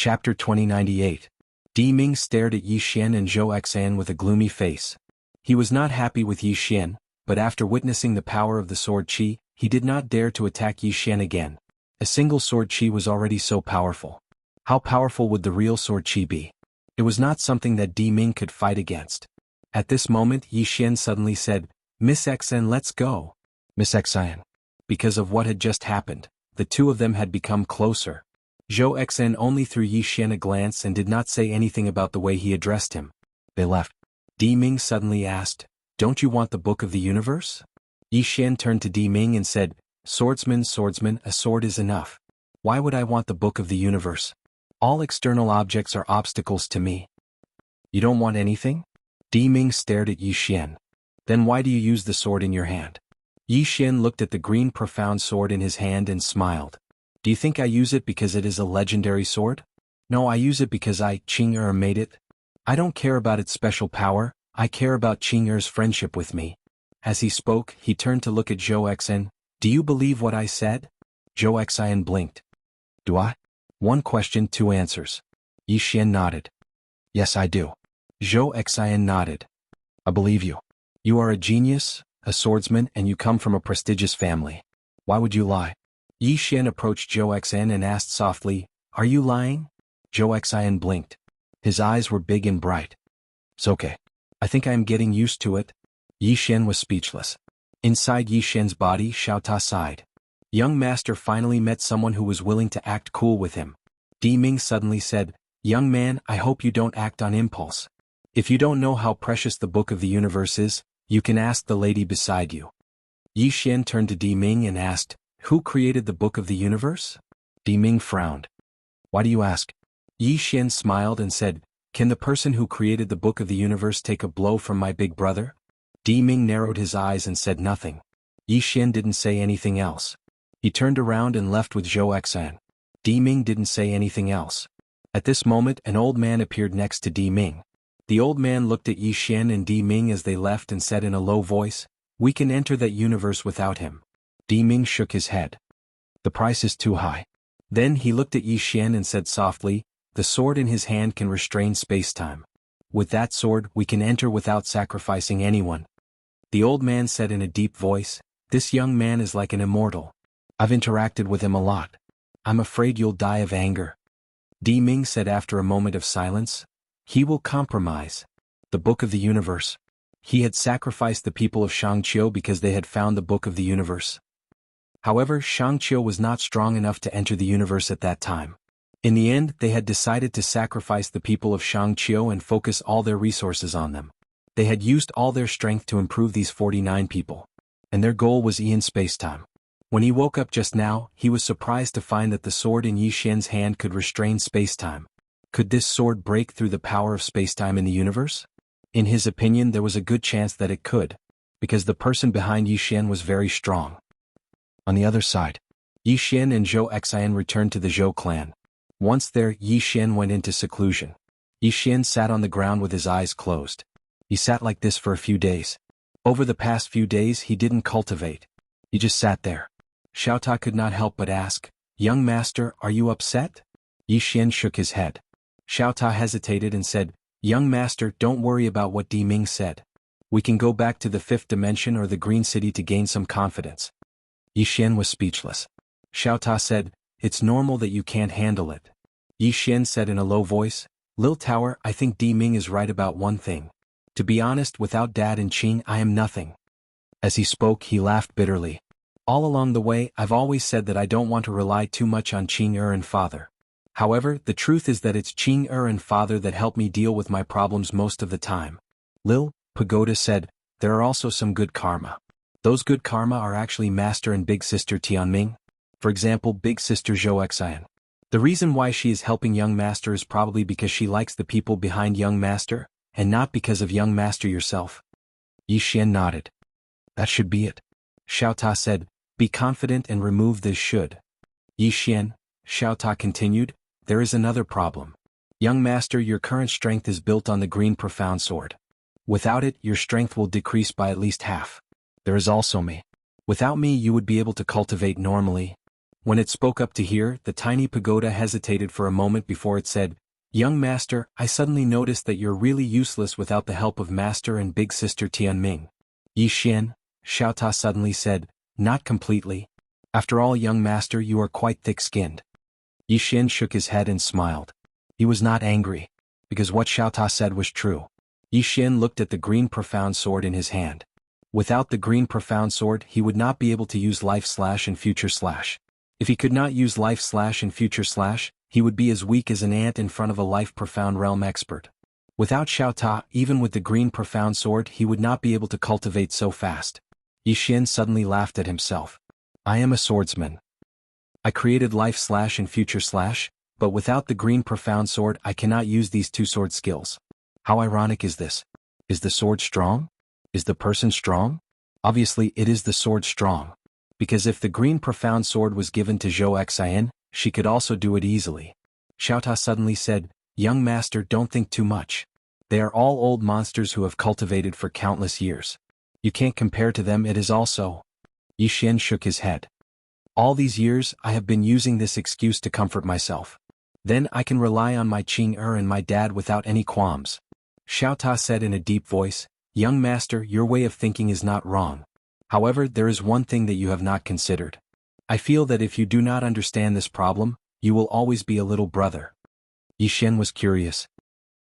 Chapter 2098. Di Ming stared at Yi Xian and Zhou Xan with a gloomy face. He was not happy with Yi Xian, but after witnessing the power of the sword qi, he did not dare to attack Yi Xian again. A single sword qi was already so powerful. How powerful would the real sword qi be? It was not something that Di Ming could fight against. At this moment Yi Xian suddenly said, "Miss Xan, let's go." Miss Xan. Because of what had just happened, the two of them had become closer. Zhou Xan only threw Yi Xian a glance and did not say anything about the way he addressed him. They left. Di Ming suddenly asked, "Don't you want the Book of the Universe?" Yi Xian turned to Di Ming and said, Swordsman, a sword is enough. Why would I want the Book of the Universe? All external objects are obstacles to me." "You don't want anything?" Di Ming stared at Yi Xian. "Then why do you use the sword in your hand?" Yi Xian looked at the green profound sword in his hand and smiled. "Do you think I use it because it is a legendary sword? No, I use it because Qing made it. I don't care about its special power, I care about Qing friendship with me." As he spoke, he turned to look at Zhou Xan. "Do you believe what I said?" Zhou Xan blinked. "Do I?" One question, two answers. Yi Xian nodded. "Yes, I do." Zhou Xan nodded. "I believe you. You are a genius, a swordsman, and you come from a prestigious family. Why would you lie?" Yi Xian approached Zhou Xan and asked softly, "Are you lying?" Zhou Xan blinked. His eyes were big and bright. "It's okay. I think I am getting used to it." Yi Xian was speechless. Inside Yi Xian's body, Xiao Ta sighed. Young master finally met someone who was willing to act cool with him. Di Ming suddenly said, "Young man, I hope you don't act on impulse. If you don't know how precious the Book of the Universe is, you can ask the lady beside you." Yi Xian turned to Di Ming and asked, "Who created the Book of the Universe?" Di Ming frowned. "Why do you ask?" Yi Xian smiled and said, "Can the person who created the Book of the Universe take a blow from my big brother?" Di Ming narrowed his eyes and said nothing. Yi Xian didn't say anything else. He turned around and left with Zhou Xan. Di Ming didn't say anything else. At this moment an old man appeared next to Di Ming. The old man looked at Yi Xian and Di Ming as they left and said in a low voice, "We can enter that universe without him." Di Ming shook his head. "The price is too high." Then he looked at Yi Xian and said softly, "The sword in his hand can restrain space-time. With that sword we can enter without sacrificing anyone." The old man said in a deep voice, "This young man is like an immortal. I've interacted with him a lot. I'm afraid you'll die of anger." Di Ming said after a moment of silence, "He will compromise. The Book of the Universe." He had sacrificed the people of Shangqiu because they had found the Book of the Universe. However, Shangqiu was not strong enough to enter the universe at that time. In the end, they had decided to sacrifice the people of Shangqiu and focus all their resources on them. They had used all their strength to improve these 49 people. And their goal was Ian spacetime. When he woke up just now, he was surprised to find that the sword in Yi Xian's hand could restrain spacetime. Could this sword break through the power of spacetime in the universe? In his opinion, there was a good chance that it could, because the person behind Yi Xian was very strong. On the other side, Yi Xian and Zhou Xan returned to the Zhou clan. Once there, Yi Xian went into seclusion. Yi Xian sat on the ground with his eyes closed. He sat like this for a few days. Over the past few days he didn't cultivate. He just sat there. Xiao Ta could not help but ask, "Young master, are you upset?" Yi Xian shook his head. Xiao Ta hesitated and said, "Young master, don't worry about what Di Ming said. We can go back to the 5th dimension or the Green City to gain some confidence." Yi Xian was speechless. Xiao Ta said, "It's normal that you can't handle it." Yi Xian said in a low voice, "Lil Tower, I think Di Ming is right about one thing. To be honest, without Dad and Qing I am nothing." As he spoke he laughed bitterly. "All along the way I've always said that I don't want to rely too much on Qing and Father. However, the truth is that it's Qing and Father that help me deal with my problems most of the time." Lil Pagoda said, "There are also some good karma. Those good karma are actually Master and Big Sister Tianming. For example, Big Sister Zhou Xan. The reason why she is helping Young Master is probably because she likes the people behind Young Master, and not because of Young Master yourself." Yi Xian nodded. "That should be it." Xiao Ta said, "Be confident and remove this should." Yi Xian, Xiao Ta continued, "There is another problem. Young Master, your current strength is built on the green profound sword. Without it, your strength will decrease by at least half. There is also me. Without me you would be able to cultivate normally. When it spoke up to hear, the tiny pagoda hesitated for a moment before it said, "Young master, I suddenly noticed that you're really useless without the help of master and big sister Tianming." "Yi Xian," Xiao Ta suddenly said, "not completely. After all, young master, you are quite thick-skinned." Yi Xian shook his head and smiled. He was not angry, because what Xiao Ta said was true. Yi Xian looked at the green profound sword in his hand. Without the green profound sword, he would not be able to use life slash and future slash. If he could not use life slash and future slash, he would be as weak as an ant in front of a life profound realm expert. Without Xiao Ta, even with the green profound sword, he would not be able to cultivate so fast. Yi Xian suddenly laughed at himself. "I am a swordsman. I created life slash and future slash, but without the green profound sword I cannot use these two sword skills. How ironic is this? Is the sword strong? Is the person strong? Obviously it is the sword strong. Because if the green profound sword was given to Zhou Xian, she could also do it easily." Xiao Ta suddenly said, "Young master, don't think too much. They are all old monsters who have cultivated for countless years. You can't compare to them, it is also." Yi Xian shook his head. "All these years I have been using this excuse to comfort myself. Then I can rely on my Qing and my dad without any qualms." Xiao Ta said in a deep voice, "Young master, your way of thinking is not wrong. However, there is one thing that you have not considered. I feel that if you do not understand this problem, you will always be a little brother." Yi Xian was curious.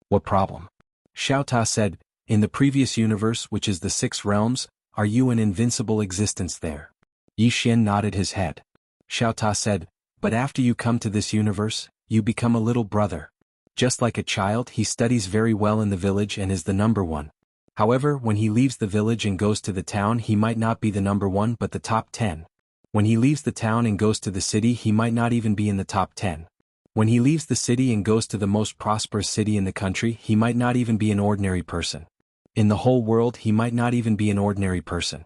"What problem?" Xiao Ta said, "In the previous universe, which is the 6 realms, are you an invincible existence there?" Yi Xian nodded his head. Xiao Ta said, "But after you come to this universe, you become a little brother. Just like a child, he studies very well in the village and is the number one. However, when he leaves the village and goes to the town, he might not be the number 1 but the top 10. When he leaves the town and goes to the city, he might not even be in the top 10. When he leaves the city and goes to the most prosperous city in the country, he might not even be an ordinary person. In the whole world, he might not even be an ordinary person."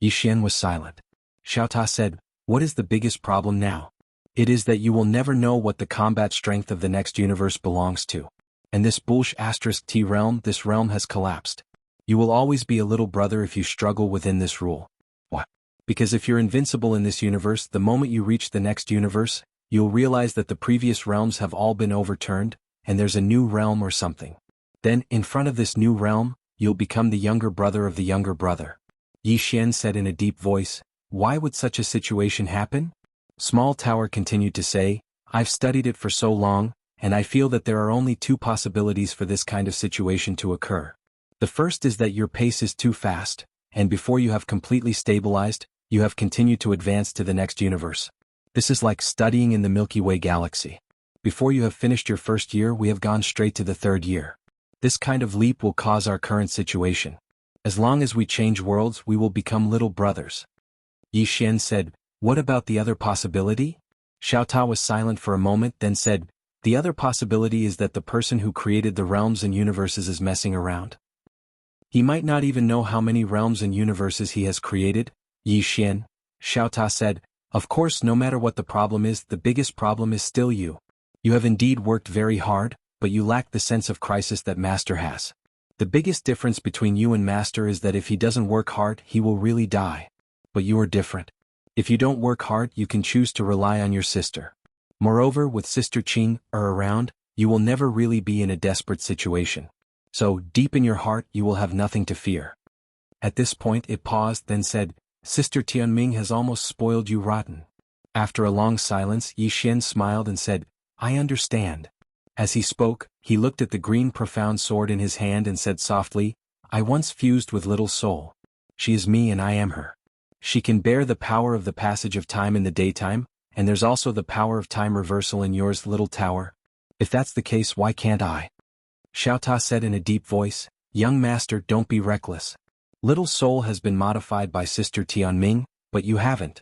Yi Xian was silent. Xiao Ta said, "What is the biggest problem now? It is that you will never know what the combat strength of the next universe belongs to. And this *T realm, this realm has collapsed. You will always be a little brother if you struggle within this rule." "What?" "Because if you're invincible in this universe, the moment you reach the next universe, you'll realize that the previous realms have all been overturned, and there's a new realm or something. Then, in front of this new realm, you'll become the younger brother of the younger brother." Yi Xian said in a deep voice, "Why would such a situation happen?" Small Tower continued to say, "I've studied it for so long, and I feel that there are only 2 possibilities for this kind of situation to occur. The first is that your pace is too fast, and before you have completely stabilized, you have continued to advance to the next universe. This is like studying in the Milky Way galaxy. Before you have finished your first year, we have gone straight to the 3rd year. This kind of leap will cause our current situation. As long as we change worlds, we will become little brothers." Yi Xian said, "What about the other possibility?" Xiao Ta was silent for a moment, then said, "The other possibility is that the person who created the realms and universes is messing around. He might not even know how many realms and universes he has created." "Yi Xian," Xiao Ta said, "Of course, no matter what the problem is, the biggest problem is still you. You have indeed worked very hard, but you lack the sense of crisis that Master has. The biggest difference between you and Master is that if he doesn't work hard, he will really die. But you are different. If you don't work hard, you can choose to rely on your sister. Moreover, with Sister Qing around, you will never really be in a desperate situation. So, deep in your heart, you will have nothing to fear." At this point it paused, then said, "Sister Tianming has almost spoiled you rotten." After a long silence, Yi Xian smiled and said, "I understand." As he spoke, he looked at the green profound sword in his hand and said softly, "I once fused with Little Soul. She is me and I am her. She can bear the power of the passage of time in the daytime, and there's also the power of time reversal in yours, Little Tower. If that's the case, why can't I?" Xiao Ta said in a deep voice, "Young master, don't be reckless. Little Soul has been modified by Sister Tianming, but you haven't."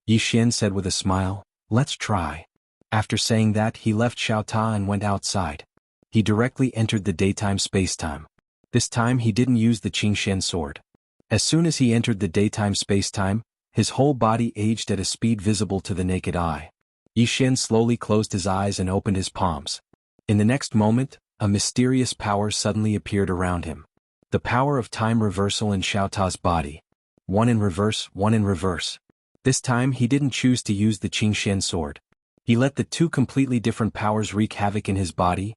Yi Xian said with a smile, "Let's try." After saying that, he left Xiao Ta and went outside. He directly entered the daytime spacetime. This time he didn't use the Qingshen sword. As soon as he entered the daytime spacetime, his whole body aged at a speed visible to the naked eye. Yi Xian slowly closed his eyes and opened his palms. In the next moment, a mysterious power suddenly appeared around him. The power of time reversal in Xiao Ta's body. One in reverse, one in reverse. This time he didn't choose to use the Qingxian sword. He let the two completely different powers wreak havoc in his body.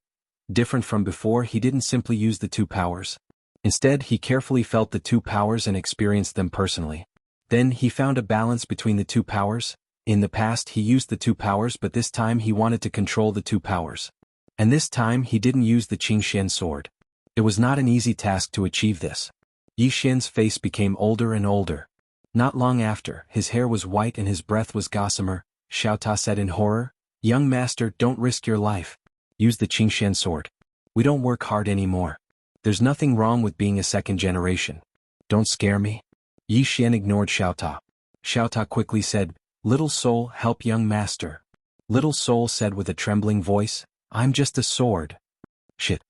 Different from before, he didn't simply use the two powers. Instead, he carefully felt the two powers and experienced them personally. Then he found a balance between the two powers. In the past he used the two powers, but this time he wanted to control the two powers. And this time he didn't use the Qingxian sword. It was not an easy task to achieve this. Yi Xian's face became older and older. Not long after, his hair was white and his breath was gossamer. Xiao Ta said in horror, "Young master, don't risk your life. Use the Qingxian sword. We don't work hard anymore. There's nothing wrong with being a second generation. Don't scare me." Yi Xian ignored Xiao Ta. Xiao Ta quickly said, "Little soul, help young master." Little soul said with a trembling voice, "I'm just a sword." Shit.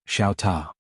Xiao Ta.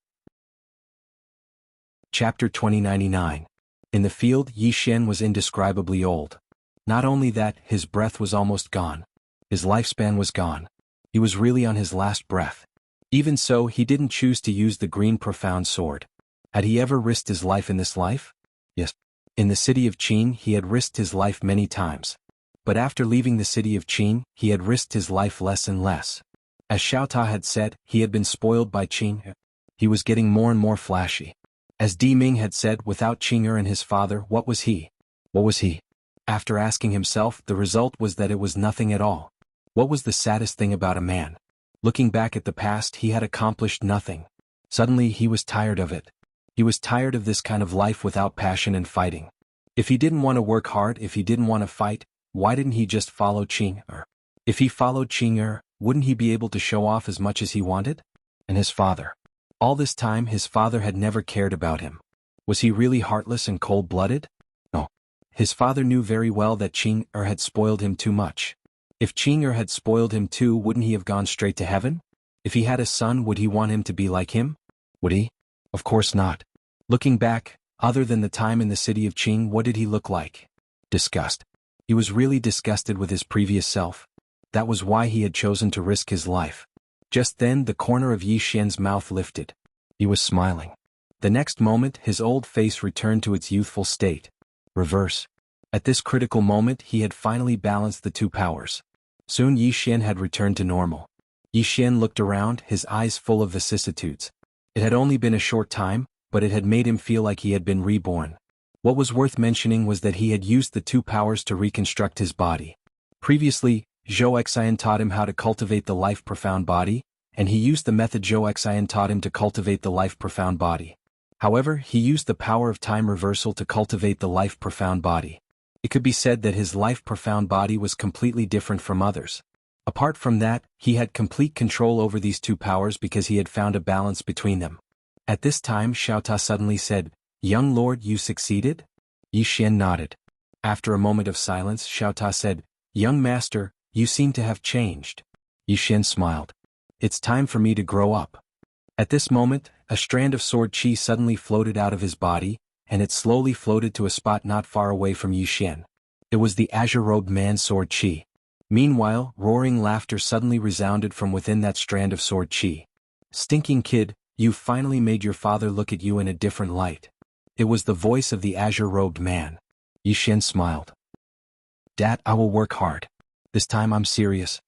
Chapter 2099. In the field, Yi Xian was indescribably old. Not only that, his breath was almost gone. His lifespan was gone. He was really on his last breath. Even so, he didn't choose to use the green profound sword. Had he ever risked his life in this life? Yes. In the city of Qin, he had risked his life many times. But after leaving the city of Qin, he had risked his life less and less. As Xiao Ta had said, he had been spoiled by Qin. He was getting more and more flashy. As Di Ming had said, without Qing'er and his father, what was he? What was he? After asking himself, the result was that it was nothing at all. What was the saddest thing about a man? Looking back at the past, he had accomplished nothing. Suddenly he was tired of it. He was tired of this kind of life without passion and fighting. If he didn't want to work hard, if he didn't want to fight, why didn't he just follow Qing'er? If he followed Qing'er, wouldn't he be able to show off as much as he wanted? And his father. All this time his father had never cared about him. Was he really heartless and cold-blooded? No. His father knew very well that Qing'er had spoiled him too much. If Qing'er had spoiled him too, wouldn't he have gone straight to heaven? If he had a son, would he want him to be like him? Would he? Of course not. Looking back, other than the time in the city of Qing, what did he look like? Disgust. He was really disgusted with his previous self. That was why he had chosen to risk his life. Just then the corner of Yi Xian's mouth lifted. He was smiling. The next moment his old face returned to its youthful state. Reverse. At this critical moment he had finally balanced the two powers. Soon Yi Xian had returned to normal. Yi Xian looked around, his eyes full of vicissitudes. It had only been a short time, but it had made him feel like he had been reborn. What was worth mentioning was that he had used the two powers to reconstruct his body. Previously, Zhou Xian taught him how to cultivate the life-profound body, and he used the method Zhou Xian taught him to cultivate the life-profound body. However, he used the power of time reversal to cultivate the life-profound body. It could be said that his life-profound body was completely different from others. Apart from that, he had complete control over these two powers because he had found a balance between them. At this time Xiao Ta suddenly said, "Young lord, you succeeded?" Yi Xian nodded. After a moment of silence, Xiao Ta said, "Young master, you seem to have changed." Yi Xian smiled. "It's time for me to grow up." At this moment, a strand of sword qi suddenly floated out of his body, and it slowly floated to a spot not far away from Yi Xian. It was the azure-robed man's sword qi. Meanwhile, roaring laughter suddenly resounded from within that strand of sword qi. "Stinking kid, you've finally made your father look at you in a different light." It was the voice of the azure-robed man. Yi Xian smiled. "Dad, I will work hard. This time I'm serious."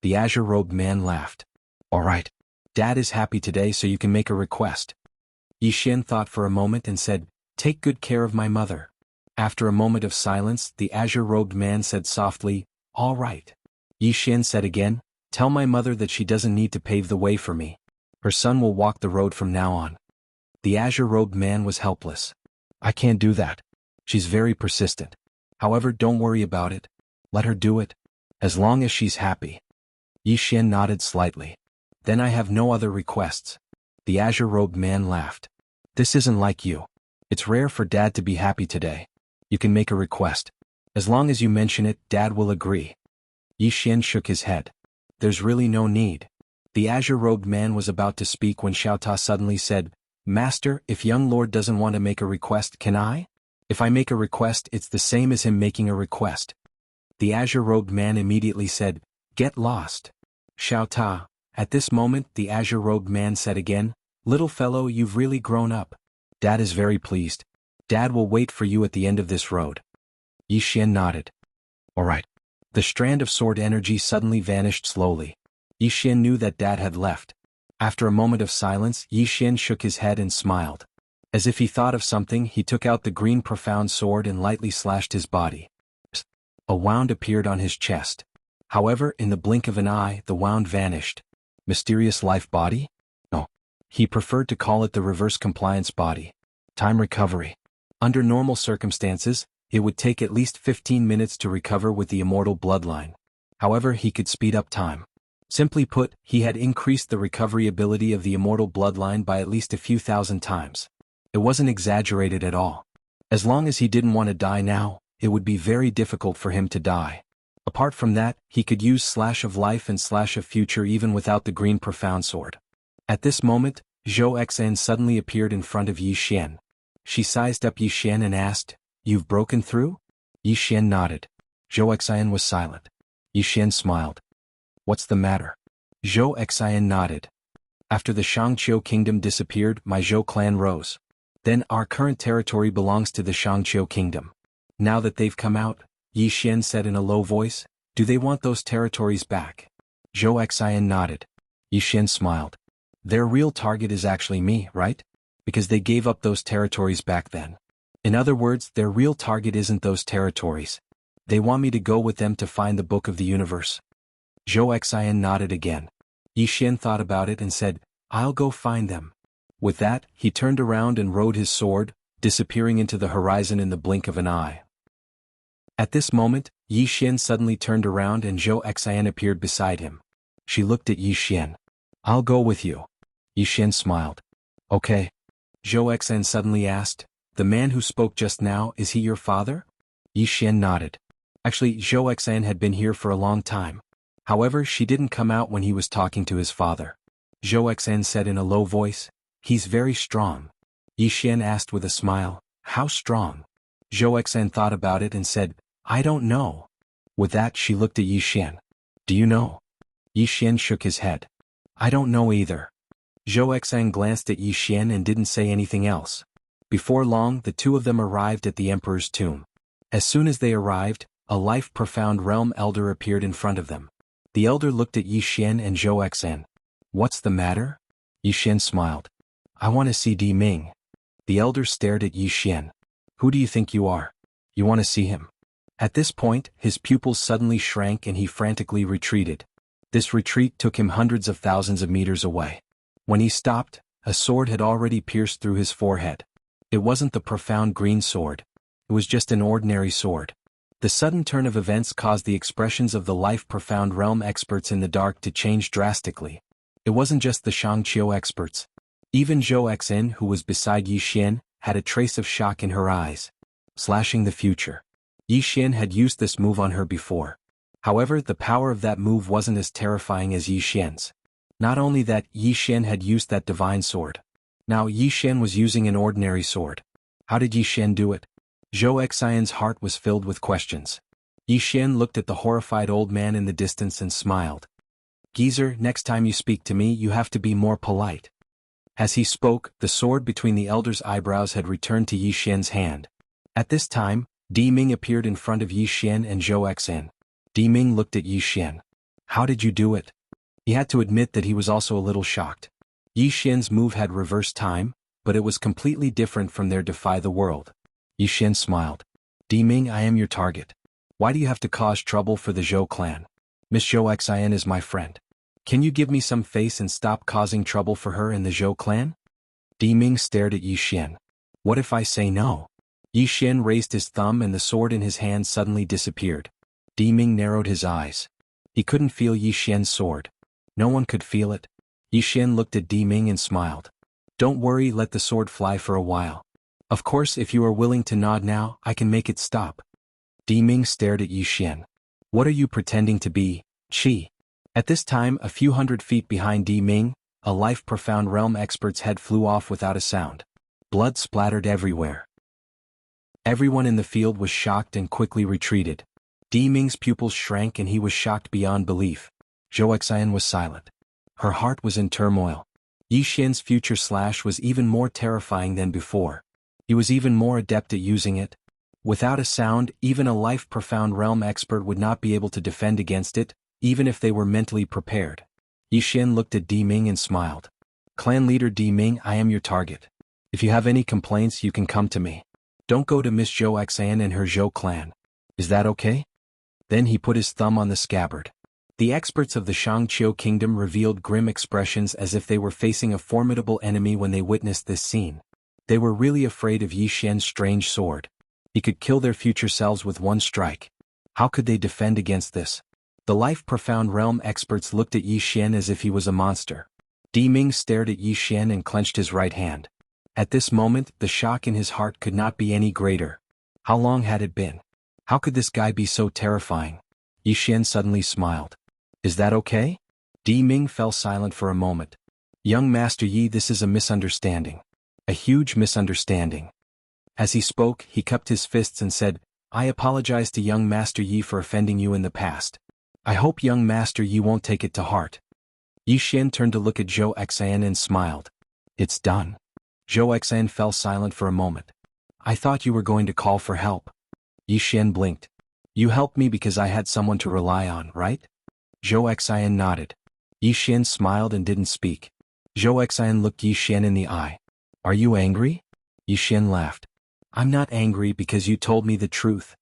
The azure-robed man laughed. "All right. Dad is happy today, so you can make a request." Yi Xian thought for a moment and said, "Take good care of my mother." After a moment of silence, the azure-robed man said softly, "All right." Yi Xian said again, "Tell my mother that she doesn't need to pave the way for me. Her son will walk the road from now on." The azure-robed man was helpless. "I can't do that. She's very persistent. However, don't worry about it. Let her do it. As long as she's happy." Yi Xian nodded slightly. "Then I have no other requests." The azure-robed man laughed. "This isn't like you. It's rare for Dad to be happy today. You can make a request. As long as you mention it, Dad will agree." Yi Xian shook his head. "There's really no need." The azure-robed man was about to speak when Xiao Ta suddenly said, "Master, if young lord doesn't want to make a request, can I? If I make a request, it's the same as him making a request." The azure-robed man immediately said, "Get lost." Xiao Ta. At this moment, the azure-robed man said again, "Little fellow, you've really grown up. Dad is very pleased. Dad will wait for you at the end of this road." Yi Xian nodded. All right. The strand of sword energy suddenly vanished slowly. Yi Xian knew that Dad had left. After a moment of silence, Yi Xian shook his head and smiled. As if he thought of something, he took out the green profound sword and lightly slashed his body. A wound appeared on his chest. However, in the blink of an eye, the wound vanished. Mysterious life body? No. He preferred to call it the reverse compliance body. Time recovery. Under normal circumstances, it would take at least 15 minutes to recover with the immortal bloodline. However, he could speed up time. Simply put, he had increased the recovery ability of the immortal bloodline by at least a few thousand times. It wasn't exaggerated at all. As long as he didn't want to die now, it would be very difficult for him to die. Apart from that, he could use slash of life and slash of future even without the green profound sword. At this moment, Zhou Xan suddenly appeared in front of Yi Xian. She sized up Yi Xian and asked, "You've broken through?" Yi Xian nodded. Zhou Xan was silent. Yi Xian smiled. "What's the matter?" Zhou Xan nodded. "After the Shangqiu kingdom disappeared, my Zhou clan rose. Then our current territory belongs to the Shangqiu kingdom. Now that they've come out," Yi Xian said in a low voice, "do they want those territories back?" Zhou Xan nodded. Yi Xian smiled. "Their real target is actually me, right? Because they gave up those territories back then. In other words, their real target isn't those territories. They want me to go with them to find the Book of the Universe." Zhou Xan nodded again. Yi Xian thought about it and said, "I'll go find them." With that, he turned around and rode his sword, disappearing into the horizon in the blink of an eye. At this moment, Yi Xian suddenly turned around and Zhou Xan appeared beside him. She looked at Yi Xian. "I'll go with you." Yi Xian smiled. "Okay." Zhou Xan suddenly asked, "The man who spoke just now, is he your father?" Yi Xian nodded. Actually, Zhou Xan had been here for a long time. However, she didn't come out when he was talking to his father. Zhou Xan said in a low voice, "He's very strong." Yi Xian asked with a smile, "How strong?" Zhou Xan thought about it and said, "I don't know." With that, she looked at Yi Xian. "Do you know?" Yi Xian shook his head. "I don't know either." Zhou Xan glanced at Yi Xian and didn't say anything else. Before long, the two of them arrived at the emperor's tomb. As soon as they arrived, a life-profound realm elder appeared in front of them. The elder looked at Yi Xian and Zhou Xan. "What's the matter?" Yi Xian smiled. "I want to see Di Ming." The elder stared at Yi Xian. "Who do you think you are? You want to see him?" At this point, his pupils suddenly shrank and he frantically retreated. This retreat took him hundreds of thousands of meters away. When he stopped, a sword had already pierced through his forehead. It wasn't the profound green sword. It was just an ordinary sword. The sudden turn of events caused the expressions of the life-profound realm experts in the dark to change drastically. It wasn't just the Shangqiu experts. Even Zhou Xan, who was beside Yi Xian, had a trace of shock in her eyes. Slashing the future. Yi Xian had used this move on her before. However, the power of that move wasn't as terrifying as Yi Xian's. Not only that, Yi Xian had used that divine sword. Now Yi Xian was using an ordinary sword. How did Yi Xian do it? Zhou Xian's heart was filled with questions. Yi Xian looked at the horrified old man in the distance and smiled. "Geezer, next time you speak to me you have to be more polite." As he spoke, the sword between the elder's eyebrows had returned to Yi Xian's hand. At this time, Di Ming appeared in front of Yi Xian and Zhou Xan. Di Ming looked at Yi Xian. "How did you do it?" He had to admit that he was also a little shocked. Yi Xian's move had reversed time, but it was completely different from their defy the world. Yi Xian smiled. "Di Ming, I am your target. Why do you have to cause trouble for the Zhou clan? Miss Zhou Xian is my friend. Can you give me some face and stop causing trouble for her and the Zhou clan?" Di Ming stared at Yi Xian. "What if I say no?" Yi Xian raised his thumb and the sword in his hand suddenly disappeared. Di Ming narrowed his eyes. He couldn't feel Yi Xian's sword. No one could feel it. Yi Xian looked at Di Ming and smiled. "Don't worry, let the sword fly for a while. Of course, if you are willing to nod now, I can make it stop." Di Ming stared at Yi Xian. "What are you pretending to be, Qi?" At this time, a few hundred feet behind Di Ming, a life-profound realm expert's head flew off without a sound. Blood splattered everywhere. Everyone in the field was shocked and quickly retreated. Di Ming's pupils shrank and he was shocked beyond belief. Zhou Xian was silent. Her heart was in turmoil. Yi Xian's future slash was even more terrifying than before. He was even more adept at using it. Without a sound, even a life-profound realm expert would not be able to defend against it, even if they were mentally prepared. Yi Xian looked at Di Ming and smiled. Clan leader Di Ming, I am your target. If you have any complaints, you can come to me. Don't go to Miss Zhou Xan and her Zhou clan. Is that okay? Then he put his thumb on the scabbard. The experts of the Shangqiu kingdom revealed grim expressions as if they were facing a formidable enemy when they witnessed this scene. They were really afraid of Yi Xian's strange sword. He could kill their future selves with one strike. How could they defend against this? The life-profound realm experts looked at Yi Xian as if he was a monster. Di Ming stared at Yi Xian and clenched his right hand. At this moment, the shock in his heart could not be any greater. How long had it been? How could this guy be so terrifying? Yi Xian suddenly smiled. Is that okay? Di Ming fell silent for a moment. Young Master Yi, this is a misunderstanding. A huge misunderstanding. As he spoke, he cupped his fists and said, I apologize to young Master Yi for offending you in the past. I hope young Master Yi won't take it to heart. Yi Xian turned to look at Zhou Xan and smiled. It's done. Zhou Xan fell silent for a moment. I thought you were going to call for help. Yi Xian blinked. You helped me because I had someone to rely on, right? Zhou Xian nodded. Yi Xian smiled and didn't speak. Zhou Xian looked Yi Xian in the eye. Are you angry? Yi Xian laughed. I'm not angry because you told me the truth.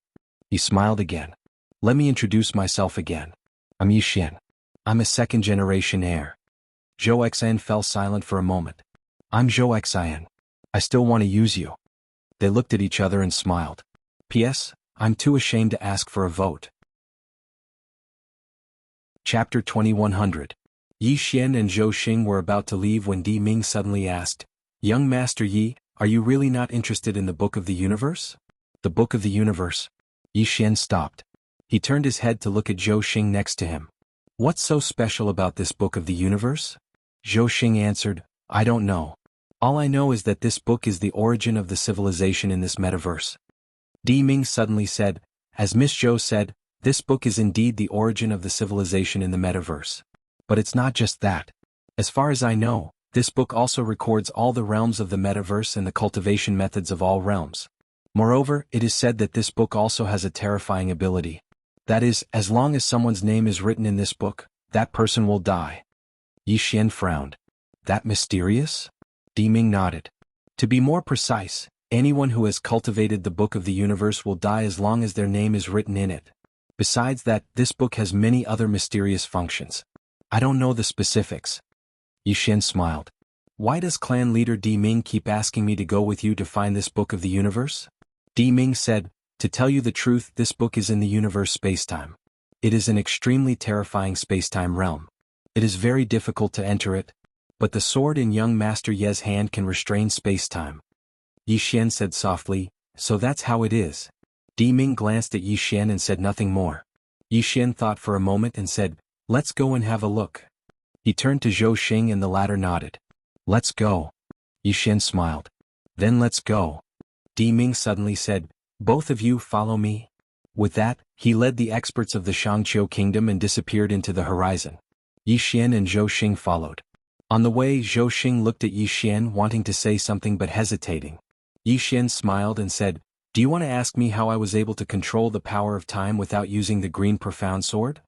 He smiled again. Let me introduce myself again. I'm Yi Xian. I'm a second-generation heir. Zhou Xian fell silent for a moment. I'm Zhou Xian. I still want to use you. They looked at each other and smiled. P.S. I'm too ashamed to ask for a vote. Chapter 2100. Yi Xian and Zhou Xing were about to leave when Di Ming suddenly asked, Young Master Yi, are you really not interested in the Book of the Universe? The Book of the Universe? Yi Xian stopped. He turned his head to look at Zhou Xing next to him. What's so special about this Book of the Universe? Zhou Xing answered, I don't know. All I know is that this book is the origin of the civilization in this metaverse. Di Ming suddenly said, as Miss Zhou said, this book is indeed the origin of the civilization in the metaverse. But it's not just that. As far as I know, this book also records all the realms of the metaverse and the cultivation methods of all realms. Moreover, it is said that this book also has a terrifying ability. That is, as long as someone's name is written in this book, that person will die. Yi Xian frowned. That mysterious? Di Ming nodded. To be more precise, anyone who has cultivated the Book of the Universe will die as long as their name is written in it. Besides that, this book has many other mysterious functions. I don't know the specifics. Yi Xian smiled. Why does clan leader Di Ming keep asking me to go with you to find this Book of the Universe? Di Ming said, to tell you the truth, this book is in the universe spacetime. It is an extremely terrifying spacetime realm. It is very difficult to enter it, but the sword in young Master Ye's hand can restrain spacetime. Yi Xian said softly, so that's how it is. Di Ming glanced at Yi Xian and said nothing more. Yi Xian thought for a moment and said, let's go and have a look. He turned to Zhou Xing and the latter nodded. Let's go. Yi Xian smiled. Then let's go. Di Ming suddenly said, both of you follow me. With that, he led the experts of the Shangqiu kingdom and disappeared into the horizon. Yi Xian and Zhou Xing followed. On the way, Zhou Xing looked at Yi Xian wanting to say something but hesitating. Yi Xian smiled and said, do you want to ask me how I was able to control the power of time without using the green profound sword?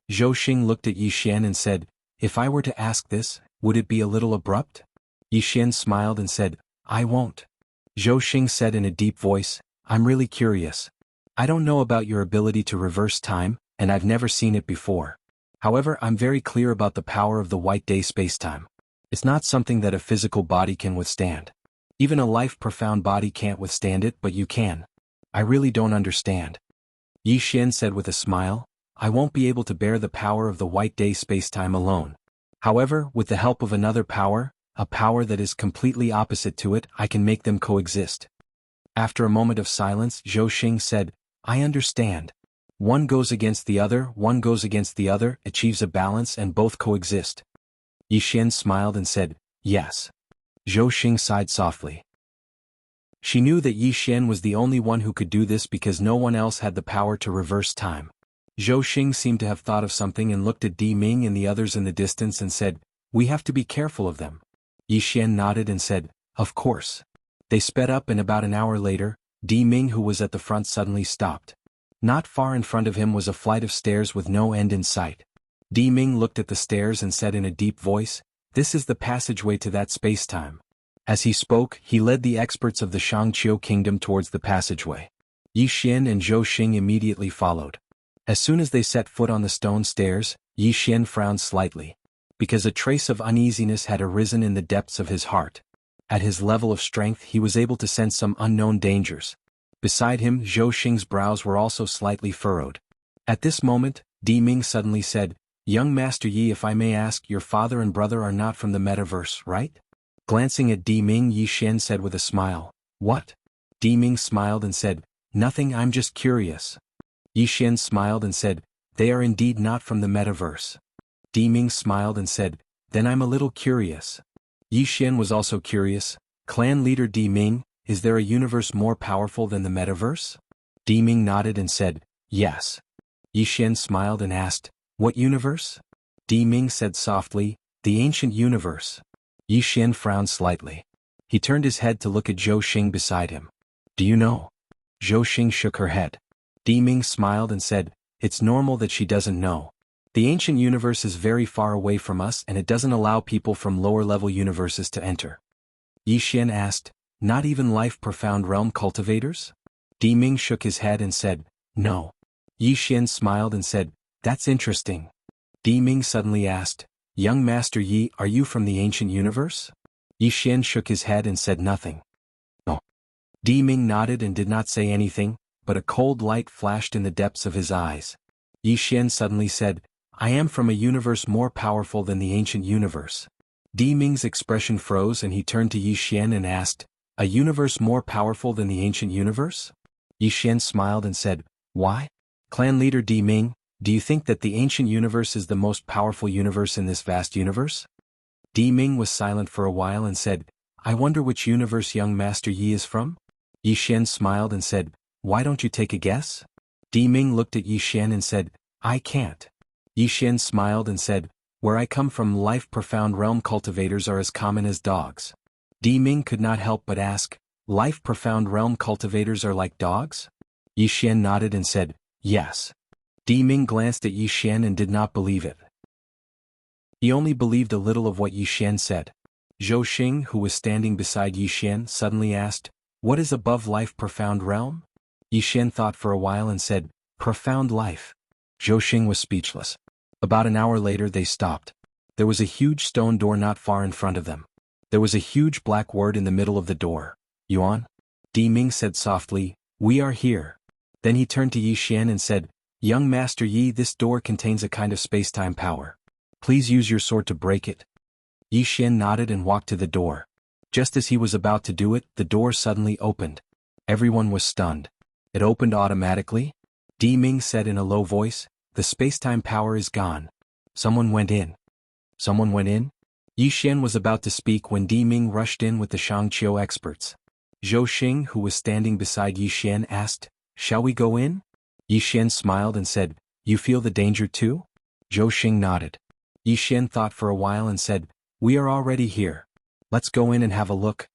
Zhou Xing looked at Yi Xian and said, if I were to ask this, would it be a little abrupt? Yi Xian smiled and said, I won't. Zhou Xing said in a deep voice, I'm really curious. I don't know about your ability to reverse time, and I've never seen it before. However, I'm very clear about the power of the white day spacetime. It's not something that a physical body can withstand. Even a life-profound body can't withstand it, but you can. I really don't understand. Yi Xian said with a smile, I won't be able to bear the power of the white day spacetime alone. However, with the help of another power, a power that is completely opposite to it, I can make them coexist. After a moment of silence, Zhou Xing said, I understand. One goes against the other, achieves a balance and both coexist. Yi Xian smiled and said, yes. Zhou Xing sighed softly. She knew that Yi Xian was the only one who could do this because no one else had the power to reverse time. Zhou Xing seemed to have thought of something and looked at Di Ming and the others in the distance and said, we have to be careful of them. Yi Xian nodded and said, of course. They sped up and about an hour later, Di Ming, who was at the front, suddenly stopped. Not far in front of him was a flight of stairs with no end in sight. Di Ming looked at the stairs and said in a deep voice, "This is the passageway to that space-time." As he spoke, he led the experts of the Shangqiu kingdom towards the passageway. Yi Xian and Zhou Xing immediately followed. As soon as they set foot on the stone stairs, Yi Xian frowned slightly, because a trace of uneasiness had arisen in the depths of his heart. At his level of strength, he was able to sense some unknown dangers. Beside him, Zhou Xing's brows were also slightly furrowed. At this moment, Di Ming suddenly said, "Young Master Yi, if I may ask, your father and brother are not from the metaverse, right?" Glancing at Di Ming, Yi Xian said with a smile, "What?" Di Ming smiled and said, "Nothing, I'm just curious." Yi Xian smiled and said, "They are indeed not from the metaverse." Di Ming smiled and said, "Then I'm a little curious." Yi Xian was also curious. Clan leader Di Ming, is there a universe more powerful than the metaverse? Di Ming nodded and said, "Yes." Yi Xian smiled and asked, "What universe?" Di Ming said softly, "The ancient universe." Yi Xian frowned slightly. He turned his head to look at Zhou Xing beside him. "Do you know?" Zhou Xing shook her head. Di Ming smiled and said, "It's normal that she doesn't know. The ancient universe is very far away from us and it doesn't allow people from lower-level universes to enter." Yi Xian asked, "Not even life-profound realm cultivators?" Di Ming shook his head and said, "No." Yi Xian smiled and said, "That's interesting." Di Ming suddenly asked, "Young Master Yi, are you from the ancient universe?" Yi Xian shook his head and said nothing. "No." Di Ming nodded and did not say anything, but a cold light flashed in the depths of his eyes. Yi Xian suddenly said, "I am from a universe more powerful than the ancient universe." Di Ming's expression froze and he turned to Yi Xian and asked, "A universe more powerful than the ancient universe?" Yi Xian smiled and said, "Why?" Clan leader Di Ming, do you think that the ancient universe is the most powerful universe in this vast universe? Di Ming was silent for a while and said, "I wonder which universe young Master Yi is from?" Yi Xian smiled and said, "Why don't you take a guess?" Di Ming looked at Yi Xian and said, "I can't." Yi Xian smiled and said, "Where I come from, life-profound realm cultivators are as common as dogs." Di Ming could not help but ask, "Life-profound realm cultivators are like dogs?" Yi Xian nodded and said, "Yes." Di Ming glanced at Yi Xian and did not believe it. He only believed a little of what Yi Xian said. Zhou Xing, who was standing beside Yi Xian, suddenly asked, "What is above life profound realm?" Yi Xian thought for a while and said, "Profound life." Zhou Xing was speechless. About an hour later they stopped. There was a huge stone door not far in front of them. There was a huge black word in the middle of the door. "Yuan?" Di Ming said softly, "We are here." Then he turned to Yi Xian and said, "Young Master Yi, this door contains a kind of space-time power. Please use your sword to break it." Yi Xian nodded and walked to the door. Just as he was about to do it, the door suddenly opened. Everyone was stunned. It opened automatically. Di Ming said in a low voice, "The space-time power is gone." Someone went in. Someone went in? Yi Xian was about to speak when Di Ming rushed in with the Shangqiu experts. Zhou Xing, who was standing beside Yi Xian, asked, "Shall we go in?" Yi Xian smiled and said, "You feel the danger too?" Zhou Xing nodded. Yi Xian thought for a while and said, "We are already here. Let's go in and have a look."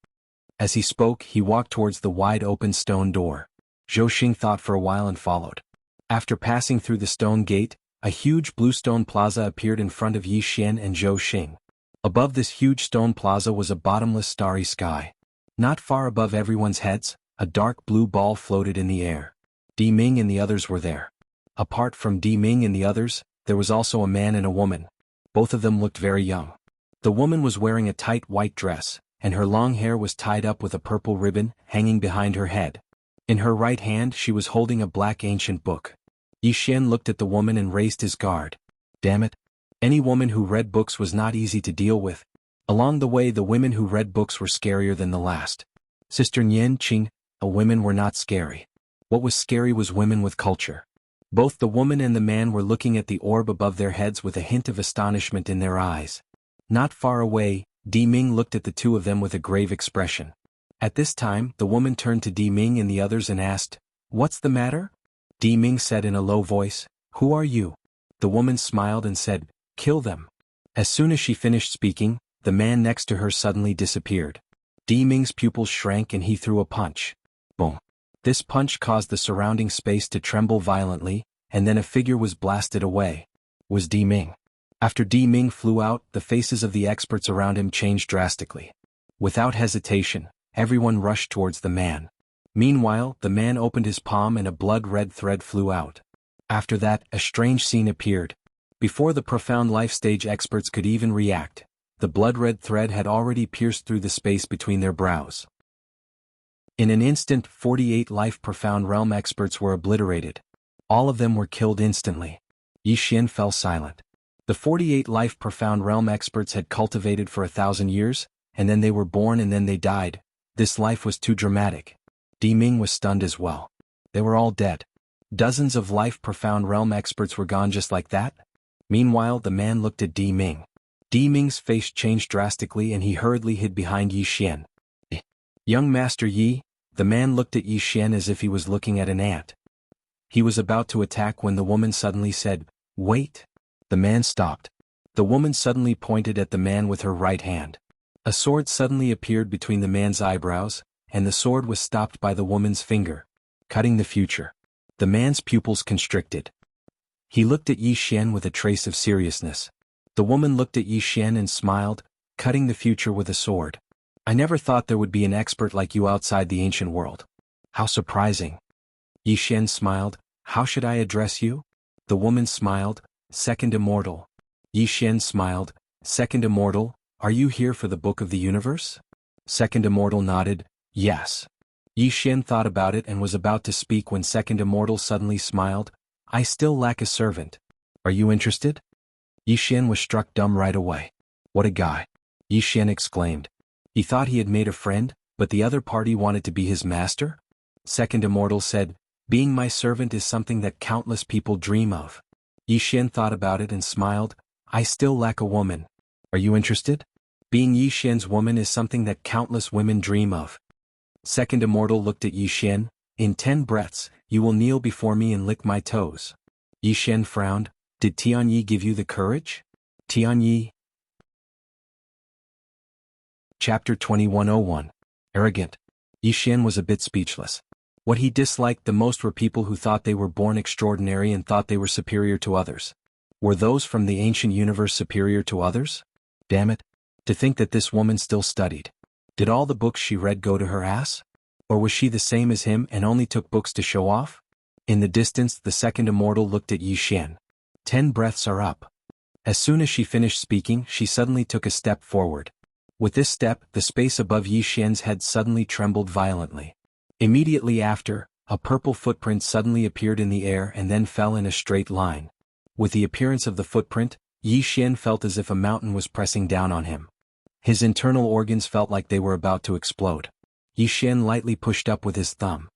As he spoke, he walked towards the wide-open stone door. Zhou Xing thought for a while and followed. After passing through the stone gate, a huge blue stone plaza appeared in front of Yi Xian and Zhou Xing. Above this huge stone plaza was a bottomless starry sky. Not far above everyone's heads, a dark blue ball floated in the air. Di Ming and the others were there. Apart from Di Ming and the others, there was also a man and a woman. Both of them looked very young. The woman was wearing a tight white dress, and her long hair was tied up with a purple ribbon hanging behind her head. In her right hand she was holding a black ancient book. Yi Xian looked at the woman and raised his guard. Damn it. Any woman who read books was not easy to deal with. Along the way the women who read books were scarier than the last. Sister Nian Qing, women were not scary. What was scary was women with culture. Both the woman and the man were looking at the orb above their heads with a hint of astonishment in their eyes. Not far away, Di Ming looked at the two of them with a grave expression. At this time, the woman turned to Di Ming and the others and asked, "What's the matter?" Di Ming said in a low voice, "Who are you?" The woman smiled and said, "Kill them." As soon as she finished speaking, the man next to her suddenly disappeared. Di Ming's pupils shrank and he threw a punch. Boom. This punch caused the surrounding space to tremble violently, and then a figure was blasted away. It was Di Ming. After Di Ming flew out, the faces of the experts around him changed drastically. Without hesitation, everyone rushed towards the man. Meanwhile, the man opened his palm and a blood-red thread flew out. After that, a strange scene appeared. Before the profound life stage experts could even react, the blood-red thread had already pierced through the space between their brows. In an instant, 48 life profound realm experts were obliterated. All of them were killed instantly. Yi Xian fell silent. The 48 life profound realm experts had cultivated for 1,000 years, and then they were born and then they died. This life was too dramatic. Di Ming was stunned as well. They were all dead. Dozens of life profound realm experts were gone just like that. Meanwhile, the man looked at Di Ming. Di Ming's face changed drastically and he hurriedly hid behind Yi Xian. Young Master Yi, the man looked at Yi Xian as if he was looking at an ant. He was about to attack when the woman suddenly said, "Wait." The man stopped. The woman suddenly pointed at the man with her right hand. A sword suddenly appeared between the man's eyebrows, and the sword was stopped by the woman's finger, cutting the future. The man's pupils constricted. He looked at Yi Xian with a trace of seriousness. The woman looked at Yi Xian and smiled, cutting the future with a sword. I never thought there would be an expert like you outside the ancient world. How surprising. Yi Xian smiled. How should I address you? The woman smiled. Second Immortal. Yi Xian smiled. Second Immortal, are you here for the Book of the Universe? Second Immortal nodded. Yes. Yi Xian thought about it and was about to speak when Second Immortal suddenly smiled. I still lack a servant. Are you interested? Yi Xian was struck dumb right away. What a guy. Yi Xian exclaimed. He thought he had made a friend, but the other party wanted to be his master? Second Immortal said, being my servant is something that countless people dream of. Yi Xian thought about it and smiled. I still lack a woman. Are you interested? Being Yi Xian's woman is something that countless women dream of. Second Immortal looked at Yi Xian. In 10 breaths, you will kneel before me and lick my toes. Yi Xian frowned. Did Tianyi give you the courage? Tianyi. Chapter 2101. Arrogant. Yi Xian was a bit speechless. What he disliked the most were people who thought they were born extraordinary and thought they were superior to others. Were those from the ancient universe superior to others? Damn it. To think that this woman still studied. Did all the books she read go to her ass? Or was she the same as him and only took books to show off? In the distance, the Second Immortal looked at Yi Xian. 10 breaths are up. As soon as she finished speaking, she suddenly took a step forward. With this step, the space above Yi Xian's head suddenly trembled violently. Immediately after, a purple footprint suddenly appeared in the air and then fell in a straight line. With the appearance of the footprint, Yi Xian felt as if a mountain was pressing down on him. His internal organs felt like they were about to explode. Yi Xian lightly pushed up with his thumb.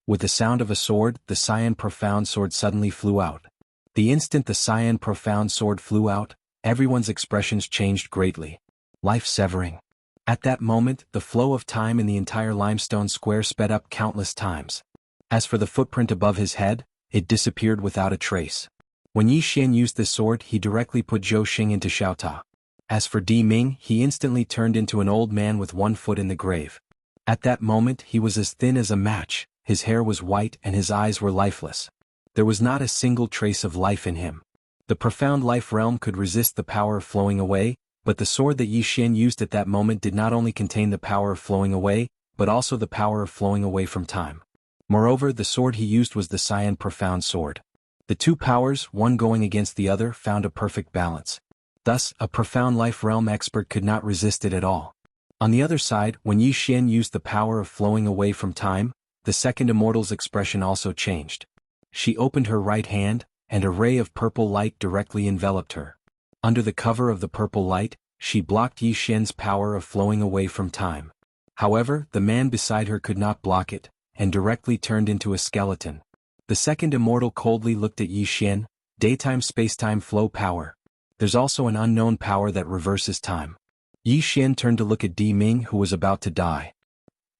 With the sound of a sword, the cyan profound sword suddenly flew out. The instant the cyan profound sword flew out, everyone's expressions changed greatly. Life-severing. At that moment, the flow of time in the entire limestone square sped up countless times. As for the footprint above his head, it disappeared without a trace. When Yi Xian used this sword, he directly put Zhou Xing into Xiaota. As for Di Ming, he instantly turned into an old man with one foot in the grave. At that moment, he was as thin as a match, his hair was white and his eyes were lifeless. There was not a single trace of life in him. The profound life realm could resist the power of flowing away, but the sword that Yi Xian used at that moment did not only contain the power of flowing away, but also the power of flowing away from time. Moreover, the sword he used was the cyan profound sword. The two powers, one going against the other, found a perfect balance. Thus, a profound life realm expert could not resist it at all. On the other side, when Yi Xian used the power of flowing away from time, the Second Immortal's expression also changed. She opened her right hand, and a ray of purple light directly enveloped her. Under the cover of the purple light, she blocked Yi Xian's power of flowing away from time. However, the man beside her could not block it, and directly turned into a skeleton. The Second Immortal coldly looked at Yi Xian. Daytime spacetime flow power. There's also an unknown power that reverses time. Yi Xian turned to look at Di Ming, who was about to die.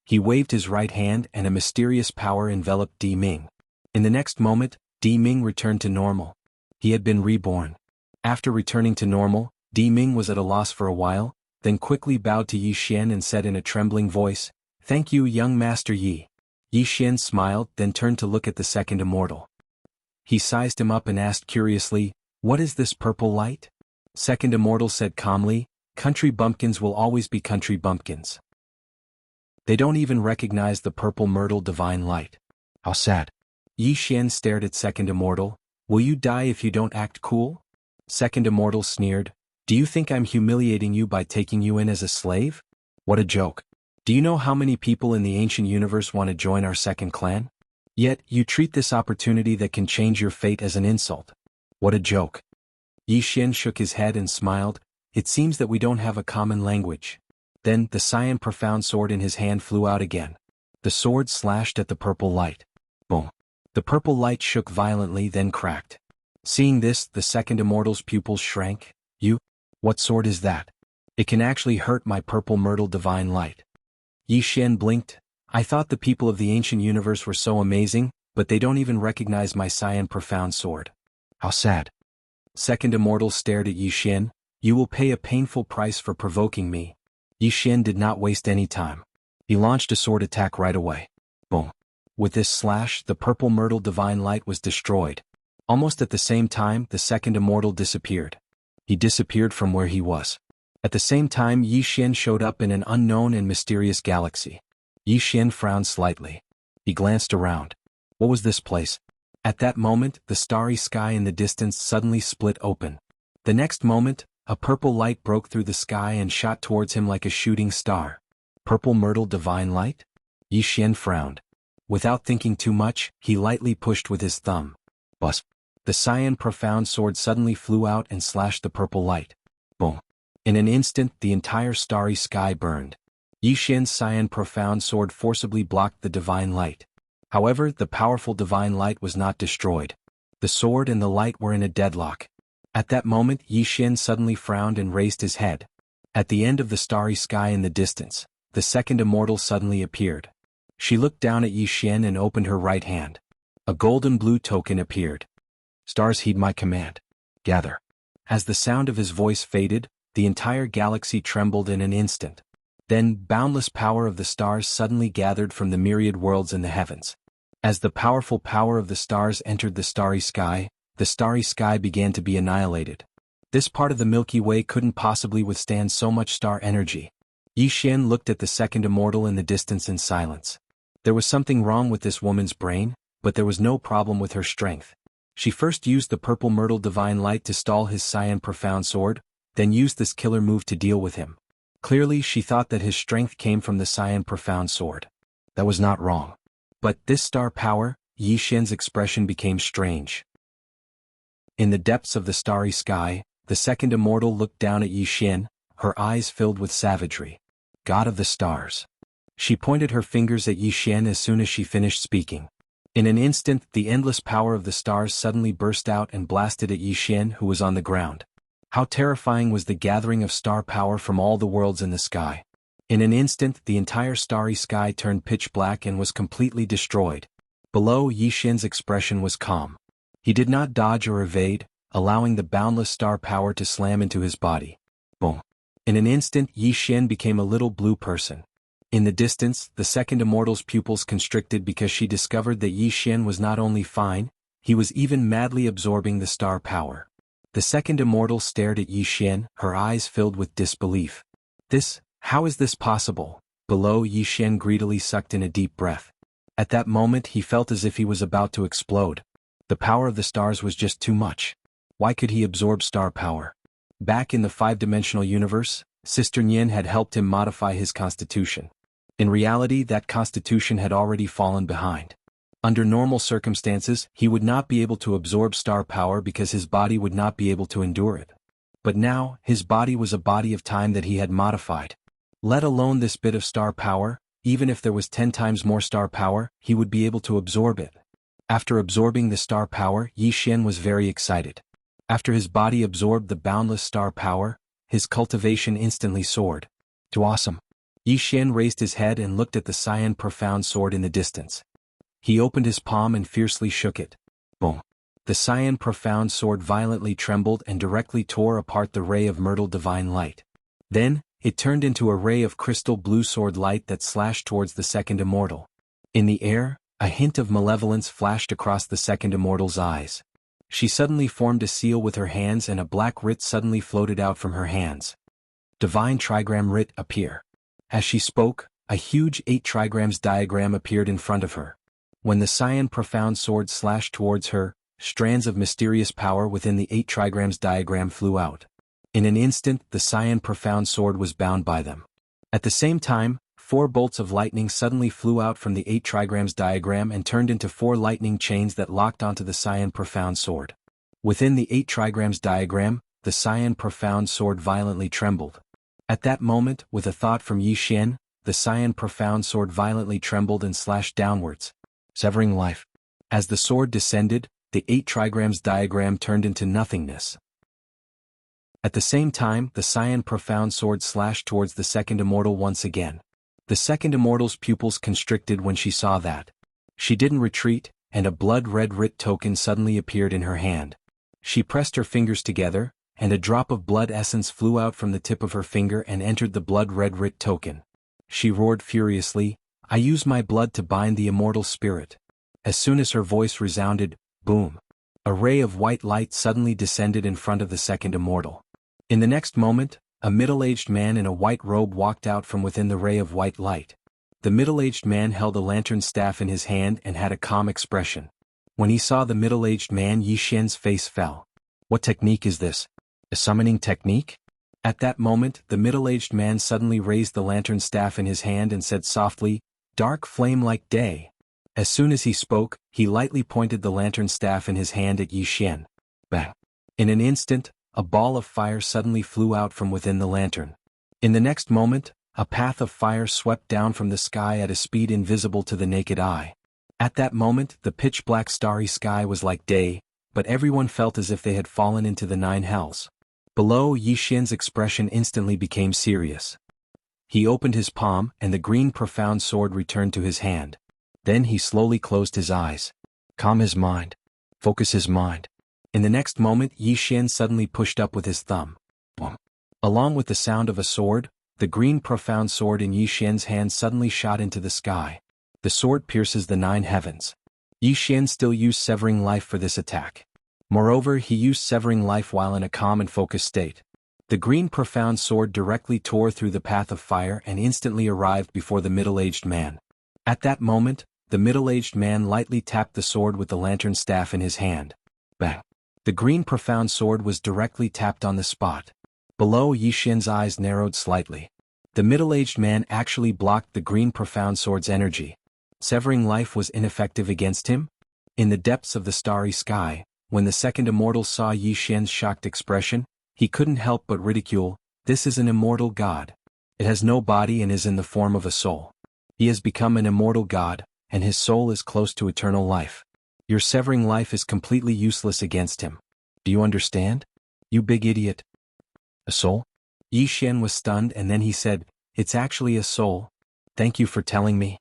He waved his right hand and a mysterious power enveloped Di Ming. In the next moment, Di Ming returned to normal. He had been reborn. After returning to normal, Di Ming was at a loss for a while, then quickly bowed to Yi Xian and said in a trembling voice, "Thank you, young Master Yi." Yi Xian smiled, then turned to look at the second immortal. He sized him up and asked curiously, "What is this purple light?" Second immortal said calmly, "Country bumpkins will always be country bumpkins. They don't even recognize the purple myrtle divine light." How sad. Yi Xian stared at second immortal. "Will you die if you don't act cool?" Second immortal sneered, "Do you think I'm humiliating you by taking you in as a slave? What a joke. Do you know how many people in the ancient universe want to join our second clan? Yet, you treat this opportunity that can change your fate as an insult. What a joke." Yi Xian shook his head and smiled, "It seems that we don't have a common language." Then, the cyan profound sword in his hand flew out again. The sword slashed at the purple light. Boom. The purple light shook violently, then cracked. Seeing this, the second immortal's pupils shrank. "You? What sword is that? It can actually hurt my purple myrtle divine light." Yi Xian blinked. "I thought the people of the ancient universe were so amazing, but they don't even recognize my cyan profound sword. How sad." Second immortal stared at Yi Xian. "You will pay a painful price for provoking me." Yi Xian did not waste any time. He launched a sword attack right away. Boom. With this slash, the purple myrtle divine light was destroyed. Almost at the same time, the second immortal disappeared. He disappeared from where he was. At the same time, Yi Xian showed up in an unknown and mysterious galaxy. Yi Xian frowned slightly. He glanced around. What was this place? At that moment, the starry sky in the distance suddenly split open. The next moment, a purple light broke through the sky and shot towards him like a shooting star. Purple myrtle divine light? Yi Xian frowned. Without thinking too much, he lightly pushed with his thumb. Buzz. The cyan profound sword suddenly flew out and slashed the purple light. Boom. In an instant, the entire starry sky burned. Yi Xian's cyan profound sword forcibly blocked the divine light. However, the powerful divine light was not destroyed. The sword and the light were in a deadlock. At that moment, Yi Xian suddenly frowned and raised his head. At the end of the starry sky in the distance, the second immortal suddenly appeared. She looked down at Yi Xian and opened her right hand. A golden blue token appeared. "Stars heed my command. Gather." As the sound of his voice faded, the entire galaxy trembled in an instant. Then, boundless power of the stars suddenly gathered from the myriad worlds in the heavens. As the powerful power of the stars entered the starry sky began to be annihilated. This part of the Milky Way couldn't possibly withstand so much star energy. Yi Xian looked at the second immortal in the distance in silence. There was something wrong with this woman's brain, but there was no problem with her strength. She first used the purple myrtle divine light to stall his cyan profound sword, then used this killer move to deal with him. Clearly, she thought that his strength came from the cyan profound sword. That was not wrong. But this star power, Yi Xian's expression became strange. In the depths of the starry sky, the second immortal looked down at Yi Xian, her eyes filled with savagery. "God of the stars." She pointed her fingers at Yi Xian as soon as she finished speaking. In an instant, the endless power of the stars suddenly burst out and blasted at Yi Xian, who was on the ground. How terrifying was the gathering of star power from all the worlds in the sky. In an instant, the entire starry sky turned pitch black and was completely destroyed. Below, Yi Xian's expression was calm. He did not dodge or evade, allowing the boundless star power to slam into his body. Boom. In an instant, Yi Xian became a little blue person. In the distance, the second immortal's pupils constricted because she discovered that Yi Xian was not only fine, he was even madly absorbing the star power. The second immortal stared at Yi Xian, her eyes filled with disbelief. How is this possible? Below, Yi Xian greedily sucked in a deep breath. At that moment, he felt as if he was about to explode. The power of the stars was just too much. Why could he absorb star power? Back in the five-dimensional universe, Sister Nian had helped him modify his constitution. In reality, that constitution had already fallen behind. Under normal circumstances, he would not be able to absorb star power because his body would not be able to endure it. But now, his body was a body of time that he had modified. Let alone this bit of star power, even if there was 10 times more star power, he would be able to absorb it. After absorbing the star power, Yi Xian was very excited. After his body absorbed the boundless star power, his cultivation instantly soared. To awesome. Yi Xian raised his head and looked at the cyan profound sword in the distance. He opened his palm and fiercely shook it. Boom. The cyan profound sword violently trembled and directly tore apart the ray of myrtle divine light. Then, it turned into a ray of crystal blue sword light that slashed towards the second immortal. In the air, a hint of malevolence flashed across the second immortal's eyes. She suddenly formed a seal with her hands and a black writ suddenly floated out from her hands. Divine trigram writ appear. As she spoke, a huge 8 trigrams diagram appeared in front of her. When the cyan profound sword slashed towards her, strands of mysterious power within the 8 trigrams diagram flew out. In an instant, the cyan profound sword was bound by them. At the same time, 4 bolts of lightning suddenly flew out from the 8 trigrams diagram and turned into 4 lightning chains that locked onto the cyan profound sword. Within the 8 trigrams diagram, the cyan profound sword violently trembled. At that moment, with a thought from Yi Xian, the cyan profound sword violently trembled and slashed downwards, severing life. As the sword descended, the 8 trigrams diagram turned into nothingness. At the same time, the cyan profound sword slashed towards the second immortal once again. The second immortal's pupils constricted when she saw that. She didn't retreat, and a blood-red writ token suddenly appeared in her hand. She pressed her fingers together, and a drop of blood essence flew out from the tip of her finger and entered the blood-red writ token. She roared furiously, "I use my blood to bind the immortal spirit." As soon as her voice resounded, boom! A ray of white light suddenly descended in front of the second immortal. In the next moment, a middle-aged man in a white robe walked out from within the ray of white light. The middle-aged man held a lantern staff in his hand and had a calm expression. When he saw the middle-aged man, Yi Xian's face fell. What technique is this? A summoning technique? At that moment, the middle-aged man suddenly raised the lantern staff in his hand and said softly, "Dark flame like day." As soon as he spoke, he lightly pointed the lantern staff in his hand at Yi Xian. Bang! In an instant, a ball of fire suddenly flew out from within the lantern. In the next moment, a path of fire swept down from the sky at a speed invisible to the naked eye. At that moment, the pitch-black starry sky was like day, but everyone felt as if they had fallen into the 9 hells. Below, Yi Xian's expression instantly became serious. He opened his palm, and the green profound sword returned to his hand. Then he slowly closed his eyes. Calm his mind. Focus his mind. In the next moment, Yi Xian suddenly pushed up with his thumb. Boom. Along with the sound of a sword, the green profound sword in Yi Xian's hand suddenly shot into the sky. The sword pierces the 9 heavens. Yi Xian still used severing life for this attack. Moreover, he used severing life while in a calm and focused state. The green profound sword directly tore through the path of fire and instantly arrived before the middle-aged man. At that moment, the middle-aged man lightly tapped the sword with the lantern staff in his hand. Bang! The green profound sword was directly tapped on the spot. Below, Yi Xian's eyes narrowed slightly. The middle-aged man actually blocked the green profound sword's energy. Severing life was ineffective against him? In the depths of the starry sky, when the second immortal saw Yi Xian's shocked expression, he couldn't help but ridicule, "This is an immortal god. It has no body and is in the form of a soul. He has become an immortal god, and his soul is close to eternal life. Your severing life is completely useless against him. Do you understand? You big idiot." A soul? Yi Xian was stunned and then he said, "It's actually a soul. Thank you for telling me."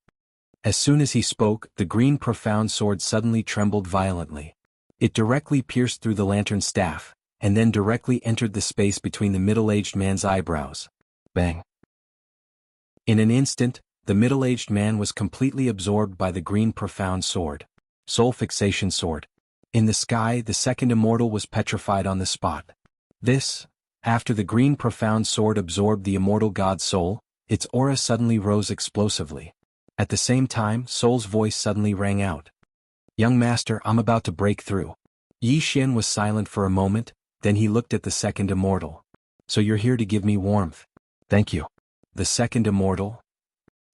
As soon as he spoke, the green profound sword suddenly trembled violently. It directly pierced through the lantern staff, and then directly entered the space between the middle-aged man's eyebrows. Bang! In an instant, the middle-aged man was completely absorbed by the green profound sword. Soul fixation sword. In the sky, the second immortal was petrified on the spot. After the green profound sword absorbed the immortal god's soul, its aura suddenly rose explosively. At the same time, Soul's voice suddenly rang out. "Young master, I'm about to break through." Yi Xian was silent for a moment, then he looked at the second immortal. "So you're here to give me warmth." "Thank you." The second immortal.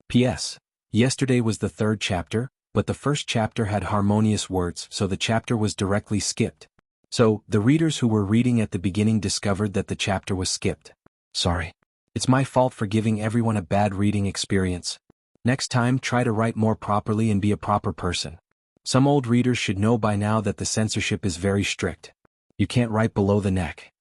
P.S. Yesterday was the 3rd chapter, but the first chapter had harmonious words, so the chapter was directly skipped. So, the readers who were reading at the beginning discovered that the chapter was skipped. Sorry. It's my fault for giving everyone a bad reading experience. Next time, try to write more properly and be a proper person. Some old readers should know by now that the censorship is very strict. You can't write below the neck.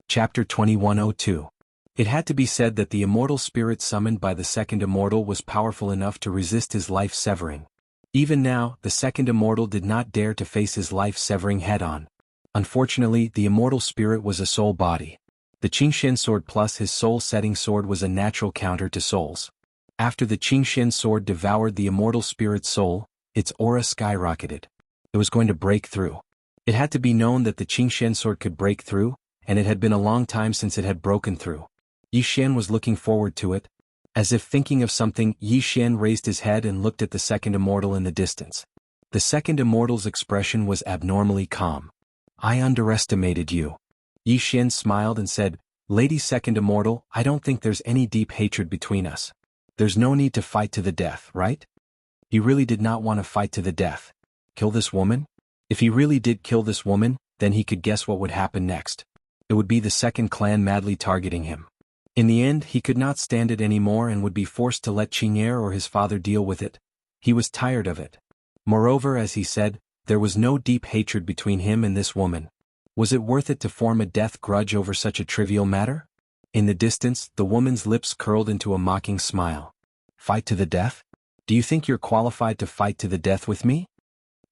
Chapter 2102. It had to be said that the immortal spirit summoned by the second immortal was powerful enough to resist his life-severing. Even now, the second immortal did not dare to face his life-severing head-on. Unfortunately, the immortal spirit was a soul body. The Qingshen sword plus his soul-setting sword was a natural counter to souls. After the Qingxian sword devoured the immortal spirit's soul, its aura skyrocketed. It was going to break through. It had to be known that the Qingxian sword could break through, and it had been a long time since it had broken through. Yi Xian was looking forward to it. As if thinking of something, Yi Xian raised his head and looked at the second immortal in the distance. The second immortal's expression was abnormally calm. I underestimated you. Yi Xian smiled and said, Lady Second Immortal, I don't think there's any deep hatred between us. There's no need to fight to the death, right? He really did not want to fight to the death. Kill this woman? If he really did kill this woman, then he could guess what would happen next. It would be the second clan madly targeting him. In the end, he could not stand it anymore and would be forced to let Qing'er or his father deal with it. He was tired of it. Moreover, as he said, there was no deep hatred between him and this woman. Was it worth it to form a death grudge over such a trivial matter? In the distance, the woman's lips curled into a mocking smile. Fight to the death? Do you think you're qualified to fight to the death with me?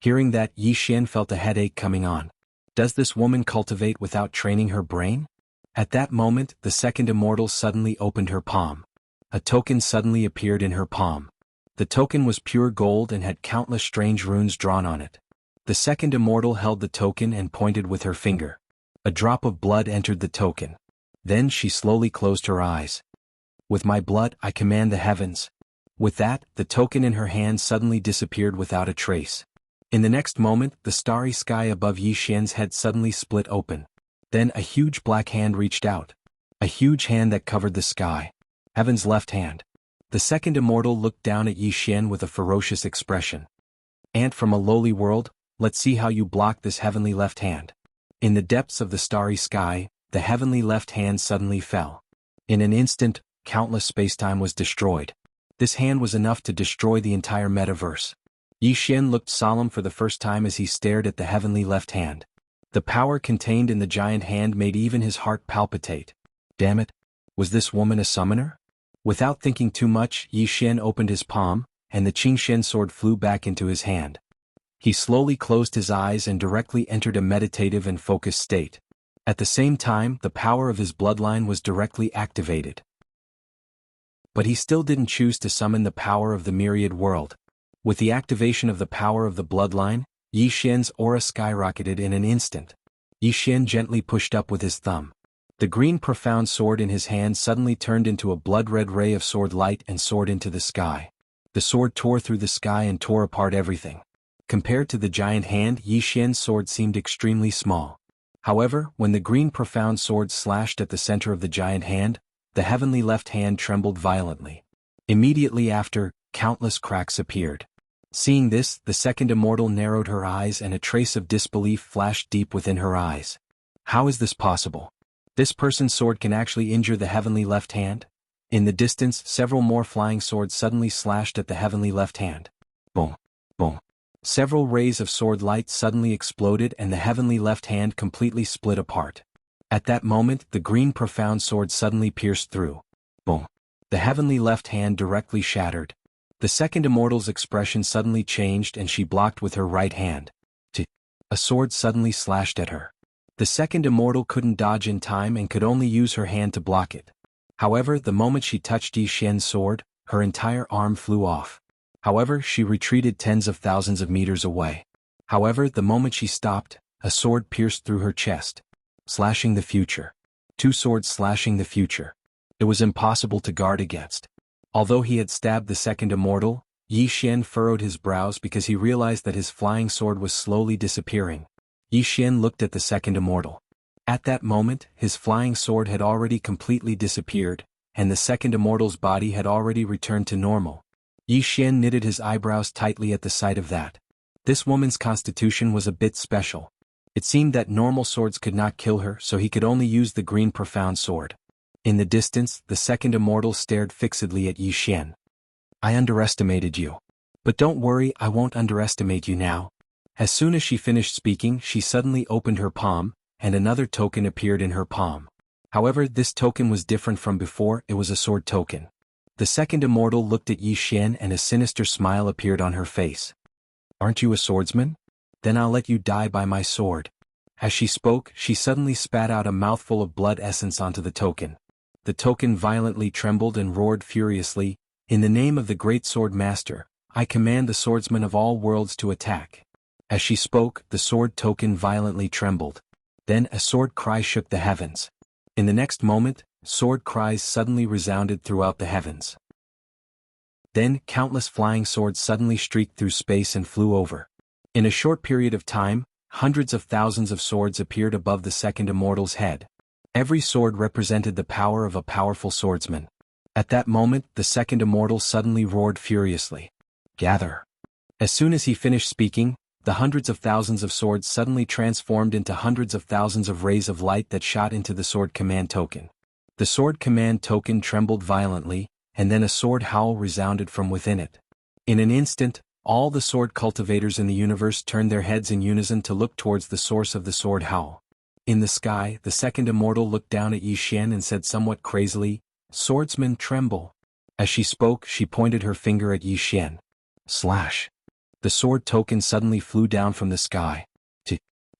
Hearing that, Yi Xian felt a headache coming on. Does this woman cultivate without training her brain? At that moment, the second immortal suddenly opened her palm. A token suddenly appeared in her palm. The token was pure gold and had countless strange runes drawn on it. The second immortal held the token and pointed with her finger. A drop of blood entered the token. Then she slowly closed her eyes. With my blood, I command the heavens. With that, the token in her hand suddenly disappeared without a trace. In the next moment, the starry sky above Yi Xian's head suddenly split open. Then a huge black hand reached out. A huge hand that covered the sky. Heaven's left hand. The second immortal looked down at Yi Xian with a ferocious expression. Ant from a lowly world, let's see how you block this heavenly left hand. In the depths of the starry sky, the heavenly left hand suddenly fell. In an instant, countless spacetime was destroyed. This hand was enough to destroy the entire metaverse. Yi Xian looked solemn for the first time as he stared at the heavenly left hand. The power contained in the giant hand made even his heart palpitate. Damn it! Was this woman a summoner? Without thinking too much, Yi Xian opened his palm, and the Qingxian sword flew back into his hand. He slowly closed his eyes and directly entered a meditative and focused state. At the same time, the power of his bloodline was directly activated. But he still didn't choose to summon the power of the myriad world. With the activation of the power of the bloodline, Yi Xian's aura skyrocketed in an instant. Yi Xian gently pushed up with his thumb. The green profound sword in his hand suddenly turned into a blood-red ray of sword light and soared into the sky. The sword tore through the sky and tore apart everything. Compared to the giant hand, Yi Xian's sword seemed extremely small. However, when the green profound sword slashed at the center of the giant hand, the heavenly left hand trembled violently. Immediately after, countless cracks appeared. Seeing this, the second immortal narrowed her eyes and a trace of disbelief flashed deep within her eyes. How is this possible? This person's sword can actually injure the heavenly left hand? In the distance, several more flying swords suddenly slashed at the heavenly left hand. Boom! Boom! Several rays of sword light suddenly exploded and the heavenly left hand completely split apart. At that moment, the green profound sword suddenly pierced through. Boom! The heavenly left hand directly shattered. The second immortal's expression suddenly changed and she blocked with her right hand. A sword suddenly slashed at her. The second immortal couldn't dodge in time and could only use her hand to block it. However, the moment she touched Yi Xian's sword, her entire arm flew off. However, she retreated tens of thousands of meters away. However, the moment she stopped, a sword pierced through her chest. Slashing the future. Two swords slashing the future. It was impossible to guard against. Although he had stabbed the second immortal, Yi Xian furrowed his brows because he realized that his flying sword was slowly disappearing. Yi Xian looked at the second immortal. At that moment, his flying sword had already completely disappeared, and the second immortal's body had already returned to normal. Yi Xian knitted his eyebrows tightly at the sight of that. This woman's constitution was a bit special. It seemed that normal swords could not kill her, so he could only use the green profound sword. In the distance, the second immortal stared fixedly at Yi Xian. I underestimated you. But don't worry, I won't underestimate you now. As soon as she finished speaking, she suddenly opened her palm, and another token appeared in her palm. However, this token was different from before, it was a sword token. The second immortal looked at Yi Xian and a sinister smile appeared on her face. Aren't you a swordsman? Then I'll let you die by my sword. As she spoke, she suddenly spat out a mouthful of blood essence onto the token. The token violently trembled and roared furiously. In the name of the great sword master, I command the swordsmen of all worlds to attack. As she spoke, the sword token violently trembled. Then a sword cry shook the heavens. In the next moment, sword cries suddenly resounded throughout the heavens. Then countless flying swords suddenly streaked through space and flew over. In a short period of time, hundreds of thousands of swords appeared above the second immortal's head. Every sword represented the power of a powerful swordsman. At that moment, the second immortal suddenly roared furiously. Gather. As soon as he finished speaking, the hundreds of thousands of swords suddenly transformed into hundreds of thousands of rays of light that shot into the sword command token. The sword command token trembled violently, and then a sword howl resounded from within it. In an instant, all the sword cultivators in the universe turned their heads in unison to look towards the source of the sword howl. In the sky, the second immortal looked down at Yi Xian and said somewhat crazily, "Swordsman, tremble." As she spoke, she pointed her finger at Yi Xian. Slash. The sword token suddenly flew down from the sky.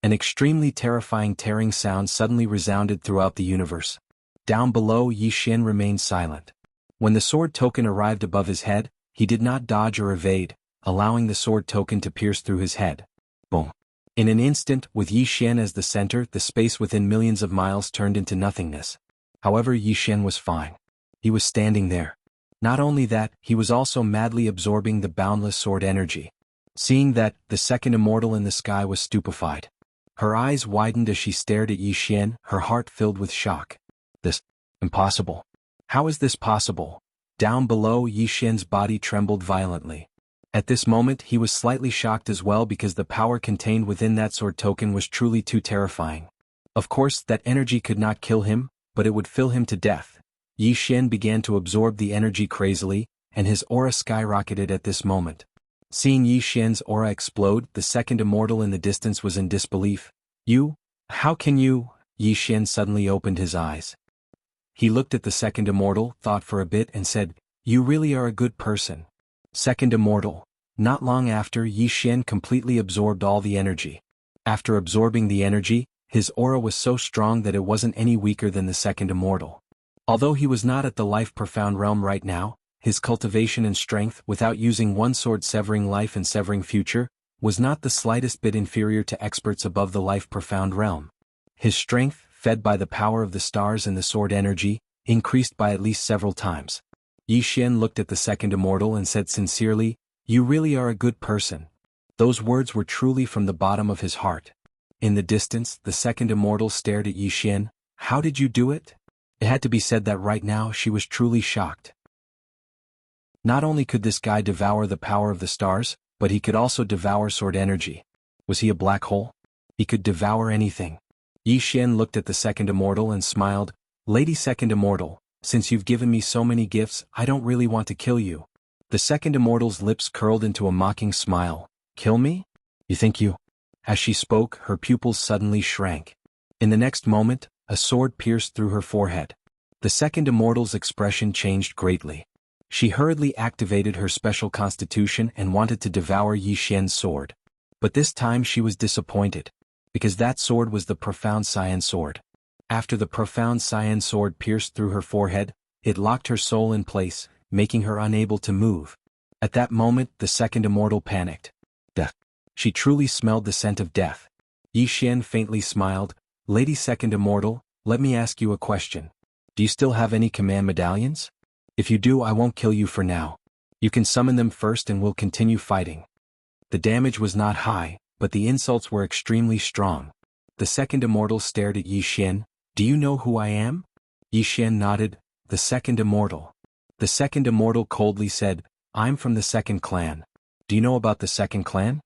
An extremely terrifying tearing sound suddenly resounded throughout the universe. Down below, Yi Xian remained silent. When the sword token arrived above his head, he did not dodge or evade, allowing the sword token to pierce through his head. Boom. In an instant, with Yi Xian as the center, the space within millions of miles turned into nothingness. However, Yi Xian was fine. He was standing there. Not only that, he was also madly absorbing the boundless sword energy. Seeing that, the second immortal in the sky was stupefied. Her eyes widened as she stared at Yi Xian, her heart filled with shock. This. Impossible. How is this possible? Down below, Yi Xian's body trembled violently. At this moment, he was slightly shocked as well because the power contained within that sword token was truly too terrifying. Of course, that energy could not kill him, but it would fill him to death. Yi Xian began to absorb the energy crazily, and his aura skyrocketed at this moment. Seeing Yi Xian's aura explode, the second immortal in the distance was in disbelief. "You? How can you?" Yi Xian suddenly opened his eyes. He looked at the second immortal, thought for a bit and said, "You really are a good person." Second immortal. Not long after, Yi Xian completely absorbed all the energy. After absorbing the energy, his aura was so strong that it wasn't any weaker than the second immortal. Although he was not at the life-profound realm right now, his cultivation and strength, without using one sword severing life and severing future, was not the slightest bit inferior to experts above the life-profound realm. His strength, fed by the power of the stars and the sword energy, increased by at least several times. Yi Xian looked at the second immortal and said sincerely, "You really are a good person." Those words were truly from the bottom of his heart. In the distance, the second immortal stared at Yi Xian. "How did you do it?" It had to be said that right now she was truly shocked. Not only could this guy devour the power of the stars, but he could also devour sword energy. Was he a black hole? He could devour anything. Yi Xian looked at the second immortal and smiled, "Lady second immortal, since you've given me so many gifts, I don't really want to kill you." The second immortal's lips curled into a mocking smile. "Kill me? You think you?" As she spoke, her pupils suddenly shrank. In the next moment, a sword pierced through her forehead. The second immortal's expression changed greatly. She hurriedly activated her special constitution and wanted to devour Yi Xian's sword. But this time she was disappointed, because that sword was the profound cyan sword. After the profound cyan sword pierced through her forehead, it locked her soul in place, making her unable to move. At that moment, the second immortal panicked. Death. She truly smelled the scent of death. Yi Xian faintly smiled, "Lady second immortal, let me ask you a question. Do you still have any command medallions? If you do, I won't kill you for now. You can summon them first and we'll continue fighting." The damage was not high, but the insults were extremely strong. The second immortal stared at Yi Xian. "Do you know who I am?" Yi Xian nodded. "The second immortal." The second immortal coldly said, "I'm from the second clan. Do you know about the second clan?"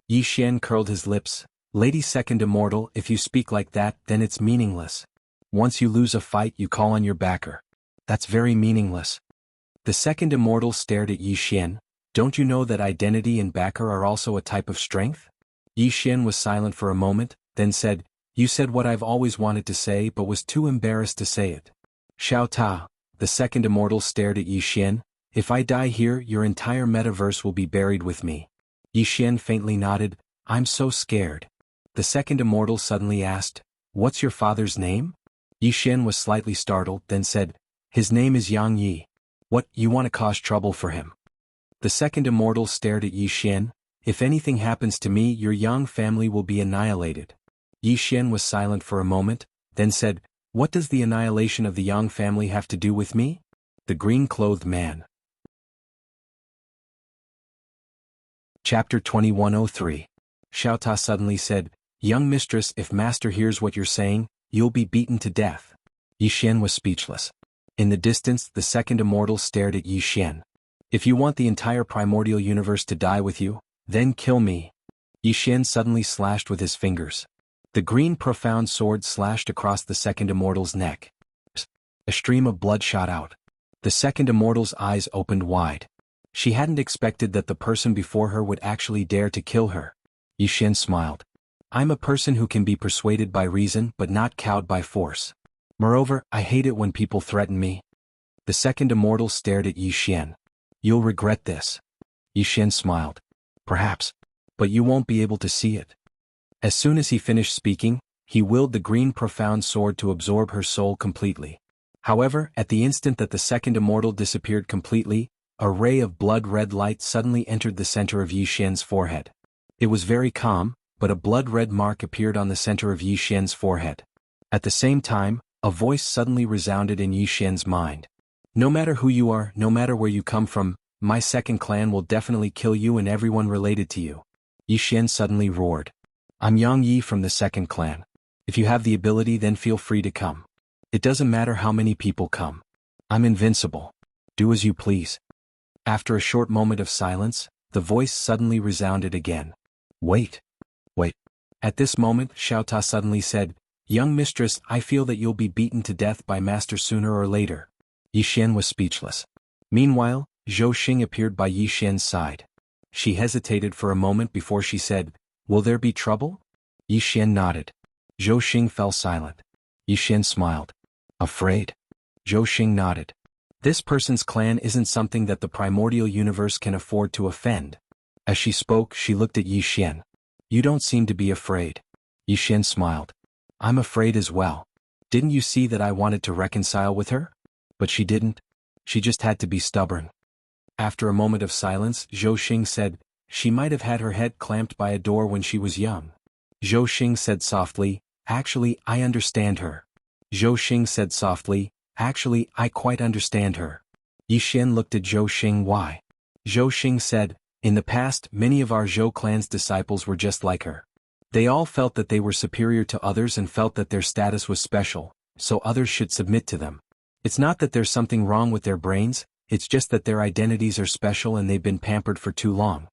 Yi Xian curled his lips. "Lady second immortal, if you speak like that, then it's meaningless. Once you lose a fight, you call on your backer. That's very meaningless." The second immortal stared at Yi Xian. "Don't you know that identity and backer are also a type of strength?" Yi Xian was silent for a moment, then said, "You said what I've always wanted to say but was too embarrassed to say it." Xiao Ta. The second immortal stared at Yi Xian. "If I die here, your entire metaverse will be buried with me." Yi Xian faintly nodded. "I'm so scared." The second immortal suddenly asked, "What's your father's name?" Yi Xian was slightly startled, then said, "His name is Yang Yi." What, you want to cause trouble for him? The second immortal stared at Yi Xian. If anything happens to me, your Yang family will be annihilated. Yi Xian was silent for a moment, then said, what does the annihilation of the Yang family have to do with me? The green-clothed man. Chapter 2103. Xiao Ta suddenly said, young mistress, if master hears what you're saying, you'll be beaten to death. Yi Xian was speechless. In the distance, the second immortal stared at Yi Xian. If you want the entire primordial universe to die with you, then kill me. Yi Xian suddenly slashed with his fingers. The green profound sword slashed across the second immortal's neck. A stream of blood shot out. The second immortal's eyes opened wide. She hadn't expected that the person before her would actually dare to kill her. Yi Xian smiled. I'm a person who can be persuaded by reason but not cowed by force. Moreover, I hate it when people threaten me. The second immortal stared at Yi Xian. You'll regret this. Yi Xian smiled. Perhaps. But you won't be able to see it. As soon as he finished speaking, he willed the green profound sword to absorb her soul completely. However, at the instant that the second immortal disappeared completely, a ray of blood-red light suddenly entered the center of Yi Xian's forehead. It was very calm, but a blood-red mark appeared on the center of Yi Xian's forehead. At the same time, a voice suddenly resounded in Yi Xian's mind. No matter who you are, no matter where you come from, my second clan will definitely kill you and everyone related to you. Yi Xian suddenly roared. I'm Yang Yi from the second clan. If you have the ability, then feel free to come. It doesn't matter how many people come. I'm invincible. Do as you please. After a short moment of silence, the voice suddenly resounded again. Wait. Wait. At this moment, Xiao Ta suddenly said, young mistress, I feel that you'll be beaten to death by master sooner or later. Yi Xian was speechless. Meanwhile, Zhou Xing appeared by Yi Xian's side. She hesitated for a moment before she said, will there be trouble? Yi Xian nodded. Zhou Xing fell silent. Yi Xian smiled. Afraid? Zhou Xing nodded. This person's clan isn't something that the primordial universe can afford to offend. As she spoke, she looked at Yi Xian. You don't seem to be afraid. Yi Xian smiled. I'm afraid as well. Didn't you see that I wanted to reconcile with her? But she didn't. She just had to be stubborn. After a moment of silence, Zhou Xing said, she might have had her head clamped by a door when she was young. Zhou Xing said softly, actually, I understand her. Zhou Xing said softly, actually, I quite understand her. Yi Xian looked at Zhou Xing. Why? Zhou Xing said, in the past, many of our Zhou clan's disciples were just like her. They all felt that they were superior to others and felt that their status was special, so others should submit to them. It's not that there's something wrong with their brains, it's just that their identities are special and they've been pampered for too long.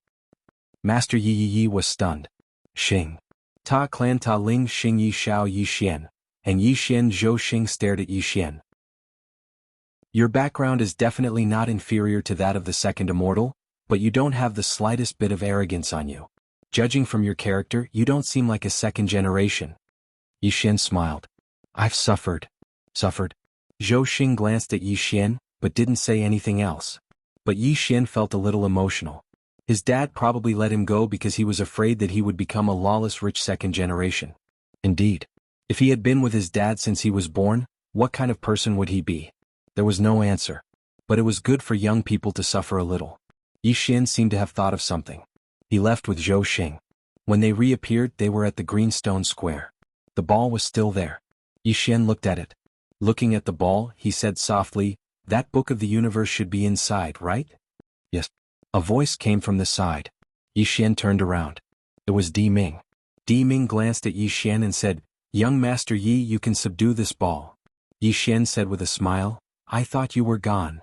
Master Yi Yi was stunned. Xing. Ta clan Ta Ling Xing Yi Xiao Yi Xian. And Yi Xian Zhou Xing stared at Yi Xian. Your background is definitely not inferior to that of the second immortal, but you don't have the slightest bit of arrogance on you. Judging from your character, you don't seem like a second generation. Yi Xian smiled. I've suffered. Suffered? Zhou Xing glanced at Yi Xian, but didn't say anything else. But Yi Xian felt a little emotional. His dad probably let him go because he was afraid that he would become a lawless rich second generation. Indeed. If he had been with his dad since he was born, what kind of person would he be? There was no answer. But it was good for young people to suffer a little. Yi Xian seemed to have thought of something. He left with Zhou Xing. When they reappeared, they were at the green stone square. The ball was still there. Yi Xian looked at it. Looking at the ball, he said softly, that book of the universe should be inside, right? Yes. A voice came from the side. Yi Xian turned around. It was Di Ming. Di Ming glanced at Yi Xian and said, young Master Yi, you can subdue this ball. Yi Xian said with a smile, I thought you were gone.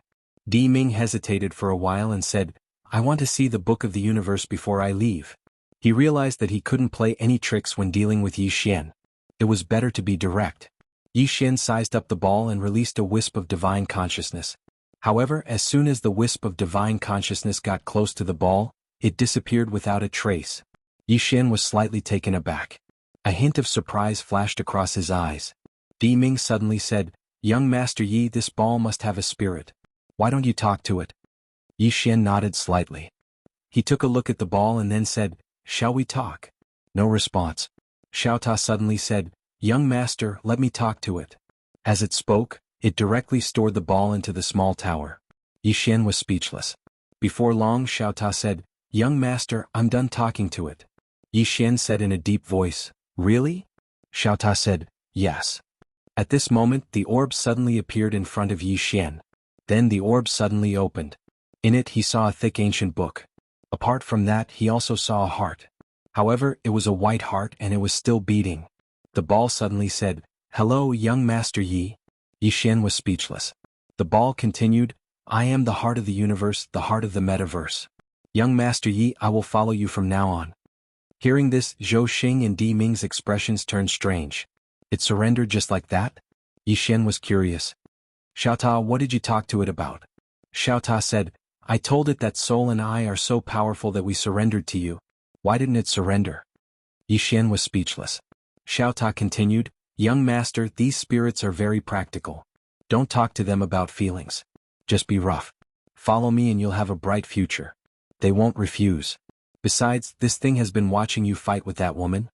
Di Ming hesitated for a while and said, I want to see the book of the universe before I leave. He realized that he couldn't play any tricks when dealing with Yi Xian. It was better to be direct. Yi Xian sized up the ball and released a wisp of divine consciousness. However, as soon as the wisp of divine consciousness got close to the ball, it disappeared without a trace. Yi Xian was slightly taken aback. A hint of surprise flashed across his eyes. Di Ming suddenly said, young Master Yi, this ball must have a spirit. Why don't you talk to it? Yi Xian nodded slightly. He took a look at the ball and then said, shall we talk? No response. Xiao Ta suddenly said, young master, let me talk to it. As it spoke, it directly stored the ball into the small tower. Xian was speechless. Before long Xiao Ta said, "Young master, I'm done talking to it." Xian said in a deep voice, "Really?" Xiao Ta said, "Yes." At this moment the orb suddenly appeared in front of Xian. Then the orb suddenly opened. In it he saw a thick ancient book. Apart from that he also saw a heart. However, it was a white heart and it was still beating. The ball suddenly said, "Hello, young Master Yi." Xian was speechless. The ball continued, "I am the heart of the universe, the heart of the metaverse. Young Master Yi, I will follow you from now on." Hearing this, Zhou Xing and Di Ming's expressions turned strange. It surrendered just like that? Xian was curious. "Xiao Ta, what did you talk to it about?" Xiao Ta said, "I told it that soul and I are so powerful that we surrendered to you. Why didn't it surrender?" Xian was speechless. Xiao Ta continued, "Young master, these spirits are very practical. Don't talk to them about feelings. Just be rough. Follow me and you'll have a bright future. They won't refuse. Besides, this thing has been watching you fight with that woman.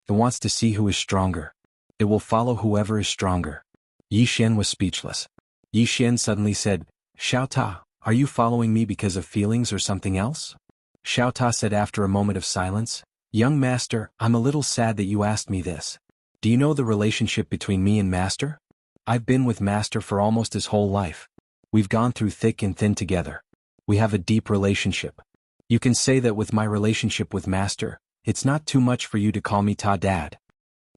It wants to see who is stronger. It will follow whoever is stronger." Xian was speechless. Xian suddenly said, "Xiao Ta, are you following me because of feelings or something else?" Xiao Ta said after a moment of silence, "Young master, I'm a little sad that you asked me this. Do you know the relationship between me and master? I've been with master for almost his whole life. We've gone through thick and thin together. We have a deep relationship. You can say that with my relationship with master, it's not too much for you to call me Ta Dad."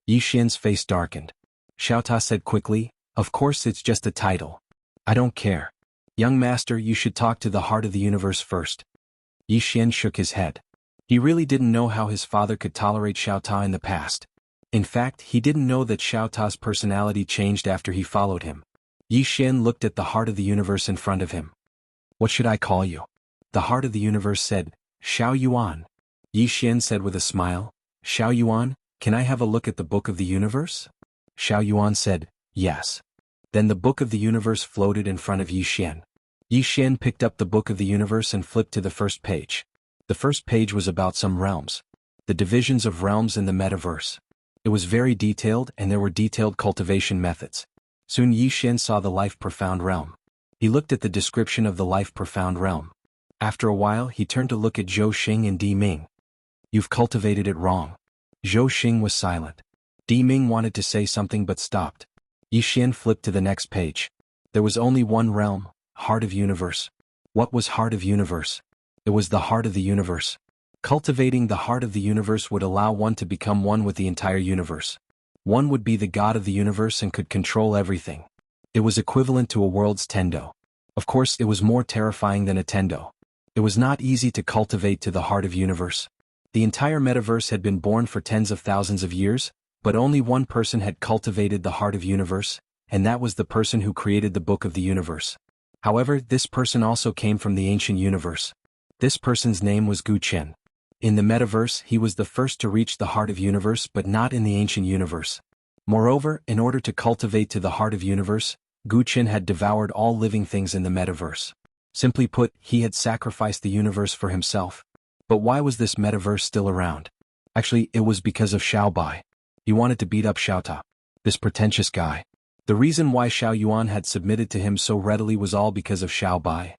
Xian's face darkened. Xiao Ta said quickly, "Of course it's just a title. I don't care. Young master, you should talk to the heart of the universe first." Xian shook his head. He really didn't know how his father could tolerate Xiao Ta in the past. In fact, he didn't know that Xiao Ta's personality changed after he followed him. Xian looked at the heart of the universe in front of him. "What should I call you?" The heart of the universe said, "Xiao Yuan." Xian said with a smile, "Xiao Yuan, can I have a look at the book of the universe?" Xiao Yuan said, "Yes." Then the book of the universe floated in front of Xian. Xian picked up the book of the universe and flipped to the first page. The first page was about some realms. The divisions of realms in the metaverse. It was very detailed and there were detailed cultivation methods. Soon Xian saw the life profound realm. He looked at the description of the life profound realm. After a while he turned to look at Zhou Xing and Di Ming. "You've cultivated it wrong." Zhou Xing was silent. Di Ming wanted to say something but stopped. Xian flipped to the next page. There was only one realm, Heart of Universe. What was Heart of Universe? It was the heart of the universe. Cultivating the heart of the universe would allow one to become one with the entire universe. One would be the god of the universe and could control everything. It was equivalent to a world's Tendo. Of course, it was more terrifying than a Tendo. It was not easy to cultivate to the heart of universe. The entire metaverse had been born for tens of thousands of years, but only one person had cultivated the heart of universe, and that was the person who created the book of the universe. However, this person also came from the ancient universe. This person's name was Gu Chen. In the metaverse, he was the first to reach the heart of universe but not in the ancient universe. Moreover, in order to cultivate to the heart of universe, Gu Chen had devoured all living things in the metaverse. Simply put, he had sacrificed the universe for himself. But why was this metaverse still around? Actually, it was because of Xiao Bai. He wanted to beat up Xiao Ta, this pretentious guy. The reason why Xiao Yuan had submitted to him so readily was all because of Xiao Bai.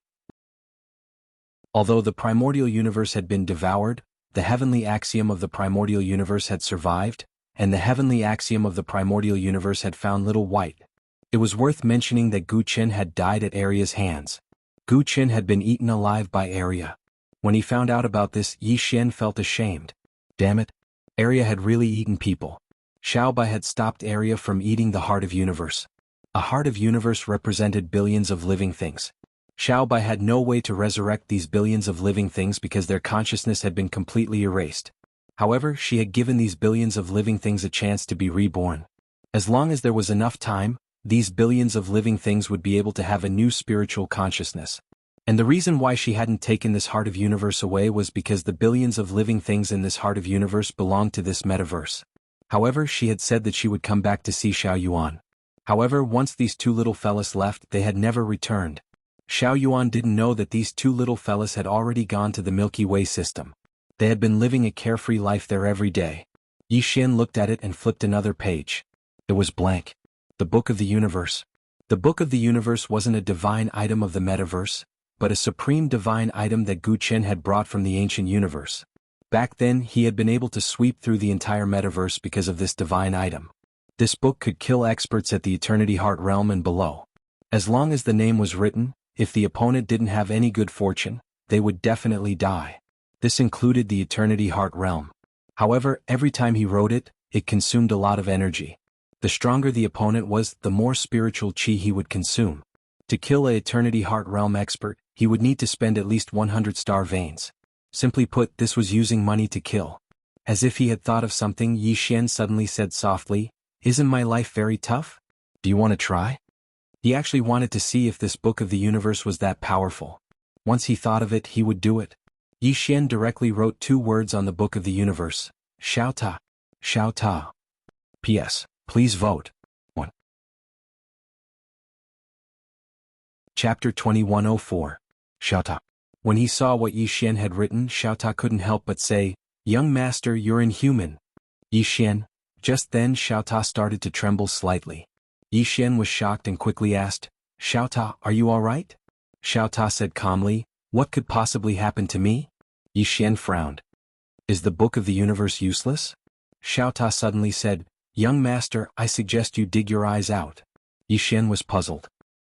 Although the primordial universe had been devoured, the heavenly axiom of the primordial universe had survived, and the heavenly axiom of the primordial universe had found little white. It was worth mentioning that Gu Chen had died at Arya's hands. Gu Chen had been eaten alive by Arya. When he found out about this, Xian felt ashamed. Damn it. Arya had really eaten people. Xiao Bai had stopped Arya from eating the heart of universe. A heart of universe represented billions of living things. Xiao Bai had no way to resurrect these billions of living things because their consciousness had been completely erased. However, she had given these billions of living things a chance to be reborn. As long as there was enough time, these billions of living things would be able to have a new spiritual consciousness. And the reason why she hadn't taken this heart of universe away was because the billions of living things in this heart of universe belonged to this metaverse. However, she had said that she would come back to see Xiao Yuan. However, once these two little fellas left, they had never returned. Xiao Yuan didn't know that these two little fellas had already gone to the Milky Way system. They had been living a carefree life there every day. Xian looked at it and flipped another page. It was blank. The book of the universe. The Book of the Universe wasn't a divine item of the metaverse, but a supreme divine item that Gu Chen had brought from the ancient universe. Back then he had been able to sweep through the entire metaverse because of this divine item. This book could kill experts at the Eternity Heart realm and below. As long as the name was written, if the opponent didn't have any good fortune, they would definitely die. This included the Eternity Heart realm. However, every time he wrote it, it consumed a lot of energy. The stronger the opponent was, the more spiritual chi he would consume. To kill a Eternity Heart realm expert, he would need to spend at least 100 star veins. Simply put, this was using money to kill. As if he had thought of something, Yi Xian suddenly said softly, "Isn't my life very tough? Do you want to try?" He actually wanted to see if this Book of the Universe was that powerful. Once he thought of it, he would do it. Yi Xian directly wrote 2 words on the Book of the Universe: Xiao Ta. Xiao Ta. P.S. Please vote. 1. Chapter 2104. Xiao Ta. When he saw what Yi Xian had written, Xiao Ta couldn't help but say, "Young master, you're inhuman." Yi Xian. Just then Xiao Ta started to tremble slightly. Yi Xian was shocked and quickly asked, "Xiao Ta, are you alright?" Xiao Ta said calmly, "What could possibly happen to me?" Yi Xian frowned. "Is the Book of the Universe useless?" Xiao Ta suddenly said, "Young master, I suggest you dig your eyes out." Yi Xian was puzzled.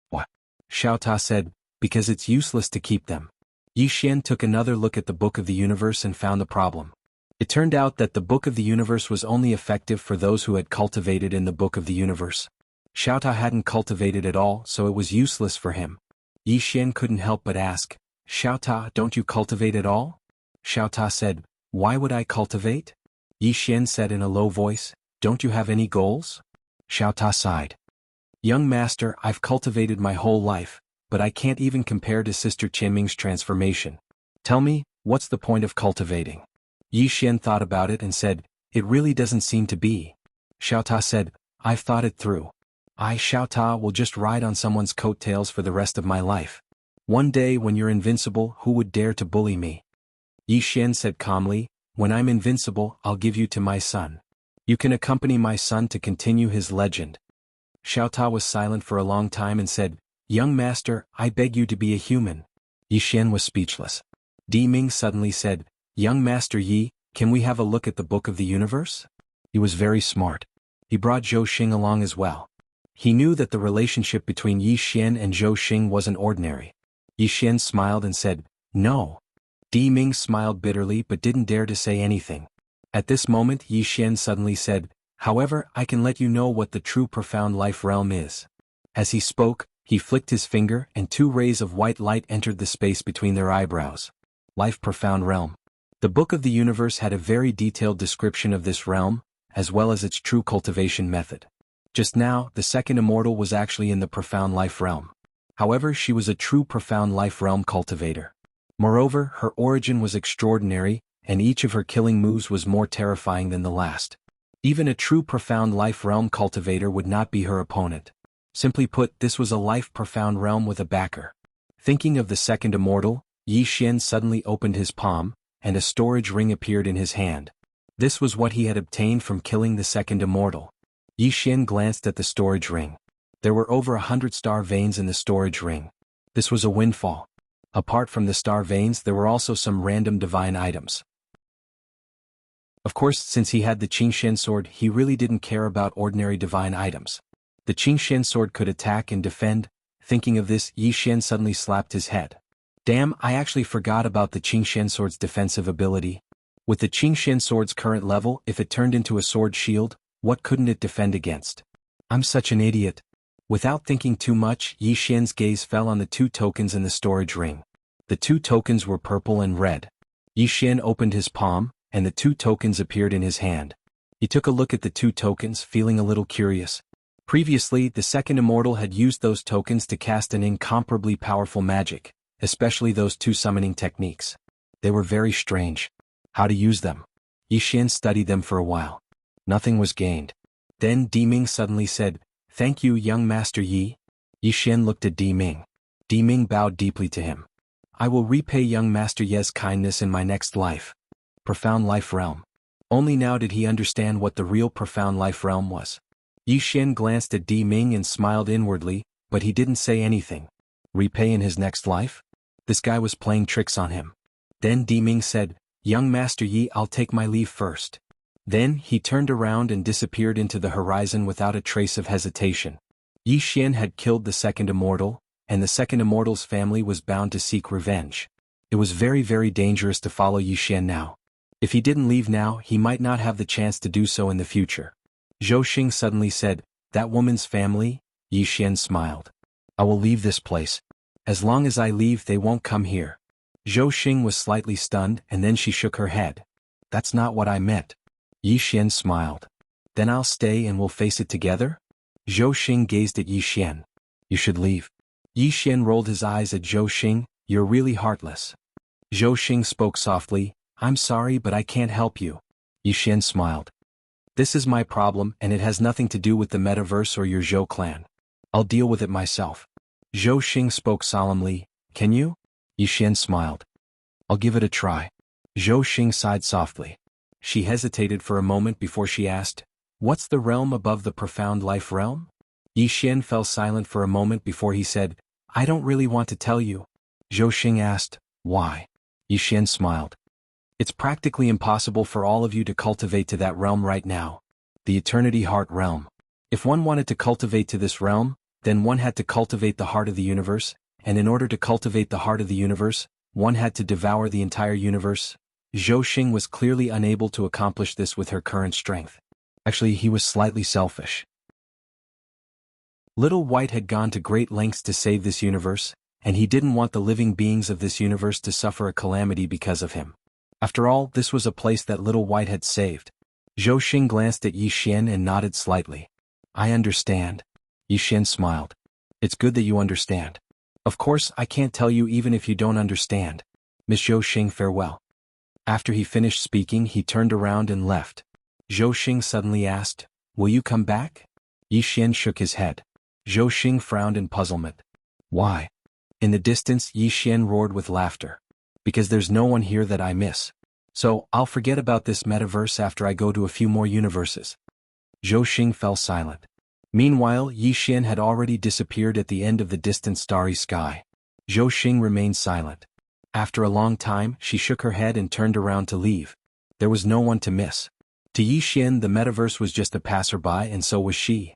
"What?" Xiao Ta said, "Because it's useless to keep them." Yi Xian took another look at the Book of the Universe and found the problem. It turned out that the Book of the Universe was only effective for those who had cultivated in the Book of the Universe. Xiao Ta hadn't cultivated at all, so it was useless for him. Yi Xian couldn't help but ask, "Xiao Ta, don't you cultivate at all?" Xiao Ta said, "Why would I cultivate?" Yi Xian said in a low voice, "Don't you have any goals?" Xiao Ta sighed. "Young master, I've cultivated my whole life, but I can't even compare to Sister Qianming's transformation. Tell me, what's the point of cultivating?" Yi Xian thought about it and said, "It really doesn't seem to be." Xiao Ta said, "I've thought it through. I, Xiao Ta, will just ride on someone's coattails for the rest of my life. One day when you're invincible, who would dare to bully me?" Yi Xian said calmly, "When I'm invincible, I'll give you to my son. You can accompany my son to continue his legend." Xiao Ta was silent for a long time and said, "Young master, I beg you to be a human." Yi Xian was speechless. Di Ming suddenly said, "Young master Yi, can we have a look at the Book of the Universe?" He was very smart. He brought Zhou Xing along as well. He knew that the relationship between Yi Xian and Zhou Xing wasn't ordinary. Yi Xian smiled and said, "No." Di Ming smiled bitterly but didn't dare to say anything. At this moment Yi Xian suddenly said, "However, I can let you know what the true profound life realm is." As he spoke, he flicked his finger and 2 rays of white light entered the space between their eyebrows. Life profound realm. The Book of the Universe had a very detailed description of this realm, as well as its true cultivation method. Just now, the second immortal was actually in the profound life realm. However, she was a true profound life realm cultivator. Moreover, her origin was extraordinary, and each of her killing moves was more terrifying than the last. Even a true profound life realm cultivator would not be her opponent. Simply put, this was a life profound realm with a backer. Thinking of the second immortal, Yi Xian suddenly opened his palm, and a storage ring appeared in his hand. This was what he had obtained from killing the second immortal. Yi Xian glanced at the storage ring. There were over 100 star veins in the storage ring. This was a windfall. Apart from the star veins, there were also some random divine items. Of course, since he had the Qingshan sword, he really didn't care about ordinary divine items. The Qingshan sword could attack and defend. Thinking of this, Yi Xian suddenly slapped his head. Damn, I actually forgot about the Qingshan sword's defensive ability. With the Qingshan sword's current level, if it turned into a sword shield, what couldn't it defend against? I'm such an idiot. Without thinking too much, Yi Xian's gaze fell on the 2 tokens in the storage ring. The 2 tokens were purple and red. Yi Xian opened his palm, and the 2 tokens appeared in his hand. He took a look at the 2 tokens, feeling a little curious. Previously, the second immortal had used those tokens to cast an incomparably powerful magic, especially those 2 summoning techniques. They were very strange. How to use them? Yi Xian studied them for a while. Nothing was gained. Then Di Ming suddenly said, "Thank you, young master Yi." Yi Xian looked at Di Ming. Di Ming bowed deeply to him. "I will repay young master Ye's kindness in my next life." Profound life realm. Only now did he understand what the real profound life realm was. Yi Xian glanced at Di Ming and smiled inwardly, but he didn't say anything. Repay in his next life? This guy was playing tricks on him. Then Diming said, "Young Master Yi, I'll take my leave first." Then he turned around and disappeared into the horizon without a trace of hesitation. Yi Xian had killed the second immortal, and the second immortal's family was bound to seek revenge. It was very, very dangerous to follow Yi Xian now. If he didn't leave now, he might not have the chance to do so in the future. Zhou Xing suddenly said, "That woman's family?" Yi Xian smiled. "I will leave this place. As long as I leave, they won't come here." Zhou Xing was slightly stunned, and then she shook her head. "That's not what I meant." Yi Xian smiled. "Then I'll stay and we'll face it together?" Zhou Xing gazed at Yi Xian. "You should leave." Yi Xian rolled his eyes at Zhou Xing. "You're really heartless." Zhou Xing spoke softly, "I'm sorry, but I can't help you." Yi Xian smiled. "This is my problem, and it has nothing to do with the metaverse or your Zhou clan. I'll deal with it myself." Zhou Xing spoke solemnly, "Can you?" Yi Xian smiled. "I'll give it a try." Zhou Xing sighed softly. She hesitated for a moment before she asked, "What's the realm above the profound life realm?" Yi Xian fell silent for a moment before he said, "I don't really want to tell you." Zhou Xing asked, "Why?" Yi Xian smiled. "It's practically impossible for all of you to cultivate to that realm right now. The Eternity Heart Realm. If one wanted to cultivate to this realm, then one had to cultivate the heart of the universe, and in order to cultivate the heart of the universe, one had to devour the entire universe." Zhou Xing was clearly unable to accomplish this with her current strength. Actually, he was slightly selfish. Little White had gone to great lengths to save this universe, and he didn't want the living beings of this universe to suffer a calamity because of him. After all, this was a place that Little White had saved. Zhou Xing glanced at Yi Xian and nodded slightly. "I understand." Yi Xian smiled. "It's good that you understand. Of course, I can't tell you even if you don't understand. Miss Zhou Xing, farewell." After he finished speaking, he turned around and left. Zhou Xing suddenly asked, "Will you come back?" Yi Xian shook his head. Zhou Xing frowned in puzzlement. "Why?" In the distance, Yi Xian roared with laughter. "Because there's no one here that I miss. So, I'll forget about this metaverse after I go to a few more universes." Zhou Xing fell silent. Meanwhile, Yi Xian had already disappeared at the end of the distant starry sky. Zhou Xing remained silent. After a long time, she shook her head and turned around to leave. There was no one to miss. To Yi Xian, the metaverse was just a passerby, and so was she.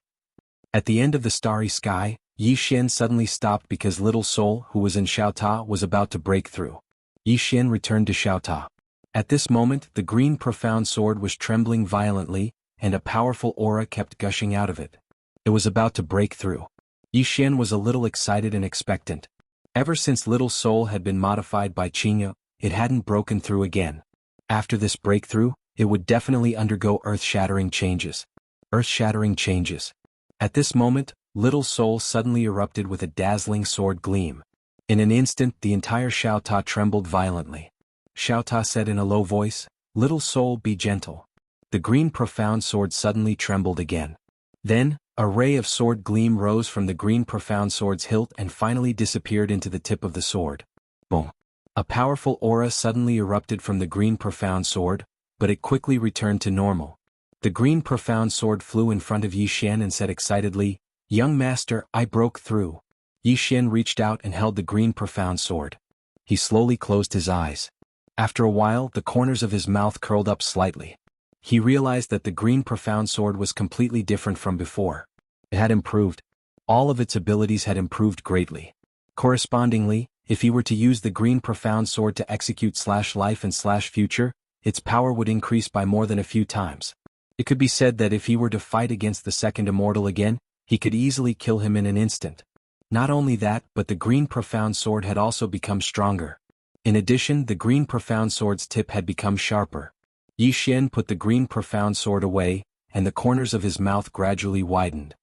At the end of the starry sky, Yi Xian suddenly stopped because Little Soul, who was in Xiaota, was about to break through. Yi Xian returned to Xiaota. At this moment, the green profound sword was trembling violently, and a powerful aura kept gushing out of it. It was about to break through. Yi Xian was a little excited and expectant. Ever since Little Soul had been modified by Qingya, it hadn't broken through again. After this breakthrough, it would definitely undergo earth-shattering changes. Earth-shattering changes. At this moment, Little Soul suddenly erupted with a dazzling sword gleam. In an instant, the entire Xiaota trembled violently. Xiaota said in a low voice, "Little Soul, be gentle." The green profound sword suddenly trembled again. Then, a ray of sword gleam rose from the green profound sword's hilt and finally disappeared into the tip of the sword. Boom. A powerful aura suddenly erupted from the green profound sword, but it quickly returned to normal. The green profound sword flew in front of Yi Xian and said excitedly, "Young master, I broke through." Yi Xian reached out and held the green profound sword. He slowly closed his eyes. After a while, the corners of his mouth curled up slightly. He realized that the green profound sword was completely different from before. It had improved. All of its abilities had improved greatly. Correspondingly, if he were to use the green profound sword to execute /life and /future, its power would increase by more than a few times. It could be said that if he were to fight against the second immortal again, he could easily kill him in an instant. Not only that, but the green profound sword had also become stronger. In addition, the green profound sword's tip had become sharper. Yi Xian put the green profound sword away, and the corners of his mouth gradually widened.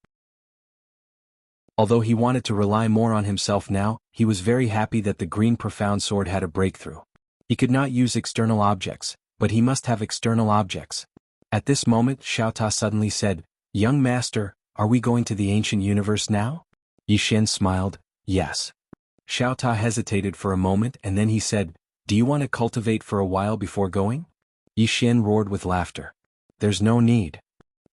Although he wanted to rely more on himself now, he was very happy that the green profound sword had a breakthrough. He could not use external objects, but he must have external objects. At this moment, Xiaota suddenly said, "Young master, are we going to the ancient universe now?" Yi Xian smiled, "Yes." Xiaota hesitated for a moment and then he said, "Do you want to cultivate for a while before going?" Yi Xian roared with laughter. "There's no need."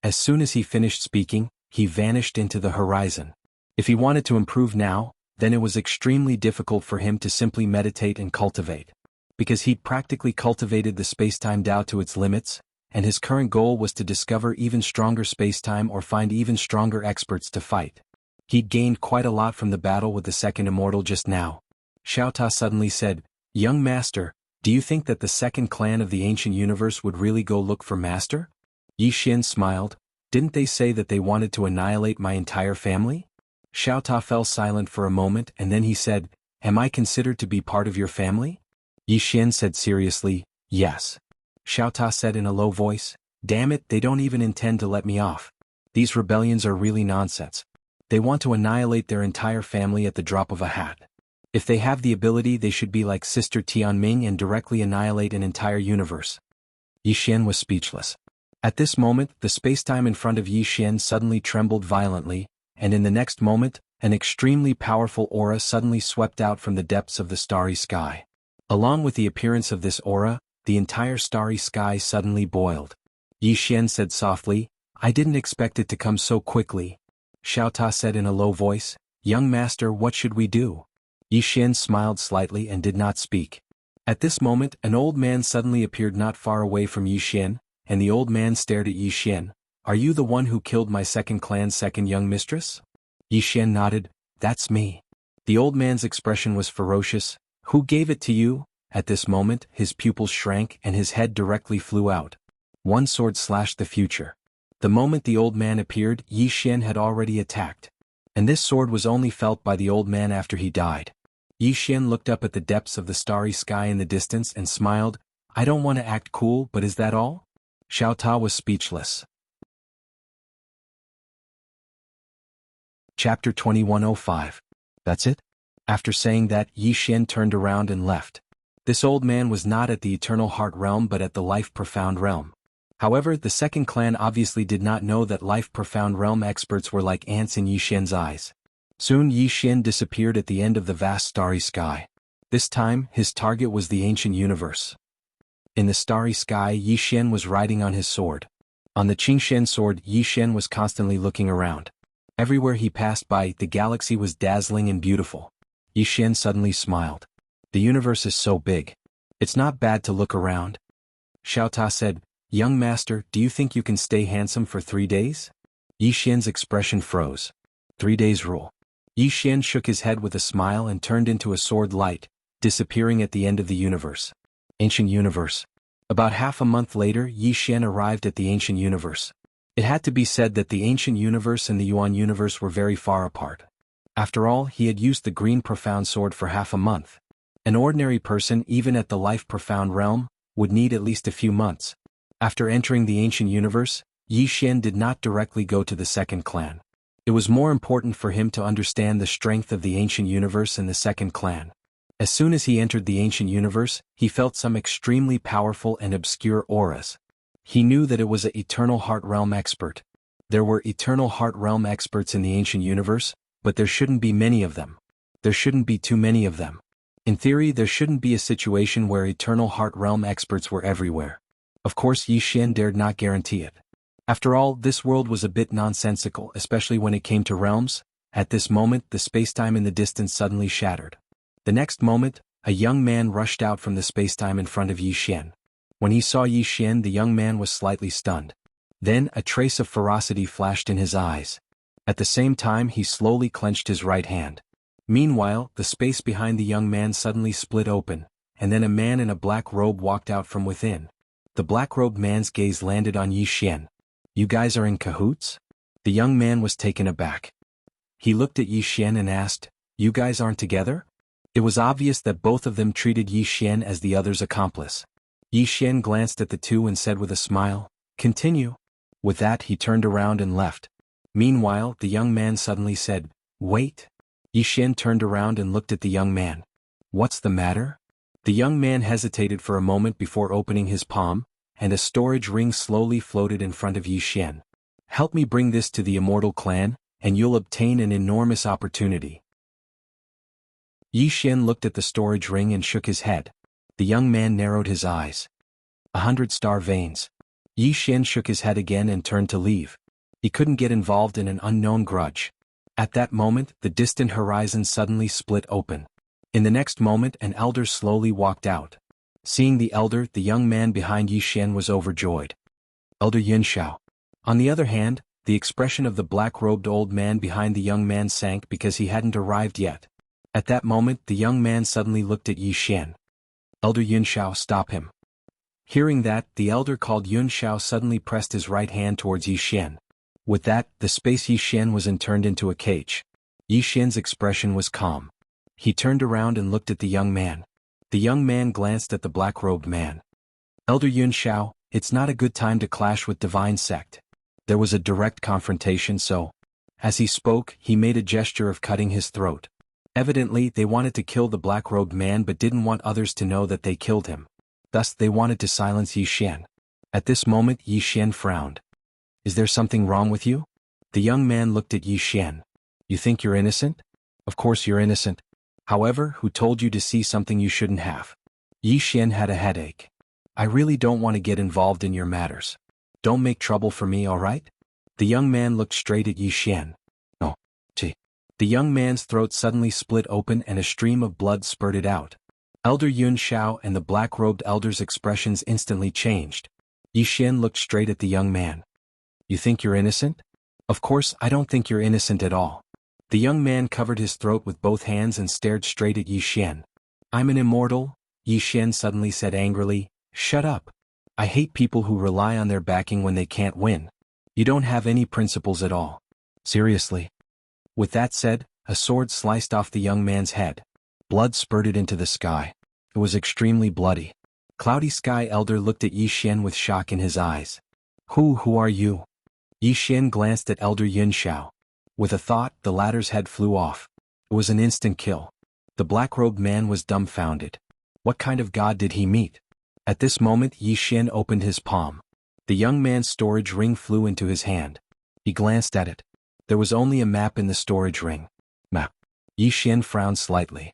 As soon as he finished speaking, he vanished into the horizon. If he wanted to improve now, then it was extremely difficult for him to simply meditate and cultivate. Because he'd practically cultivated the spacetime Tao to its limits, and his current goal was to discover even stronger spacetime or find even stronger experts to fight. He'd gained quite a lot from the battle with the second immortal just now. Xiao Ta suddenly said, "Young master, do you think that the second clan of the ancient universe would really go look for master?" Yi Xian smiled. "Didn't they say that they wanted to annihilate my entire family?" Xiao Ta fell silent for a moment and then he said, "Am I considered to be part of your family?" Yi Xian said seriously, "Yes." Xiao Ta said in a low voice, "Damn it, they don't even intend to let me off. These rebellions are really nonsense. They want to annihilate their entire family at the drop of a hat. If they have the ability, they should be like Sister Tianming and directly annihilate an entire universe." Yi Xian was speechless. At this moment, the spacetime in front of Yi Xian suddenly trembled violently, and in the next moment, an extremely powerful aura suddenly swept out from the depths of the starry sky. Along with the appearance of this aura, the entire starry sky suddenly boiled. Yi Xian said softly, "I didn't expect it to come so quickly." Xiao Ta said in a low voice, "Young master, what should we do?" Yi Xian smiled slightly and did not speak. At this moment, an old man suddenly appeared not far away from Yi Xian, and the old man stared at Yi Xian. "Are you the one who killed my second clan's second young mistress?" Yi Xian nodded, "That's me." The old man's expression was ferocious. "Who gave it to you?" At this moment, his pupils shrank and his head directly flew out. One sword slashed the future. The moment the old man appeared, Yi Xian had already attacked. And this sword was only felt by the old man after he died. Yi Xian looked up at the depths of the starry sky in the distance and smiled, "I don't want to act cool, but is that all?" Xiao Ta was speechless. Chapter 2105. That's it? After saying that, Yi Xian turned around and left. This old man was not at the Eternal Heart Realm but at the Life Profound Realm. However, the second clan obviously did not know that Life Profound Realm experts were like ants in Yi Xian's eyes. Soon Yi Xian disappeared at the end of the vast starry sky. This time, his target was the ancient universe. In the starry sky, Yi Xian was riding on his sword. On the Qingshen sword, Yi Xian was constantly looking around. Everywhere he passed by, the galaxy was dazzling and beautiful. Yi Xian suddenly smiled. The universe is so big. It's not bad to look around. Xiao Ta said, "Young master, do you think you can stay handsome for 3 days?" Yi Xian's expression froze. 3 days rule. Yi Xian shook his head with a smile and turned into a sword light, disappearing at the end of the universe. Ancient universe. About half a month later, Yi Xian arrived at the ancient universe. It had to be said that the ancient universe and the Yuan universe were very far apart. After all, he had used the green profound sword for half a month. An ordinary person, even at the Life Profound Realm, would need at least a few months. After entering the ancient universe, Yi Xian did not directly go to the second clan. It was more important for him to understand the strength of the ancient universe and the second clan. As soon as he entered the ancient universe, he felt some extremely powerful and obscure auras. He knew that it was an Eternal Heart Realm expert. There were Eternal Heart Realm experts in the ancient universe, but there shouldn't be many of them. There shouldn't be too many of them. In theory, there shouldn't be a situation where Eternal Heart Realm experts were everywhere. Of course, Yi Xian dared not guarantee it. After all, this world was a bit nonsensical, especially when it came to realms. At this moment, the spacetime in the distance suddenly shattered. The next moment, a young man rushed out from the spacetime in front of Yi Xian. When he saw Yi Xian, the young man was slightly stunned. Then, a trace of ferocity flashed in his eyes. At the same time, he slowly clenched his right hand. Meanwhile, the space behind the young man suddenly split open, and then a man in a black robe walked out from within. The black-robed man's gaze landed on Yi Xian. "You guys are in cahoots?" The young man was taken aback. He looked at Yi Xian and asked, "You guys aren't together?" It was obvious that both of them treated Yi Xian as the other's accomplice. Yi Xian glanced at the two and said with a smile, "Continue." With that, he turned around and left. Meanwhile, the young man suddenly said, "Wait." Yi Xian turned around and looked at the young man. "What's the matter?" The young man hesitated for a moment before opening his palm, and a storage ring slowly floated in front of Yi Xian. "Help me bring this to the Immortal Clan, and you'll obtain an enormous opportunity." Yi Xian looked at the storage ring and shook his head. The young man narrowed his eyes. 100 star veins. Yi Xian shook his head again and turned to leave. He couldn't get involved in an unknown grudge. At that moment, the distant horizon suddenly split open. In the next moment, an elder slowly walked out. Seeing the elder, the young man behind Yi Xian was overjoyed. Elder Yunxiao. On the other hand, the expression of the black-robed old man behind the young man sank because he hadn't arrived yet. At that moment, the young man suddenly looked at Yi Xian. Elder Yunxiao, stop him. Hearing that, the elder called Yunxiao suddenly pressed his right hand towards Yi Xian. With that, the space Yi Xian was in turned into a cage. Yi Xian's expression was calm. He turned around and looked at the young man. The young man glanced at the black-robed man. Elder Yunxiao, it's not a good time to clash with divine sect. There was a direct confrontation, so. As he spoke, he made a gesture of cutting his throat. Evidently, they wanted to kill the black-robed man but didn't want others to know that they killed him. Thus, they wanted to silence Yi Xian. At this moment, Yi Xian frowned. Is there something wrong with you? The young man looked at Yi Xian. You think you're innocent? Of course you're innocent. However, who told you to see something you shouldn't have? Yi Xian had a headache. I really don't want to get involved in your matters. Don't make trouble for me, alright? The young man looked straight at Yi Xian. Oh, gee. The young man's throat suddenly split open and a stream of blood spurted out. Elder Yunxiao and the black-robed elder's expressions instantly changed. Yi Xian looked straight at the young man. You think you're innocent? Of course, I don't think you're innocent at all. The young man covered his throat with both hands and stared straight at Yi Xian. I'm an immortal, Yi Xian suddenly said angrily. Shut up. I hate people who rely on their backing when they can't win. You don't have any principles at all. Seriously. With that said, a sword sliced off the young man's head. Blood spurted into the sky. It was extremely bloody. Cloudy Sky Elder looked at Yi Xian with shock in his eyes. Who are you? Yi Xian glanced at Elder Yunxiao. With a thought, the latter's head flew off. It was an instant kill. The black-robed man was dumbfounded. What kind of god did he meet? At this moment, Yi Xian opened his palm. The young man's storage ring flew into his hand. He glanced at it. There was only a map in the storage ring. Map. Yi Xian frowned slightly.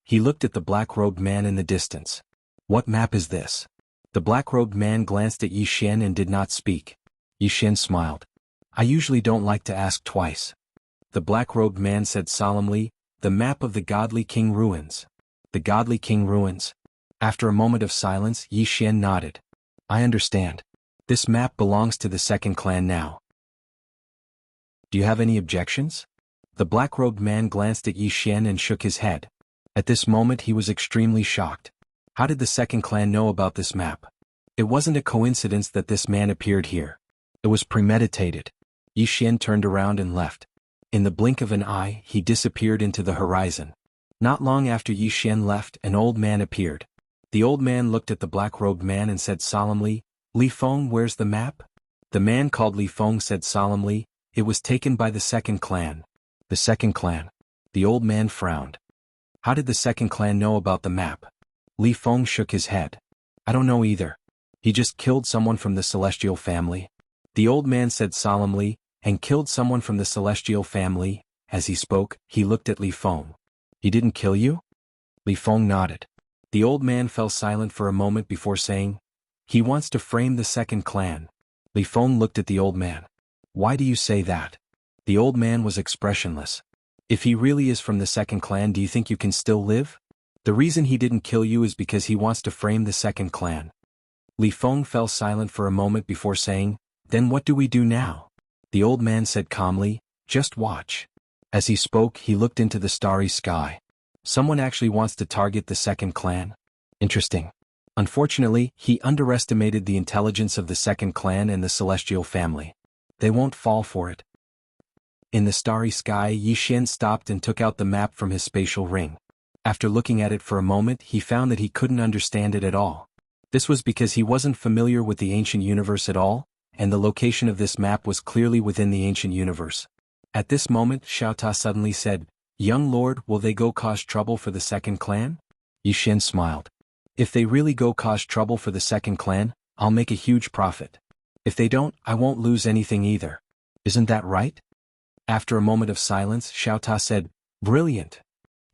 He looked at the black-robed man in the distance. What map is this? The black-robed man glanced at Yi Xian and did not speak. Yi Xian smiled. I usually don't like to ask twice. The black-robed man said solemnly, the map of the Godly King Ruins. The Godly King Ruins. After a moment of silence, Yi Xian nodded. I understand. This map belongs to the second clan now. Do you have any objections? The black-robed man glanced at Yi Xian and shook his head. At this moment he was extremely shocked. How did the second clan know about this map? It wasn't a coincidence that this man appeared here. It was premeditated. Yi Xian turned around and left. In the blink of an eye, he disappeared into the horizon. Not long after Yi Xian left, an old man appeared. The old man looked at the black-robed man and said solemnly, Li Feng, where's the map? The man called Li Feng said solemnly, it was taken by the second clan. The second clan. The old man frowned. How did the second clan know about the map? Li Feng shook his head. I don't know either. He just killed someone from the celestial family. The old man said solemnly, and killed someone from the celestial family. As he spoke, he looked at Li Feng. He didn't kill you? Li Feng nodded. The old man fell silent for a moment before saying, he wants to frame the second clan. Li Feng looked at the old man. Why do you say that? The old man was expressionless. If he really is from the second clan, do you think you can still live? The reason he didn't kill you is because he wants to frame the second clan. Li Feng fell silent for a moment before saying, then what do we do now? The old man said calmly, just watch. As he spoke, he looked into the starry sky. Someone actually wants to target the second clan? Interesting. Unfortunately, he underestimated the intelligence of the second clan and the celestial family. They won't fall for it. In the starry sky, Yi Xian stopped and took out the map from his spatial ring. After looking at it for a moment, he found that he couldn't understand it at all. This was because he wasn't familiar with the ancient universe at all, and the location of this map was clearly within the ancient universe. At this moment, Xiao Ta suddenly said, Young lord, will they go cause trouble for the second clan? Yi Xian smiled. If they really go cause trouble for the second clan, I'll make a huge profit. If they don't, I won't lose anything either. Isn't that right? After a moment of silence, Xiao Ta said, Brilliant.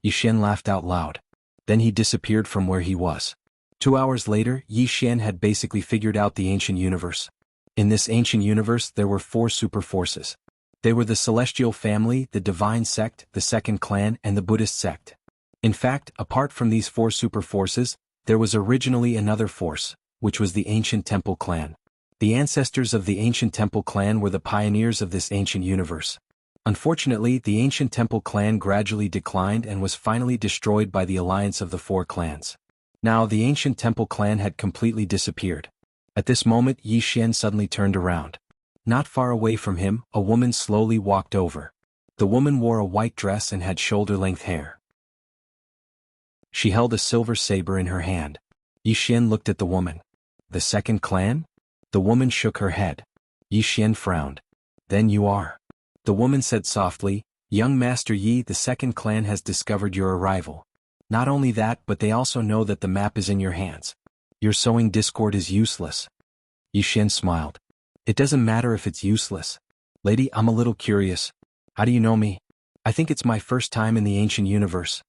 Yi Xian laughed out loud. Then he disappeared from where he was. 2 hours later, Yi Xian had basically figured out the ancient universe. In this ancient universe, there were 4 super forces. They were the Celestial Family, the Divine Sect, the Second Clan, and the Buddhist Sect. In fact, apart from these four super forces, there was originally another force, which was the Ancient Temple Clan. The ancestors of the Ancient Temple Clan were the pioneers of this ancient universe. Unfortunately, the Ancient Temple Clan gradually declined and was finally destroyed by the alliance of the four clans. Now the Ancient Temple Clan had completely disappeared. At this moment Yi Xian suddenly turned around. Not far away from him, a woman slowly walked over. The woman wore a white dress and had shoulder-length hair. She held a silver saber in her hand. Yi Xian looked at the woman. The Second Clan? The woman shook her head. Yi Xian frowned. Then you are. The woman said softly, Young Master Yi, the Second Clan has discovered your arrival. Not only that, but they also know that the map is in your hands. Your sowing discord is useless. Yi Xian smiled. It doesn't matter if it's useless. Lady, I'm a little curious. How do you know me? I think it's my first time in the ancient universe.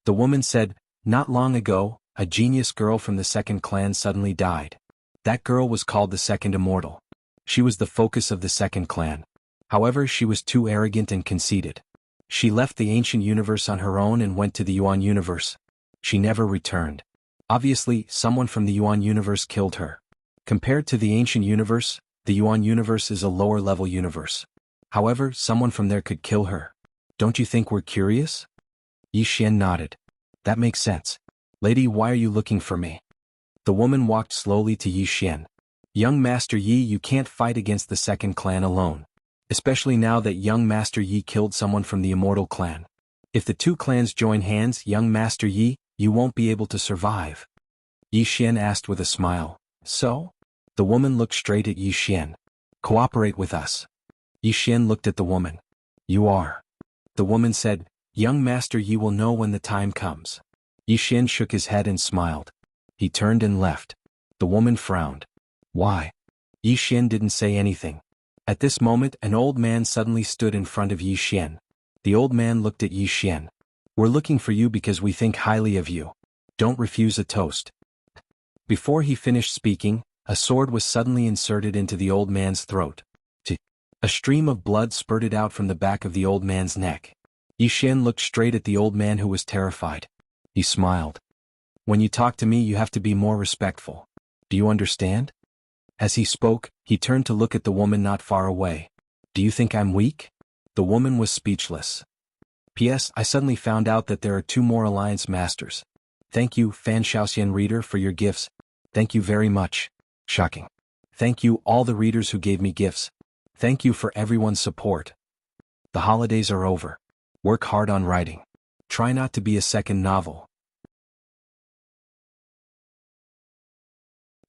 The woman said, Not long ago, a genius girl from the Second Clan suddenly died. That girl was called the Second Immortal. She was the focus of the Second Clan. However, she was too arrogant and conceited. She left the ancient universe on her own and went to the Yuan universe. She never returned. Obviously, someone from the Yuan universe killed her. Compared to the ancient universe, the Yuan universe is a lower-level universe. However, someone from there could kill her. Don't you think we're curious? Yi Xian nodded. That makes sense. Lady, why are you looking for me? The woman walked slowly to Yi Xian. Young Master Yi, you can't fight against the Second Clan alone. Especially now that Young Master Yi killed someone from the Immortal Clan. If the two clans join hands, Young Master Yi, you won't be able to survive. Yi Xian asked with a smile. So? The woman looked straight at Yi Xian. Cooperate with us. Yi Xian looked at the woman. You are. The woman said, Young Master Yi will know when the time comes. Yi Xian shook his head and smiled. He turned and left. The woman frowned. Why? Yi Xian didn't say anything. At this moment an old man suddenly stood in front of Yi Xian. The old man looked at Yi Xian. We're looking for you because we think highly of you. Don't refuse a toast. Before he finished speaking, a sword was suddenly inserted into the old man's throat. A stream of blood spurted out from the back of the old man's neck. Yi Xian looked straight at the old man who was terrified. He smiled. When you talk to me you have to be more respectful. Do you understand? As he spoke, he turned to look at the woman not far away. Do you think I'm weak? The woman was speechless. P.S. I suddenly found out that there are 2 more Alliance Masters. Thank you, Fan Shaoxian reader, for your gifts. Thank you very much. Shocking. Thank you, all the readers who gave me gifts. Thank you for everyone's support. The holidays are over. Work hard on writing. Try not to be a second novel.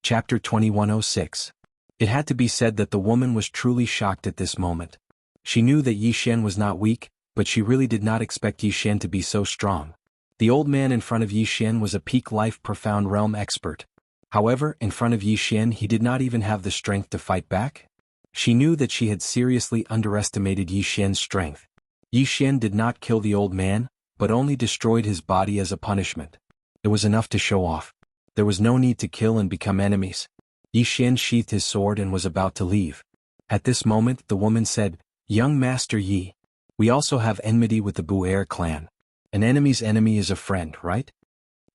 Chapter 2106. It had to be said that the woman was truly shocked at this moment. She knew that Yi Xian was not weak, but she really did not expect Yi Xian to be so strong. The old man in front of Yi Xian was a peak life profound realm expert. However, in front of Yi Xian he did not even have the strength to fight back. She knew that she had seriously underestimated Yi Xian's strength. Yi Xian did not kill the old man, but only destroyed his body as a punishment. It was enough to show off. There was no need to kill and become enemies. Yi Xian sheathed his sword and was about to leave. At this moment the woman said, Young Master Yi, we also have enmity with the Bu'er clan. An enemy's enemy is a friend, right?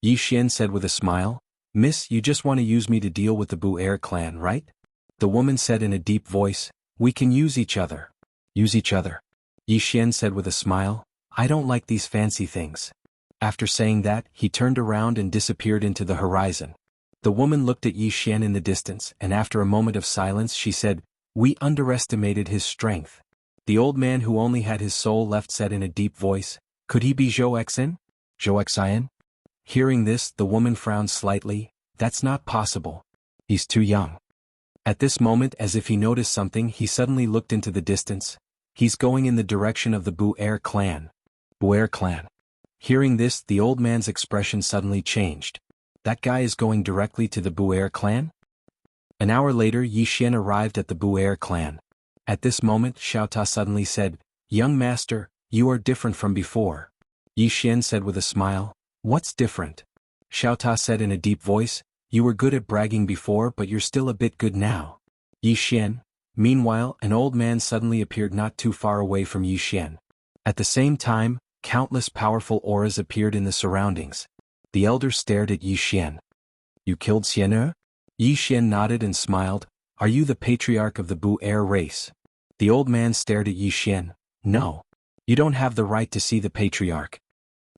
Yi Xian said with a smile, Miss, you just want to use me to deal with the Bu'er clan, right? The woman said in a deep voice, We can use each other. Use each other. Yi Xian said with a smile, I don't like these fancy things. After saying that, he turned around and disappeared into the horizon. The woman looked at Yi Xian in the distance, and after a moment of silence she said, We underestimated his strength. The old man who only had his soul left said in a deep voice, Could he be Zhou Exin? Zhou Xian? Hearing this, the woman frowned slightly. That's not possible. He's too young. At this moment, as if he noticed something, he suddenly looked into the distance. He's going in the direction of the Bu'er clan. Bu'er clan. Hearing this, the old man's expression suddenly changed. That guy is going directly to the Bu'er clan? An hour later Yi Xian arrived at the Bu'er clan. At this moment Xiao Ta suddenly said, Young master, you are different from before. Yi Xian said with a smile, What's different? Xiao Ta said in a deep voice, You were good at bragging before but you're still a bit good now. Yi Xian, Meanwhile, an old man suddenly appeared not too far away from Yi Xian. At the same time, countless powerful auras appeared in the surroundings. The elder stared at Yi Xian. "You killed Xian'e?" Yi Xian nodded and smiled. "Are you the patriarch of the Bu Air race?" The old man stared at Yi Xian. "No. You don't have the right to see the patriarch."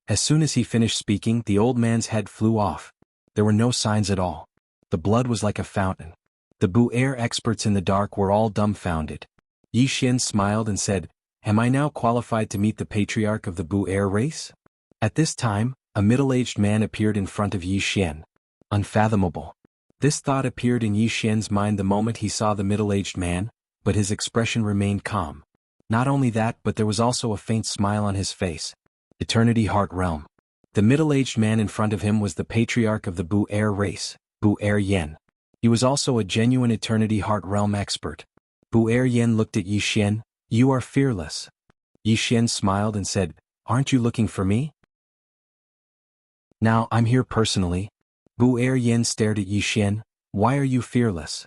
As soon as he finished speaking, the old man's head flew off. There were no signs at all. The blood was like a fountain. The Bu Air experts in the dark were all dumbfounded. Yi Xian smiled and said, "Am I now qualified to meet the patriarch of the Bu Air race?" At this time, a middle-aged man appeared in front of Yi Xian. Unfathomable. This thought appeared in Yi Xian's mind the moment he saw the middle-aged man, but his expression remained calm. Not only that, but there was also a faint smile on his face. Eternity Heart Realm. The middle-aged man in front of him was the patriarch of the Bu Air race, Bu Air Yen. He was also a genuine Eternity Heart Realm expert. Bu Air Yen looked at Yi Xian. "You are fearless." Yi Xian smiled and said, "Aren't you looking for me?" "Now, I'm here personally." Bu Air Yen stared at Yi Xian. "Why are you fearless?"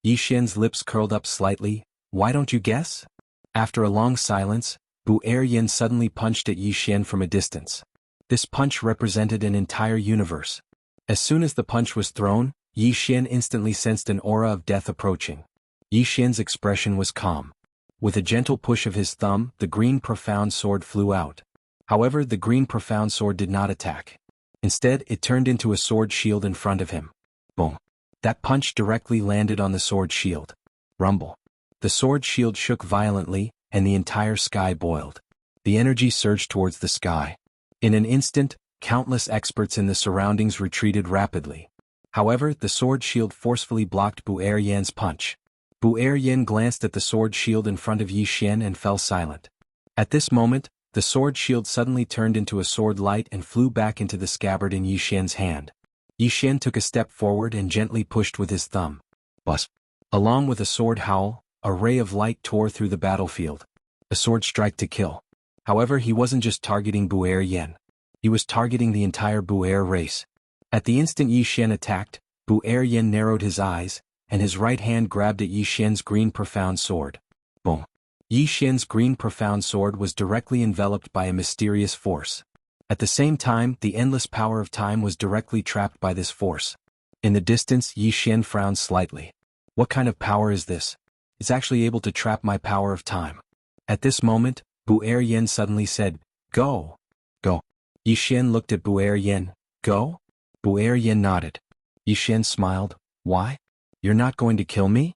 Yi Xian's lips curled up slightly. "Why don't you guess?" After a long silence, Bu Air Yen suddenly punched at Yi Xian from a distance. This punch represented an entire universe. As soon as the punch was thrown, Yi Xian instantly sensed an aura of death approaching. Yi Xian's expression was calm. With a gentle push of his thumb, the green profound sword flew out. However, the green profound sword did not attack. Instead, it turned into a sword shield in front of him. Boom. That punch directly landed on the sword shield. Rumble. The sword shield shook violently, and the entire sky boiled. The energy surged towards the sky. In an instant, countless experts in the surroundings retreated rapidly. However, the sword shield forcefully blocked Bu Air Yan's punch. Bu Air Yan glanced at the sword shield in front of Yi Xian and fell silent. At this moment, the sword shield suddenly turned into a sword light and flew back into the scabbard in Yi Xian's hand. Yi Xian took a step forward and gently pushed with his thumb. Buzz. Along with a sword howl, a ray of light tore through the battlefield. A sword strike to kill. However, he wasn't just targeting Bu Air Yan. He was targeting the entire Bu Air race. At the instant Yi Xian attacked, Bu Air Yan narrowed his eyes, and his right hand grabbed at Yi Xian's green profound sword. Boom. Yi Xian's green profound sword was directly enveloped by a mysterious force. At the same time, the endless power of time was directly trapped by this force. In the distance, Yi Xian frowned slightly. What kind of power is this? It's actually able to trap my power of time. At this moment, Bu Air Yan suddenly said, "Go." "Go." Yi Xian looked at Bu Air Yan. "Go?" Bu Air Yan nodded. Yi Xian smiled. "Why? You're not going to kill me?"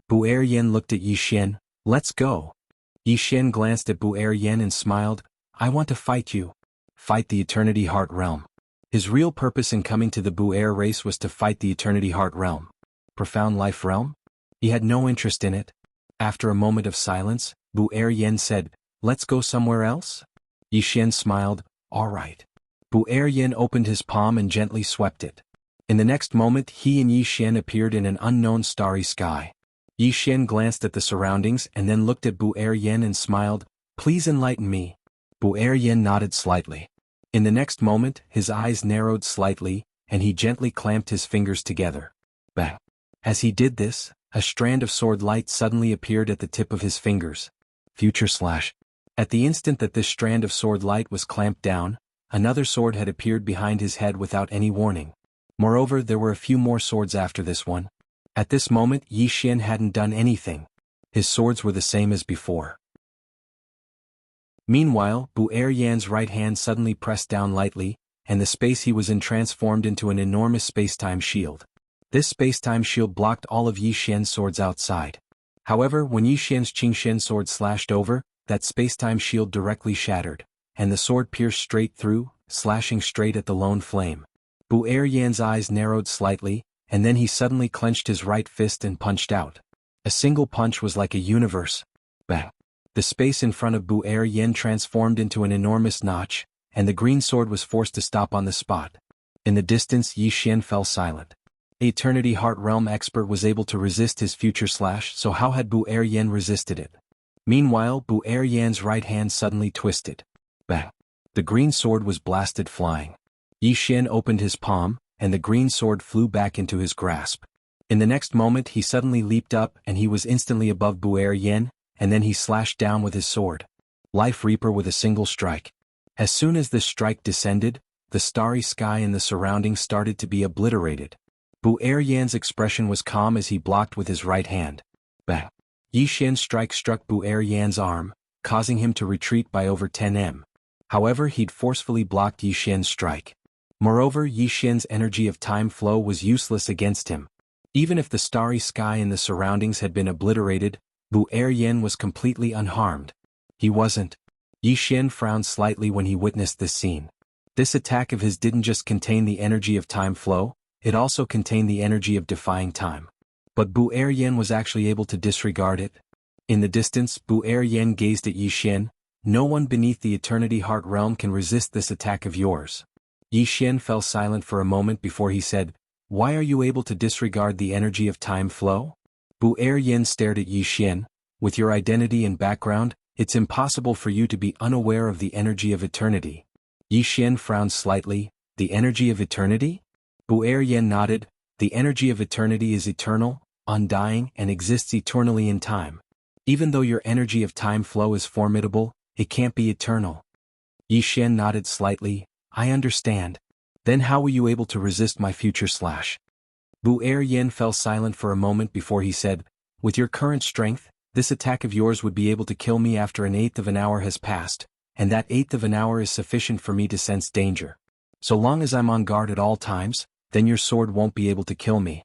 Bu Air Yan looked at Yi Xian. "Let's go." Yi Xian glanced at Bu Air Yan and smiled. "I want to fight you." Fight the Eternity Heart Realm. His real purpose in coming to the Bu Air race was to fight the Eternity Heart Realm. Profound Life Realm? He had no interest in it. After a moment of silence, Bu Air Yan said, "Let's go somewhere else?" Yi Xian smiled. "All right." Bu Air Yan opened his palm and gently swept it. In the next moment, he and Yi Xian appeared in an unknown starry sky. Yi Xian glanced at the surroundings and then looked at Bu Air Yan and smiled. "Please enlighten me." Bu Air Yan nodded slightly. In the next moment, his eyes narrowed slightly, and he gently clamped his fingers together. Bang. As he did this, a strand of sword light suddenly appeared at the tip of his fingers. Future slash. At the instant that this strand of sword light was clamped down, another sword had appeared behind his head without any warning. Moreover, there were a few more swords after this one. At this moment, Yi Xian hadn't done anything. His swords were the same as before. Meanwhile, Bu Air Yan's right hand suddenly pressed down lightly, and the space he was in transformed into an enormous space-time shield. This space-time shield blocked all of Yi Xian's swords outside. However, when Yi Xian's Qingxian sword slashed over, that space-time shield directly shattered, and the sword pierced straight through, slashing straight at the lone flame. Bu Air Yan's eyes narrowed slightly, and then he suddenly clenched his right fist and punched out. A single punch was like a universe. Bang. The space in front of Bu Air Yan transformed into an enormous notch, and the green sword was forced to stop on the spot. In the distance, Yi Xian fell silent. Eternity Heart Realm expert was able to resist his future slash, so how had Bu Air Yan resisted it? Meanwhile, Bu Air Yan's right hand suddenly twisted. Bang. The green sword was blasted flying. Yi Xian opened his palm, and the green sword flew back into his grasp. In the next moment he suddenly leaped up and he was instantly above Bu Yen, and then he slashed down with his sword. Life Reaper with a single strike. As soon as this strike descended, the starry sky and the surroundings started to be obliterated. Bu Yan's expression was calm as he blocked with his right hand. Bah! Yi Xian's strike struck Bu Yan's arm, causing him to retreat by over 10 m. However, he'd forcefully blocked Yi Xian's strike. Moreover, Yi Xian's energy of time flow was useless against him. Even if the starry sky and the surroundings had been obliterated, Bu Yan was completely unharmed. He wasn't. Yi Xian frowned slightly when he witnessed this scene. This attack of his didn't just contain the energy of time flow, it also contained the energy of defying time. But Bu Yan was actually able to disregard it. In the distance, Bu Yan gazed at Yi Xian. No one beneath the Eternity Heart Realm can resist this attack of yours. Yi Xian fell silent for a moment before he said, "Why are you able to disregard the energy of time flow?" Bu Yan stared at Yi Xian. "With your identity and background, it's impossible for you to be unaware of the energy of eternity." Yi Xian frowned slightly. "The energy of eternity?" Bu Yan nodded. "The energy of eternity is eternal, undying, and exists eternally in time. Even though your energy of time flow is formidable, it can't be eternal." Yi Xian nodded slightly. "I understand. Then how were you able to resist my future slash?" Bu Yan fell silent for a moment before he said, "With your current strength, this attack of yours would be able to kill me after an eighth of an hour has passed, and that eighth of an hour is sufficient for me to sense danger. So long as I'm on guard at all times, then your sword won't be able to kill me."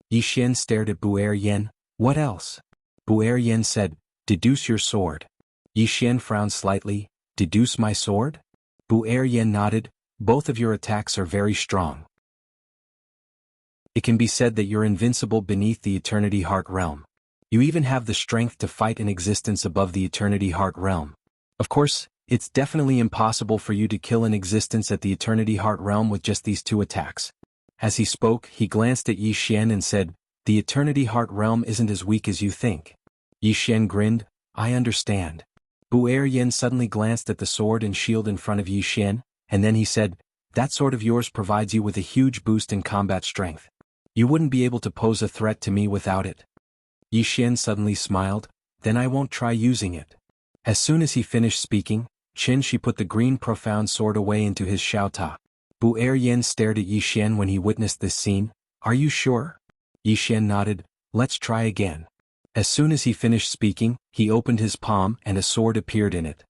Yi Xian stared at Bu Yan. "What else?" Bu Yan said, "Deduce your sword." Yi Xian frowned slightly. "Deduce my sword?" Bu Yan nodded. "Both of your attacks are very strong. It can be said that you're invincible beneath the Eternity Heart Realm. You even have the strength to fight an existence above the Eternity Heart Realm. Of course, it's definitely impossible for you to kill an existence at the Eternity Heart Realm with just these two attacks." As he spoke, he glanced at Yi Xian and said, "The Eternity Heart Realm isn't as weak as you think." Yi Xian grinned. "I understand." Bu Yan suddenly glanced at the sword and shield in front of Yi Xian, and then he said, "That sword of yours provides you with a huge boost in combat strength. You wouldn't be able to pose a threat to me without it." Yi Xian suddenly smiled. "Then I won't try using it." As soon as he finished speaking, Shi put the green profound sword away into his Xiaota. Bu Yan stared at Yi Xian when he witnessed this scene. "Are you sure?" Yi Xian nodded. "Let's try again." As soon as he finished speaking, he opened his palm and a sword appeared in it.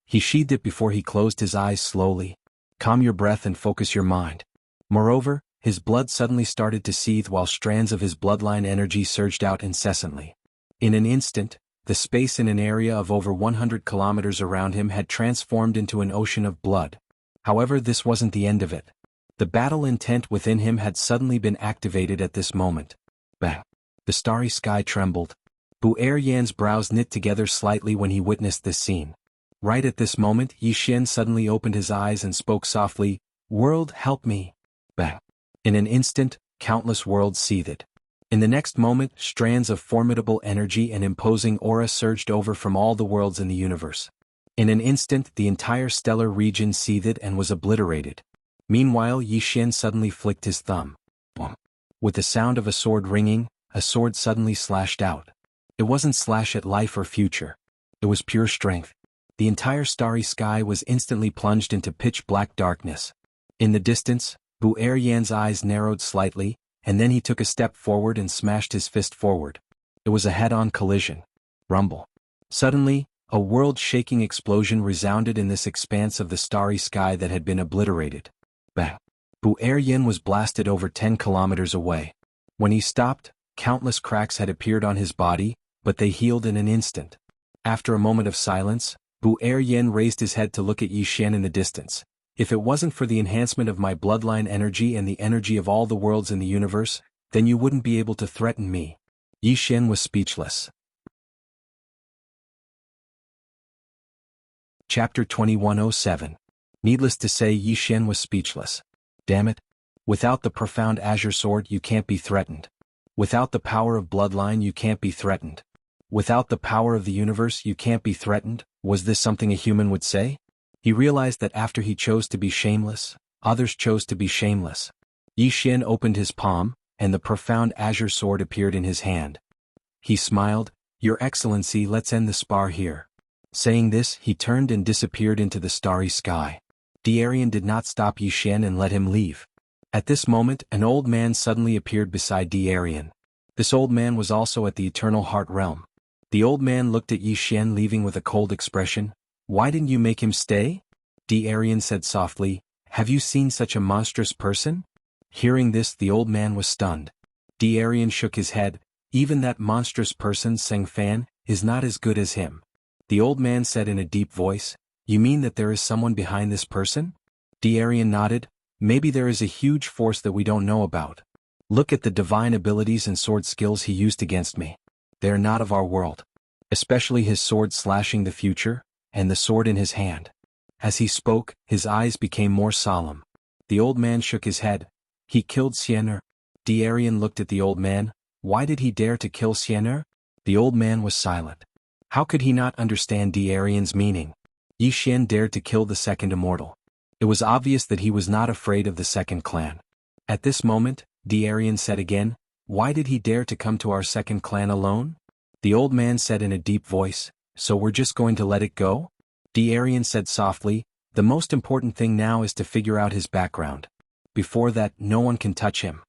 He sheathed it before he closed his eyes slowly. Calm your breath and focus your mind. Moreover, his blood suddenly started to seethe while strands of his bloodline energy surged out incessantly. In an instant, the space in an area of over 100 kilometers around him had transformed into an ocean of blood. However, this wasn't the end of it. The battle intent within him had suddenly been activated at this moment. Bah! The starry sky trembled. Bu Yan's brows knit together slightly when he witnessed this scene. Right at this moment, Yi Xian suddenly opened his eyes and spoke softly, "World, help me." Bah! In an instant, countless worlds seethed. In the next moment, strands of formidable energy and imposing aura surged over from all the worlds in the universe. In an instant, the entire stellar region seethed and was obliterated. Meanwhile, Yi Xian suddenly flicked his thumb. With the sound of a sword ringing, a sword suddenly slashed out. It wasn't slash at life or future. It was pure strength. The entire starry sky was instantly plunged into pitch-black darkness. In the distance, Bu Yan's eyes narrowed slightly, and then he took a step forward and smashed his fist forward. It was a head-on collision. Rumble. Suddenly, a world-shaking explosion resounded in this expanse of the starry sky that had been obliterated. Bah! Bu Yan was blasted over 10 kilometers away. When he stopped, countless cracks had appeared on his body, but they healed in an instant. After a moment of silence, Bu Yan raised his head to look at Yi Xian in the distance. "If it wasn't for the enhancement of my bloodline energy and the energy of all the worlds in the universe, then you wouldn't be able to threaten me." Yi Xian was speechless. Chapter 2107. Needless to say, Yi Xian was speechless. Damn it. Without the profound azure sword you can't be threatened. Without the power of bloodline you can't be threatened. Without the power of the universe you can't be threatened. Was this something a human would say? He realized that after he chose to be shameless, others chose to be shameless. Yi Xian opened his palm, and the profound azure sword appeared in his hand. He smiled, "Your Excellency, let's end the spar here." Saying this, he turned and disappeared into the starry sky. Diarian did not stop Yi Xian and let him leave. At this moment, an old man suddenly appeared beside Diarian. This old man was also at the Eternal Heart Realm. The old man looked at Yi Xian leaving with a cold expression. "Why didn't you make him stay?" Diarian said softly, "Have you seen such a monstrous person?" Hearing this, the old man was stunned. Diarian shook his head. "Even that monstrous person, Seng Fan, is not as good as him." The old man said in a deep voice, "You mean that there is someone behind this person?" Diarian nodded. "Maybe there is a huge force that we don't know about. Look at the divine abilities and sword skills he used against me. They are not of our world. Especially his sword slashing the future, and the sword in his hand." As he spoke, his eyes became more solemn. The old man shook his head. "He killed Xiener." Diarian looked at the old man. "Why did he dare to kill Xiener?" The old man was silent. How could he not understand Diarian's meaning? Yi Xian dared to kill the second immortal. It was obvious that he was not afraid of the second clan. At this moment, Diarian said again, "Why did he dare to come to our second clan alone?" The old man said in a deep voice, "So we're just going to let it go?" Diarian said softly, "The most important thing now is to figure out his background. Before that, no one can touch him."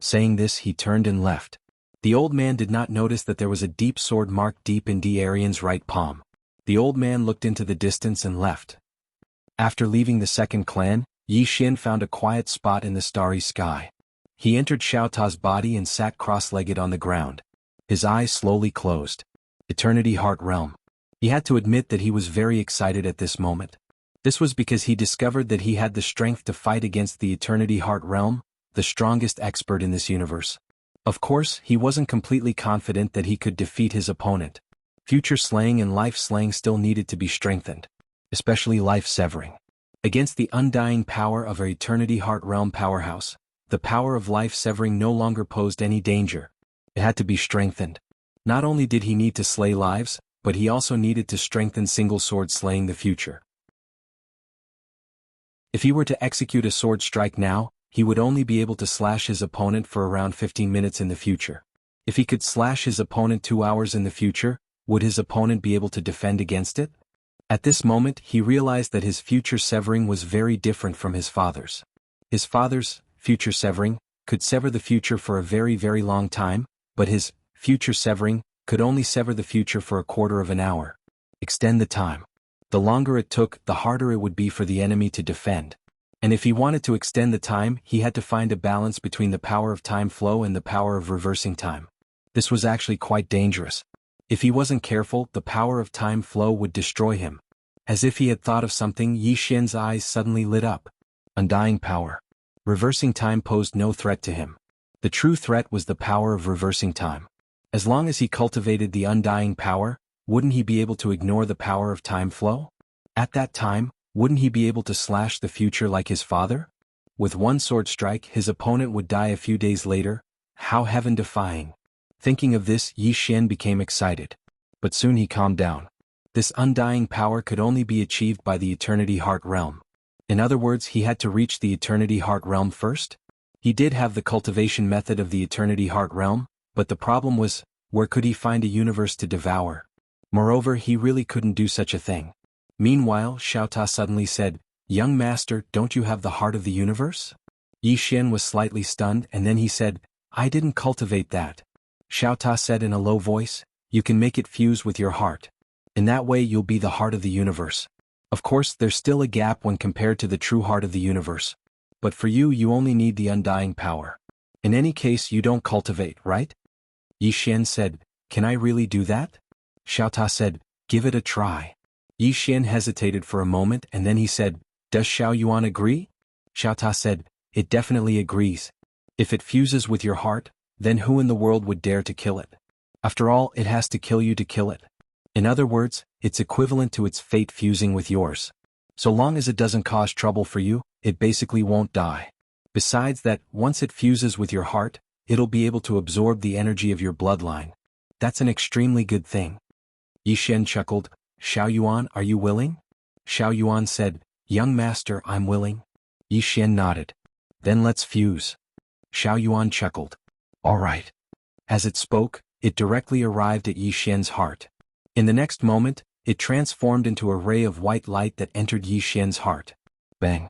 Saying this, he turned and left. The old man did not notice that there was a deep sword mark deep in Diarian's right palm. The old man looked into the distance and left. After leaving the second clan, Yi Xian found a quiet spot in the starry sky. He entered Xiaota's body and sat cross-legged on the ground. His eyes slowly closed. Eternity Heart Realm. He had to admit that he was very excited at this moment. This was because he discovered that he had the strength to fight against the Eternity Heart Realm, the strongest expert in this universe. Of course, he wasn't completely confident that he could defeat his opponent. Future slaying and life slaying still needed to be strengthened, especially life severing. Against the undying power of our Eternity Heart Realm powerhouse, the power of life severing no longer posed any danger. It had to be strengthened. Not only did he need to slay lives, but he also needed to strengthen single sword slaying the future. If he were to execute a sword strike now, he would only be able to slash his opponent for around 15 minutes in the future. If he could slash his opponent 2 hours in the future, would his opponent be able to defend against it? At this moment, he realized that his future severing was very different from his father's. His father's future severing could sever the future for a very, very long time, but his future severing could only sever the future for a quarter of an hour. Extend the time. The longer it took, the harder it would be for the enemy to defend. And if he wanted to extend the time, he had to find a balance between the power of time flow and the power of reversing time. This was actually quite dangerous. If he wasn't careful, the power of time flow would destroy him. As if he had thought of something, Yi Xian's eyes suddenly lit up. Undying power. Reversing time posed no threat to him. The true threat was the power of reversing time. As long as he cultivated the undying power, wouldn't he be able to ignore the power of time flow? At that time, wouldn't he be able to slash the future like his father? With one sword strike, his opponent would die a few days later. How heaven-defying. Thinking of this, Yi Xian became excited. But soon he calmed down. This undying power could only be achieved by the Eternity Heart Realm. In other words, he had to reach the Eternity Heart Realm first? He did have the cultivation method of the Eternity Heart Realm, but the problem was, where could he find a universe to devour? Moreover, he really couldn't do such a thing. Meanwhile, Xiaota suddenly said, "Young master, don't you have the heart of the universe?" Yi Xian was slightly stunned and then he said, "I didn't cultivate that." Xiaota said in a low voice, "You can make it fuse with your heart. In that way you'll be the heart of the universe. Of course, there's still a gap when compared to the true heart of the universe. But for you, you only need the undying power. In any case, you don't cultivate, right?" Yi Xian said, "Can I really do that?" Xiaota said, "Give it a try." Yi Xian hesitated for a moment and then he said, "Does Xiao Yuan agree?" Xiaota said, "It definitely agrees. If it fuses with your heart, then who in the world would dare to kill it? After all, it has to kill you to kill it. In other words, it's equivalent to its fate fusing with yours. So long as it doesn't cause trouble for you, it basically won't die. Besides that, once it fuses with your heart, it'll be able to absorb the energy of your bloodline. That's an extremely good thing." Yi Xian chuckled, "Xiao Yuan, are you willing?" Xiao Yuan said, "Young master, I'm willing." Yi Xian nodded. "Then let's fuse." Xiao Yuan chuckled. All right. As it spoke, it directly arrived at Yi Xian's heart. In the next moment, it transformed into a ray of white light that entered Yi Xian's heart. Bang.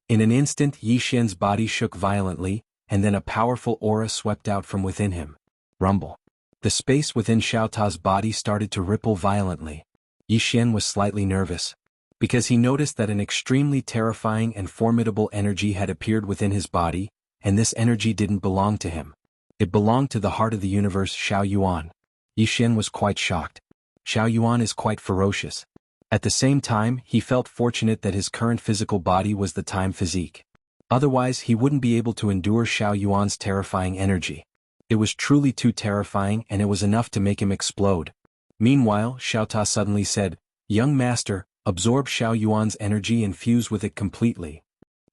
In an instant, Yi Xian's body shook violently, and then a powerful aura swept out from within him. Rumble. The space within Xiao Ta's body started to ripple violently. Yi Xian was slightly nervous, because he noticed that an extremely terrifying and formidable energy had appeared within his body, and this energy didn't belong to him. It belonged to the heart of the universe, Xiao Yuan. Yi Xian was quite shocked. Xiao Yuan is quite ferocious. At the same time, he felt fortunate that his current physical body was the time physique. Otherwise, he wouldn't be able to endure Xiao Yuan's terrifying energy. It was truly too terrifying, and it was enough to make him explode. Meanwhile, Xiao Ta suddenly said, "Young master, absorb Xiao Yuan's energy and fuse with it completely."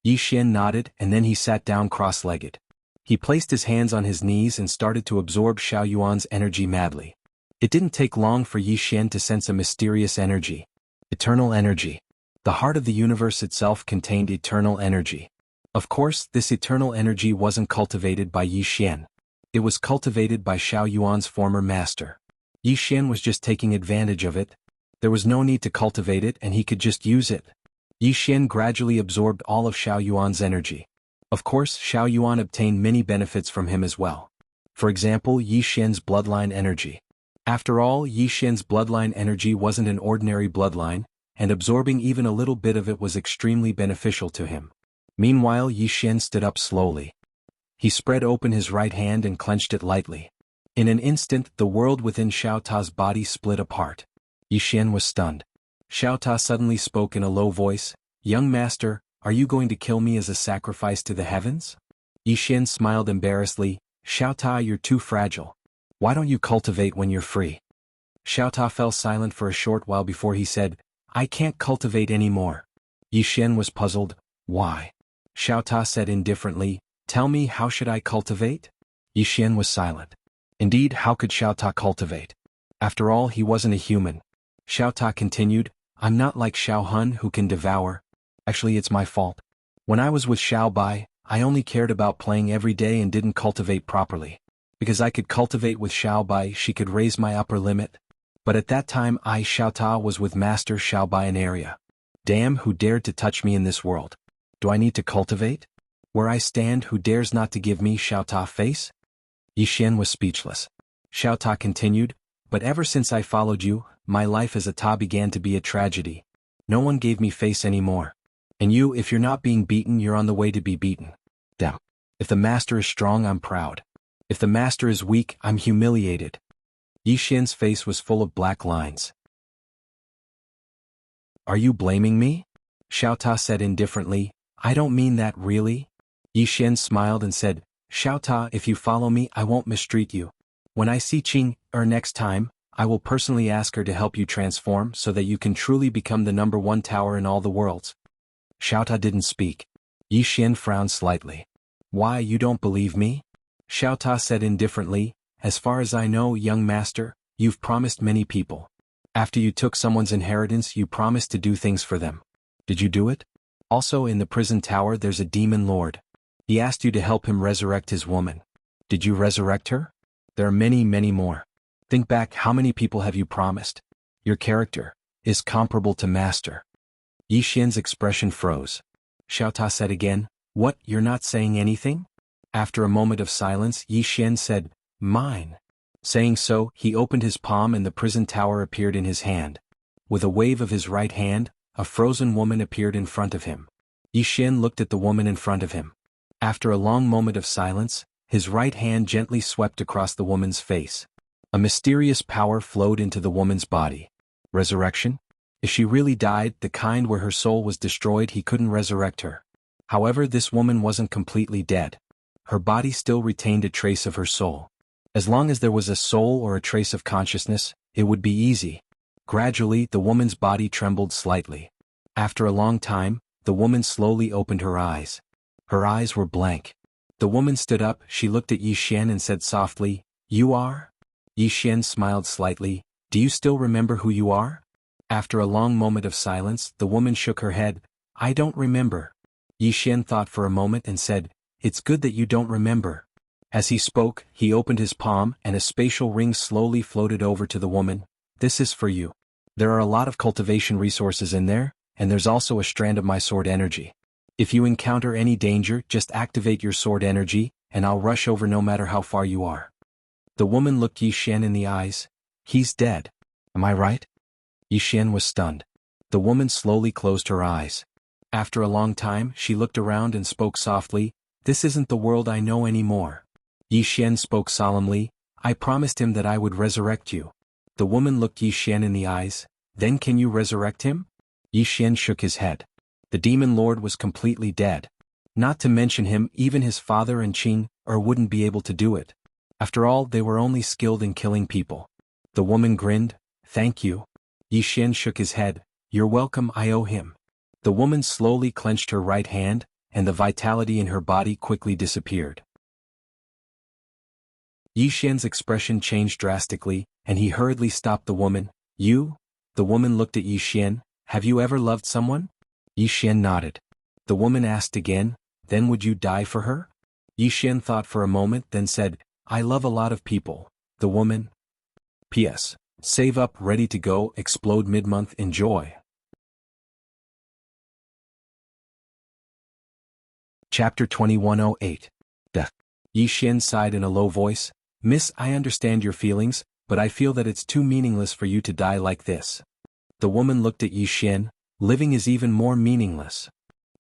Yi Xian nodded, and then he sat down cross-legged. He placed his hands on his knees and started to absorb Xiao Yuan's energy madly. It didn't take long for Yi Xian to sense a mysterious energy. Eternal energy. The heart of the universe itself contained eternal energy. Of course, this eternal energy wasn't cultivated by Yi Xian. It was cultivated by Xiao Yuan's former master. Yi Xian was just taking advantage of it. There was no need to cultivate it, and he could just use it. Yi Xian gradually absorbed all of Xiao Yuan's energy. Of course, Xiao Yuan obtained many benefits from him as well. For example, Yi Xian's bloodline energy. After all, Yi Xian's bloodline energy wasn't an ordinary bloodline, and absorbing even a little bit of it was extremely beneficial to him. Meanwhile, Yi Xian stood up slowly. He spread open his right hand and clenched it lightly. In an instant, the world within Xiao Ta's body split apart. Yi Xian was stunned. Xiao Ta suddenly spoke in a low voice, "Young master, are you going to kill me as a sacrifice to the heavens?" Yi Xian smiled embarrassedly, "Xiao Ta, you're too fragile. Why don't you cultivate when you're free?" Xiao Ta fell silent for a short while before he said, "I can't cultivate anymore." Yi Xian was puzzled. "Why?" Xiao Ta said indifferently, "Tell me, how should I cultivate?" Yi Xian was silent. Indeed, how could Xiao Ta cultivate? After all, he wasn't a human. Xiao Ta continued, "I'm not like Xiao Hun who can devour. Actually, it's my fault. When I was with Xiao Bai, I only cared about playing every day and didn't cultivate properly. Because I could cultivate with Xiao Bai, she could raise my upper limit. But at that time I, Xiao Ta, was with Master Xiao Bai in area. Damn, who dared to touch me in this world? Do I need to cultivate? Where I stand, who dares not to give me Xiao Ta face?" Yi Xian was speechless. Xiao Ta continued, "But ever since I followed you, my life as a Ta began to be a tragedy. No one gave me face anymore. And you, if you're not being beaten, you're on the way to be beaten. Damn. If the master is strong, I'm proud. If the master is weak, I'm humiliated." Yi Xian's face was full of black lines. "Are you blaming me?" Xiao Ta said indifferently, "I don't mean that really." Yi Xian smiled and said, "Xiao Ta, if you follow me, I won't mistreat you. When I see Qing, next time, I will personally ask her to help you transform so that you can truly become the #1 tower in all the worlds." Xiao Ta didn't speak. Yi Xian frowned slightly. "Why, you don't believe me?" Xiao Ta said indifferently, "As far as I know, young master, you've promised many people. After you took someone's inheritance, you promised to do things for them. Did you do it? Also, in the prison tower there's a demon lord. He asked you to help him resurrect his woman. Did you resurrect her? There are many, many more. Think back, how many people have you promised? Your character is comparable to master." Yi Xian's expression froze. Xiao Ta said again, "What, you're not saying anything?" After a moment of silence, Yi Xian said, "Mine." Saying so, he opened his palm and the prison tower appeared in his hand. With a wave of his right hand, a frozen woman appeared in front of him. Yi Xian looked at the woman in front of him. After a long moment of silence, his right hand gently swept across the woman's face. A mysterious power flowed into the woman's body. Resurrection? If she really died, the kind where her soul was destroyed, he couldn't resurrect her. However, this woman wasn't completely dead. Her body still retained a trace of her soul. As long as there was a soul or a trace of consciousness, it would be easy. Gradually, the woman's body trembled slightly. After a long time, the woman slowly opened her eyes. Her eyes were blank. The woman stood up, she looked at Yi Xian and said softly, "You are?" Yi Xian smiled slightly, "Do you still remember who you are?" After a long moment of silence, the woman shook her head, "I don't remember." Yi Xian thought for a moment and said, it's good that you don't remember. As he spoke, he opened his palm and a spatial ring slowly floated over to the woman. This is for you. There are a lot of cultivation resources in there, and there's also a strand of my sword energy. If you encounter any danger, just activate your sword energy, and I'll rush over no matter how far you are. The woman looked Yi Xian in the eyes. He's dead. Am I right? Yi Xian was stunned. The woman slowly closed her eyes. After a long time, she looked around and spoke softly. This isn't the world I know anymore. Yi Xian spoke solemnly. I promised him that I would resurrect you. The woman looked Yi Xian in the eyes. Then can you resurrect him? Yi Xian shook his head. The demon lord was completely dead. Not to mention him, even his father and Qing wouldn't be able to do it. After all, they were only skilled in killing people. The woman grinned. Thank you. Yi Xian shook his head. You're welcome, I owe him. The woman slowly clenched her right hand, and the vitality in her body quickly disappeared. Yi Xian's expression changed drastically, and he hurriedly stopped the woman. You? The woman looked at Yi Xian. Have you ever loved someone? Yi Xian nodded. The woman asked again, then would you die for her? Yi Xian thought for a moment, then said, I love a lot of people. The woman. P.S. Save up, ready to go, explode mid-month, enjoy. Chapter 2108. Yi Xian sighed in a low voice. Miss, I understand your feelings, but I feel that it's too meaningless for you to die like this. The woman looked at Yi Xian. Living is even more meaningless.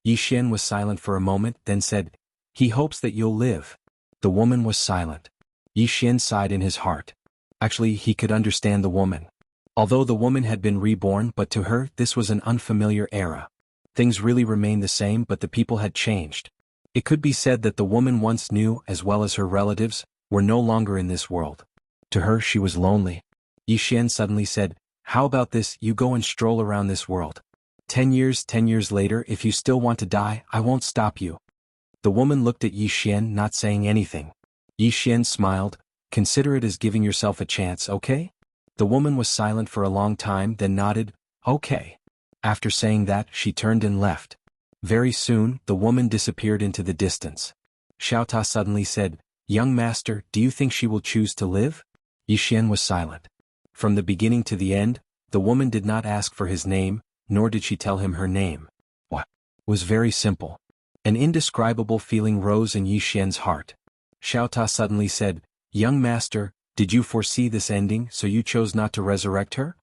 Yi Xian was silent for a moment, then said, he hopes that you'll live. The woman was silent. Yi Xian sighed in his heart. Actually, he could understand the woman. Although the woman had been reborn, but to her, this was an unfamiliar era. Things really remained the same, but the people had changed. It could be said that the woman once knew, as well as her relatives, were no longer in this world. To her, she was lonely. Yi Xian suddenly said, how about this, you go and stroll around this world. 10 years later, if you still want to die, I won't stop you. The woman looked at Yi Xian, not saying anything. Yi Xian smiled. Consider it as giving yourself a chance, okay? The woman was silent for a long time, then nodded, okay. After saying that, she turned and left. Very soon, the woman disappeared into the distance. Xiao Ta suddenly said, young master, do you think she will choose to live? Yi Xian was silent. From the beginning to the end, the woman did not ask for his name, nor did she tell him her name. What? It was very simple. An indescribable feeling rose in Yi Xian's heart. Xiao Ta suddenly said, young master, did you foresee this ending, so you chose not to resurrect her?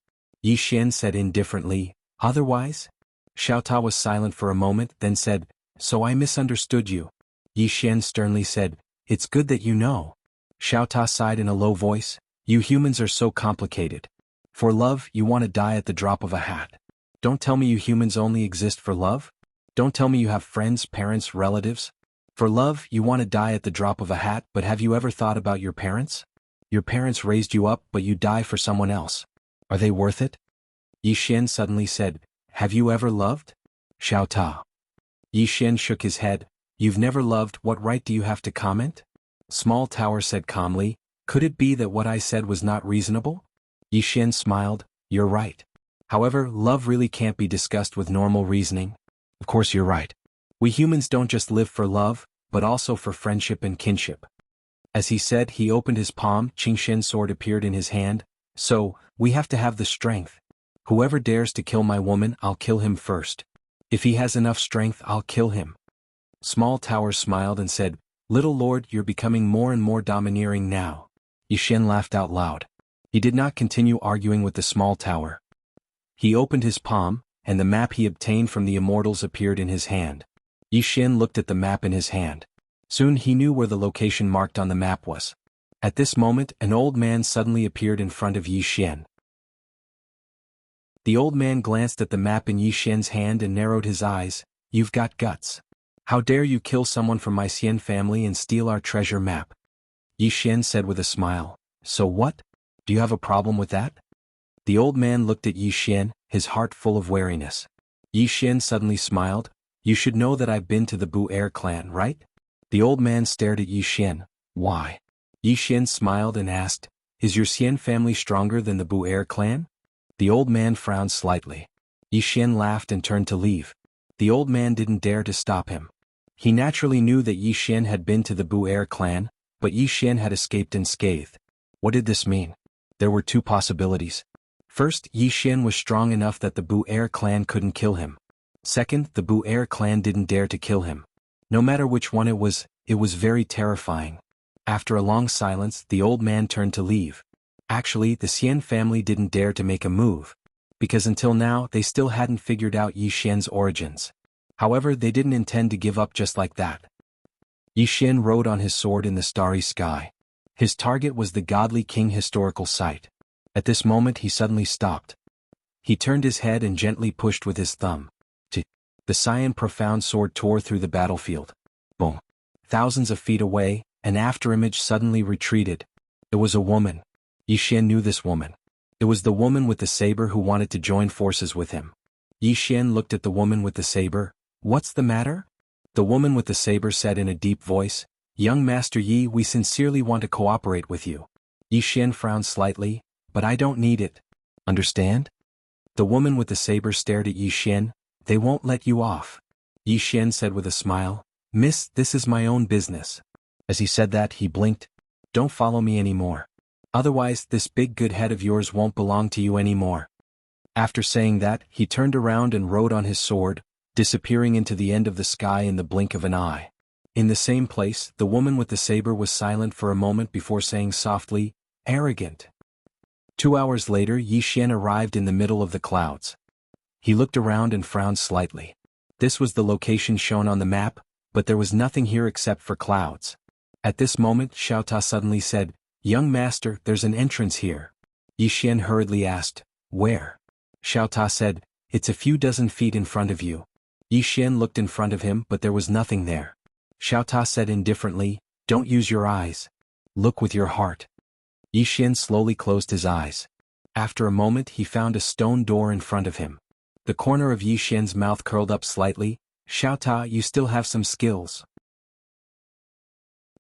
Yi Xian said indifferently, otherwise? Xiao Ta was silent for a moment, then said, so I misunderstood you. Yi Xian sternly said, it's good that you know. Xiao Ta sighed in a low voice, you humans are so complicated. For love, you want to die at the drop of a hat. Don't tell me you humans only exist for love? Don't tell me you have friends, parents, relatives? For love, you want to die at the drop of a hat, but have you ever thought about your parents? Your parents raised you up, but you die for someone else. Are they worth it? Yi Xian suddenly said, have you ever loved? Xiao Ta. Yi Xian shook his head. You've never loved, what right do you have to comment? Small Tower said calmly, could it be that what I said was not reasonable? Yi Xian smiled, you're right. However, love really can't be discussed with normal reasoning. Of course you're right. We humans don't just live for love, but also for friendship and kinship. As he said, he opened his palm, Qingshen's sword appeared in his hand. So, we have to have the strength. Whoever dares to kill my woman, I'll kill him first. If he has enough strength, I'll kill him. Small Tower smiled and said, little lord, you're becoming more and more domineering now. Yi Xian laughed out loud. He did not continue arguing with the Small Tower. He opened his palm, and the map he obtained from the immortals appeared in his hand. Yi Xian looked at the map in his hand. Soon he knew where the location marked on the map was. At this moment, an old man suddenly appeared in front of Yi Xian. The old man glanced at the map in Yi Xian's hand and narrowed his eyes. You've got guts. How dare you kill someone from my Xian family and steal our treasure map? Yi Xian said with a smile. So what? Do you have a problem with that? The old man looked at Yi Xian, his heart full of wariness. Yi Xian suddenly smiled. You should know that I've been to the Bu Air clan, right? The old man stared at Yi Xian. Why? Yi Xian smiled and asked, is your Xian family stronger than the Bu Air clan? The old man frowned slightly. Yi Xian laughed and turned to leave. The old man didn't dare to stop him. He naturally knew that Yi Xian had been to the Bu-Er clan, but Yi Xian had escaped unscathed. What did this mean? There were two possibilities. First, Yi Xian was strong enough that the Bu-Er clan couldn't kill him. Second, the Bu-Er clan didn't dare to kill him. No matter which one it was very terrifying. After a long silence, the old man turned to leave. Actually, the Xian family didn't dare to make a move, because until now they still hadn't figured out Yi Xian's origins. However, they didn't intend to give up just like that. Yi Xian rode on his sword in the starry sky. His target was the godly king historical site. At this moment he suddenly stopped. He turned his head and gently pushed with his thumb. The cyan profound sword tore through the battlefield. Boom. Thousands of feet away, an afterimage suddenly retreated. It was a woman. Yi Xian knew this woman. It was the woman with the saber who wanted to join forces with him. Yi Xian looked at the woman with the saber. What's the matter? The woman with the saber said in a deep voice, Young Master Yi, we sincerely want to cooperate with you. Yi Xian frowned slightly, but I don't need it. Understand? The woman with the saber stared at Yi Xian. They won't let you off. Yi Xian said with a smile, Miss, this is my own business. As he said that, he blinked. Don't follow me anymore. Otherwise, this big good head of yours won't belong to you anymore. After saying that, he turned around and rode on his sword, disappearing into the end of the sky in the blink of an eye. In the same place, the woman with the saber was silent for a moment before saying softly, Arrogant. 2 hours later, Yi Xian arrived in the middle of the clouds. He looked around and frowned slightly. This was the location shown on the map, but there was nothing here except for clouds. At this moment, Xiao Ta suddenly said, Young master, there's an entrance here. Yi Xian hurriedly asked, Where? Xiao Ta said, It's a few dozen feet in front of you. Yi Xian looked in front of him, but there was nothing there. Xiao Ta said indifferently, Don't use your eyes. Look with your heart. Yi Xian slowly closed his eyes. After a moment he found a stone door in front of him. The corner of Yi Xian's mouth curled up slightly. Xiao Ta, you still have some skills.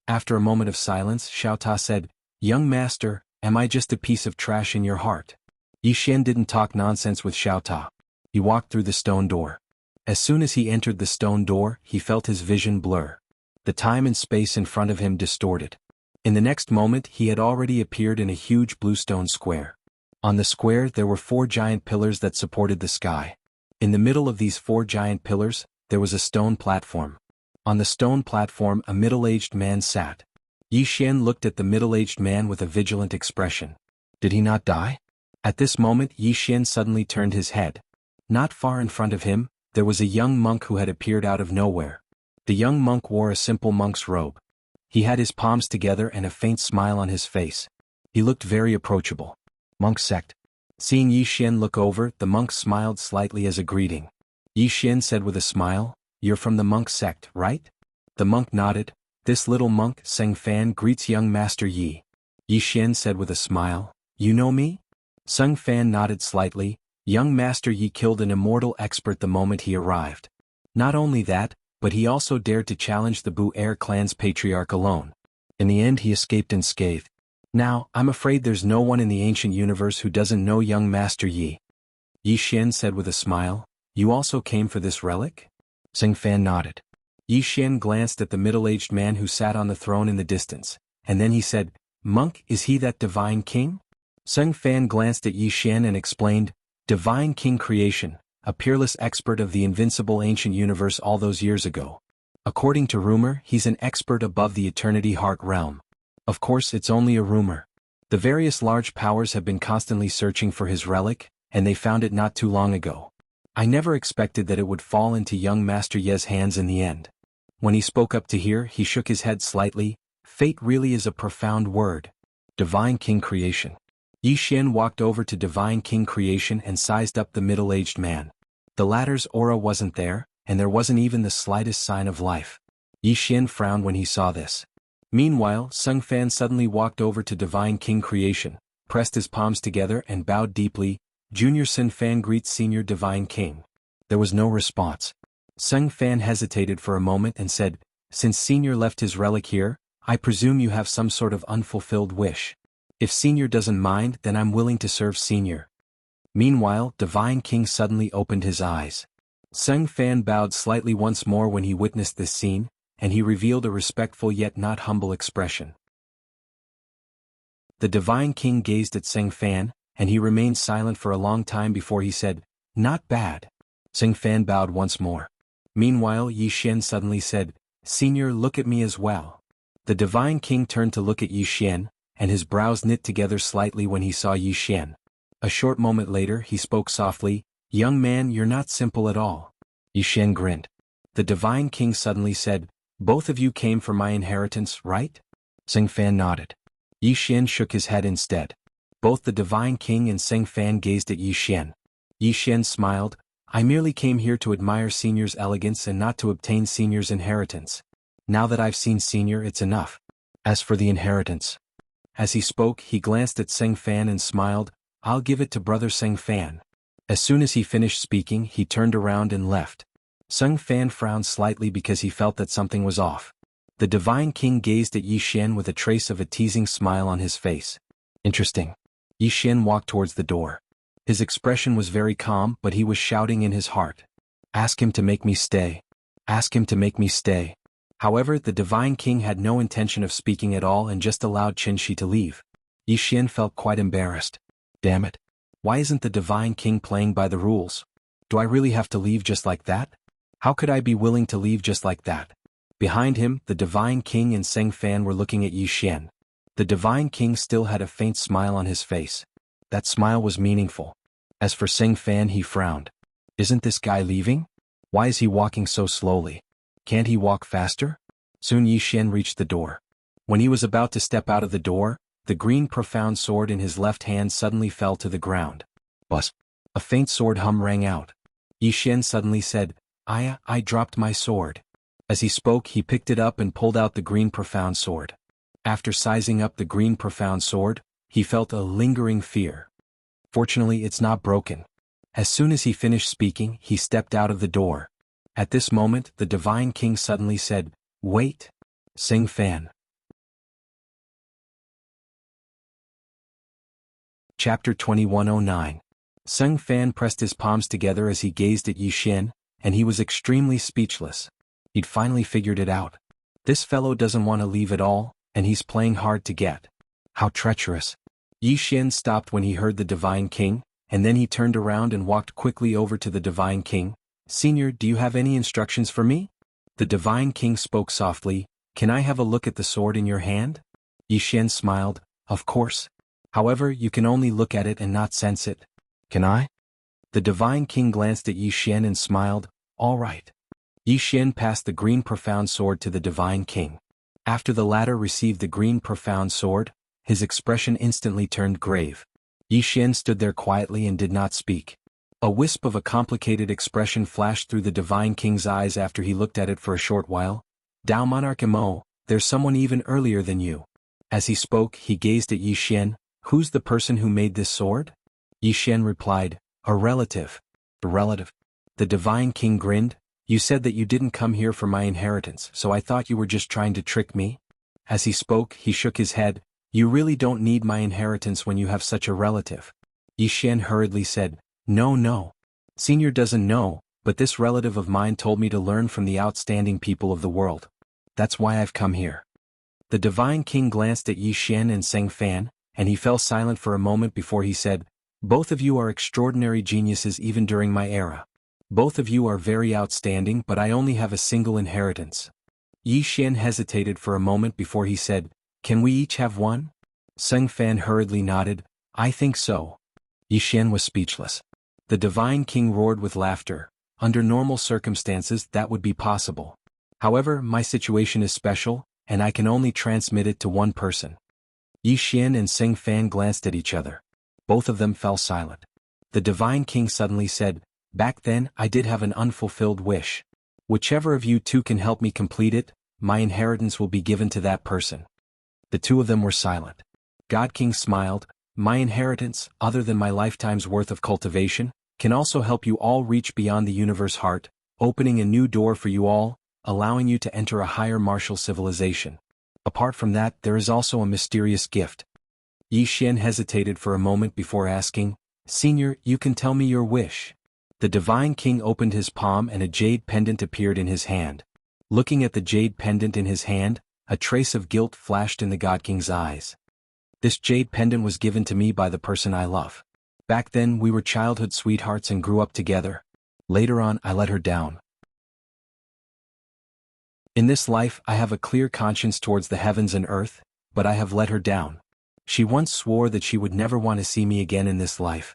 After a moment of silence, Xiao Ta said, Young master, am I just a piece of trash in your heart? Yi Xian didn't talk nonsense with Xiao Ta. He walked through the stone door. As soon as he entered the stone door, he felt his vision blur. The time and space in front of him distorted. In the next moment he had already appeared in a huge blue stone square. On the square there were 4 giant pillars that supported the sky. In the middle of these 4 giant pillars, there was a stone platform. On the stone platform a middle-aged man sat. Yi Xian looked at the middle-aged man with a vigilant expression. Did he not die? At this moment Yi Xian suddenly turned his head. Not far in front of him, there was a young monk who had appeared out of nowhere. The young monk wore a simple monk's robe. He had his palms together and a faint smile on his face. He looked very approachable. Monk sect. Seeing Yi Xian look over, the monk smiled slightly as a greeting. Yi Xian said with a smile, You're from the monk sect, right? The monk nodded. This little monk, Seng Fan, greets young Master Yi. Yi Xian said with a smile, You know me? Seng Fan nodded slightly. Young Master Yi killed an immortal expert the moment he arrived. Not only that, but he also dared to challenge the Bu-Er clan's patriarch alone. In the end he escaped unscathed. Now, I'm afraid there's no one in the ancient universe who doesn't know young Master Yi. Yi Xian said with a smile, You also came for this relic? Seng Fan nodded. Yi Xian glanced at the middle-aged man who sat on the throne in the distance, and then he said, Monk, is he that divine king? Seng Fan glanced at Yi Xian and explained, Divine King Creation, a peerless expert of the invincible ancient universe all those years ago. According to rumor, he's an expert above the Eternity Heart realm. Of course, it's only a rumor. The various large powers have been constantly searching for his relic, and they found it not too long ago. I never expected that it would fall into young Master Ye's hands in the end. When he spoke up to hear, he shook his head slightly. Fate really is a profound word. Divine King Creation. Yi Xian walked over to Divine King Creation and sized up the middle-aged man. The latter's aura wasn't there, and there wasn't even the slightest sign of life. Yi Xian frowned when he saw this. Meanwhile, Seng Fan suddenly walked over to Divine King Creation, pressed his palms together and bowed deeply. Junior Seng Fan greets Senior Divine King. There was no response. Seng Fan hesitated for a moment and said, Since Senior left his relic here, I presume you have some sort of unfulfilled wish. If Senior doesn't mind, then I'm willing to serve Senior. Meanwhile, Divine King suddenly opened his eyes. Seng Fan bowed slightly once more when he witnessed this scene, and he revealed a respectful yet not humble expression. The Divine King gazed at Seng Fan, and he remained silent for a long time before he said, "Not bad." Seng Fan bowed once more. Meanwhile Yi Xian suddenly said, "Senior, look at me as well." The Divine King turned to look at Yi Xian, and his brows knit together slightly when he saw Yi Xian. A short moment later he spoke softly, "Young man, you're not simple at all." Yi Xian grinned. The Divine King suddenly said, "Both of you came for my inheritance, right?" Seng Fan nodded. Yi Xian shook his head instead. Both the Divine King and Seng Fan gazed at Yi Xian. Yi Xian smiled, "I merely came here to admire Senior's elegance and not to obtain Senior's inheritance. Now that I've seen Senior, it's enough. As for the inheritance." As he spoke, he glanced at Seng Fan and smiled, "I'll give it to brother Seng Fan." As soon as he finished speaking, he turned around and left. Seng Fan frowned slightly because he felt that something was off. The Divine King gazed at Yi Xian with a trace of a teasing smile on his face. Interesting. Yi Xian walked towards the door. His expression was very calm, but he was shouting in his heart. "Ask him to make me stay. Ask him to make me stay." However, the Divine King had no intention of speaking at all and just allowed Qin Shi to leave. Yi Xian felt quite embarrassed. Damn it. Why isn't the Divine King playing by the rules? Do I really have to leave just like that? How could I be willing to leave just like that? Behind him, the Divine King and Seng Fan were looking at Yi Xian. The Divine King still had a faint smile on his face. That smile was meaningful. As for Seng Fan, he frowned. Isn't this guy leaving? Why is he walking so slowly? Can't he walk faster? Soon Yi Xian reached the door. When he was about to step out of the door, the green profound sword in his left hand suddenly fell to the ground. Buzz. A faint sword hum rang out. Yi Xian suddenly said, I dropped my sword." As he spoke, he picked it up and pulled out the green profound sword. After sizing up the green profound sword, he felt a lingering fear. Fortunately, it's not broken. As soon as he finished speaking, he stepped out of the door. At this moment, the Divine King suddenly said, "Wait." Seng Fan. Chapter 2109. Seng Fan pressed his palms together as he gazed at Yi Xian, and he was extremely speechless. He'd finally figured it out. This fellow doesn't want to leave at all, and he's playing hard to get. How treacherous. Yi Xian stopped when he heard the Divine King, and then he turned around and walked quickly over to the Divine King. "Senior, do you have any instructions for me?" The Divine King spoke softly, "Can I have a look at the sword in your hand?" Yi Xian smiled, "Of course. However, you can only look at it and not sense it." "Can I?" The Divine King glanced at Yi Xian and smiled, "All right." Yi Xian passed the green profound sword to the Divine King. After the latter received the green profound sword, his expression instantly turned grave. Yi Xian stood there quietly and did not speak. A wisp of a complicated expression flashed through the Divine King's eyes after he looked at it for a short while. "Dao Monarch Mo, there's someone even earlier than you." As he spoke, he gazed at Yi Xian. "Who's the person who made this sword?" Yi Xian replied, "A relative." "A relative?" The Divine King grinned. "You said that you didn't come here for my inheritance, so I thought you were just trying to trick me." As he spoke, he shook his head. "You really don't need my inheritance when you have such a relative." Yi Xian hurriedly said, No. Senior doesn't know, but this relative of mine told me to learn from the outstanding people of the world. That's why I've come here." The Divine King glanced at Yi Xian and Seng Fan, and he fell silent for a moment before he said, "Both of you are extraordinary geniuses even during my era. Both of you are very outstanding, but I only have a single inheritance." Yi Xian hesitated for a moment before he said, "Can we each have one?" Seng Fan hurriedly nodded, "I think so." Yi Xian was speechless. The Divine King roared with laughter. "Under normal circumstances that would be possible. However, my situation is special, and I can only transmit it to one person." Yi Xian and Seng Fan glanced at each other. Both of them fell silent. The Divine King suddenly said, "Back then, I did have an unfulfilled wish. Whichever of you two can help me complete it, my inheritance will be given to that person." The two of them were silent. God King smiled, "My inheritance, other than my lifetime's worth of cultivation, can also help you all reach beyond the universe heart, opening a new door for you all, allowing you to enter a higher martial civilization. Apart from that, there is also a mysterious gift." Yi Xian hesitated for a moment before asking, "Senior, you can tell me your wish." The divine king opened his palm and a jade pendant appeared in his hand. Looking at the jade pendant in his hand, a trace of guilt flashed in the God King's eyes. This jade pendant was given to me by the person I love. Back then we were childhood sweethearts and grew up together. Later on I let her down. In this life I have a clear conscience towards the heavens and earth, but I have let her down. She once swore that she would never want to see me again in this life.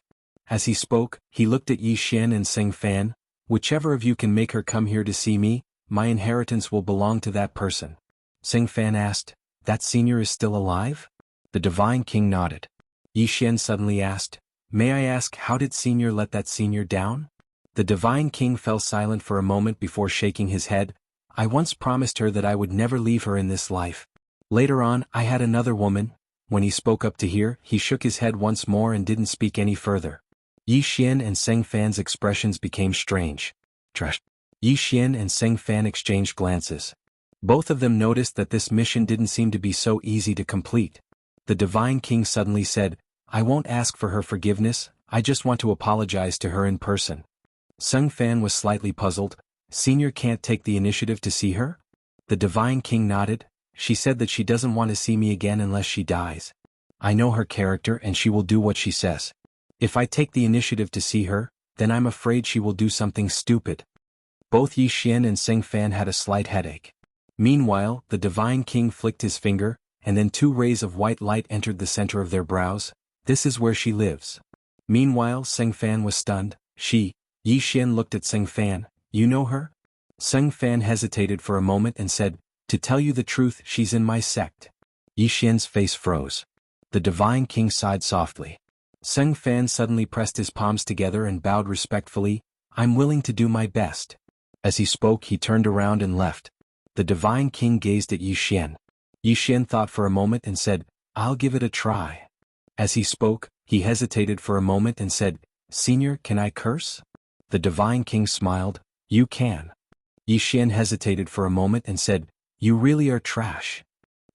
As he spoke, he looked at Yi Xian and Seng Fan. Whichever of you can make her come here to see me, my inheritance will belong to that person. Seng Fan asked, that senior is still alive? The divine king nodded. Yi Xian suddenly asked, may I ask how did senior let that senior down? The divine king fell silent for a moment before shaking his head. I once promised her that I would never leave her in this life. Later on, I had another woman. When he spoke up to here, he shook his head once more and didn't speak any further. Yi Xian and Seng Fan's expressions became strange. Yi Xian and Seng Fan exchanged glances. Both of them noticed that this mission didn't seem to be so easy to complete. The divine king suddenly said, I won't ask for her forgiveness, I just want to apologize to her in person. Seng Fan was slightly puzzled. Senior can't take the initiative to see her? The divine king nodded. She said that she doesn't want to see me again unless she dies. I know her character and she will do what she says. If I take the initiative to see her, then I'm afraid she will do something stupid. Both Yi Xian and Seng Fan had a slight headache. Meanwhile, the divine king flicked his finger, and then 2 rays of white light entered the center of their brows. This is where she lives. Meanwhile, Seng Fan was stunned. Yi Xian looked at Seng Fan. You know her? Seng Fan hesitated for a moment and said, to tell you the truth, she's in my sect. Yi Xian's face froze. The divine king sighed softly. Seng Fan suddenly pressed his palms together and bowed respectfully. I'm willing to do my best. As he spoke, he turned around and left. The divine king gazed at Yi Xian. Yi Xian thought for a moment and said, I'll give it a try. As he spoke, he hesitated for a moment and said, Senior, can I curse? The divine king smiled. You can. Yi Xian hesitated for a moment and said, you really are trash.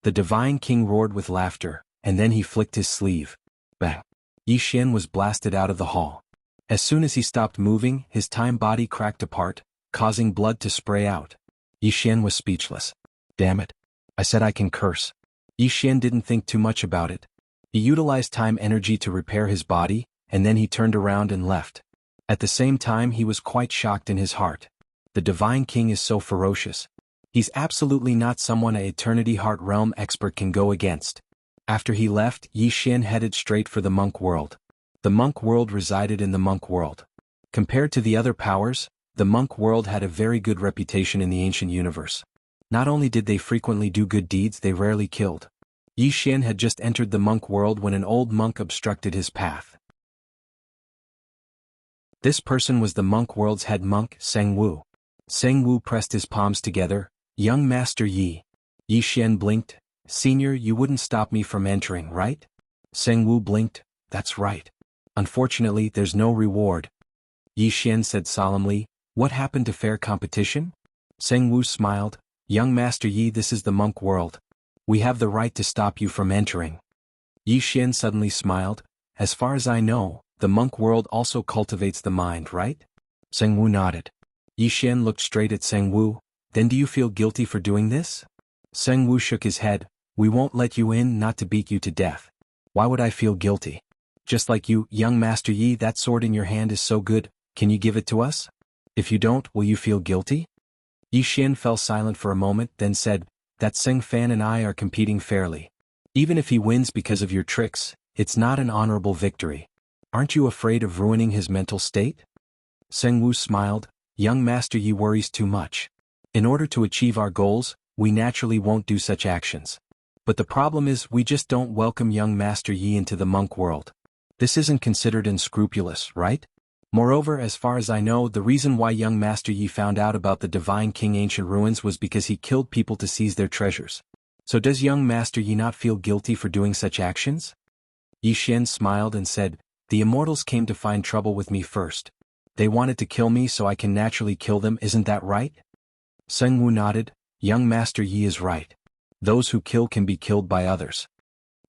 The divine king roared with laughter, and then he flicked his sleeve. Bang. Yi Xian was blasted out of the hall. As soon as he stopped moving, his time body cracked apart, causing blood to spray out. Yi Xian was speechless. Damn it. I said I can curse. Yi Xian didn't think too much about it. He utilized time energy to repair his body, and then he turned around and left. At the same time he was quite shocked in his heart. The divine king is so ferocious. He's absolutely not someone an Eternity Heart Realm expert can go against. After he left, Yi Xian headed straight for the monk world. The monk world resided in the monk world. Compared to the other powers, the monk world had a very good reputation in the ancient universe. Not only did they frequently do good deeds, they rarely killed. Yi Xian had just entered the monk world when an old monk obstructed his path. This person was the monk world's head monk, Seng Wu. Seng Wu pressed his palms together. Young Master Yi. Yi Xian blinked. Senior, you wouldn't stop me from entering, right? Seng Wu blinked. That's right. Unfortunately, there's no reward. Yi Xian said solemnly. What happened to fair competition? Seng Wu smiled. Young Master Yi, this is the monk world. We have the right to stop you from entering. Yi Xian suddenly smiled. As far as I know, the monk world also cultivates the mind, right? Seng Wu nodded. Yi Xian looked straight at Seng Wu. Then do you feel guilty for doing this? Seng Wu shook his head. We won't let you in, not to beat you to death. Why would I feel guilty? Just like you, young Master Yi, that sword in your hand is so good, can you give it to us? If you don't, will you feel guilty? Yi Xian fell silent for a moment, then said, that Seng Fan and I are competing fairly. Even if he wins because of your tricks, it's not an honorable victory. Aren't you afraid of ruining his mental state? Seng Wu smiled. Young Master Yi worries too much. In order to achieve our goals, we naturally won't do such actions. But the problem is we just don't welcome young Master Yi into the monk world. This isn't considered unscrupulous, right? Moreover, as far as I know, the reason why young Master Yi found out about the Divine King Ancient Ruins was because he killed people to seize their treasures. So does young Master Yi not feel guilty for doing such actions? Yi Xian smiled and said, the immortals came to find trouble with me first. They wanted to kill me so I can naturally kill them, isn't that right? Seng Wu nodded. Young Master Yi is right. Those who kill can be killed by others.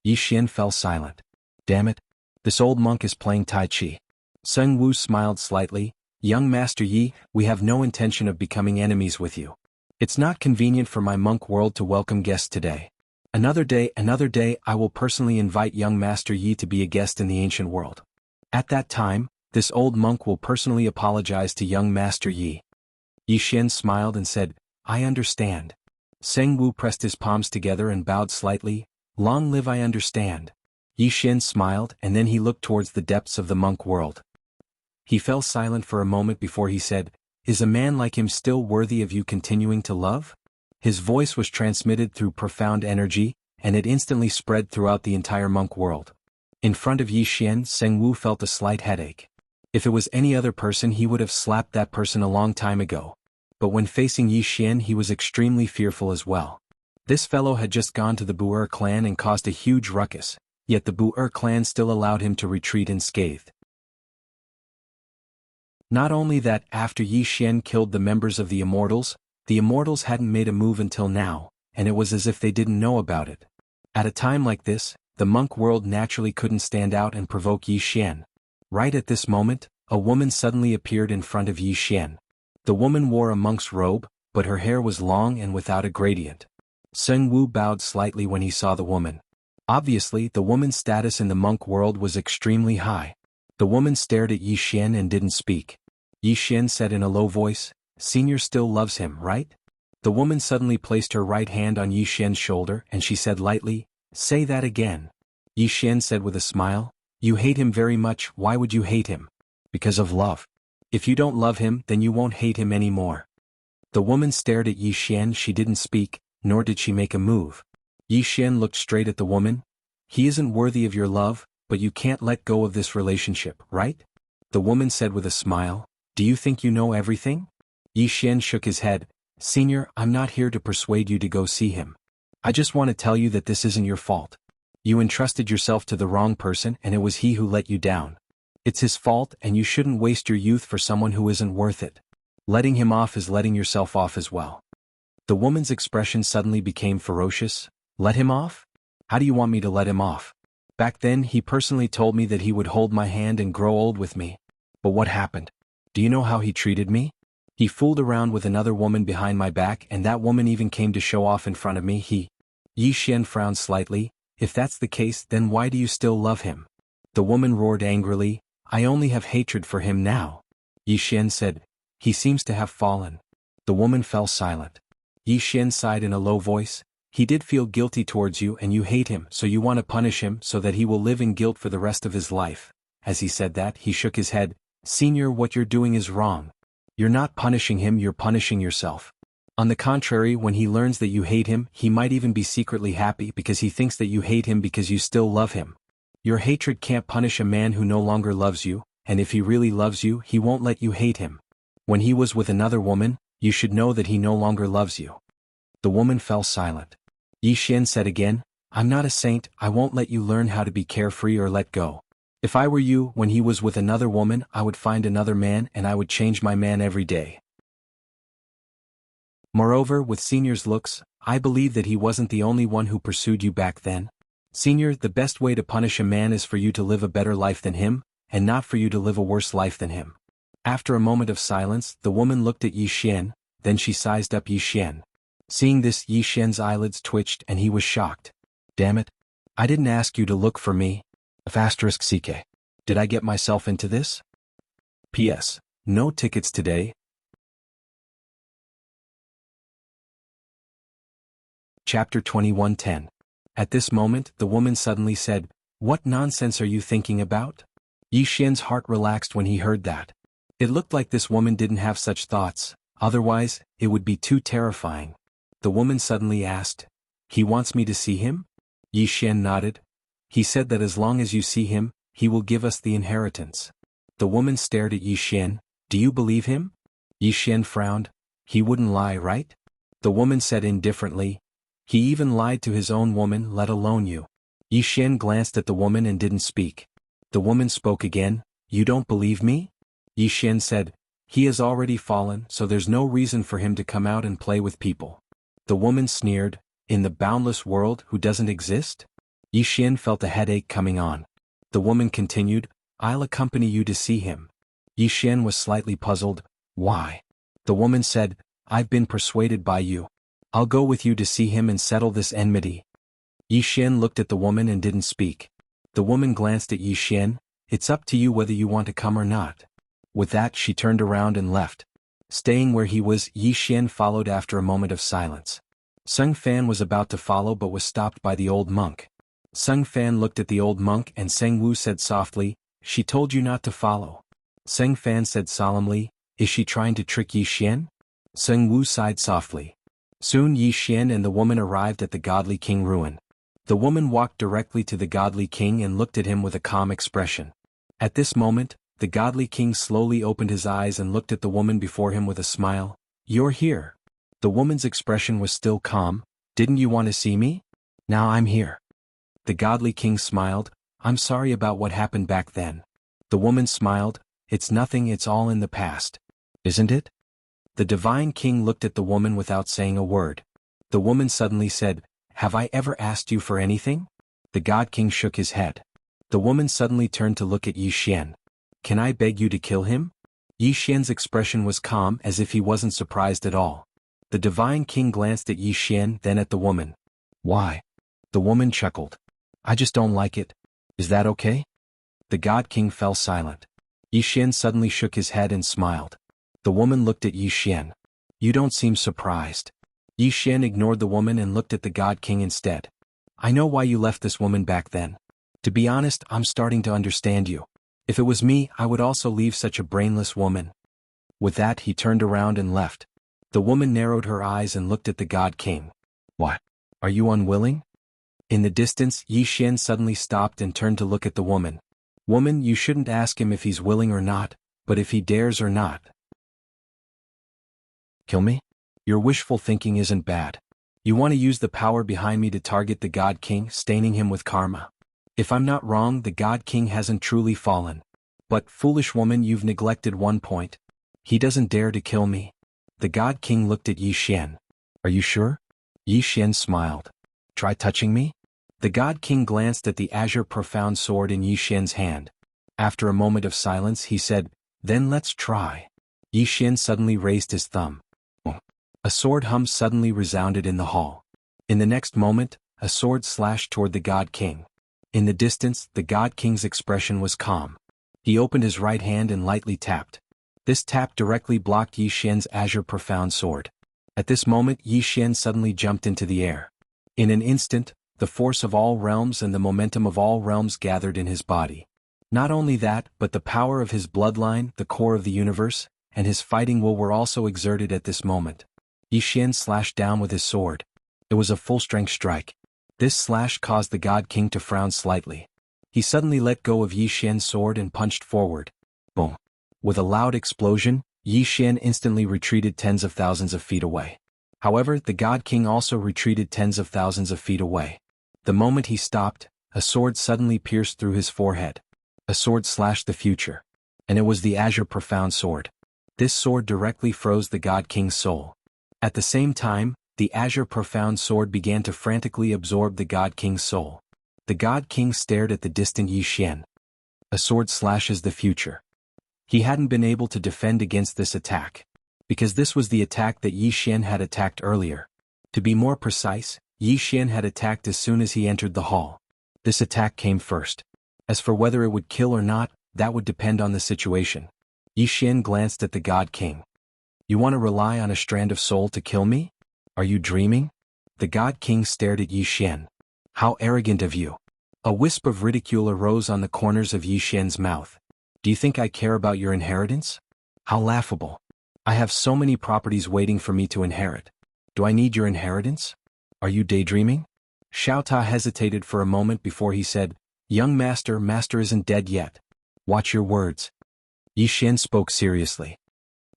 Yi Xian fell silent. Damn it. This old monk is playing Tai Chi. Seng Wu smiled slightly. Young Master Yi, we have no intention of becoming enemies with you. It's not convenient for my monk world to welcome guests today. Another day I will personally invite young Master Yi to be a guest in the ancient world. At that time, this old monk will personally apologize to young Master Yi. Yi Xian smiled and said, I understand. Seng Wu pressed his palms together and bowed slightly, long live I understand. Yi Xian smiled and then he looked towards the depths of the monk world. He fell silent for a moment before he said, Is a man like him still worthy of you continuing to love? His voice was transmitted through profound energy, and it instantly spread throughout the entire monk world. In front of Yi Xian, Seng Wu felt a slight headache. If it was any other person he would have slapped that person a long time ago. But when facing Yi Xian he was extremely fearful as well. This fellow had just gone to the Bu'er clan and caused a huge ruckus, yet the Bu'er clan still allowed him to retreat unscathed. Not only that, after Yi Xian killed the members of the Immortals hadn't made a move until now, and it was as if they didn't know about it. At a time like this, the monk world naturally couldn't stand out and provoke Yi Xian. Right at this moment, a woman suddenly appeared in front of Yi Xian. The woman wore a monk's robe, but her hair was long and without a gradient. Seng Wu bowed slightly when he saw the woman. Obviously, the woman's status in the monk world was extremely high. The woman stared at Yi Xian and didn't speak. Yi Xian said in a low voice, Senior still loves him, right? The woman suddenly placed her right hand on Yi Xian's shoulder and she said lightly, Say that again. Yi Xian said with a smile, You hate him very much. Why would you hate him? Because of love. If you don't love him then you won't hate him anymore. The woman stared at Yi Xian. She didn't speak, nor did she make a move. Yi Xian looked straight at the woman. He isn't worthy of your love, but you can't let go of this relationship, right? The woman said with a smile, Do you think you know everything? Yi Xian shook his head, Senior, I'm not here to persuade you to go see him. I just want to tell you that this isn't your fault. You entrusted yourself to the wrong person and it was he who let you down. It's his fault and you shouldn't waste your youth for someone who isn't worth it. Letting him off is letting yourself off as well. The woman's expression suddenly became ferocious. Let him off? How do you want me to let him off? Back then he personally told me that he would hold my hand and grow old with me. But what happened? Do you know how he treated me? He fooled around with another woman behind my back and that woman even came to show off in front of me. Yi Xian frowned slightly. If that's the case then why do you still love him? The woman roared angrily, I only have hatred for him now. Yi Xian said, He seems to have fallen. The woman fell silent. Yi Xian sighed in a low voice, He did feel guilty towards you and you hate him so you want to punish him so that he will live in guilt for the rest of his life. As he said that he shook his head, Senior, what you're doing is wrong. You're not punishing him, you're punishing yourself. On the contrary, when he learns that you hate him, he might even be secretly happy because he thinks that you hate him because you still love him. Your hatred can't punish a man who no longer loves you, and if he really loves you, he won't let you hate him. When he was with another woman, you should know that he no longer loves you. The woman fell silent. Yi Xian said again, I'm not a saint, I won't let you learn how to be carefree or let go. If I were you, when he was with another woman, I would find another man and I would change my man every day. Moreover, with Senior's looks, I believe that he wasn't the only one who pursued you back then. Senior, the best way to punish a man is for you to live a better life than him, and not for you to live a worse life than him. After a moment of silence, the woman looked at Yi Xian, then she sized up Yi Xian. Seeing this, Yi Xian's eyelids twitched and he was shocked. Damn it. I didn't ask you to look for me. *CK. Did I get myself into this? P.S. No tickets today. Chapter 21:10. At this moment, the woman suddenly said, What nonsense are you thinking about? Yi Xian's heart relaxed when he heard that. It looked like this woman didn't have such thoughts, otherwise, it would be too terrifying. The woman suddenly asked, He wants me to see him? Yi Xian nodded. He said that as long as you see him, he will give us the inheritance. The woman stared at Yi Xian. Do you believe him? Yi Xian frowned. He wouldn't lie, right? The woman said indifferently. He even lied to his own woman, let alone you. Yi Xian glanced at the woman and didn't speak. The woman spoke again. You don't believe me? Yi Xian said, He has already fallen, so there's no reason for him to come out and play with people. The woman sneered, In the boundless world who doesn't exist? Yi Xian felt a headache coming on. The woman continued, I'll accompany you to see him. Yi Xian was slightly puzzled. Why? The woman said, I've been persuaded by you. I'll go with you to see him and settle this enmity. Yi Xian looked at the woman and didn't speak. The woman glanced at Yi Xian. It's up to you whether you want to come or not. With that she turned around and left. Staying where he was, Yi Xian followed after a moment of silence. Sung Fan was about to follow but was stopped by the old monk. Sung Fan looked at the old monk and Seng Wu said softly, She told you not to follow. Sung Fan said solemnly, Is she trying to trick Yi Xian? Seng Wu sighed softly. Soon Yi Xian and the woman arrived at the godly king ruin. The woman walked directly to the godly king and looked at him with a calm expression. At this moment, the godly king slowly opened his eyes and looked at the woman before him with a smile. You're here. The woman's expression was still calm. Didn't you want to see me? Now I'm here. The godly king smiled. I'm sorry about what happened back then. The woman smiled. It's nothing, it's all in the past. Isn't it? The divine king looked at the woman without saying a word. The woman suddenly said, Have I ever asked you for anything? The god king shook his head. The woman suddenly turned to look at Yi Xian. Can I beg you to kill him? Yi Xian's expression was calm as if he wasn't surprised at all. The divine king glanced at Yi Xian, then at the woman. Why? The woman chuckled. I just don't like it. Is that okay? The god king fell silent. Yi Xian suddenly shook his head and smiled. The woman looked at Yi Xian. You don't seem surprised. Yi Xian ignored the woman and looked at the god king instead. I know why you left this woman back then. To be honest, I'm starting to understand you. If it was me, I would also leave such a brainless woman. With that he turned around and left. The woman narrowed her eyes and looked at the god king. What? Are you unwilling? In the distance, Yi Xian suddenly stopped and turned to look at the woman. Woman, you shouldn't ask him if he's willing or not, but if he dares or not. Kill me? Your wishful thinking isn't bad. You want to use the power behind me to target the god king, staining him with karma. If I'm not wrong, the god king hasn't truly fallen. But, foolish woman, you've neglected one point. He doesn't dare to kill me. The god king looked at Yi Xian. Are you sure? Yi Xian smiled. Try touching me? The god king glanced at the azure profound sword in Yi Xian's hand. After a moment of silence he said, Then let's try. Yi Xian suddenly raised his thumb. A sword hum suddenly resounded in the hall. In the next moment, a sword slashed toward the god king. In the distance, the god king's expression was calm. He opened his right hand and lightly tapped. This tap directly blocked Yi Xian's azure profound sword. At this moment Yi Xian suddenly jumped into the air. In an instant, the force of all realms and the momentum of all realms gathered in his body. Not only that, but the power of his bloodline, the core of the universe, and his fighting will were also exerted at this moment. Yi Xian slashed down with his sword. It was a full-strength strike. This slash caused the god king to frown slightly. He suddenly let go of Yi Xian's sword and punched forward. Boom. With a loud explosion, Yi Xian instantly retreated tens of thousands of feet away. However, the god king also retreated tens of thousands of feet away. The moment he stopped, a sword suddenly pierced through his forehead. A sword slashed the future. And it was the azure profound sword. This sword directly froze the god king's soul. At the same time, the azure profound sword began to frantically absorb the god king's soul. The god king stared at the distant Yi Xian. A sword slashes the future. He hadn't been able to defend against this attack. Because this was the attack that Yi Xian had attacked earlier. To be more precise, Yi Xian had attacked as soon as he entered the hall. This attack came first. As for whether it would kill or not, that would depend on the situation. Yi Xian glanced at the god king. You want to rely on a strand of soul to kill me? Are you dreaming? The god king stared at Yi Xian. How arrogant of you. A wisp of ridicule arose on the corners of Yi Xian's mouth. Do you think I care about your inheritance? How laughable. I have so many properties waiting for me to inherit. Do I need your inheritance? Are you daydreaming? Xiao Ta hesitated for a moment before he said, Young master, master isn't dead yet. Watch your words. Yi Xian spoke seriously.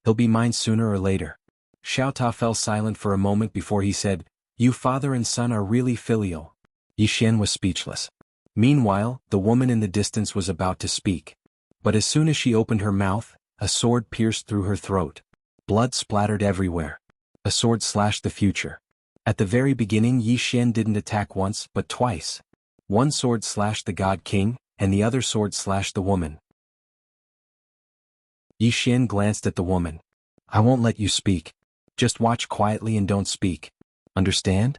He'll be mine sooner or later. Xiao Ta fell silent for a moment before he said, You father and son are really filial. Yi Xian was speechless. Meanwhile, the woman in the distance was about to speak. But as soon as she opened her mouth, a sword pierced through her throat. Blood splattered everywhere. A sword slashed the future. At the very beginning Yi Xian didn't attack once but twice. One sword slashed the god king, and the other sword slashed the woman. Yi Xian glanced at the woman. I won't let you speak. Just watch quietly and don't speak. Understand?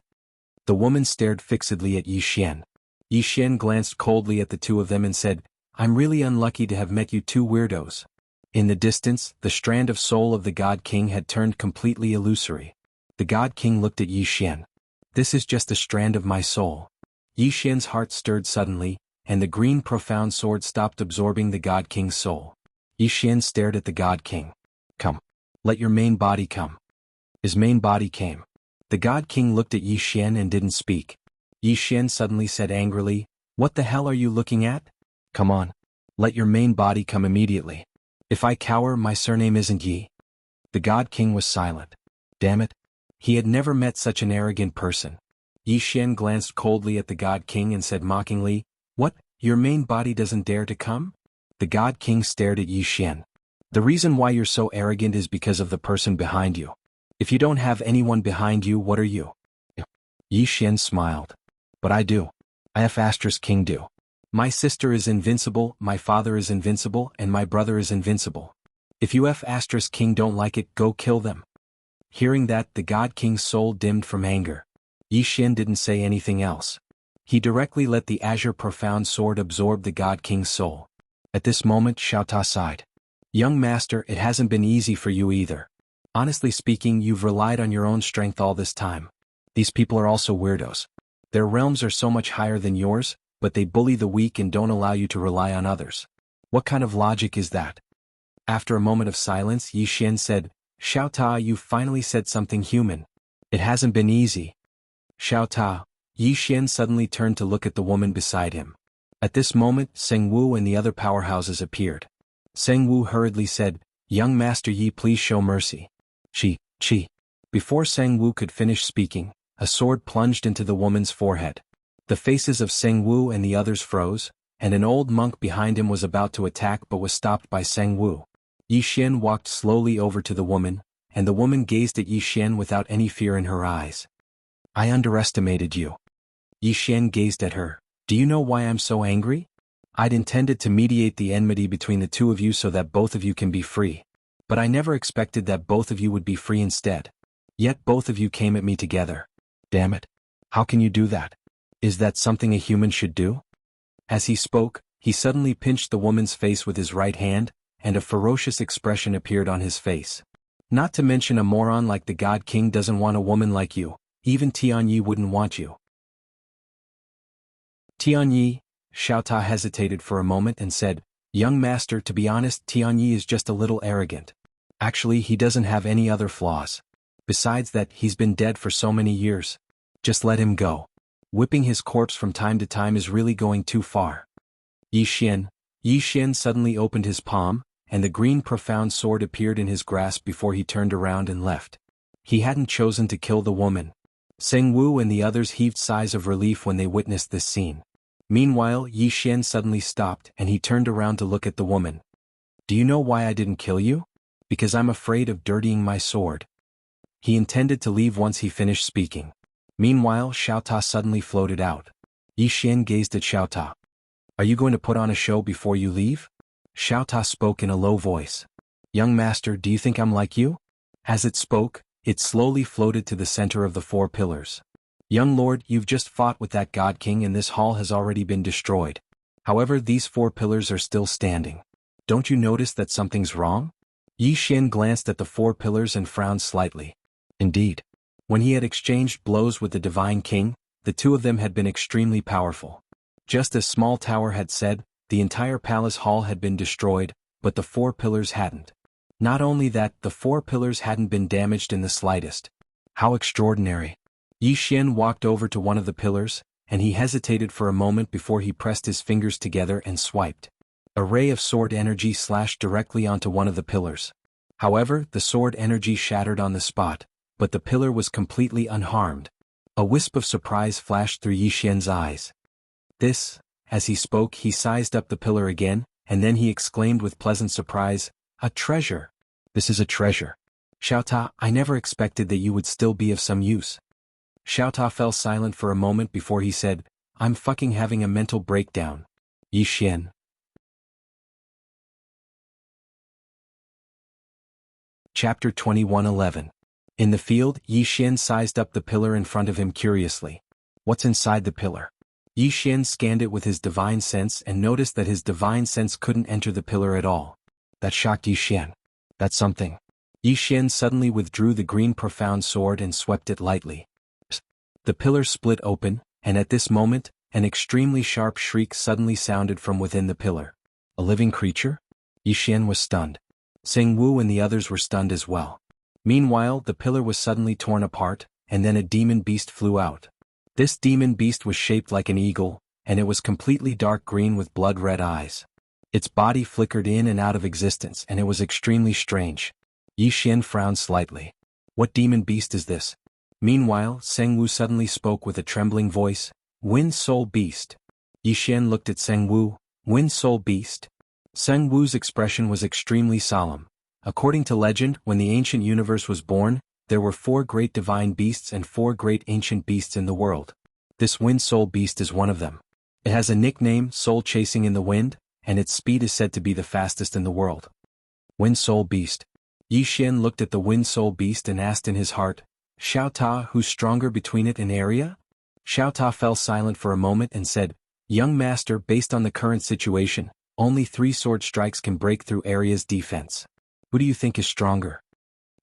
The woman stared fixedly at Yi Xian. Yi Xian glanced coldly at the two of them and said, I'm really unlucky to have met you two weirdos. In the distance, the strand of soul of the God King had turned completely illusory. The God King looked at Yi Xian. This is just a strand of my soul. Yi Xian's heart stirred suddenly, and the green profound sword stopped absorbing the God King's soul. Yi Xian stared at the God King. Come. Let your main body come. His main body came. The God King looked at Yi Xian and didn't speak. Yi Xian suddenly said angrily, What the hell are you looking at? Come on. Let your main body come immediately. If I cower, my surname isn't Yi. The God King was silent. Damn it. He had never met such an arrogant person. Yi Xian glanced coldly at the God King and said mockingly, What, your main body doesn't dare to come? The God King stared at Yi Xian. The reason why you're so arrogant is because of the person behind you. If you don't have anyone behind you, what are you? Yi Xian smiled. But I do. I have Asterisk King do. My sister is invincible, my father is invincible, and my brother is invincible. If you F Asterisk King don't like it, go kill them. Hearing that, the God King's soul dimmed from anger. Yi Xian didn't say anything else. He directly let the azure profound sword absorb the God King's soul. At this moment, Xiao Ta sighed. Young master, it hasn't been easy for you either. Honestly speaking, you've relied on your own strength all this time. These people are also weirdos. Their realms are so much higher than yours, but they bully the weak and don't allow you to rely on others. What kind of logic is that? After a moment of silence, Yi Xian said, Xiao Ta, you finally said something human. It hasn't been easy. Xiao Ta. Yi Xian suddenly turned to look at the woman beside him. At this moment, Seng Wu and the other powerhouses appeared. Seng Wu hurriedly said, Young Master Yi, please show mercy. Chi. Before Seng Wu could finish speaking, a sword plunged into the woman's forehead. The faces of Seng Wu and the others froze, and an old monk behind him was about to attack but was stopped by Seng Wu. Yi Xian walked slowly over to the woman, and the woman gazed at Yi Xian without any fear in her eyes. I underestimated you. Yi Xian gazed at her. Do you know why I'm so angry? I'd intended to mediate the enmity between the two of you so that both of you can be free. But I never expected that both of you would be free instead. Yet both of you came at me together. Damn it. How can you do that? Is that something a human should do? As he spoke, he suddenly pinched the woman's face with his right hand, and a ferocious expression appeared on his face. Not to mention a moron like the God King doesn't want a woman like you. Even Tianyi wouldn't want you. Tianyi, Xiao Ta hesitated for a moment and said, Young master, to be honest, Tianyi is just a little arrogant. Actually, he doesn't have any other flaws. Besides that, he's been dead for so many years. Just let him go. Whipping his corpse from time to time is really going too far. Yi Xian suddenly opened his palm, and the green profound sword appeared in his grasp before he turned around and left. He hadn't chosen to kill the woman. Seng Wu and the others heaved sighs of relief when they witnessed this scene. Meanwhile, Yi Xian suddenly stopped and he turned around to look at the woman. Do you know why I didn't kill you? Because I'm afraid of dirtying my sword. He intended to leave once he finished speaking. Meanwhile, Xiao Ta suddenly floated out. Yi Xian gazed at Xiao Ta. Are you going to put on a show before you leave? Xiao Ta spoke in a low voice. Young master, do you think I'm like you? As it spoke, it slowly floated to the center of the four pillars. Young lord, you've just fought with that God King and this hall has already been destroyed. However, these four pillars are still standing. Don't you notice that something's wrong? Yi Xian glanced at the four pillars and frowned slightly. Indeed. When he had exchanged blows with the Divine King, the two of them had been extremely powerful. Just as Small Tower had said, the entire palace hall had been destroyed, but the four pillars hadn't. Not only that, the four pillars hadn't been damaged in the slightest. How extraordinary. Yi Xian walked over to one of the pillars, and he hesitated for a moment before he pressed his fingers together and swiped. A ray of sword energy slashed directly onto one of the pillars. However, the sword energy shattered on the spot, but the pillar was completely unharmed. A wisp of surprise flashed through Yi Xian's eyes. This, as he spoke, he sized up the pillar again, and then he exclaimed with pleasant surprise, a treasure. This is a treasure. Xiao Ta, I never expected that you would still be of some use. Xiao Ta fell silent for a moment before he said, I'm fucking having a mental breakdown. Yi Xian, Chapter 21:11. In the field, Yi Xian sized up the pillar in front of him curiously. What's inside the pillar? Yi Xian scanned it with his divine sense and noticed that his divine sense couldn't enter the pillar at all. That shocked Yi Xian. That's something. Yi Xian suddenly withdrew the green profound sword and swept it lightly. The pillar split open, and at this moment, an extremely sharp shriek suddenly sounded from within the pillar. A living creature? Yi Xian was stunned. Seng Wu and the others were stunned as well. Meanwhile, the pillar was suddenly torn apart, and then a demon beast flew out. This demon beast was shaped like an eagle, and it was completely dark green with blood-red eyes. Its body flickered in and out of existence, and it was extremely strange. Yi Xian frowned slightly. What demon beast is this? Meanwhile, Seng Wu suddenly spoke with a trembling voice. Wind Soul Beast. Yi Xian looked at Seng Wu. Wind Soul Beast? Seng Wu's expression was extremely solemn. According to legend, when the ancient universe was born, there were 4 great divine beasts and 4 great ancient beasts in the world. This Wind Soul Beast is one of them. It has a nickname, Soul Chasing in the Wind, and its speed is said to be the fastest in the world. Wind Soul Beast. Yi Xian looked at the Wind Soul Beast and asked in his heart, Xiao Ta, who's stronger between it and area? Xiao Ta fell silent for a moment and said, Young master, based on the current situation, only 3 sword strikes can break through area's defense. Who do you think is stronger?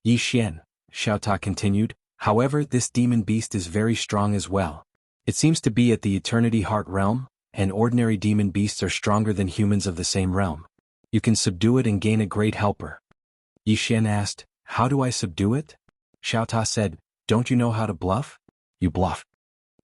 Yi Xian, Xiao Ta continued, however this demon beast is very strong as well. It seems to be at the Eternity Heart realm, and ordinary demon beasts are stronger than humans of the same realm. You can subdue it and gain a great helper. Yi Xian asked, How do I subdue it? Xiao Ta said, Don't you know how to bluff? You bluff.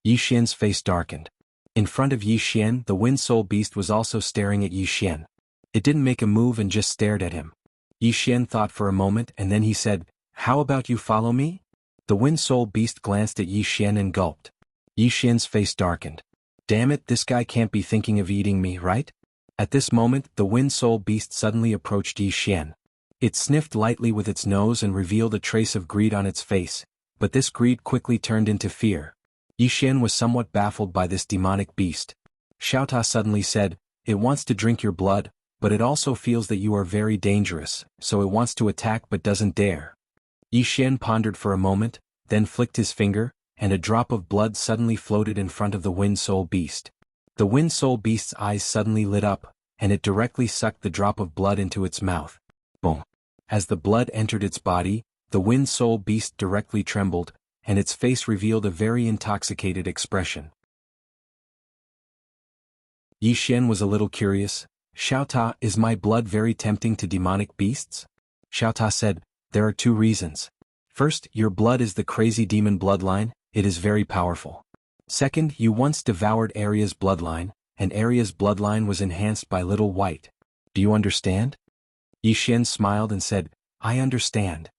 Yi Xian's face darkened. In front of Yi Xian, the Wind Soul Beast was also staring at Yi Xian. It didn't make a move and just stared at him. Yi Xian thought for a moment and then he said, How about you follow me? The Wind Soul Beast glanced at Yi Xian and gulped. Yi Xian's face darkened. Damn it, this guy can't be thinking of eating me, right? At this moment, the Wind Soul Beast suddenly approached Yi Xian. It sniffed lightly with its nose and revealed a trace of greed on its face, but this greed quickly turned into fear. Yi Xian was somewhat baffled by this demonic beast. Xiao Ta suddenly said, It wants to drink your blood, but it also feels that you are very dangerous, so it wants to attack but doesn't dare. Yi Xian pondered for a moment, then flicked his finger, and a drop of blood suddenly floated in front of the Wind Soul Beast. The Wind Soul Beast's eyes suddenly lit up, and it directly sucked the drop of blood into its mouth. Boom. As the blood entered its body, the Wind Soul Beast directly trembled, and its face revealed a very intoxicated expression. Yi Xian was a little curious. Xiao Ta, is my blood very tempting to demonic beasts? Xiao Ta said, There are 2 reasons. First, your blood is the crazy demon bloodline, it is very powerful. Second, you once devoured Arya's bloodline, and Arya's bloodline was enhanced by Little White. Do you understand? Yi Xian smiled and said, I understand.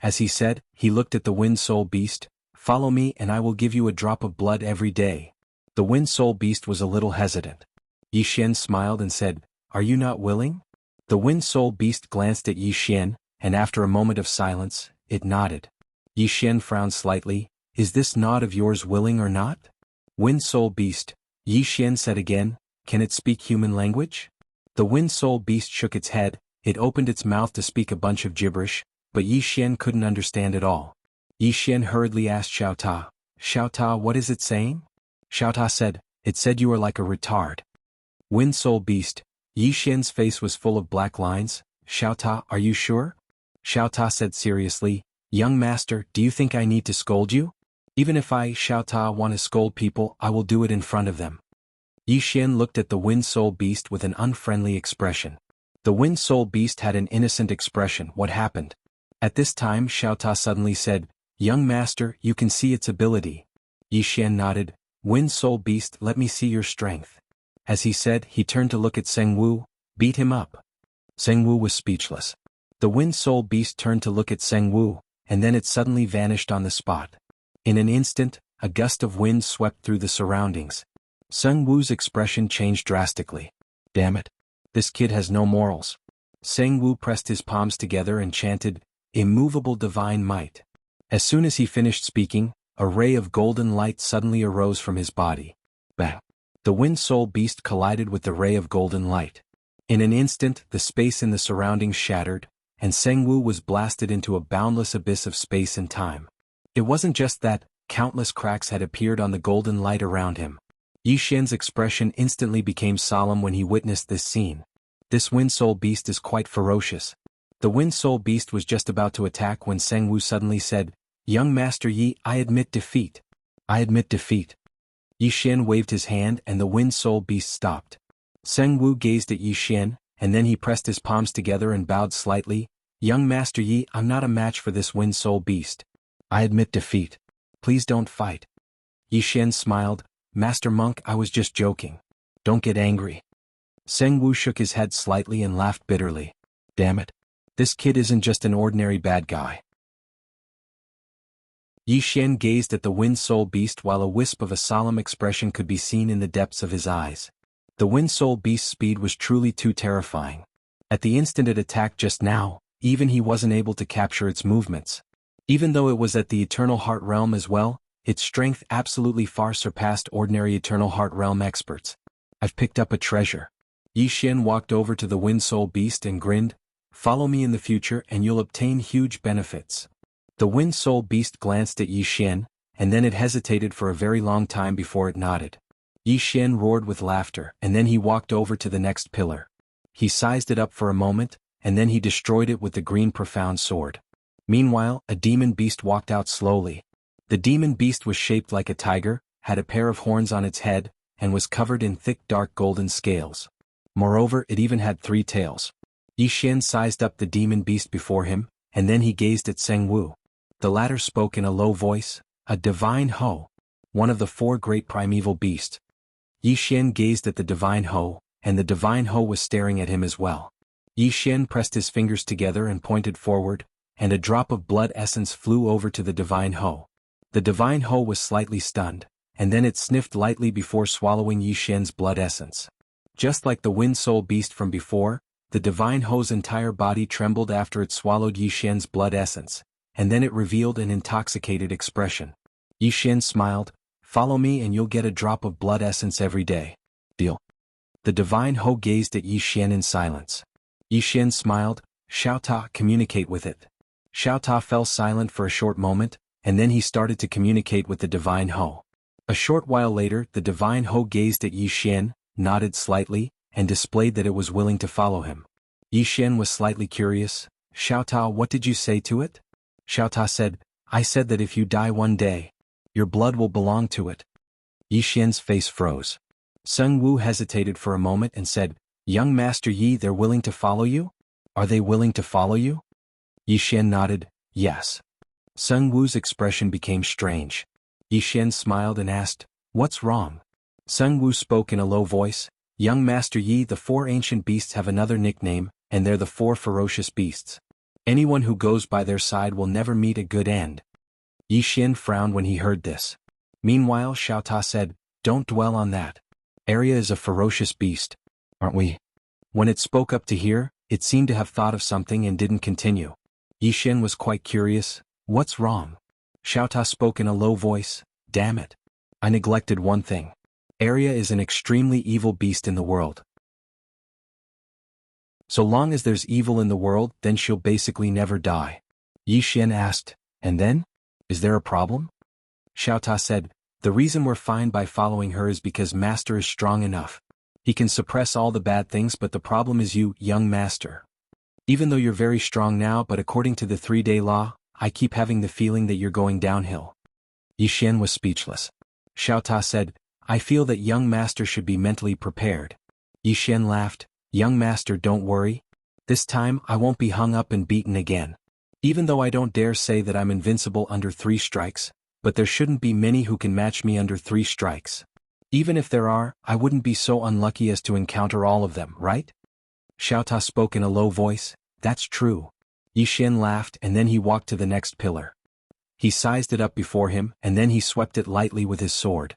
As he said, he looked at the Wind Soul Beast. Follow me and I will give you a drop of blood every day. The Wind Soul Beast was a little hesitant. Yi Xian smiled and said, Are you not willing? The Wind Soul Beast glanced at Yi Xian, and after a moment of silence, it nodded. Yi Xian frowned slightly. Is this nod of yours willing or not? Wind Soul Beast, Yi Xian said again, can it speak human language? The Wind Soul Beast shook its head, it opened its mouth to speak a bunch of gibberish, but Yi Xian couldn't understand it all. Yi Xian hurriedly asked Xiao Ta, Xiao Ta, what is it saying? Xiao Ta said, It said you are like a retard. Wind Soul Beast, Yi Xian's face was full of black lines. Xiao Ta, are you sure? Xiao Ta said seriously, Young master, do you think I need to scold you? Even if I, Xiao Ta, want to scold people, I will do it in front of them. Yi Xian looked at the Wind Soul Beast with an unfriendly expression. The Wind Soul Beast had an innocent expression. What happened? At this time Xiao Ta suddenly said, Young master, you can see its ability. Yi Xian nodded. Wind Soul Beast, let me see your strength. As he said, he turned to look at Seng Wu. Beat him up. Seng Wu was speechless. The Wind Soul Beast turned to look at Seng Wu, and then it suddenly vanished on the spot. In an instant, a gust of wind swept through the surroundings. Seng Wu's expression changed drastically. Damn it. This kid has no morals. Seng Wu pressed his palms together and chanted, Immovable Divine Might. As soon as he finished speaking, a ray of golden light suddenly arose from his body. Bang! The Wind Soul Beast collided with the ray of golden light. In an instant, the space in the surroundings shattered, and Seng Wu was blasted into a boundless abyss of space and time. It wasn't just that, countless cracks had appeared on the golden light around him. Yi Xian's expression instantly became solemn when he witnessed this scene. This Wind Soul Beast is quite ferocious. The Wind Soul Beast was just about to attack when Seng Wu suddenly said, "Young Master Yi, I admit defeat. I admit defeat." Yi Xian waved his hand and the Wind Soul Beast stopped. Seng Wu gazed at Yi Xian, and then he pressed his palms together and bowed slightly. "Young Master Yi, I'm not a match for this Wind Soul Beast. I admit defeat. Please don't fight." Yi Xian smiled, "Master Monk, I was just joking. Don't get angry." Seng Wu shook his head slightly and laughed bitterly. "Damn it. This kid isn't just an ordinary bad guy." Yi Xian gazed at the Wind Soul Beast while a wisp of a solemn expression could be seen in the depths of his eyes. The Wind Soul Beast's speed was truly too terrifying. At the instant it attacked just now, even he wasn't able to capture its movements. Even though it was at the Eternal Heart Realm as well, its strength absolutely far surpassed ordinary Eternal Heart Realm experts. "I've picked up a treasure." Yi Xian walked over to the Wind Soul Beast and grinned, "Follow me in the future and you'll obtain huge benefits." The Wind Soul Beast glanced at Yi Xian, and then it hesitated for a very long time before it nodded. Yi Xian roared with laughter, and then he walked over to the next pillar. He sized it up for a moment, and then he destroyed it with the green profound sword. Meanwhile, a demon beast walked out slowly. The demon beast was shaped like a tiger, had a pair of horns on its head, and was covered in thick dark golden scales. Moreover, it even had 3 tails. Yi Xian sized up the demon beast before him, and then he gazed at Seng Wu. The latter spoke in a low voice, "A divine Ho, one of the 4 great primeval beasts." Yi Xian gazed at the divine Ho, and the divine Ho was staring at him as well. Yi Xian pressed his fingers together and pointed forward, and a drop of blood essence flew over to the divine Ho. The divine Ho was slightly stunned, and then it sniffed lightly before swallowing Yi Xian's blood essence. Just like the Wind Soul Beast from before, the divine Ho's entire body trembled after it swallowed Yi Xian's blood essence, and then it revealed an intoxicated expression. Yi Xian smiled, "Follow me and you'll get a drop of blood essence every day. Deal?" The divine Ho gazed at Yi Xian in silence. Yi Xian smiled, "Xiao Ta, communicate with it." Xiao Ta fell silent for a short moment, and then he started to communicate with the divine Ho. A short while later, the divine Ho gazed at Yi Xian, nodded slightly, and displayed that it was willing to follow him. Yi Xian was slightly curious. "Xiao Ta, what did you say to it?" Xiao Ta said, "I said that if you die one day, your blood will belong to it." Yi Xian's face froze. Seng Wu hesitated for a moment and said, "Young Master Yi, they're willing to follow you? Are they willing to follow you?" Yi Xian nodded, "Yes." Seng Wu's expression became strange. Yi Xian smiled and asked, "What's wrong?" Seng Wu spoke in a low voice, "Young Master Yi, the 4 ancient beasts have another nickname, and they're the 4 ferocious beasts. Anyone who goes by their side will never meet a good end." Yi Xian frowned when he heard this. Meanwhile, Xiao Ta said, "Don't dwell on that. Arya is a ferocious beast, aren't we?" When it spoke up to hear, it seemed to have thought of something and didn't continue. Yi Xian was quite curious. "What's wrong?" Xiao Ta spoke in a low voice, "Damn it. I neglected one thing. Arya is an extremely evil beast in the world. So long as there's evil in the world, then she'll basically never die." Yi Xian asked, "And then? Is there a problem?" Xiao Ta said, "The reason we're fine by following her is because Master is strong enough. He can suppress all the bad things, but the problem is you, young Master. Even though you're very strong now, but according to the 3-day law, I keep having the feeling that you're going downhill." Yi Xian was speechless. Xiao Ta said, "I feel that young Master should be mentally prepared." Yi Xian laughed, "Young Master, don't worry. This time I won't be hung up and beaten again. Even though I don't dare say that I'm invincible under 3 strikes, but there shouldn't be many who can match me under 3 strikes. Even if there are, I wouldn't be so unlucky as to encounter all of them, right?" Xiao Ta spoke in a low voice, "That's true." Yi Xian laughed and then he walked to the next pillar. He sized it up before him and then he swept it lightly with his sword.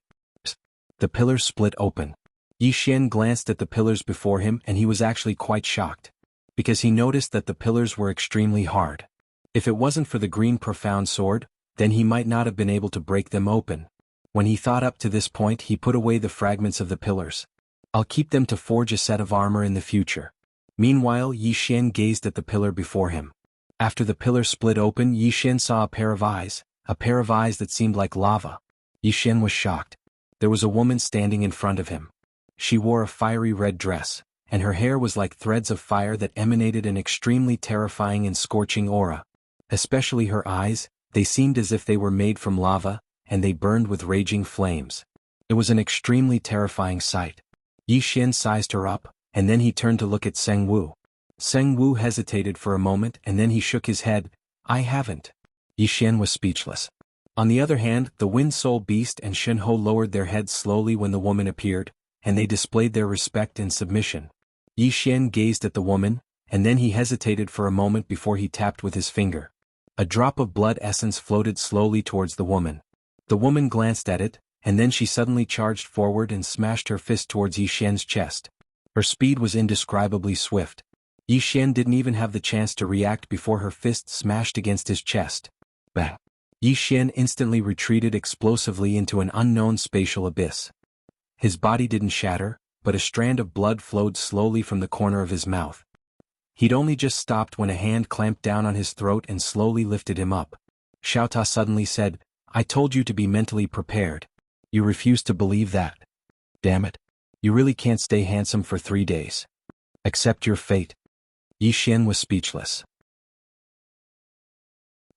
The pillars split open. Yi Xian glanced at the pillars before him and he was actually quite shocked, because he noticed that the pillars were extremely hard. If it wasn't for the green profound sword, then he might not have been able to break them open. When he thought up to this point, he put away the fragments of the pillars. "I'll keep them to forge a set of armor in the future." Meanwhile Yi Xian gazed at the pillar before him. After the pillar split open, Yi Xian saw a pair of eyes that seemed like lava. Yi Xian was shocked. There was a woman standing in front of him. She wore a fiery red dress, and her hair was like threads of fire that emanated an extremely terrifying and scorching aura. Especially her eyes, they seemed as if they were made from lava, and they burned with raging flames. It was an extremely terrifying sight. Yi Xian sized her up, and then he turned to look at Seng Wu. Seng Wu hesitated for a moment and then he shook his head. I haven't. Yi Xian was speechless. On the other hand, the Wind Soul Beast and Shen Ho lowered their heads slowly when the woman appeared, and they displayed their respect and submission. Yi Xian gazed at the woman, and then he hesitated for a moment before he tapped with his finger. A drop of blood essence floated slowly towards the woman. The woman glanced at it, and then she suddenly charged forward and smashed her fist towards Yi Xian's chest. Her speed was indescribably swift. Yi Xian didn't even have the chance to react before her fist smashed against his chest. Bang! Yi Xian instantly retreated explosively into an unknown spatial abyss. His body didn't shatter, but a strand of blood flowed slowly from the corner of his mouth. He'd only just stopped when a hand clamped down on his throat and slowly lifted him up. Xiao Ta suddenly said, I told you to be mentally prepared. You refuse to believe that. Damn it. You really can't stay handsome for 3 days. Accept your fate. Yi Xian was speechless.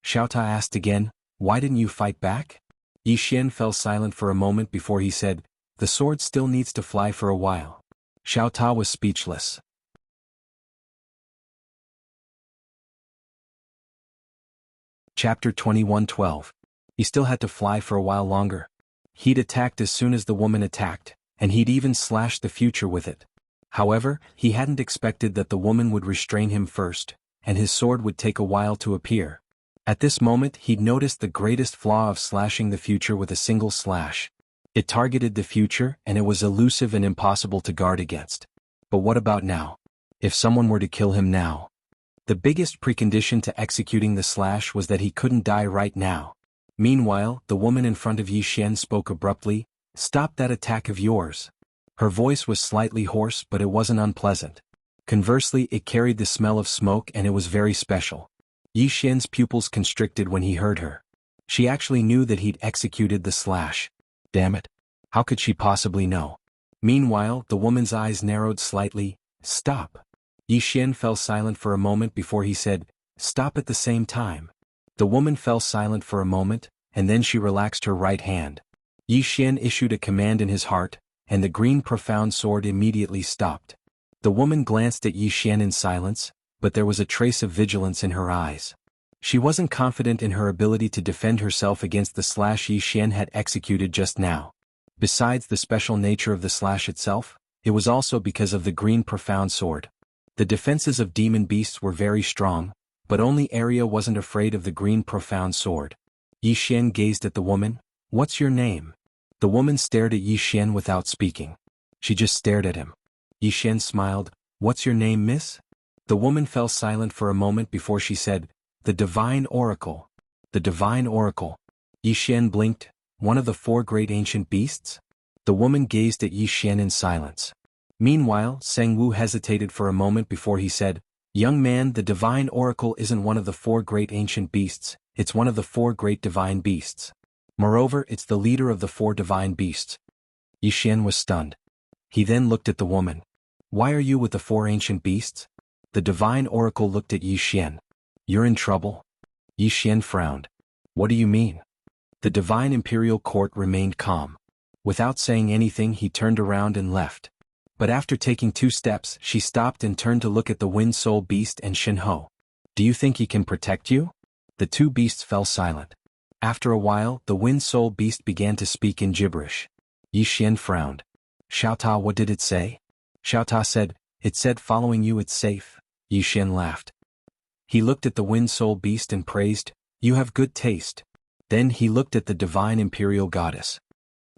Xiao Ta asked again, why didn't you fight back? Yi Xian fell silent for a moment before he said, the sword still needs to fly for a while. Xiao Ta was speechless. Chapter 21:12. He still had to fly for a while longer. He'd attacked as soon as the woman attacked, and he'd even slashed the future with it. However, he hadn't expected that the woman would restrain him first, and his sword would take a while to appear. At this moment he'd noticed the greatest flaw of slashing the future with a single slash. It targeted the future and it was elusive and impossible to guard against. But what about now? If someone were to kill him now? The biggest precondition to executing the slash was that he couldn't die right now. Meanwhile, the woman in front of Yi Xian spoke abruptly, stop that attack of yours. Her voice was slightly hoarse but it wasn't unpleasant. Conversely, it carried the smell of smoke and it was very special. Yi Xian's pupils constricted when he heard her. She actually knew that he'd executed the slash. Damn it. How could she possibly know? Meanwhile, the woman's eyes narrowed slightly. Stop. Yi Xian fell silent for a moment before he said, stop at the same time. The woman fell silent for a moment, and then she relaxed her right hand. Yi Xian issued a command in his heart, and the green profound sword immediately stopped. The woman glanced at Yi Xian in silence, but there was a trace of vigilance in her eyes. She wasn't confident in her ability to defend herself against the slash Yi Xian had executed just now. Besides the special nature of the slash itself, it was also because of the green profound sword. The defenses of demon beasts were very strong, but only Arya wasn't afraid of the green profound sword. Yi Xian gazed at the woman. What's your name? The woman stared at Yi Xian without speaking. She just stared at him. Yi Xian smiled. What's your name, miss? The woman fell silent for a moment before she said, the Divine Oracle. The Divine Oracle. Yi Xian blinked. One of the 4 great ancient beasts? The woman gazed at Yi Xian in silence. Meanwhile, Seng Wu hesitated for a moment before he said, young man, the Divine Oracle isn't one of the 4 great ancient beasts, it's one of the 4 great divine beasts. Moreover, it's the leader of the 4 divine beasts. Yi Xian was stunned. He then looked at the woman. Why are you with the 4 ancient beasts? The Divine Oracle looked at Yi Xian. You're in trouble? Yi Xian frowned. What do you mean? The Divine Imperial Court remained calm. Without saying anything he turned around and left. But after taking 2 steps she stopped and turned to look at the Wind Soul Beast and Shen Ho. Do you think he can protect you? The 2 beasts fell silent. After a while the Wind Soul Beast began to speak in gibberish. Yi Xian frowned. Xiao Ta, what did it say? Xiao Ta said, it said following you it's safe. Yi Xian laughed. He looked at the Wind Soul Beast and praised, you have good taste. Then he looked at the Divine Imperial Goddess.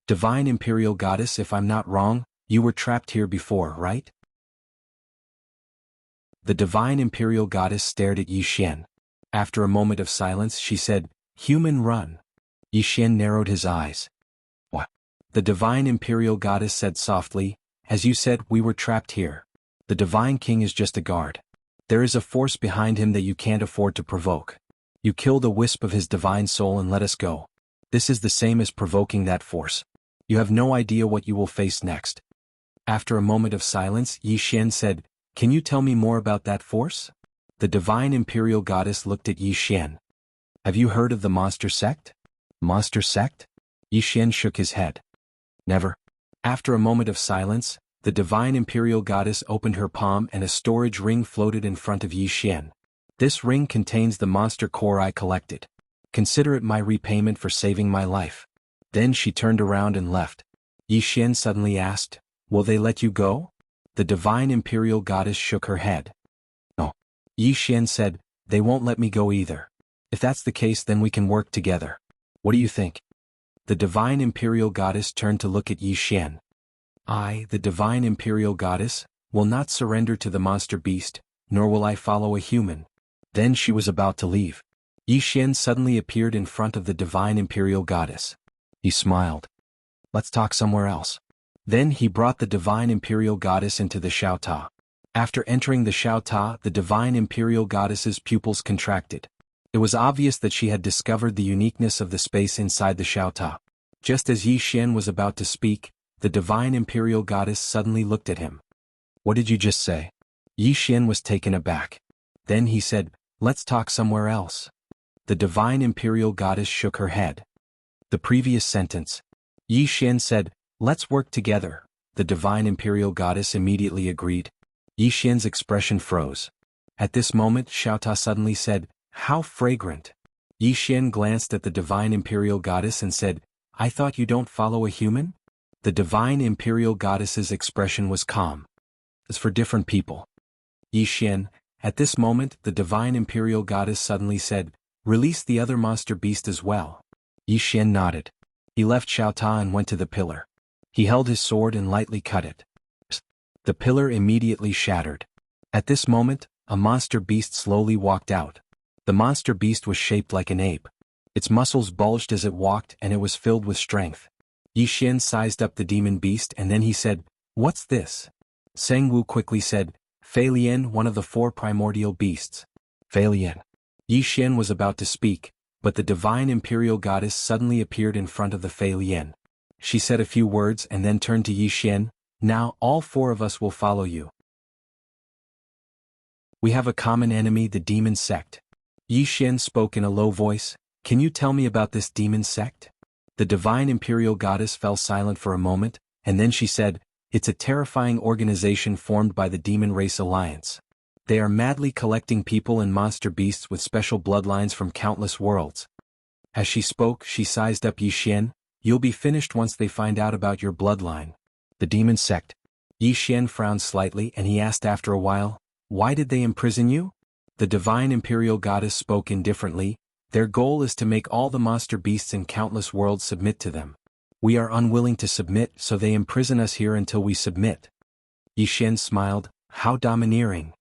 Divine Imperial Goddess, if I'm not wrong, you were trapped here before, right? The Divine Imperial Goddess stared at Yi Xian. After a moment of silence she said, human run. Yi Xian narrowed his eyes. What? The Divine Imperial Goddess said softly, as you said, we were trapped here. The Divine King is just a guard. There is a force behind him that you can't afford to provoke. You kill the wisp of his divine soul and let us go. This is the same as provoking that force. You have no idea what you will face next. After a moment of silence, Yi Xian said, "Can you tell me more about that force?" The Divine Imperial Goddess looked at Yi Xian. "Have you heard of the monster sect?" "Monster sect?" Yi Xian shook his head. "Never." After a moment of silence, the Divine Imperial Goddess opened her palm and a storage ring floated in front of Yi Xian. "This ring contains the monster core I collected. Consider it my repayment for saving my life." Then she turned around and left. Yi Xian suddenly asked, "Will they let you go?" The Divine Imperial Goddess shook her head. "No." Yi Xian said, "They won't let me go either. If that's the case, then we can work together. What do you think?" The Divine Imperial Goddess turned to look at Yi Xian. "I, the Divine Imperial Goddess, will not surrender to the monster beast, nor will I follow a human." Then she was about to leave. Yi Xian suddenly appeared in front of the Divine Imperial Goddess. He smiled. "Let's talk somewhere else." Then he brought the Divine Imperial Goddess into the Xiaota. After entering the Xiaota, the Divine Imperial Goddess's pupils contracted. It was obvious that she had discovered the uniqueness of the space inside the Xiaota. Just as Yi Xian was about to speak, the Divine Imperial Goddess suddenly looked at him. "What did you just say?" Yi Xian was taken aback. Then he said, "Let's talk somewhere else." The Divine Imperial Goddess shook her head. The previous sentence. Yi Xian said, "Let's work together." The Divine Imperial Goddess immediately agreed. Yi Xian's expression froze. At this moment, Xiaota suddenly said, "How fragrant." Yi Xian glanced at the Divine Imperial Goddess and said, "I thought you don't follow a human?" The Divine Imperial Goddess's expression was calm. "It's for different people." Yi Xian. At this moment, the Divine Imperial Goddess suddenly said, "Release the other monster beast as well." Yi Xian nodded. He left Xiaota and went to the pillar. He held his sword and lightly cut it. The pillar immediately shattered. At this moment, a monster beast slowly walked out. The monster beast was shaped like an ape. Its muscles bulged as it walked and it was filled with strength. Yi Xian sized up the demon beast and then he said, "What's this?" Seng Wu quickly said, "Fei Lian, one of the 4 primordial beasts." Fei Lian. Yi Xian was about to speak, but the Divine Imperial Goddess suddenly appeared in front of the Fei Lian. She said a few words and then turned to Yi Xian, "Now all 4 of us will follow you. We have a common enemy, the demon sect." Yi Xian spoke in a low voice, "Can you tell me about this demon sect?" The Divine Imperial Goddess fell silent for a moment, and then she said, "It's a terrifying organization formed by the Demon Race Alliance. They are madly collecting people and monster beasts with special bloodlines from countless worlds." As she spoke, she sized up Yi Xian, "You'll be finished once they find out about your bloodline." The demon sect. Yi Xian frowned slightly and he asked after a while, "Why did they imprison you?" The Divine Imperial Goddess spoke indifferently, "Their goal is to make all the monster beasts in countless worlds submit to them. We are unwilling to submit, so they imprison us here until we submit." Yi Xian smiled, "How domineering."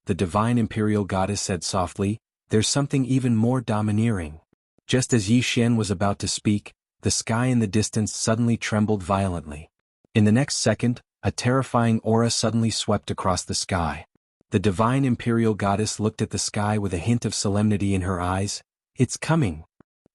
The Divine Imperial Goddess said softly, "There's something even more domineering." Just as Yi Xian was about to speak, the sky in the distance suddenly trembled violently. In the next second, a terrifying aura suddenly swept across the sky. The Divine Imperial Goddess looked at the sky with a hint of solemnity in her eyes. "It's coming."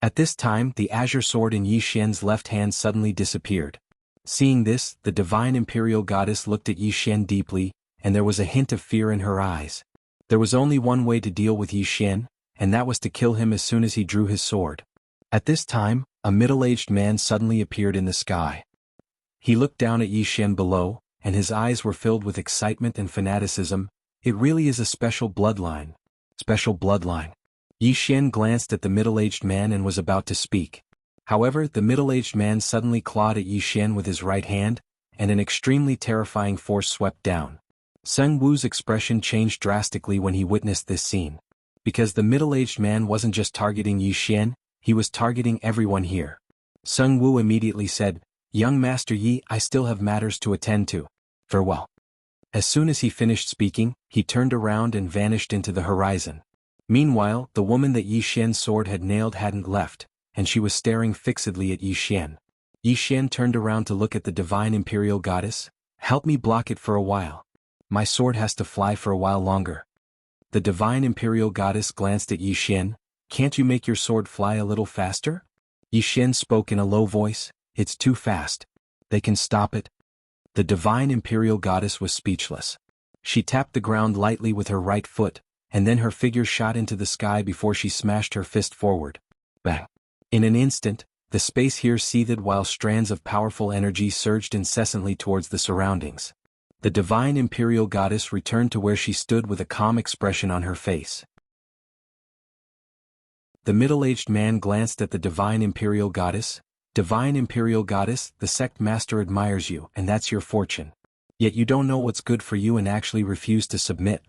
At this time, the azure sword in Yi Xian's left hand suddenly disappeared. Seeing this, the Divine Imperial Goddess looked at Yi Xian deeply, and there was a hint of fear in her eyes. There was only one way to deal with Yi Xian, and that was to kill him as soon as he drew his sword. At this time, a middle-aged man suddenly appeared in the sky. He looked down at Yi Xian below, and his eyes were filled with excitement and fanaticism. "It really is a special bloodline." Special bloodline. Yi Xian glanced at the middle-aged man and was about to speak. However, the middle-aged man suddenly clawed at Yi Xian with his right hand, and an extremely terrifying force swept down. Seng Wu's expression changed drastically when he witnessed this scene. Because the middle-aged man wasn't just targeting Yi Xian, he was targeting everyone here. Seng Wu immediately said, "Young Master Yi, I still have matters to attend to. Farewell." As soon as he finished speaking, he turned around and vanished into the horizon. Meanwhile, the woman that Yi Xian's sword had nailed hadn't left, and she was staring fixedly at Yi Xian. Yi Xian turned around to look at the Divine Imperial Goddess. "Help me block it for a while." My sword has to fly for a while longer. The divine imperial goddess glanced at Yi Xian. Can't you make your sword fly a little faster? Yi Xian spoke in a low voice. It's too fast. They can stop it. The divine imperial goddess was speechless. She tapped the ground lightly with her right foot, and then her figure shot into the sky before she smashed her fist forward. Bang! In an instant, the space here seethed while strands of powerful energy surged incessantly towards the surroundings. The divine imperial goddess returned to where she stood with a calm expression on her face. The middle-aged man glanced at the divine imperial goddess. Divine imperial goddess, the sect master admires you, and that's your fortune. Yet you don't know what's good for you and actually refuse to submit.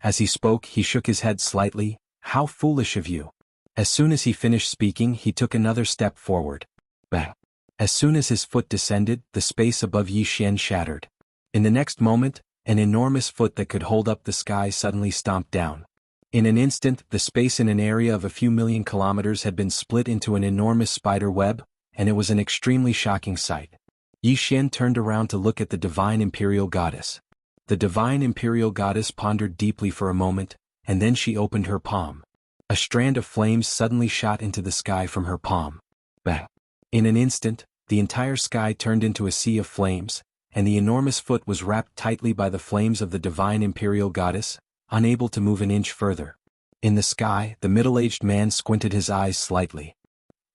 As he spoke, he shook his head slightly. How foolish of you. As soon as he finished speaking, he took another step forward. Bang! As soon as his foot descended, the space above Yi Xian shattered. In the next moment, an enormous foot that could hold up the sky suddenly stomped down. In an instant, the space in an area of a few million kilometers had been split into an enormous spider web, and it was an extremely shocking sight. Yi Xian turned around to look at the divine imperial goddess. The divine imperial goddess pondered deeply for a moment, and then she opened her palm. A strand of flames suddenly shot into the sky from her palm. Bang! In an instant, the entire sky turned into a sea of flames, and the enormous foot was wrapped tightly by the flames of the divine imperial goddess, unable to move an inch further. In the sky, the middle-aged man squinted his eyes slightly.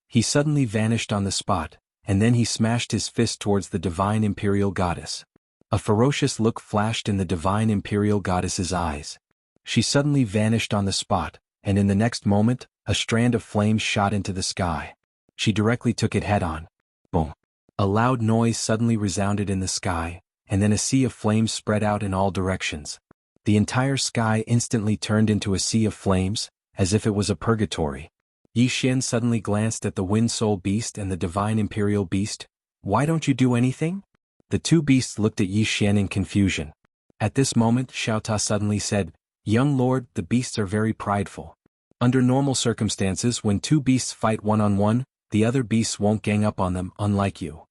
He suddenly vanished on the spot, and then he smashed his fist towards the divine imperial goddess. A ferocious look flashed in the divine imperial goddess's eyes. She suddenly vanished on the spot, and in the next moment, a strand of flames shot into the sky. She directly took it head-on. Boom! A loud noise suddenly resounded in the sky, and then a sea of flames spread out in all directions. The entire sky instantly turned into a sea of flames, as if it was a purgatory. Yi Xian suddenly glanced at the Wind Soul Beast and the Divine Imperial Beast. Why don't you do anything? The two beasts looked at Yi Xian in confusion. At this moment, Xiao Ta suddenly said, Young lord, the beasts are very prideful. Under normal circumstances, when two beasts fight one-on-one, the other beasts won't gang up on them, unlike you.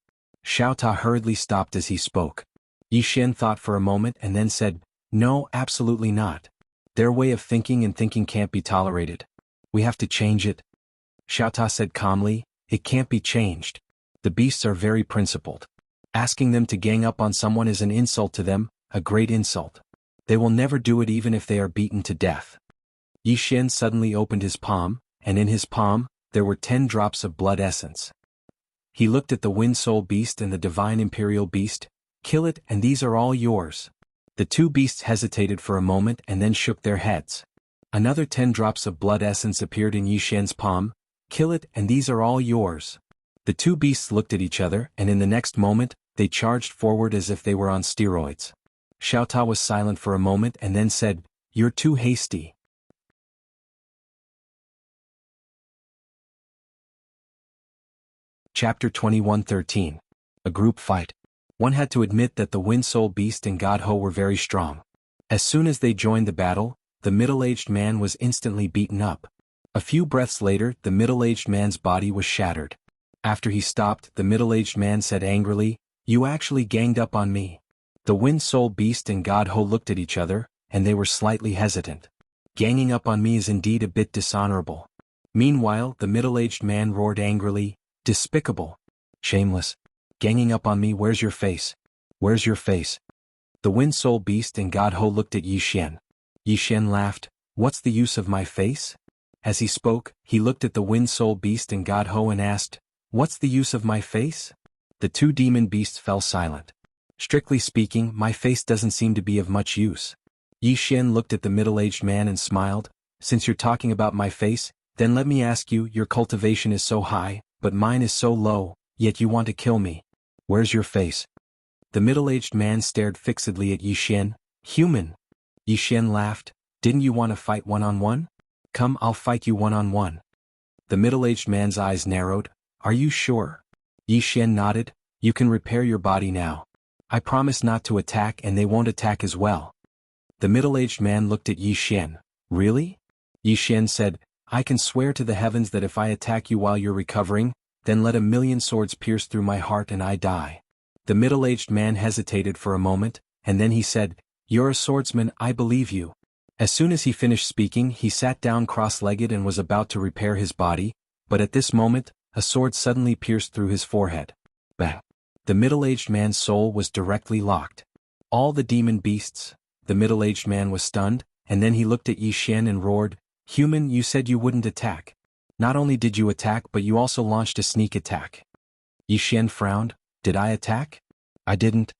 Xiao Ta hurriedly stopped as he spoke. Yi Xian thought for a moment and then said, No, absolutely not. Their way of thinking and thinking can't be tolerated. We have to change it. Xiao Ta said calmly, It can't be changed. The beasts are very principled. Asking them to gang up on someone is an insult to them, a great insult. They will never do it even if they are beaten to death. Yi Xian suddenly opened his palm, and in his palm, there were 10 drops of blood essence. He looked at the Wind Soul Beast and the Divine Imperial Beast. Kill it, and these are all yours. The two beasts hesitated for a moment and then shook their heads. Another 10 drops of blood essence appeared in Yi Xian's palm. Kill it, and these are all yours. The two beasts looked at each other, and in the next moment, they charged forward as if they were on steroids. Xiao Ta was silent for a moment and then said, You're too hasty. Chapter 21:13. A Group Fight. One had to admit that the Wind Soul Beast and God Ho were very strong. As soon as they joined the battle, the middle-aged man was instantly beaten up. A few breaths later, the middle-aged man's body was shattered. After he stopped, the middle-aged man said angrily, You actually ganged up on me. The Wind Soul Beast and God Ho looked at each other, and they were slightly hesitant. Ganging up on me is indeed a bit dishonorable. Meanwhile, the middle-aged man roared angrily, Despicable. Shameless. Ganging up on me, where's your face? Where's your face? The Wind Soul Beast and God Ho looked at Yi Xian. Yi Xian laughed, What's the use of my face? As he spoke, he looked at the Wind Soul Beast and God Ho and asked, What's the use of my face? The two demon beasts fell silent. Strictly speaking, my face doesn't seem to be of much use. Yi Xian looked at the middle-aged man and smiled. Since you're talking about my face, then let me ask you, your cultivation is so high, but mine is so low, yet you want to kill me. Where's your face? The middle-aged man stared fixedly at Yi Xian. Human. Yi Xian laughed. Didn't you want to fight one-on-one? Come, I'll fight you one-on-one. The middle-aged man's eyes narrowed. Are you sure? Yi Xian nodded. You can repair your body now. I promise not to attack and they won't attack as well. The middle-aged man looked at Yi Xian. Really? Yi Xian said, I can swear to the heavens that if I attack you while you're recovering, then let 1,000,000 swords pierce through my heart and I die. The middle-aged man hesitated for a moment, and then he said, You're a swordsman, I believe you. As soon as he finished speaking, he sat down cross-legged and was about to repair his body, but at this moment, a sword suddenly pierced through his forehead. Bang! The middle-aged man's soul was directly locked. All the demon beasts. The middle-aged man was stunned, and then he looked at Yi Xian and roared, "Human, you said you wouldn't attack. Not only did you attack but you also launched a sneak attack." Yi Xian frowned. "Did I attack? I didn't."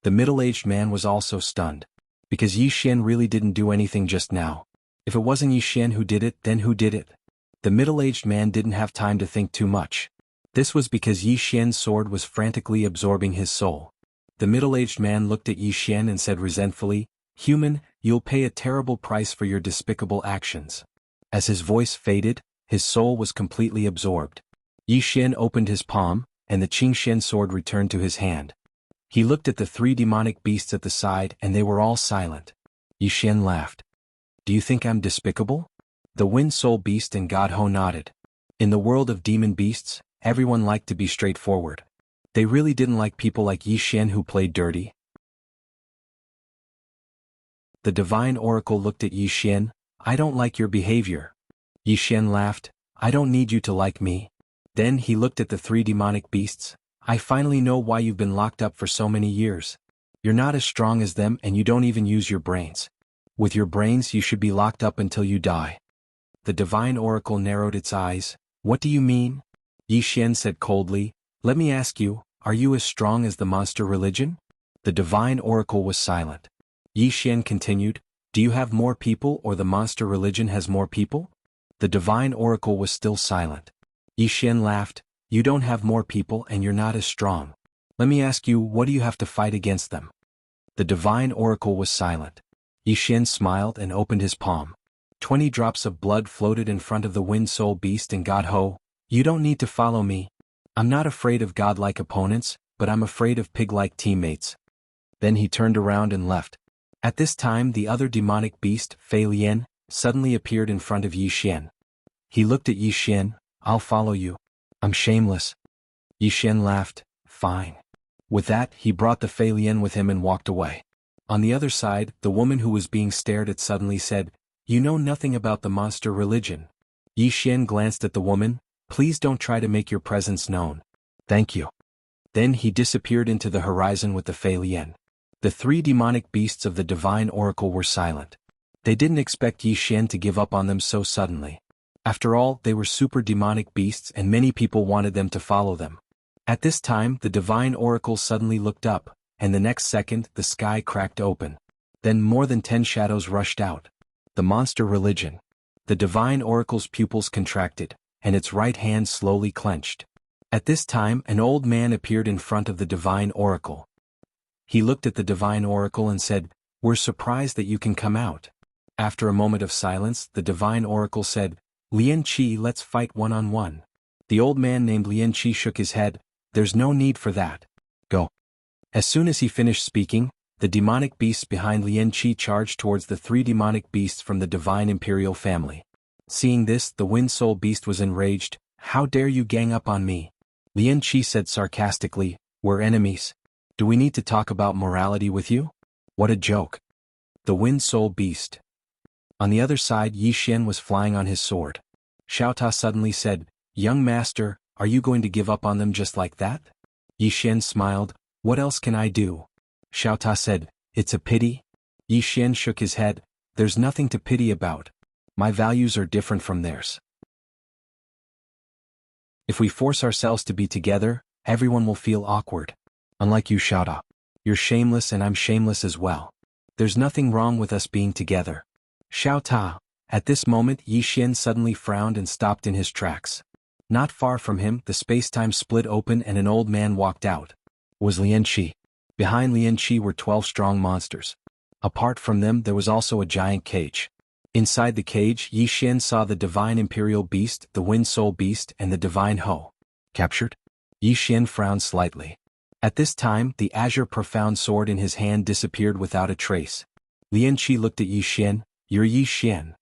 The middle-aged man was also stunned. Because Yi Xian really didn't do anything just now. If it wasn't Yi Xian who did it, then who did it? The middle-aged man didn't have time to think too much. This was because Yi Xian's sword was frantically absorbing his soul. The middle-aged man looked at Yi Xian and said resentfully, "Human, you'll pay a terrible price for your despicable actions." As his voice faded, his soul was completely absorbed. Yi Xian opened his palm, and the Qingxian sword returned to his hand. He looked at the three demonic beasts at the side and they were all silent. Yi Xian laughed. "Do you think I'm despicable?" The Wind Soul Beast and God Ho nodded. In the world of demon beasts, everyone liked to be straightforward. They really didn't like people like Yi Xian who played dirty. The Divine Oracle looked at Yi Xian. "I don't like your behavior." Yi Xian laughed. "I don't need you to like me." Then he looked at the three demonic beasts. "I finally know why you've been locked up for so many years. You're not as strong as them and you don't even use your brains. With your brains you should be locked up until you die." The Divine Oracle narrowed its eyes. "What do you mean?" Yi Xian said coldly, "Let me ask you, are you as strong as the monster religion?" The Divine Oracle was silent. Yi Xian continued, "Do you have more people or the monster religion has more people?" The Divine Oracle was still silent. Yi Xian laughed, "You don't have more people and you're not as strong. Let me ask you, what do you have to fight against them?" The Divine Oracle was silent. Yi Xian smiled and opened his palm. 20 drops of blood floated in front of the Wind Soul Beast and God Ho. "You don't need to follow me. I'm not afraid of godlike opponents, but I'm afraid of pig-like teammates." Then he turned around and left. At this time the other demonic beast, Fei Lian, suddenly appeared in front of Yi Xian. He looked at Yi Xian. "I'll follow you. I'm shameless." Yi Xian laughed. "Fine." With that, he brought the Fei Lian with him and walked away. On the other side, the woman who was being stared at suddenly said, "You know nothing about the monster religion." Yi Xian glanced at the woman. "Please don't try to make your presence known." "Thank you." Then he disappeared into the horizon with the Fei Lian. The three demonic beasts of the Divine Oracle were silent. They didn't expect Yi Xian to give up on them so suddenly. After all, they were super demonic beasts and many people wanted them to follow them. At this time, the Divine Oracle suddenly looked up, and the next second, the sky cracked open. Then more than 10 shadows rushed out. The monster religion. The Divine Oracle's pupils contracted, and its right hand slowly clenched. At this time, an old man appeared in front of the Divine Oracle. He looked at the Divine Oracle and said, "We're surprised that you can come out." After a moment of silence, the Divine Oracle said, "Lian Qi, let's fight one-on-one." The old man named Lian Qi shook his head. "There's no need for that. Go." As soon as he finished speaking, the demonic beasts behind Lian Qi charged towards the three demonic beasts from the Divine Imperial family. Seeing this, the Wind Soul Beast was enraged. "How dare you gang up on me?" Lian Qi said sarcastically, "We're enemies. Do we need to talk about morality with you? What a joke." The Wind Soul Beast. On the other side, Yi Xian was flying on his sword. Xiao Ta suddenly said, "Young master, are you going to give up on them just like that?" Yi Xian smiled. "What else can I do?" Xiao Ta said, "It's a pity." Yi Xian shook his head. "There's nothing to pity about. My values are different from theirs. If we force ourselves to be together, everyone will feel awkward. Unlike you, Xiao Ta. You're shameless and I'm shameless as well. There's nothing wrong with us being together." Xiao Ta. At this moment, Yi Xian suddenly frowned and stopped in his tracks. Not far from him, the space-time split open and an old man walked out. It was Lian Qi. Behind Lian Qi were 12 strong monsters. Apart from them, there was also a giant cage. Inside the cage, Yi Xian saw the Divine Imperial Beast, the Wind Soul Beast, and the Divine Ho. Captured? Yi Xian frowned slightly. At this time, the Azure Profound Sword in his hand disappeared without a trace. Lian Qi looked at Yi Xian. "You're Yi Xian."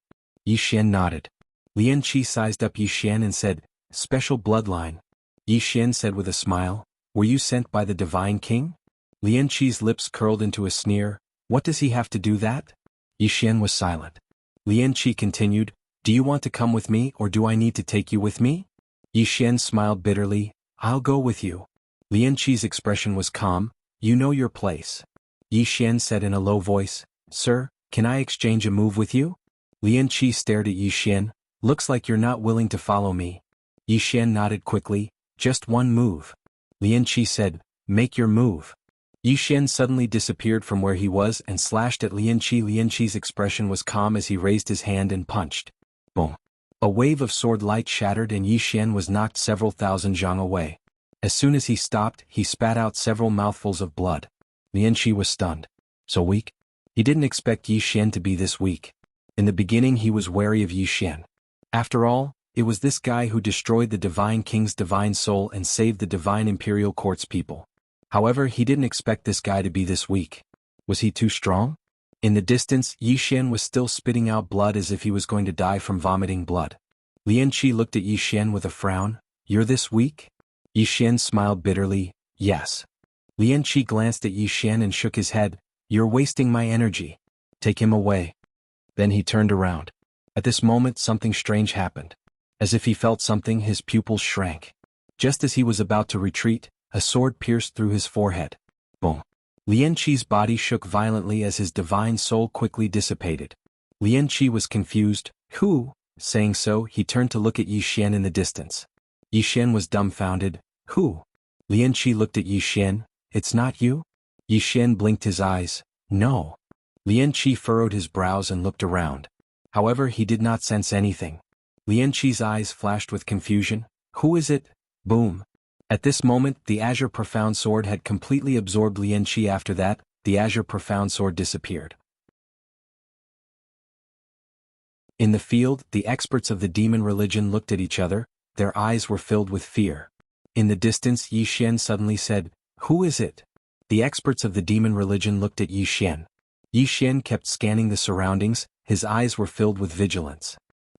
Yi Xian nodded. Lian Qi sized up Yi Xian and said, "Special bloodline." Yi Xian said with a smile, "Were you sent by the Divine King?" Lian Qi's lips curled into a sneer. What does he have to do that? Yi Xian was silent. Lian Qi continued, do you want to come with me or do I need to take you with me? Yi Xian smiled bitterly, I'll go with you. Lian Qi's expression was calm, you know your place. Yi Xian said in a low voice, Sir, can I exchange a move with you? Lian Qi stared at Yi Xian, looks like you're not willing to follow me. Yi Xian nodded quickly, just one move. Lian Qi said, make your move. Yi Xian suddenly disappeared from where he was and slashed at Lian Qi. Lian Qi's expression was calm as he raised his hand and punched. Boom. A wave of sword light shattered and Yi Xian was knocked several thousand zhang away. As soon as he stopped, he spat out several mouthfuls of blood. Lian Qi was stunned. So weak? He didn't expect Yi Xian to be this weak. In the beginning he was wary of Yi Xian. After all, it was this guy who destroyed the Divine King's divine soul and saved the Divine Imperial Court's people. However, he didn't expect this guy to be this weak. Was he too strong? In the distance, Yi Xian was still spitting out blood as if he was going to die from vomiting blood. Lian Qi looked at Yi Xian with a frown. You're this weak? Yi Xian smiled bitterly, yes. Lian Qi glanced at Yi Xian and shook his head. You're wasting my energy. Take him away. Then he turned around. At this moment something strange happened. As if he felt something, his pupils shrank. Just as he was about to retreat, a sword pierced through his forehead. Boom. Lian Qi's body shook violently as his divine soul quickly dissipated. Lian Qi was confused. Who? Saying so, he turned to look at Yi Xian in the distance. Yi Xian was dumbfounded. Who? Lian Qi looked at Yi Xian. It's not you? Yi Xian blinked his eyes. No. Lian Qi furrowed his brows and looked around. However, he did not sense anything. Lian Qi's eyes flashed with confusion. Who is it? Boom. At this moment, the Azure Profound Sword had completely absorbed Lian Qi. After that, the Azure Profound Sword disappeared. In the field, the experts of the demon religion looked at each other, their eyes were filled with fear. In the distance, Yi Xian suddenly said, Who is it? The experts of the demon religion looked at Yi Xian. Yi Xian kept scanning the surroundings, his eyes were filled with vigilance.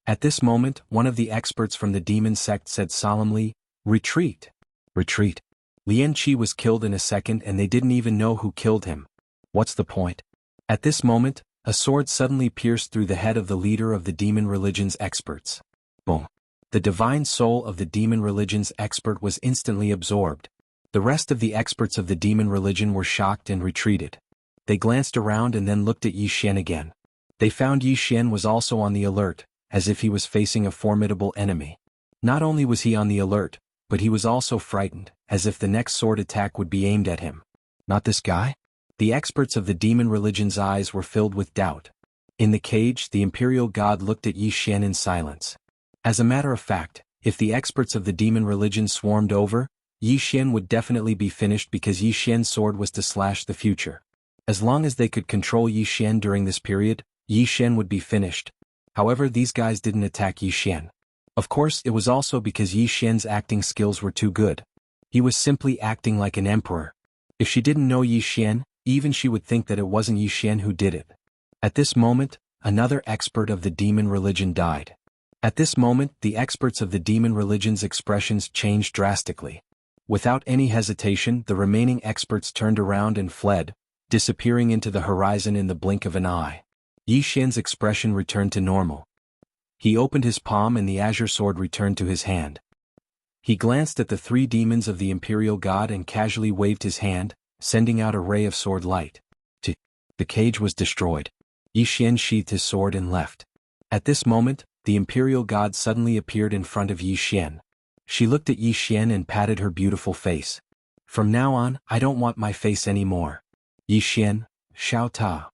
At this moment, one of the experts from the demon sect said solemnly, Retreat. Retreat. Lian Qi was killed in a second and they didn't even know who killed him. What's the point? At this moment, a sword suddenly pierced through the head of the leader of the demon religion's experts. Boom. The divine soul of the demon religion's expert was instantly absorbed. The rest of the experts of the demon religion were shocked and retreated. They glanced around and then looked at Yi Xian again. They found Yi Xian was also on the alert, as if he was facing a formidable enemy. Not only was he on the alert, but he was also frightened, as if the next sword attack would be aimed at him. Not this guy? The experts of the demon religion's eyes were filled with doubt. In the cage, the imperial god looked at Yi Xian in silence. As a matter of fact, if the experts of the demon religion swarmed over, Yi Xian would definitely be finished because Yi Xian's sword was to slash the future. As long as they could control Yi Xian during this period, Yi Xian would be finished. However, these guys didn't attack Yi Xian. Of course, it was also because Yi Xian's acting skills were too good. He was simply acting like an emperor. If she didn't know Yi Xian, even she would think that it wasn't Yi Xian who did it. At this moment, another expert of the demon religion died. At this moment, the experts of the demon religion's expressions changed drastically. Without any hesitation, the remaining experts turned around and fled, disappearing into the horizon in the blink of an eye. Yi Xian's expression returned to normal. He opened his palm and the azure sword returned to his hand. He glanced at the three demons of the imperial god and casually waved his hand, sending out a ray of sword light. The cage was destroyed. Yi Xian sheathed his sword and left. At this moment, the imperial god suddenly appeared in front of Yi Xian. She looked at Yi Xian and patted her beautiful face. From now on, I don't want my face anymore. Yi Xian, Xiao Ta.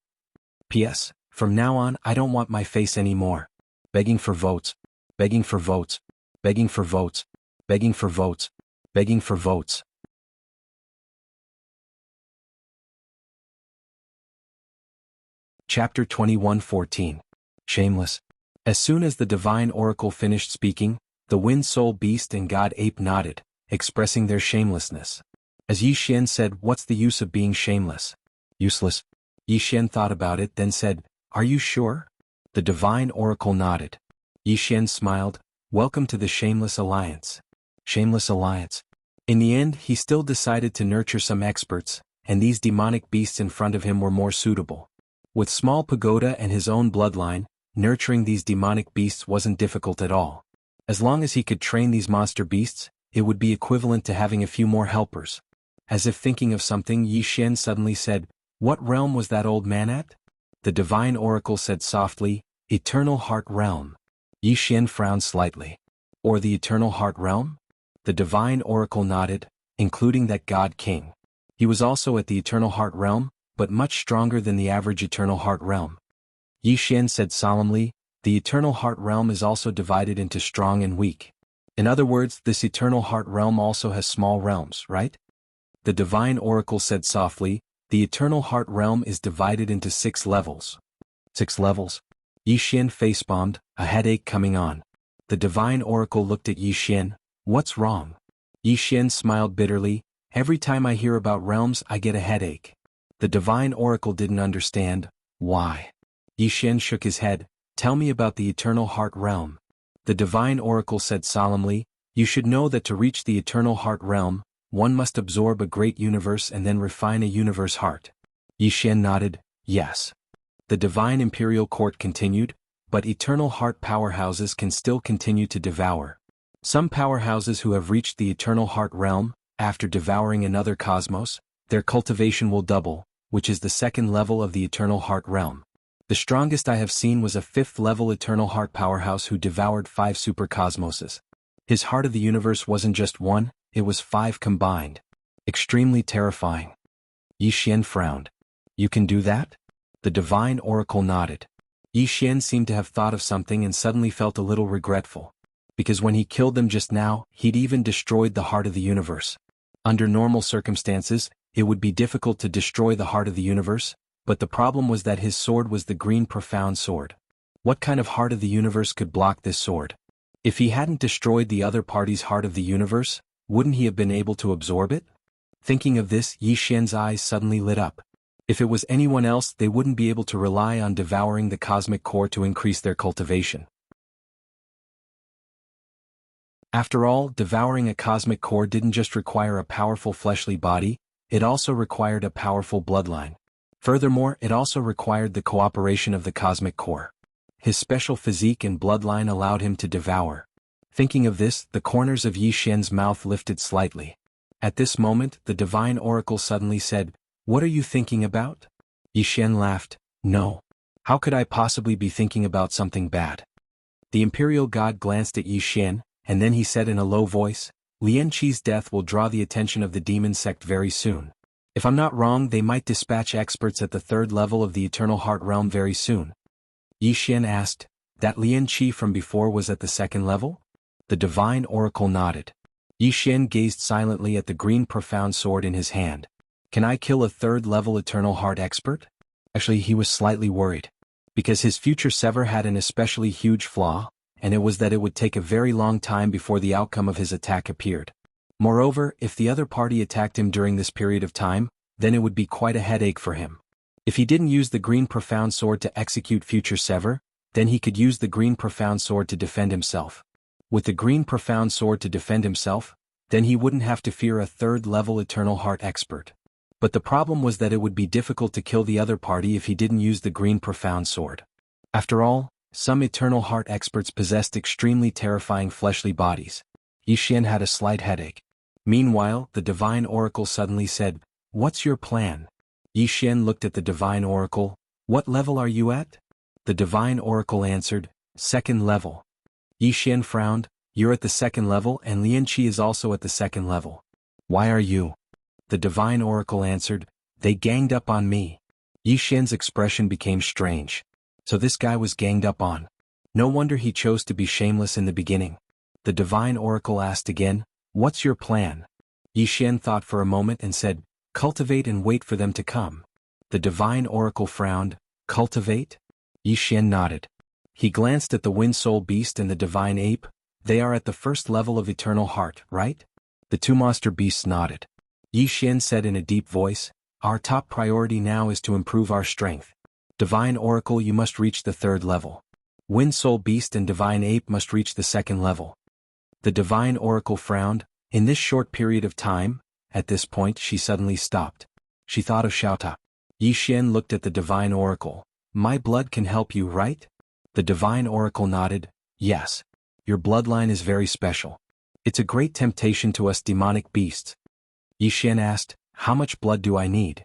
P.S. From now on, I don't want my face anymore. Begging for votes. Begging for votes. Begging for votes. Begging for votes. Begging for votes. Chapter 21:14. Shameless. As soon as the divine oracle finished speaking, the wind soul beast and god ape nodded, expressing their shamelessness. As Yi Xian said, What's the use of being shameless? Useless. Yi Xian thought about it then said, Are you sure? The divine oracle nodded. Yi Xian smiled, Welcome to the Shameless Alliance. Shameless Alliance. In the end, he still decided to nurture some experts, and these demonic beasts in front of him were more suitable. With small pagoda and his own bloodline, nurturing these demonic beasts wasn't difficult at all. As long as he could train these monster beasts, it would be equivalent to having a few more helpers. As if thinking of something, Yi Xian suddenly said, "What realm was that old man at?" The divine oracle said softly, "Eternal Heart Realm." Yi Xian frowned slightly. "Or the Eternal Heart Realm?" The divine oracle nodded, including that god king. He was also at the Eternal Heart Realm, but much stronger than the average Eternal Heart Realm. Yi Xian said solemnly, "The Eternal Heart Realm is also divided into strong and weak. In other words, this Eternal Heart Realm also has small realms, right?" The divine oracle said softly, "The Eternal Heart Realm is divided into 6 levels. 6 levels? Yi Xian face-bombed, a headache coming on. The divine oracle looked at Yi Xian. "What's wrong?" Yi Xian smiled bitterly, "Every time I hear about realms I get a headache." The divine oracle didn't understand. "Why?" Yi Xian shook his head. "Tell me about the Eternal Heart Realm." The divine oracle said solemnly, "You should know that to reach the Eternal Heart Realm, one must absorb a great universe and then refine a universe heart." Yi Xian nodded, "Yes." The divine imperial court continued, "But Eternal Heart powerhouses can still continue to devour. Some powerhouses who have reached the Eternal Heart Realm, after devouring another cosmos, their cultivation will double, which is the 2nd level of the Eternal Heart Realm. The strongest I have seen was a 5th-level Eternal Heart powerhouse who devoured 5 supercosmoses. His heart of the universe wasn't just 1, it was 5 combined. Extremely terrifying." Yi Xian frowned. "You can do that?" The divine oracle nodded. Yi Xian seemed to have thought of something and suddenly felt a little regretful. Because when he killed them just now, he'd even destroyed the heart of the universe. Under normal circumstances, it would be difficult to destroy the heart of the universe, but the problem was that his sword was the green profound sword. What kind of heart of the universe could block this sword? If he hadn't destroyed the other party's heart of the universe, wouldn't he have been able to absorb it? Thinking of this, Yi Xian's eyes suddenly lit up. If it was anyone else, they wouldn't be able to rely on devouring the cosmic core to increase their cultivation. After all, devouring a cosmic core didn't just require a powerful fleshly body, it also required a powerful bloodline. Furthermore, it also required the cooperation of the cosmic core. His special physique and bloodline allowed him to devour. Thinking of this, the corners of Yi Xian's mouth lifted slightly. At this moment, the divine oracle suddenly said, "What are you thinking about?" Yi Xian laughed. "No. How could I possibly be thinking about something bad?" The imperial god glanced at Yi Xian, and then he said in a low voice, "Lian Qi's death will draw the attention of the demon sect very soon. If I'm not wrong, they might dispatch experts at the 3rd level of the Eternal Heart Realm very soon." Yi Xian asked, "That Lian Qi from before was at the 2nd level?" The divine oracle nodded. Yi Xian gazed silently at the green profound sword in his hand. "Can I kill a 3rd-level Eternal Heart expert?" Actually, he was slightly worried. Because his future sever had an especially huge flaw, and it was that it would take a very long time before the outcome of his attack appeared. Moreover, if the other party attacked him during this period of time, then it would be quite a headache for him. If he didn't use the green profound sword to execute future sever, then he could use the green profound sword to defend himself. With the green profound sword to defend himself, then he wouldn't have to fear a 3rd-level Eternal Heart expert. But the problem was that it would be difficult to kill the other party if he didn't use the green profound sword. After all, some Eternal Heart experts possessed extremely terrifying fleshly bodies. Yi Xian had a slight headache. Meanwhile, the divine oracle suddenly said, "What's your plan?" Yi Xian looked at the divine oracle. "What level are you at?" The divine oracle answered, "2nd level." Yi Xian frowned. "You're at the 2nd level and Lian Qi is also at the 2nd level. Why are you?" The divine oracle answered, "They ganged up on me." Yi Xian's expression became strange. So this guy was ganged up on. No wonder he chose to be shameless in the beginning. The divine oracle asked again, "What's your plan?" Yi Xian thought for a moment and said, "Cultivate and wait for them to come." The divine oracle frowned. "Cultivate?" Yi Xian nodded. He glanced at the wind soul beast and the divine ape. "They are at the 1st level of Eternal Heart, right?" The 2 monster beasts nodded. Yi Xian said in a deep voice, "Our top priority now is to improve our strength. Divine oracle, you must reach the 3rd level. Wind soul beast and divine ape must reach the 2nd level." The divine oracle frowned. In this short period of time, at this point she suddenly stopped. she thought of Xiaota. Yi Xian looked at the divine oracle. My blood can help you, right? The divine oracle nodded. Yes. Your bloodline is very special. It's a great temptation to us demonic beasts. Yi Xian asked, how much blood do I need?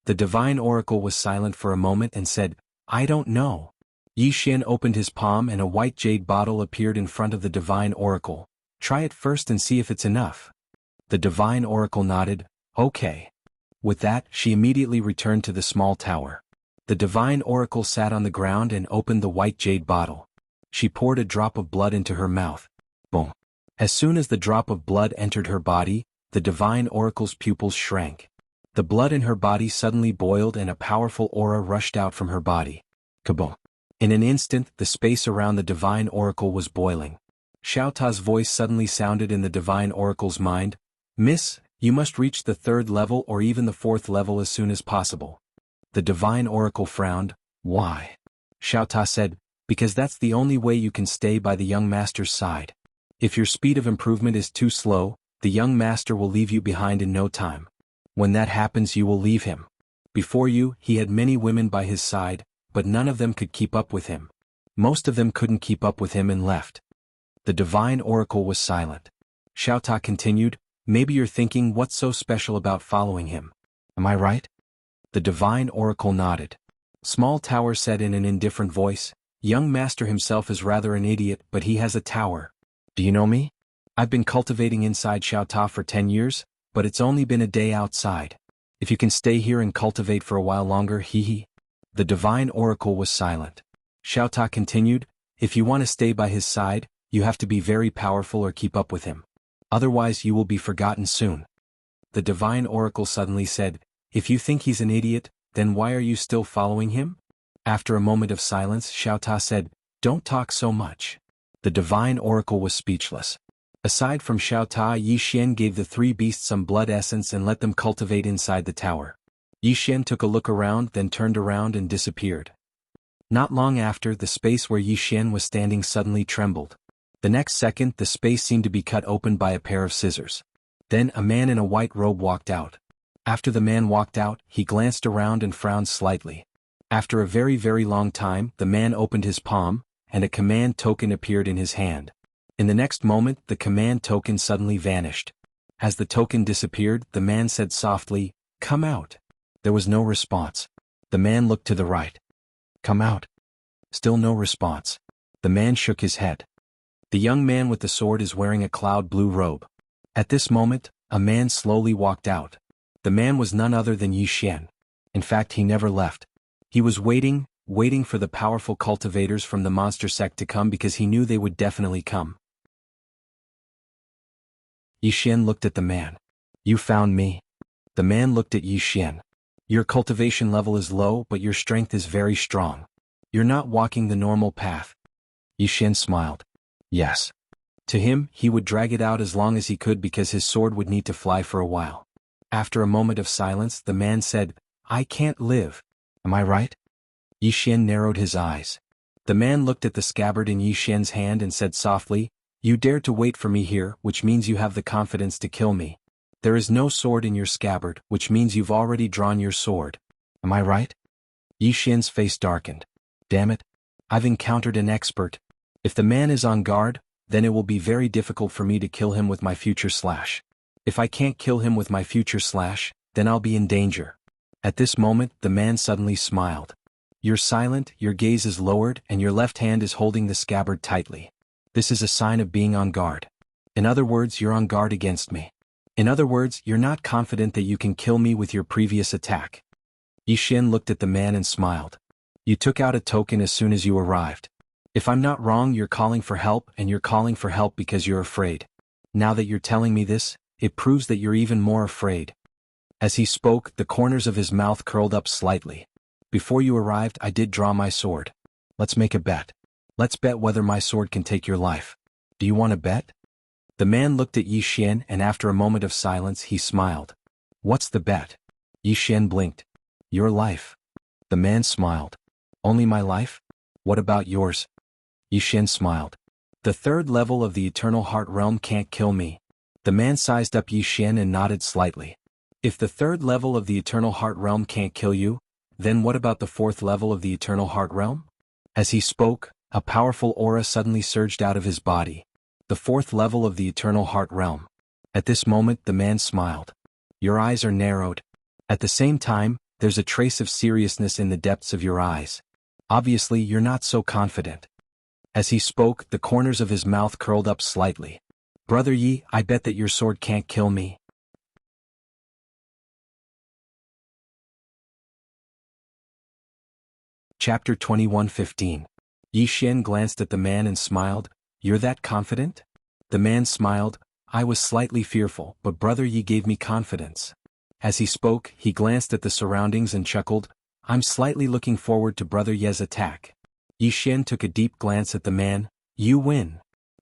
The divine oracle was silent for a moment and said, I don't know. Yi Xian opened his palm and a white jade bottle appeared in front of the divine oracle. Try it first and see if it's enough. The divine oracle nodded, okay. With that, she immediately returned to the small tower. The divine oracle sat on the ground and opened the white jade bottle. She poured a drop of blood into her mouth. Boom. As soon as the drop of blood entered her body, the divine oracle's pupils shrank. The blood in her body suddenly boiled and a powerful aura rushed out from her body. Kaboom. In an instant, the space around the divine oracle was boiling. Xiaota's voice suddenly sounded in the divine oracle's mind. Miss, you must reach the 3rd level or even the 4th level as soon as possible. The divine oracle frowned. Why? Xiaota said, because that's the only way you can stay by the young master's side. If your speed of improvement is too slow, the young master will leave you behind in no time. When that happens, you will leave him. Before you, he had many women by his side, but none of them could keep up with him. Most of them couldn't keep up with him and left. The divine oracle was silent. Xiaota continued, maybe you're thinking what's so special about following him. Am I right? The divine oracle nodded. Small Tower said in an indifferent voice, young master himself is rather an idiot, but he has a tower. Do you know me? I've been cultivating inside Xiaota for 10 years, but it's only been a day outside. If you can stay here and cultivate for a while longer, hee. The divine oracle was silent. Xiaota continued, if you want to stay by his side, you have to be very powerful or keep up with him. Otherwise you will be forgotten soon. The divine oracle suddenly said, if you think he's an idiot, then why are you still following him? After a moment of silence, Xiaota said, don't talk so much. The divine oracle was speechless. Aside from Xiaota, Yi Xian gave the 3 beasts some blood essence and let them cultivate inside the tower. Yi Xian took a look around, then turned around and disappeared. Not long after, the space where Yi Xian was standing suddenly trembled. The next second, the space seemed to be cut open by a pair of scissors. Then a man in a white robe walked out. After the man walked out, he glanced around and frowned slightly. After a very, very long time, the man opened his palm, and a command token appeared in his hand. In the next moment, the command token suddenly vanished. As the token disappeared, the man said softly, come out. There was no response. The man looked to the right. Come out. Still no response. The man shook his head. The young man with the sword is wearing a cloud blue robe. At this moment, a man slowly walked out. The man was none other than Yi Xian. In fact, he never left. He was waiting for the powerful cultivators from the monster sect to come because he knew they would definitely come. Yi Xian looked at the man. You found me. The man looked at Yi Xian. Your cultivation level is low, but your strength is very strong. You're not walking the normal path. Yi Xian smiled. Yes. To him, he would drag it out as long as he could because his sword would need to fly for a while. After a moment of silence, the man said, I can't live. Am I right? Yi Xian narrowed his eyes. The man looked at the scabbard in Yi Xian's hand and said softly, you dared to wait for me here, which means you have the confidence to kill me. There is no sword in your scabbard, which means you've already drawn your sword. Am I right? Yi Xian's face darkened. Damn it. I've encountered an expert. If the man is on guard, then it will be very difficult for me to kill him with my future slash. If I can't kill him with my future slash, then I'll be in danger. At this moment, the man suddenly smiled. You're silent, your gaze is lowered, and your left hand is holding the scabbard tightly. This is a sign of being on guard. In other words, you're on guard against me. In other words, you're not confident that you can kill me with your previous attack. Yi Xian looked at the man and smiled. You took out a token as soon as you arrived. If I'm not wrong, you're calling for help, and you're calling for help because you're afraid. Now that you're telling me this, it proves that you're even more afraid. As he spoke, the corners of his mouth curled up slightly. Before you arrived, I did draw my sword. Let's make a bet. Let's bet whether my sword can take your life. Do you want to bet? The man looked at Yi Xian and after a moment of silence he smiled. What's the bet? Yi Xian blinked. Your life. The man smiled. Only my life? What about yours? Yi Xian smiled. The 3rd level of the Eternal Heart Realm can't kill me. The man sized up Yi Xian and nodded slightly. If the third level of the Eternal Heart Realm can't kill you, then what about the fourth level of the Eternal Heart Realm? As he spoke, a powerful aura suddenly surged out of his body. The fourth level of the Eternal Heart Realm. At this moment the man smiled. Your eyes are narrowed. At the same time, there's a trace of seriousness in the depths of your eyes. Obviously you're not so confident. As he spoke, the corners of his mouth curled up slightly. Brother Yi, I bet that your sword can't kill me. Chapter 21:15. Yi Xian glanced at the man and smiled. You're that confident? The man smiled. I was slightly fearful, but Brother Yi gave me confidence. As he spoke, he glanced at the surroundings and chuckled. I'm slightly looking forward to Brother Ye's attack. Yi Xian took a deep glance at the man. You win.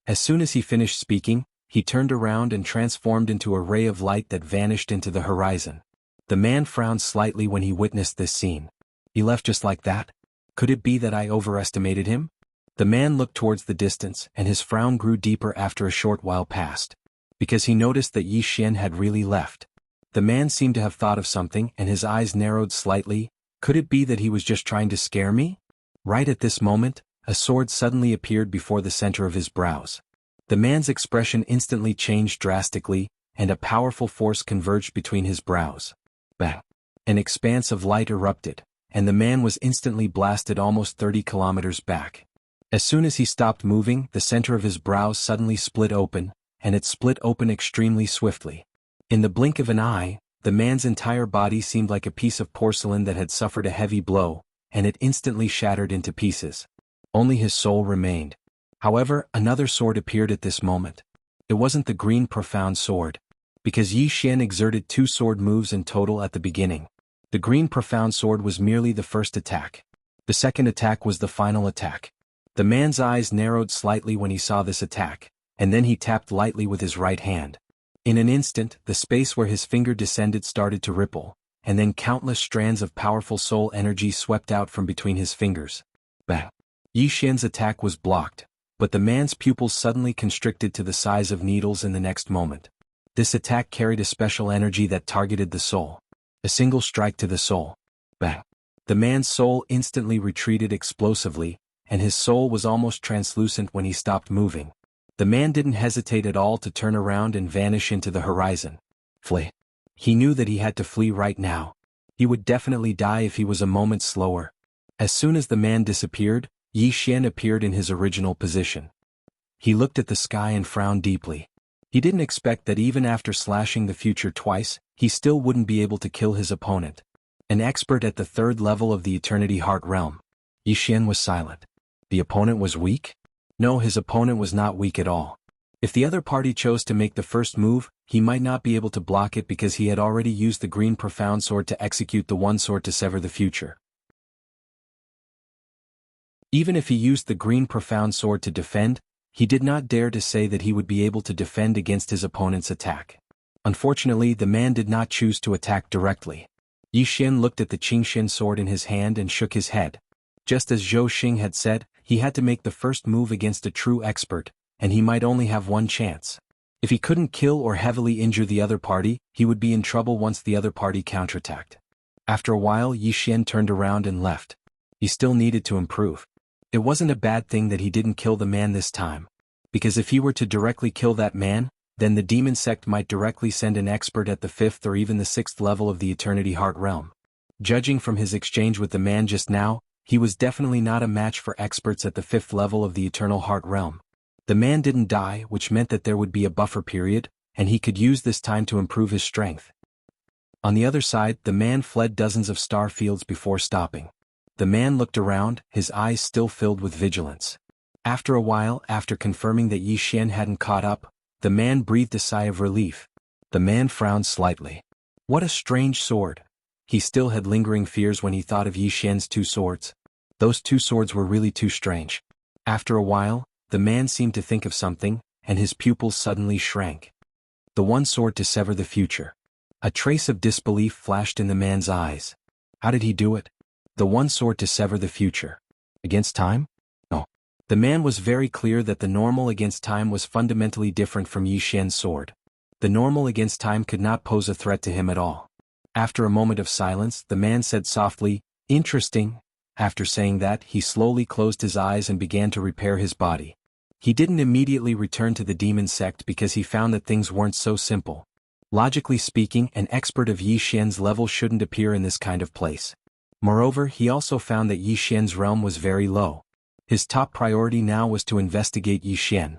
As soon as he finished speaking, he turned around and transformed into a ray of light that vanished into the horizon. The man frowned slightly when he witnessed this scene. He left just like that? Could it be that I overestimated him? The man looked towards the distance, and his frown grew deeper after a short while passed. Because he noticed that Yi Xian had really left. The man seemed to have thought of something, and his eyes narrowed slightly. Could it be that he was just trying to scare me? Right at this moment, a sword suddenly appeared before the center of his brows. The man's expression instantly changed drastically, and a powerful force converged between his brows. Bang! An expanse of light erupted, and the man was instantly blasted almost 30 kilometers back. As soon as he stopped moving, the center of his brows suddenly split open, and it split open extremely swiftly. In the blink of an eye, the man's entire body seemed like a piece of porcelain that had suffered a heavy blow, and it instantly shattered into pieces. Only his soul remained. However, another sword appeared at this moment. It wasn't the green profound sword. Because Yi Xian exerted 2 sword moves in total at the beginning. The green profound sword was merely the first attack. The second attack was the final attack. The man's eyes narrowed slightly when he saw this attack, and then he tapped lightly with his right hand. In an instant, the space where his finger descended started to ripple, and then countless strands of powerful soul energy swept out from between his fingers. Bang! Yi Xian's attack was blocked, but the man's pupils suddenly constricted to the size of needles in the next moment. This attack carried a special energy that targeted the soul. A single strike to the soul. Bang! The man's soul instantly retreated explosively, and his soul was almost translucent when he stopped moving. The man didn't hesitate at all to turn around and vanish into the horizon. Flee. He knew that he had to flee right now. He would definitely die if he was a moment slower. As soon as the man disappeared, Yi Xian appeared in his original position. He looked at the sky and frowned deeply. He didn't expect that even after slashing the future twice, he still wouldn't be able to kill his opponent. An expert at the third level of the Eternity Heart Realm. Yi Xian was silent. The opponent was weak? No, his opponent was not weak at all. If the other party chose to make the first move, he might not be able to block it because he had already used the green profound sword to execute the one sword to sever the future. Even if he used the green profound sword to defend, he did not dare to say that he would be able to defend against his opponent's attack. Unfortunately, the man did not choose to attack directly. Yi Xian looked at the Qingxian sword in his hand and shook his head. Just as Zhou Xing had said, he had to make the first move against a true expert, and he might only have one chance. If he couldn't kill or heavily injure the other party, he would be in trouble once the other party counterattacked. After a while, Yi Xian turned around and left. He still needed to improve. It wasn't a bad thing that he didn't kill the man this time. Because if he were to directly kill that man, then the demon sect might directly send an expert at the 5th or even the 6th level of the Eternity Heart Realm. Judging from his exchange with the man just now, he was definitely not a match for experts at the 5th level of the Eternal Heart Realm. The man didn't die, which meant that there would be a buffer period, and he could use this time to improve his strength. On the other side, the man fled dozens of star fields before stopping. The man looked around, his eyes still filled with vigilance. After a while, after confirming that Yi Xian hadn't caught up, the man breathed a sigh of relief. The man frowned slightly. What a strange sword. He still had lingering fears when he thought of Yi Xian's 2 swords. Those 2 swords were really too strange. After a while, the man seemed to think of something, and his pupils suddenly shrank. The one sword to sever the future. A trace of disbelief flashed in the man's eyes. How did he do it? The one sword to sever the future. Against time? No. The man was very clear that the normal against time was fundamentally different from Yi Xian's sword. The normal against time could not pose a threat to him at all. After a moment of silence, the man said softly, "Interesting." After saying that, he slowly closed his eyes and began to repair his body. He didn't immediately return to the demon sect because he found that things weren't so simple. Logically speaking, an expert of Yi Xian's level shouldn't appear in this kind of place. Moreover, he also found that Yi Xian's realm was very low. His top priority now was to investigate Yi Xian.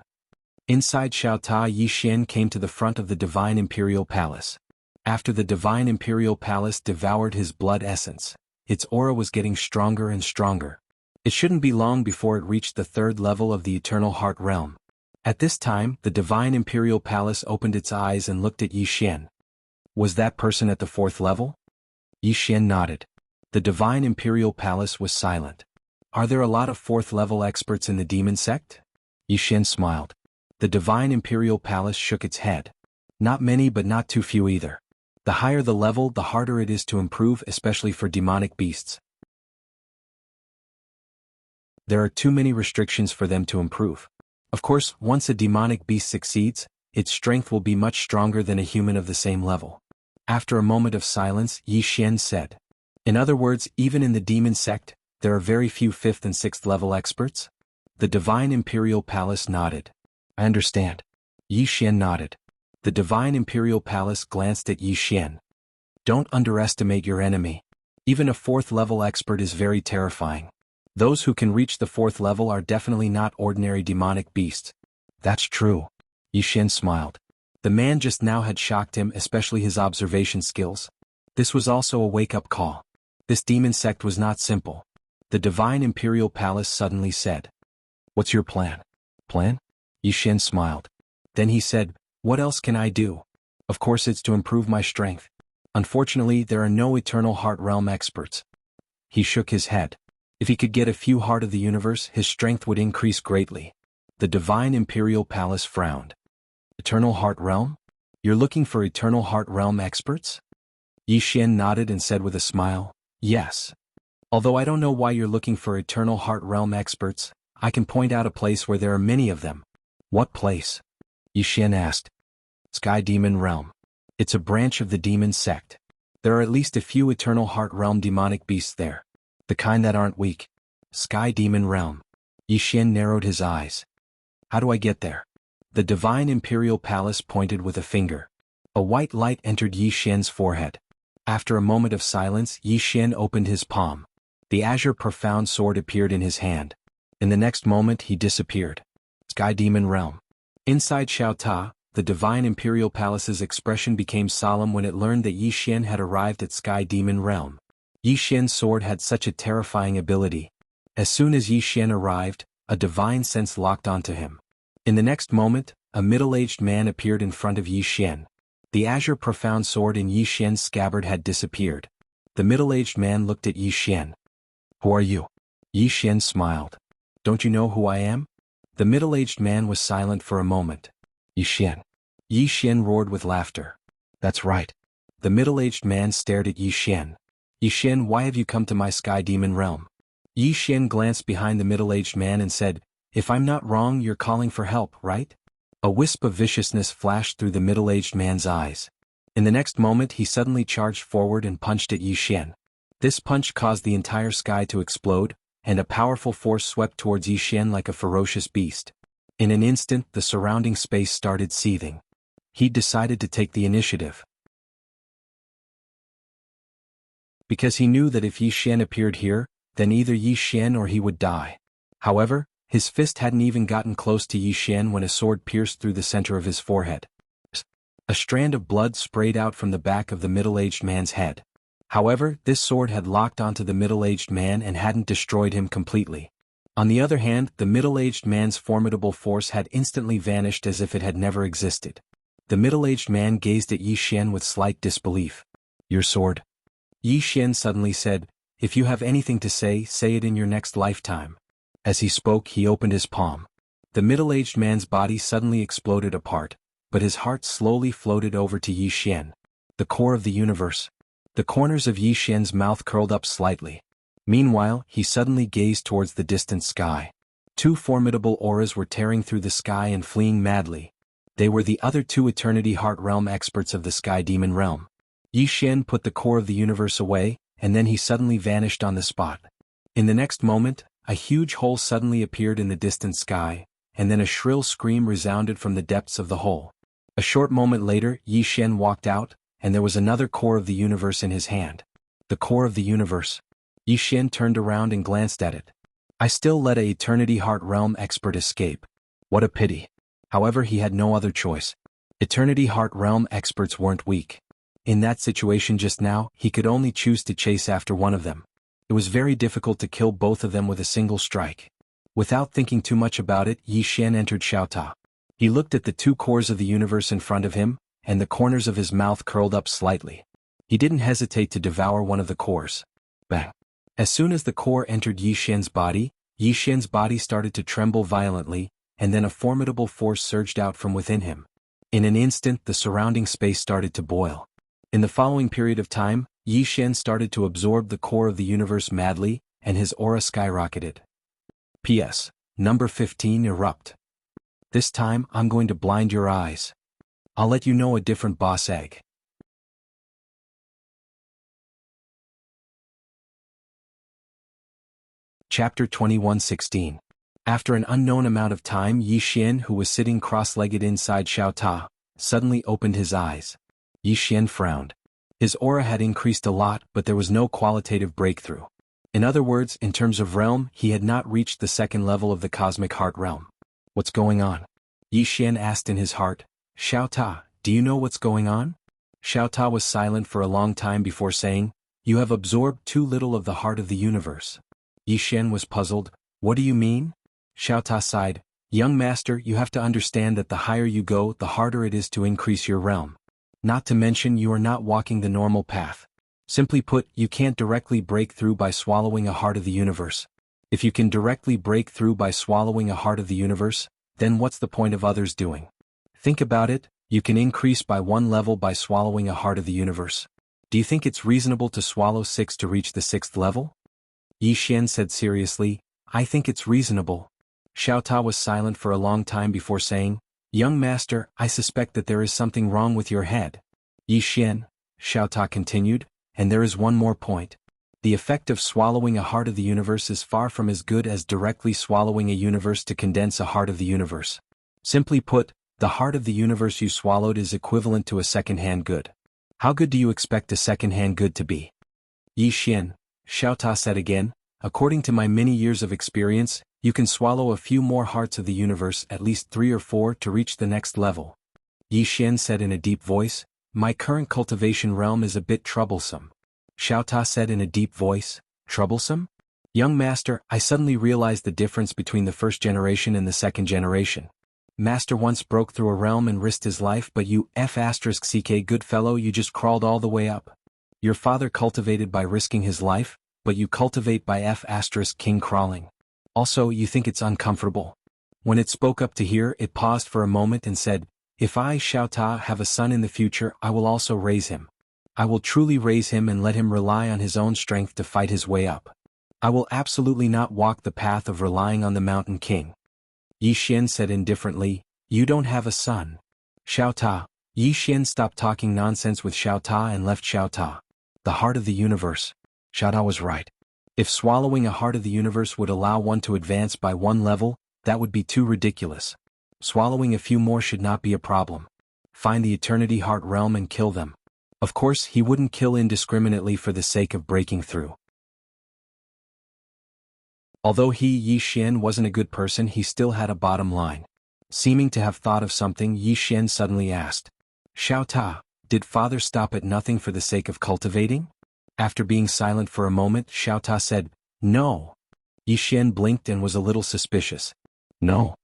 Inside Xiaota, Yi Xian came to the front of the Divine Imperial Palace. After the Divine Imperial Palace devoured his blood essence, its aura was getting stronger and stronger. It shouldn't be long before it reached the third level of the Eternal Heart Realm. At this time, the Divine Imperial Palace opened its eyes and looked at Yi Xian. Was that person at the fourth level? Yi Xian nodded. The Divine Imperial Palace was silent. Are there a lot of fourth-level experts in the demon sect? Yi Xian smiled. The Divine Imperial Palace shook its head. Not many, but not too few either. The higher the level, the harder it is to improve, especially for demonic beasts. There are too many restrictions for them to improve. Of course, once a demonic beast succeeds, its strength will be much stronger than a human of the same level. After a moment of silence, Yi Xian said. In other words, even in the demon sect, there are very few 5th and 6th level experts? The Divine Imperial Palace nodded. I understand. Yi Xian nodded. The Divine Imperial Palace glanced at Yi Xian. Don't underestimate your enemy. Even a 4th level expert is very terrifying. Those who can reach the 4th level are definitely not ordinary demonic beasts. That's true. Yi Xian smiled. The man just now had shocked him, especially his observation skills. This was also a wake-up call. This demon sect was not simple. The Divine Imperial Palace suddenly said. What's your plan? Plan? Yi Xian smiled. Then he said, what else can I do? Of course it's to improve my strength. Unfortunately, there are no Eternal Heart Realm experts. He shook his head. If he could get a few Heart of the Universe, his strength would increase greatly. The Divine Imperial Palace frowned. Eternal Heart Realm? You're looking for Eternal Heart Realm experts? Yi Xian nodded and said with a smile, yes. Although I don't know why you're looking for Eternal Heart Realm experts, I can point out a place where there are many of them. What place? Yi Xian asked. Sky Demon Realm. It's a branch of the demon sect. There are at least a few Eternal Heart Realm demonic beasts there. The kind that aren't weak. Sky Demon Realm. Yi Xian narrowed his eyes. How do I get there? The Divine Imperial Palace pointed with a finger. A white light entered Yi Xian's forehead. After a moment of silence, Yi Xian opened his palm. The azure profound sword appeared in his hand. In the next moment he disappeared. Sky Demon Realm. Inside Xiaota, the Divine Imperial Palace's expression became solemn when it learned that Yi Xian had arrived at Sky Demon Realm. Yi Xian's sword had such a terrifying ability. As soon as Yi Xian arrived, a divine sense locked onto him. In the next moment, a middle-aged man appeared in front of Yi Xian. The azure profound sword in Yi Xian's scabbard had disappeared. The middle-aged man looked at Yi Xian. Who are you? Yi Xian smiled. Don't you know who I am? The middle-aged man was silent for a moment. Yi Xian. Yi Xian roared with laughter. That's right. The middle-aged man stared at Yi Xian. Yi Xian, why have you come to my Sky Demon Realm? Yi Xian glanced behind the middle-aged man and said, if I'm not wrong, you're calling for help, right? A wisp of viciousness flashed through the middle-aged man's eyes. In the next moment he suddenly charged forward and punched at Yi Xian. This punch caused the entire sky to explode, and a powerful force swept towards Yi Xian like a ferocious beast. In an instant the surrounding space started seething. He decided to take the initiative. Because he knew that if Yi Xian appeared here, then either Yi Xian or he would die. However, his fist hadn't even gotten close to Yi Xian when a sword pierced through the center of his forehead. A strand of blood sprayed out from the back of the middle-aged man's head. However, this sword had locked onto the middle-aged man and hadn't destroyed him completely. On the other hand, the middle-aged man's formidable force had instantly vanished as if it had never existed. The middle-aged man gazed at Yi Xian with slight disbelief. Your sword? Yi Xian suddenly said, if you have anything to say, say it in your next lifetime. As he spoke, he opened his palm. The middle-aged man's body suddenly exploded apart, but his heart slowly floated over to Yi Xian. The core of the universe. The corners of Yi Xian's mouth curled up slightly. Meanwhile, he suddenly gazed towards the distant sky. Two formidable auras were tearing through the sky and fleeing madly. They were the other two Eternity Heart Realm experts of the Sky Demon Realm. Yi Xian put the core of the universe away, and then he suddenly vanished on the spot. In the next moment, a huge hole suddenly appeared in the distant sky, and then a shrill scream resounded from the depths of the hole. A short moment later, Yi Xian walked out, and there was another core of the universe in his hand. The core of the universe. Yi Xian turned around and glanced at it. I still let a Eternity Heart Realm expert escape. What a pity. However, he had no other choice. Eternity Heart Realm experts weren't weak. In that situation just now, he could only choose to chase after one of them. It was very difficult to kill both of them with a single strike. Without thinking too much about it, Yi Xian entered Xiaota. He looked at the two cores of the universe in front of him, and the corners of his mouth curled up slightly. He didn't hesitate to devour one of the cores. Bang! As soon as the core entered Yi Xian's body started to tremble violently, and then a formidable force surged out from within him. In an instant, the surrounding space started to boil. In the following period of time, Yi Xian started to absorb the core of the universe madly, and his aura skyrocketed. P.S. Number 15 erupt. This time, I'm going to blind your eyes. I'll let you know a different boss egg. Chapter 21:16. After an unknown amount of time, Yi Xian, who was sitting cross-legged inside Xiaota, suddenly opened his eyes. Yi Xian frowned. His aura had increased a lot, but there was no qualitative breakthrough. In other words, in terms of realm, he had not reached the second level of the Cosmic Heart Realm. What's going on? Yi Xian asked in his heart. Xiaota, do you know what's going on? Xiaota was silent for a long time before saying, You have absorbed too little of the heart of the universe. Yi Xian was puzzled. What do you mean? Xiaota sighed. Young master, you have to understand that the higher you go, the harder it is to increase your realm. Not to mention you are not walking the normal path. Simply put, you can't directly break through by swallowing a heart of the universe. If you can directly break through by swallowing a heart of the universe, then what's the point of others doing? Think about it, you can increase by one level by swallowing a heart of the universe. Do you think it's reasonable to swallow 6 to reach the 6th level? Yi Xian said seriously, I think it's reasonable. Xiaota was silent for a long time before saying, Young master, I suspect that there is something wrong with your head. Yi Xian, Xiaota continued, and there is one more point. The effect of swallowing a heart of the universe is far from as good as directly swallowing a universe to condense a heart of the universe. Simply put, the heart of the universe you swallowed is equivalent to a second-hand good. How good do you expect a second-hand good to be? Yi Xian, Xiaota said again, according to my many years of experience, you can swallow a few more hearts of the universe, at least 3 or 4, to reach the next level. Yi Xian said in a deep voice, My current cultivation realm is a bit troublesome. Xiaota said in a deep voice, Troublesome? Young master, I suddenly realized the difference between the first generation and the second generation. Master once broke through a realm and risked his life, but you F***ck good fellow, you just crawled all the way up. Your father cultivated by risking his life, but you cultivate by F***king crawling. Also, you think it's uncomfortable. When it spoke up to here, it paused for a moment and said, If I, Xiaota, have a son in the future, I will also raise him. I will truly raise him and let him rely on his own strength to fight his way up. I will absolutely not walk the path of relying on the Mountain King. Yi Xian said indifferently, You don't have a son. Xiaota. Yi Xian stopped talking nonsense with Xiaota and left Xiaota. The heart of the universe. Xiaota was right. If swallowing a heart of the universe would allow one to advance by one level, that would be too ridiculous. Swallowing a few more should not be a problem. Find the Eternity Heart Realm and kill them. Of course, he wouldn't kill indiscriminately for the sake of breaking through. Although Yi Xian wasn't a good person, he still had a bottom line. Seeming to have thought of something, Yi Xian suddenly asked, Xiaota, did father stop at nothing for the sake of cultivating? After being silent for a moment, Xiaota said, No. Yi Xian blinked and was a little suspicious. No.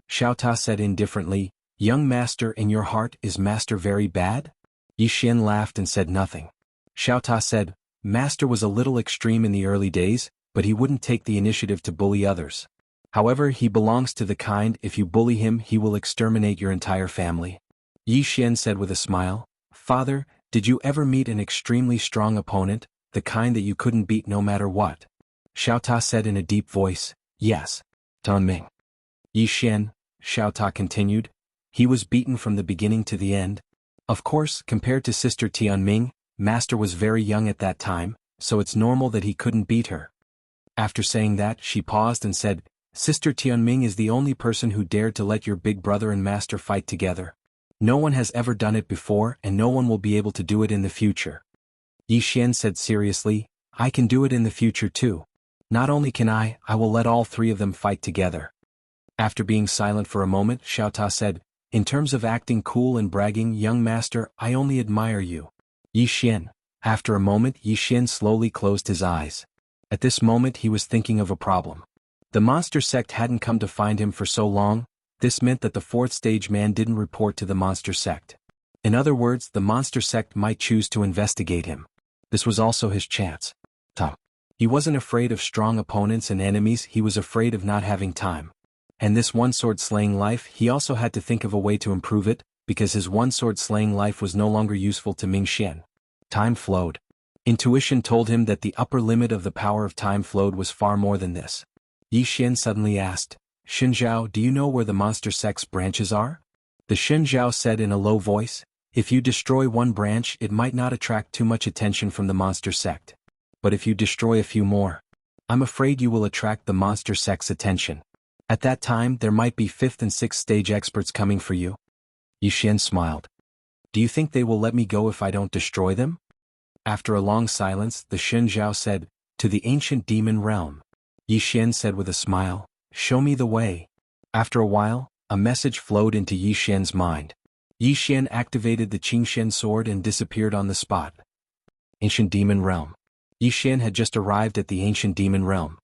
Xiaota said indifferently, Young master, in your heart, is master very bad? Yi Xian laughed and said nothing. Xiaota said, Master was a little extreme in the early days, but he wouldn't take the initiative to bully others. However, he belongs to the kind, if you bully him he will exterminate your entire family. Yi Xian said with a smile, Father, did you ever meet an extremely strong opponent, the kind that you couldn't beat no matter what? Xiaota said in a deep voice, Yes. Tan Ming. Yi Xian, Xiaota continued, He was beaten from the beginning to the end. Of course, compared to Sister Tianming, Master was very young at that time, so it's normal that he couldn't beat her. After saying that, she paused and said, Sister Tianming is the only person who dared to let your big brother and Master fight together. No one has ever done it before and no one will be able to do it in the future. Yi Xian said seriously, I can do it in the future too. Not only can I will let all three of them fight together. After being silent for a moment, Xiao Ta said, in terms of acting cool and bragging, young master, I only admire you. Yi Xian. After a moment, Yi Xian slowly closed his eyes. At this moment he was thinking of a problem. The monster sect hadn't come to find him for so long. This meant that the fourth stage man didn't report to the monster sect. In other words, the monster sect might choose to investigate him. This was also his chance. He wasn't afraid of strong opponents and enemies, he was afraid of not having time. And this one-sword slaying life, he also had to think of a way to improve it, because his one-sword slaying life was no longer useful to Ming Xian. Time flowed. Intuition told him that the upper limit of the power of time flowed was far more than this. Yi Xian suddenly asked, Xinzhao, do you know where the monster sect's branches are? The Xinzhao said in a low voice, if you destroy one branch it might not attract too much attention from the monster sect. But if you destroy a few more, I'm afraid you will attract the monster sect's attention. At that time there might be 5th and 6th stage experts coming for you. Yi Xian smiled. Do you think they will let me go if I don't destroy them? After a long silence, the Xinzhao said, to the ancient demon realm. Yi Xian said with a smile, show me the way. After a while, a message flowed into Yi Xian's mind. Yi Xian activated the Qingxian sword and disappeared on the spot. Ancient demon realm. Yi Xian had just arrived at the ancient demon realm.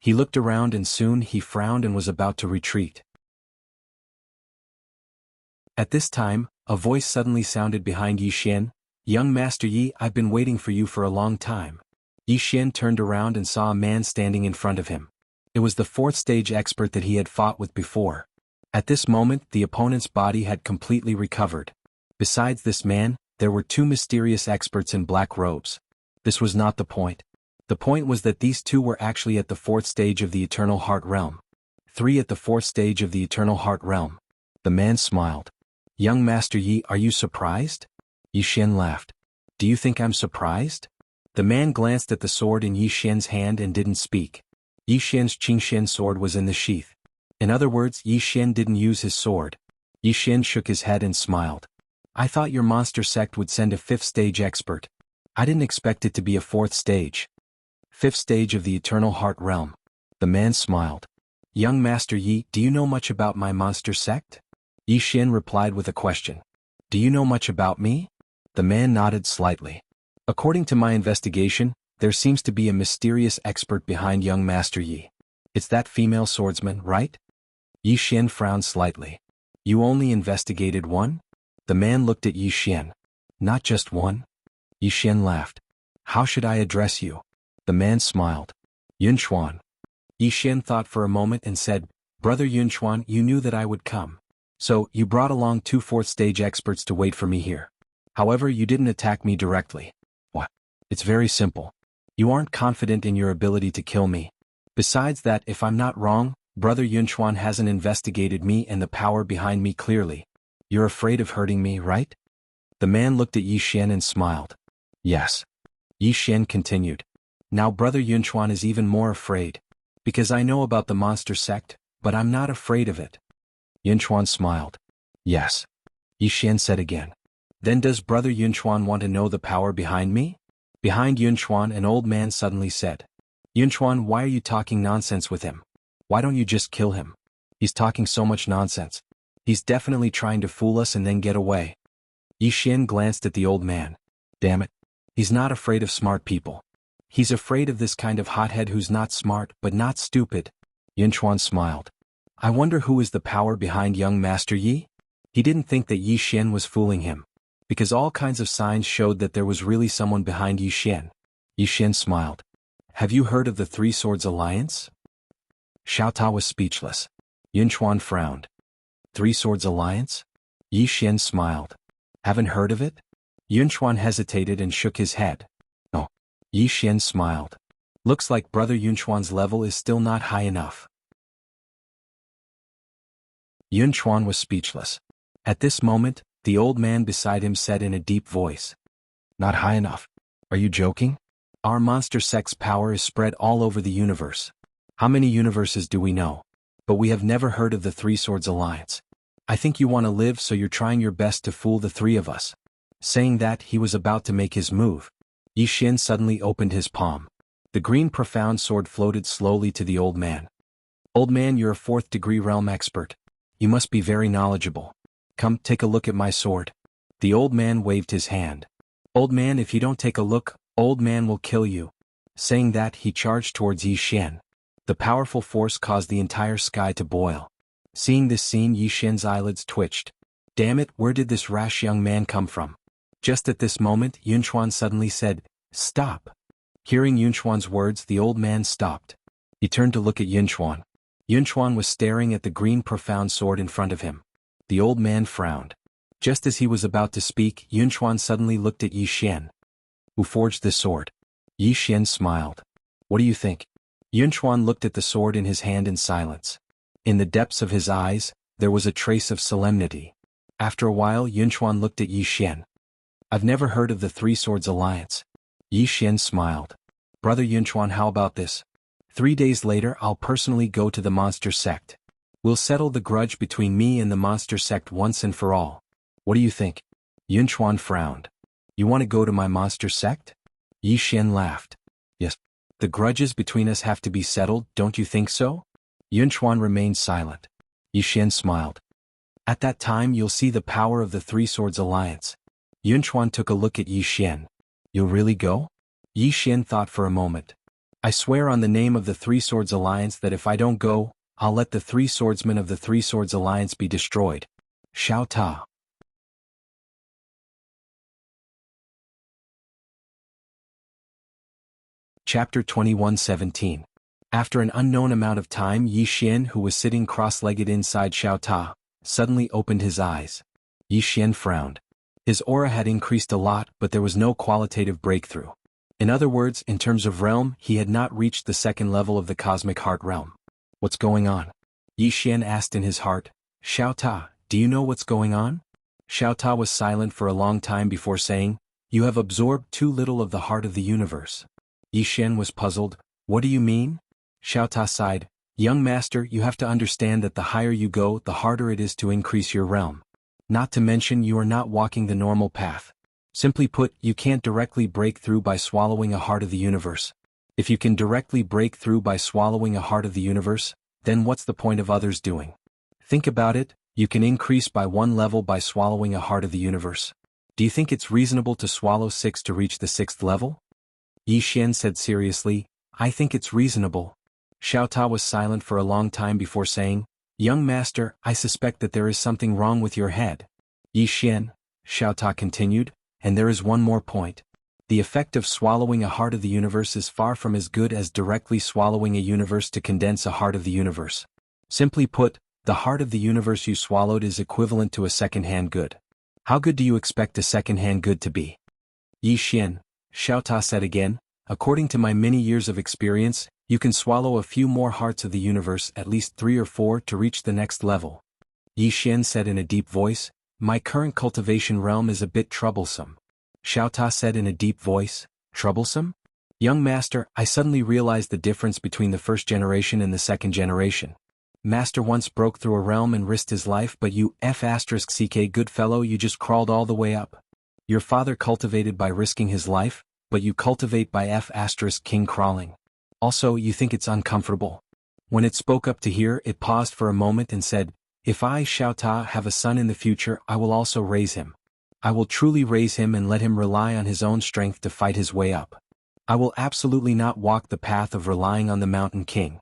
He looked around and soon he frowned and was about to retreat. At this time, a voice suddenly sounded behind Yi Xian. Young Master Yi, I've been waiting for you for a long time. Yi Xian turned around and saw a man standing in front of him. It was the 4th stage expert that he had fought with before. At this moment, the opponent's body had completely recovered. Besides this man, there were 2 mysterious experts in black robes. This was not the point. The point was that these 2 were actually at the 4th stage of the Eternal Heart Realm. 3 at the 4th stage of the Eternal Heart Realm. The man smiled. Young Master Yi, are you surprised? Yi Xian laughed. Do you think I'm surprised? The man glanced at the sword in Yi Xian's hand and didn't speak. Yi Xian's Qingxian sword was in the sheath. In other words, Yi Xian didn't use his sword. Yi Xian shook his head and smiled. I thought your monster sect would send a 5th stage expert. I didn't expect it to be a 4th stage. 5th stage of the Eternal Heart Realm. The man smiled. Young Master Yi, do you know much about my monster sect? Yi Xian replied with a question. Do you know much about me? The man nodded slightly. According to my investigation, there seems to be a mysterious expert behind young Master Yi. It's that female swordsman, right? Yi Xian frowned slightly. You only investigated one? The man looked at Yi Xian. Not just one? Yi Xian laughed. How should I address you? The man smiled. Yunchuan. Yi Xian thought for a moment and said, Brother Yunchuan, you knew that I would come. So, you brought along 2 4th stage experts to wait for me here. However, you didn't attack me directly. What? It's very simple. You aren't confident in your ability to kill me. Besides that, if I'm not wrong, Brother Yunchuan hasn't investigated me and the power behind me clearly. You're afraid of hurting me, right? The man looked at Yi Xian and smiled. Yes. Yi Xian continued. Now Brother Yunchuan is even more afraid. Because I know about the monster sect, but I'm not afraid of it. Yunchuan smiled. Yes. Yi Xian said again. Then does Brother Yunchuan want to know the power behind me? Behind Yunchuan, an old man suddenly said. Yunchuan, why are you talking nonsense with him? Why don't you just kill him? He's talking so much nonsense. He's definitely trying to fool us and then get away. Yi Xian glanced at the old man. Damn it. He's not afraid of smart people. He's afraid of this kind of hothead who's not smart but not stupid. Yunchuan smiled. I wonder who is the power behind young Master Yi? He didn't think that Yi Xian was fooling him. Because all kinds of signs showed that there was really someone behind Yi Xian. Yi Xian smiled. Have you heard of the Three Swords Alliance? Xiao Ta was speechless. Yunchuan frowned. Three Swords Alliance? Yi Xian smiled. Haven't heard of it? Yunchuan hesitated and shook his head. Oh. Yi Xian smiled. Looks like Brother Yunchuan's level is still not high enough. Yunchuan was speechless. At this moment, the old man beside him said in a deep voice, "Not high enough. Are you joking? Our monster sect's power is spread all over the universe. How many universes do we know? But we have never heard of the Three Swords Alliance. I think you want to live, so you're trying your best to fool the three of us." Saying that, he was about to make his move. Yi Xian suddenly opened his palm. The green profound sword floated slowly to the old man. "Old man, you're a 4th degree realm expert. You must be very knowledgeable. Come, take a look at my sword." The old man waved his hand. "Old man, if you don't take a look, old man will kill you." Saying that, he charged towards Yi Xian. The powerful force caused the entire sky to boil. Seeing this scene, Yi Xian's eyelids twitched. Damn it, where did this rash young man come from? Just at this moment, Yunchuan suddenly said, "Stop." Hearing Yunchuan's words, the old man stopped. He turned to look at Yunchuan. Yunchuan was staring at the green profound sword in front of him. The old man frowned. Just as he was about to speak, Yunchuan suddenly looked at Yi Xian. "Who forged this sword?" Yi Xian smiled. "What do you think?" Yunchuan looked at the sword in his hand in silence. In the depths of his eyes, there was a trace of solemnity. After a while, Yunchuan looked at Yi Xian. "I've never heard of the Three Swords Alliance." Yi Xian smiled. "Brother Yunchuan, how about this? 3 days later, I'll personally go to the monster sect. We'll settle the grudge between me and the monster sect once and for all. What do you think?" Yunchuan frowned. "You want to go to my monster sect?" Yi Xian laughed. "Yes. The grudges between us have to be settled, don't you think so?" Yunchuan remained silent. Yi Xian smiled. "At that time you'll see the power of the Three Swords Alliance." Yunchuan took a look at Yi Xian. "You'll really go?" Yi Xian thought for a moment. "I swear on the name of the Three Swords Alliance that if I don't go, I'll let the 3 swordsmen of the Three Swords Alliance be destroyed." Xiao Ta. Chapter 21:17. After an unknown amount of time, Yi Xian, who was sitting cross-legged inside Xiao Ta, suddenly opened his eyes. Yi Xian frowned. His aura had increased a lot, but there was no qualitative breakthrough. In other words, in terms of realm, he had not reached the 2nd level of the cosmic heart realm. "What's going on?" Yi Xian asked in his heart. "Xiao Ta, do you know what's going on?" Xiao Ta was silent for a long time before saying, "You have absorbed too little of the heart of the universe." Yi Xian was puzzled. "What do you mean?" Xiao Ta sighed. "Young master, you have to understand that the higher you go, the harder it is to increase your realm. Not to mention you are not walking the normal path. Simply put, you can't directly break through by swallowing a heart of the universe. If you can directly break through by swallowing a heart of the universe, then what's the point of others doing? Think about it, you can increase by 1 level by swallowing a heart of the universe. Do you think it's reasonable to swallow 6 to reach the 6th level?" Yi Xian said seriously, "I think it's reasonable." Xiao Ta was silent for a long time before saying, "Young master, I suspect that there is something wrong with your head." "Yi Xian," Xiao Ta continued, "and there is one more point. The effect of swallowing a heart of the universe is far from as good as directly swallowing a universe to condense a heart of the universe. Simply put, the heart of the universe you swallowed is equivalent to a second-hand good. How good do you expect a second-hand good to be?" "Yi Xian," Xiao Ta said again, "according to my many years of experience, you can swallow a few more hearts of the universe, at least 3 or 4, to reach the next level." Yi Xian said in a deep voice, "My current cultivation realm is a bit troublesome." Xiao Ta said in a deep voice, "Troublesome?" "Young master, I suddenly realized the difference between the 1st generation and the 2nd generation. Master once broke through a realm and risked his life, but you F***ck good fellow, you just crawled all the way up. Your father cultivated by risking his life, but you cultivate by F***king crawling. Also, you think it's uncomfortable." When it spoke up to here, it paused for a moment and said, "If I, Xiao Ta, have a son in the future, I will also raise him. I will truly raise him and let him rely on his own strength to fight his way up. I will absolutely not walk the path of relying on the Mountain King."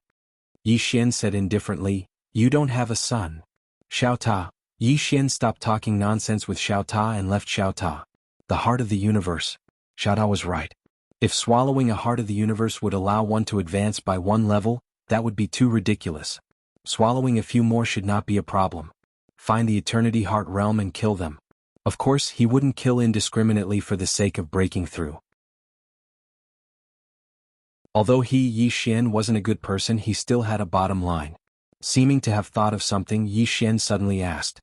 Yi Xian said indifferently, "You don't have a son." Xiao Ta. Yi Xian stopped talking nonsense with Xiao Ta and left Xiao Ta. The heart of the universe. Xiao Ta was right. If swallowing a heart of the universe would allow one to advance by 1 level, that would be too ridiculous. Swallowing a few more should not be a problem. Find the Eternity Heart realm and kill them. Of course, he wouldn't kill indiscriminately for the sake of breaking through. Although Yi Xian wasn't a good person, he still had a bottom line. Seeming to have thought of something, Yi Xian suddenly asked,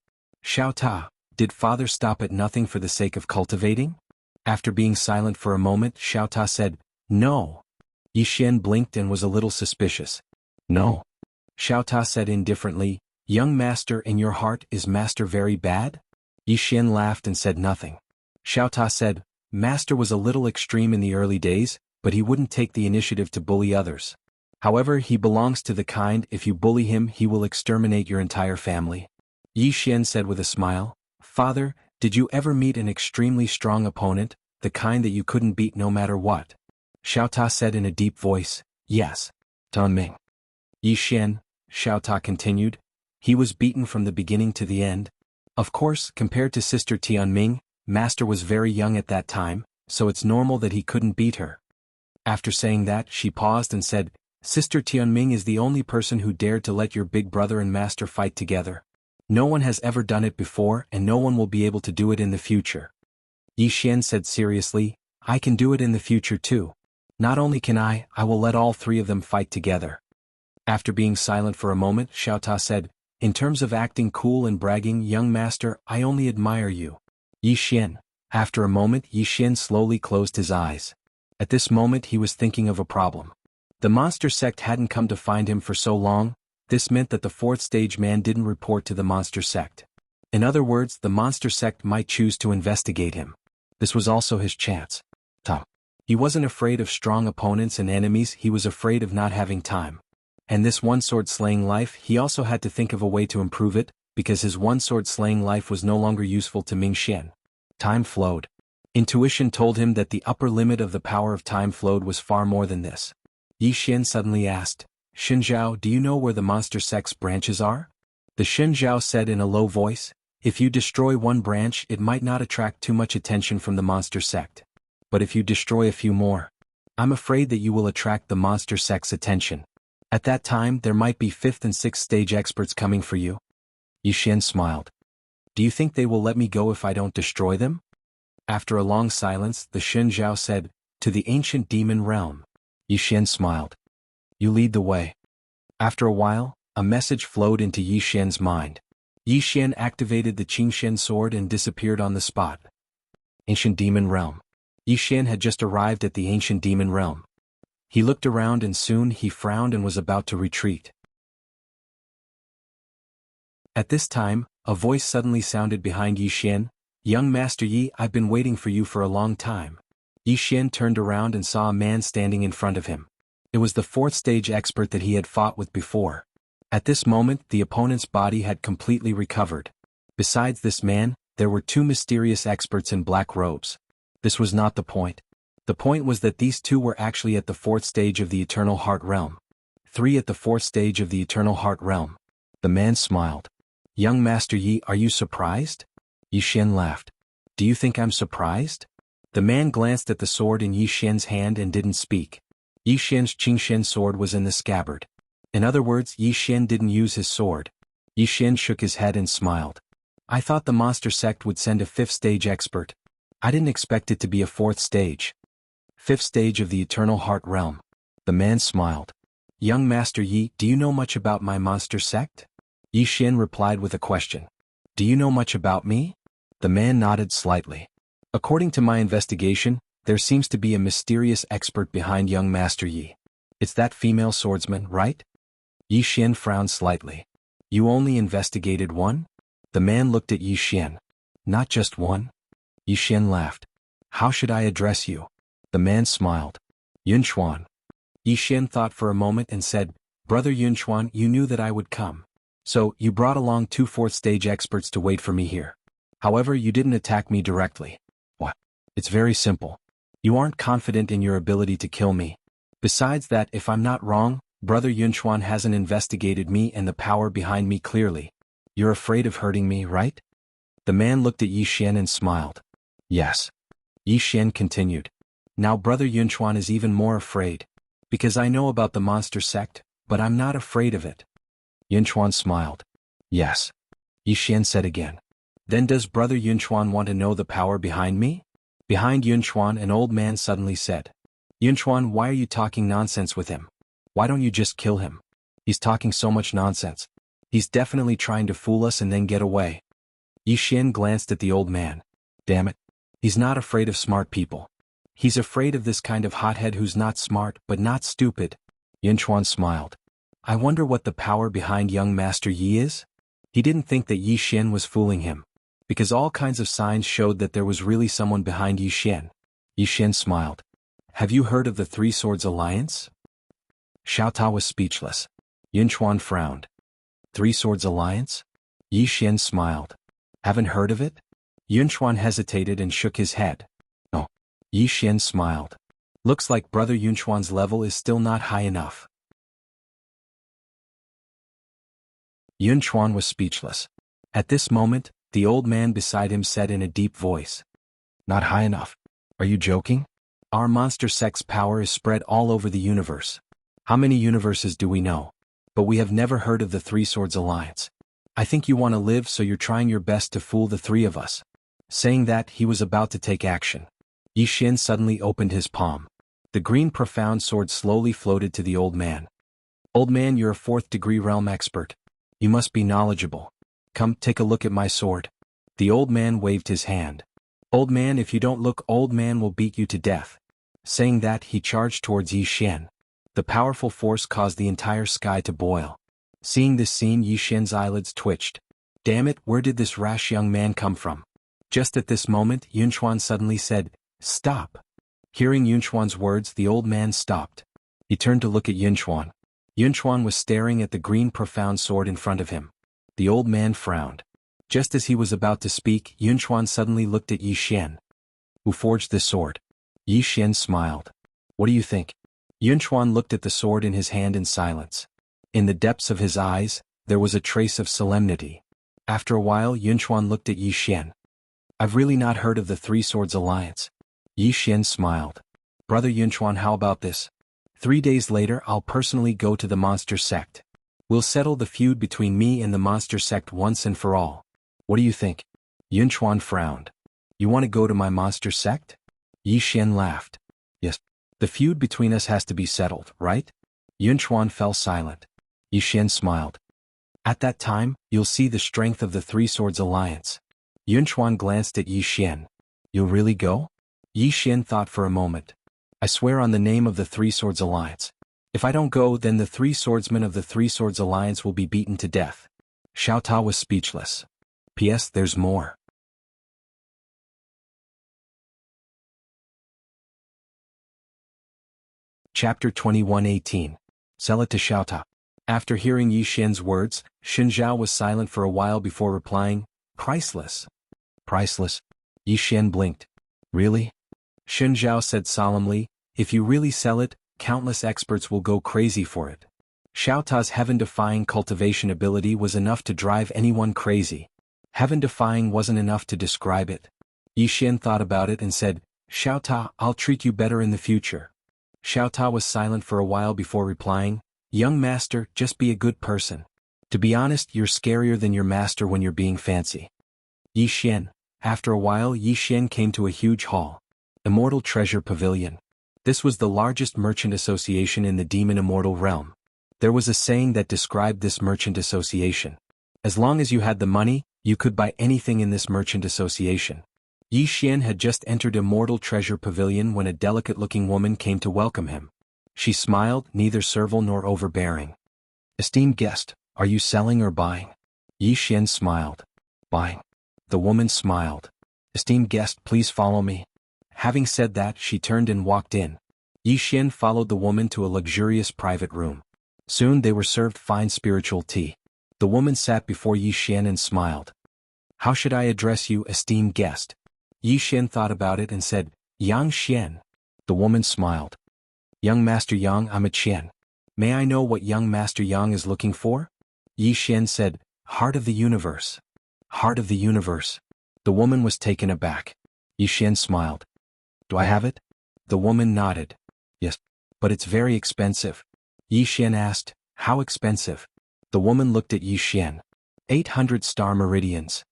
Xiao Ta, did father stop at nothing for the sake of cultivating? After being silent for a moment, Xiao Ta said, no. Yi Xian blinked and was a little suspicious. No. Xiao Ta said indifferently, young master, in your heart is master very bad? Yi Xian laughed and said nothing. Xiao Ta said, master was a little extreme in the early days, but he wouldn't take the initiative to bully others. However, he belongs to the kind, if you bully him he will exterminate your entire family. Yi Xian said with a smile, father, did you ever meet an extremely strong opponent, the kind that you couldn't beat no matter what? Xiao Ta said in a deep voice, yes. Ming. Yi Xian, Xiao Ta continued, he was beaten from the beginning to the end. Of course, compared to sister Tianming, master was very young at that time, so it's normal that he couldn't beat her. After saying that, she paused and said, sister Tianming is the only person who dared to let your big brother and master fight together. No one has ever done it before and no one will be able to do it in the future. Yi Xian said seriously, I can do it in the future too. Not only can I will let all three of them fight together. After being silent for a moment, Xiao Ta said, in terms of acting cool and bragging, young master, I only admire you. Yi Xian. After a moment, Yi Xian slowly closed his eyes. At this moment he was thinking of a problem. The monster sect hadn't come to find him for so long. This meant that the fourth stage man didn't report to the monster sect. In other words, the monster sect might choose to investigate him. This was also his chance. He wasn't afraid of strong opponents and enemies, he was afraid of not having time. And this one-sword slaying life, he also had to think of a way to improve it, because his one-sword slaying life was no longer useful to Ming Xian. Time flowed. Intuition told him that the upper limit of the power of time flowed was far more than this. Yi Xian suddenly asked, Xinzhao, do you know where the monster sect's branches are? The Xinzhao said in a low voice, if you destroy one branch it might not attract too much attention from the monster sect. But if you destroy a few more, I'm afraid that you will attract the monster sect's attention. At that time there might be 5th and 6th stage experts coming for you. Yi Xian smiled. Do you think they will let me go if I don't destroy them? After a long silence, the Xinzhao said, to the ancient demon realm. Yi Xian smiled. You lead the way. After a while, a message flowed into Yi Xian's mind. Yi Xian activated the Qingxian sword and disappeared on the spot. Ancient demon realm. Yi Xian had just arrived at the ancient demon realm. He looked around and soon he frowned and was about to retreat. At this time, a voice suddenly sounded behind Yi Xian. Young Master Yi, I've been waiting for you for a long time. Yi Xian turned around and saw a man standing in front of him. It was the 4th stage expert that he had fought with before. At this moment, the opponent's body had completely recovered. Besides this man, there were 2 mysterious experts in black robes. This was not the point. The point was that these 2 were actually at the 4th stage of the Eternal Heart Realm. 3 at the 4th stage of the Eternal Heart Realm. The man smiled. Young Master Yi, are you surprised? Yi Xian laughed. Do you think I'm surprised? The man glanced at the sword in Yi Xian's hand and didn't speak. Yi Xian's Qingxian sword was in the scabbard. In other words, Yi Xian didn't use his sword. Yi Xian shook his head and smiled. I thought the monster sect would send a 5th stage expert. I didn't expect it to be a 4th stage. 5th stage of the Eternal Heart Realm. The man smiled. Young Master Yi, do you know much about my monster sect? Yi Xian replied with a question. Do you know much about me? The man nodded slightly. According to my investigation, there seems to be a mysterious expert behind young Master Yi. It's that female swordsman, right? Yi Xian frowned slightly. You only investigated one? The man looked at Yi Xian. Not just one? Yi Xian laughed. How should I address you? The man smiled. Yunchuan. Yi Xian thought for a moment and said, Brother Yunchuan, you knew that I would come. So, you brought along 2 4th stage experts to wait for me here. However, you didn't attack me directly. What? It's very simple. You aren't confident in your ability to kill me. Besides that, if I'm not wrong, Brother Yunchuan hasn't investigated me and the power behind me clearly. You're afraid of hurting me, right? The man looked at Yi Xian and smiled. Yes. Yi Xian continued. Now Brother Yunchuan is even more afraid. Because I know about the monster sect, but I'm not afraid of it. Yunchuan smiled. Yes. Yi Xian said again. Then does Brother Yunchuan want to know the power behind me? Behind Yunchuan an old man suddenly said. Yunchuan, why are you talking nonsense with him? Why don't you just kill him? He's talking so much nonsense. He's definitely trying to fool us and then get away. Yi Xian glanced at the old man. Damn it. He's not afraid of smart people. He's afraid of this kind of hothead who's not smart but not stupid. Yunchuan smiled. I wonder what the power behind young Master Yi is? He didn't think that Yi Xian was fooling him, because all kinds of signs showed that there was really someone behind Yi Xian. Yi Xian smiled. Have you heard of the Three Swords Alliance? Xiao Ta was speechless. Yunchuan frowned. Three Swords Alliance? Yi Xian smiled. Haven't heard of it? Yunchuan hesitated and shook his head. Oh. Yi Xian smiled. Looks like Brother Yunchuan's level is still not high enough. Yunchuan was speechless. At this moment, the old man beside him said in a deep voice. Not high enough. Are you joking? Our monster sect's power is spread all over the universe. How many universes do we know? But we have never heard of the Three Swords Alliance. I think you want to live, so you're trying your best to fool the three of us. Saying that, he was about to take action. Yi Xian suddenly opened his palm. The green profound sword slowly floated to the old man. Old man, you're a fourth-degree realm expert. You must be knowledgeable. Come, take a look at my sword. The old man waved his hand. Old man, if you don't look, old man will beat you to death. Saying that, he charged towards Yi Xian. The powerful force caused the entire sky to boil. Seeing this scene, Yi Xian's eyelids twitched. Damn it, where did this rash young man come from? Just at this moment, Yunchuan suddenly said, Stop. Hearing Yunchuan's words, the old man stopped. He turned to look at Yunchuan. Yunchuan was staring at the green profound sword in front of him. The old man frowned. Just as he was about to speak, Yunchuan suddenly looked at Yi Xian. Who forged this sword? Yi Xian smiled. What do you think? Yunchuan looked at the sword in his hand in silence. In the depths of his eyes, there was a trace of solemnity. After a while, Yunchuan looked at Yi Xian. I've really not heard of the Three Swords Alliance. Yi Xian smiled. Brother Yunchuan, how about this? 3 days later, I'll personally go to the monster sect. We'll settle the feud between me and the monster sect once and for all. What do you think? Yunchuan frowned. You want to go to my monster sect? Yi Xian laughed. Yes. The feud between us has to be settled, right? Yunchuan fell silent. Yi Xian smiled. At that time, you'll see the strength of the Three Swords Alliance. Yunchuan glanced at Yi Xian. You'll really go? Yi Xian thought for a moment. I swear on the name of the Three Swords Alliance. If I don't go, then the three swordsmen of the Three Swords Alliance will be beaten to death. Xiao Ta was speechless. P.S. There's more. Chapter 21:18. Sell it to Xiao Ta. After hearing Yi Xian's words, Xin Zhao was silent for a while before replying, Priceless. Priceless? Yi Xian blinked. Really? Xin Zhao said solemnly, if you really sell it, countless experts will go crazy for it. Xiao Ta's heaven-defying cultivation ability was enough to drive anyone crazy. Heaven-defying wasn't enough to describe it. Yi Xian thought about it and said, Xiao Ta, I'll treat you better in the future. Xiao Ta was silent for a while before replying, Young master, just be a good person. To be honest, you're scarier than your master when you're being fancy. Yi Xian. After a while, Yi Xian came to a huge hall. Immortal Treasure Pavilion. This was the largest merchant association in the demon immortal realm. There was a saying that described this merchant association. As long as you had the money, you could buy anything in this merchant association. Yi Xian had just entered Immortal Treasure Pavilion when a delicate-looking woman came to welcome him. She smiled, neither servile nor overbearing. Esteemed guest, are you selling or buying? Yi Xian smiled. Buying. The woman smiled. Esteemed guest, please follow me. Having said that, she turned and walked in. Yi Xian followed the woman to a luxurious private room. Soon they were served fine spiritual tea. The woman sat before Yi Xian and smiled. How should I address you, esteemed guest? Yi Xian thought about it and said, Yang Xian. The woman smiled. Young Master Yang, I'm a Qian. May I know what young Master Yang is looking for? Yi Xian said, Heart of the Universe. Heart of the Universe. The woman was taken aback. Yi Xian smiled. Do I have it? The woman nodded. Yes. But it's very expensive. Yi Xian asked, How expensive? The woman looked at Yi Xian. 800 star meridians.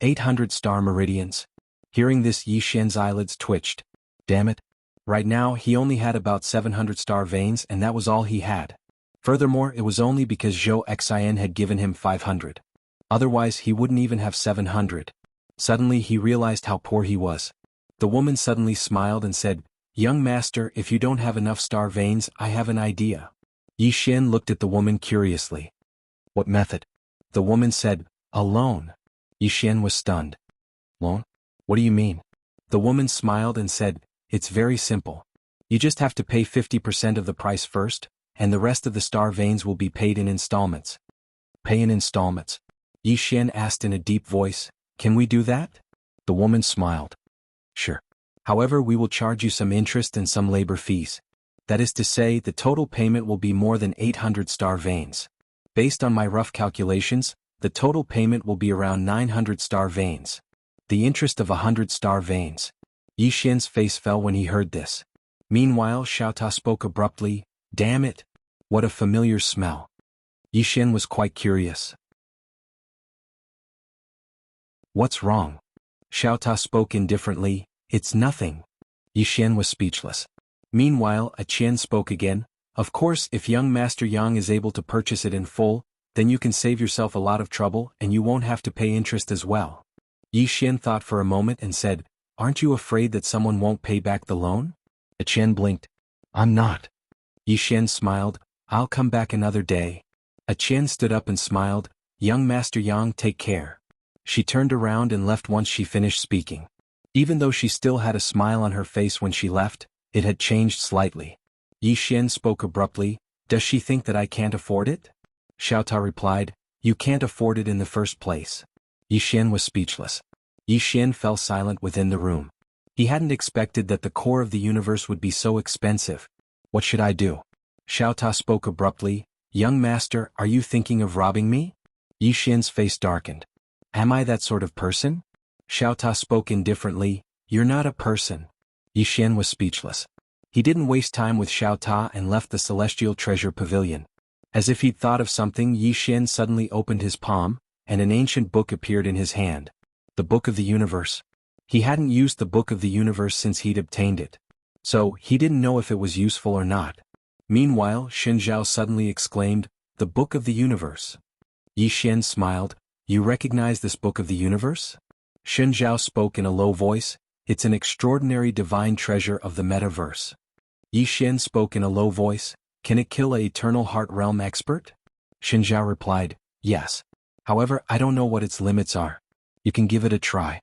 800 star meridians. Hearing this, Yi Xian's eyelids twitched. Damn it. Right now, he only had about 700 star veins, and that was all he had. Furthermore, it was only because Zhou Xian had given him 500. Otherwise, he wouldn't even have 700. Suddenly he realized how poor he was. The woman suddenly smiled and said, "Young master, if you don't have enough star veins, I have an idea." Yi Xian looked at the woman curiously. "What method?" The woman said, "A loan." Yi Xian was stunned. "Loan? What do you mean?" The woman smiled and said, "It's very simple. You just have to pay 50% of the price first, and the rest of the star veins will be paid in installments." "Pay in installments?" Yi Xian asked in a deep voice. "Can we do that?" The woman smiled. "Sure. However, we will charge you some interest and some labor fees. That is to say, the total payment will be more than 800 star veins. Based on my rough calculations, the total payment will be around 900 star veins. The interest of 100 star veins." Yi Xian's face fell when he heard this. Meanwhile, Xiaota spoke abruptly, "Damn it! What a familiar smell." Yi Xian was quite curious. "What's wrong?" Xiaota spoke indifferently, "It's nothing." Yi Xian was speechless. Meanwhile, a Qian spoke again, "Of course, if young Master Yang is able to purchase it in full, then you can save yourself a lot of trouble and you won't have to pay interest as well." Yi Xian thought for a moment and said, "Aren't you afraid that someone won't pay back the loan?" A Qian blinked. "I'm not." Yi Xian smiled, "I'll come back another day." A Qian stood up and smiled, "Young Master Yang, take care." She turned around and left once she finished speaking. Even though she still had a smile on her face when she left, it had changed slightly. Yi Xian spoke abruptly, "Does she think that I can't afford it?" Xiaota replied, "You can't afford it in the first place." Yi Xian was speechless. Yi Xian fell silent within the room. He hadn't expected that the core of the universe would be so expensive. "What should I do?" Xiaota spoke abruptly, "Young master, are you thinking of robbing me?" Yi Xian's face darkened. "Am I that sort of person?" Xiaota spoke indifferently, "You're not a person." Yi Xian was speechless. He didn't waste time with Xiaota and left the Celestial Treasure Pavilion. As if he'd thought of something, Yi Xian suddenly opened his palm, and an ancient book appeared in his hand. The Book of the Universe. He hadn't used the Book of the Universe since he'd obtained it. So, he didn't know if it was useful or not. Meanwhile, Xin Zhao suddenly exclaimed, "The Book of the Universe." Yi Xian smiled, "You recognize this Book of the Universe?" Xin Zhao spoke in a low voice, "It's an extraordinary divine treasure of the metaverse." Yi Xian spoke in a low voice, "Can it kill a Eternal Heart Realm expert?" Xin Zhao replied, "Yes. However, I don't know what its limits are. You can give it a try."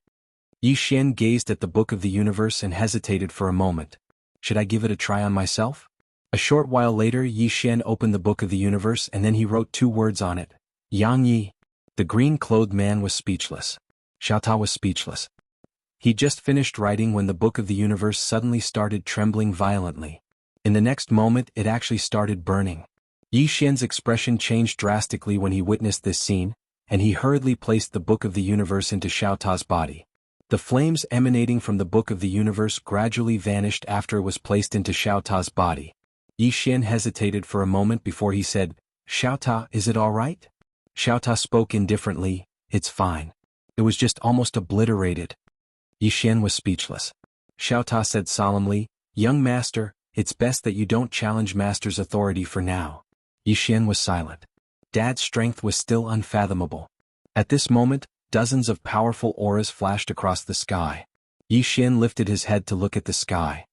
Yi Xian gazed at the Book of the Universe and hesitated for a moment. "Should I give it a try on myself?" A short while later, Yi Xian opened the Book of the Universe and then he wrote 2 words on it. Yang Yi. The green-clothed man was speechless. Xiaota was speechless. He just finished writing when the Book of the Universe suddenly started trembling violently. In the next moment, it actually started burning. Yi Xian's expression changed drastically when he witnessed this scene, and he hurriedly placed the Book of the Universe into Xiaota's body. The flames emanating from the Book of the Universe gradually vanished after it was placed into Xiaota's body. Yi Xian hesitated for a moment before he said, "Xiaota, is it all right?" Xiaota spoke indifferently, "It's fine. It was just almost obliterated." Yi Xian was speechless. Xiaota said solemnly, "Young master, it's best that you don't challenge master's authority for now." Yi Xian was silent. Dad's strength was still unfathomable. At this moment, dozens of powerful auras flashed across the sky. Yi Xian lifted his head to look at the sky.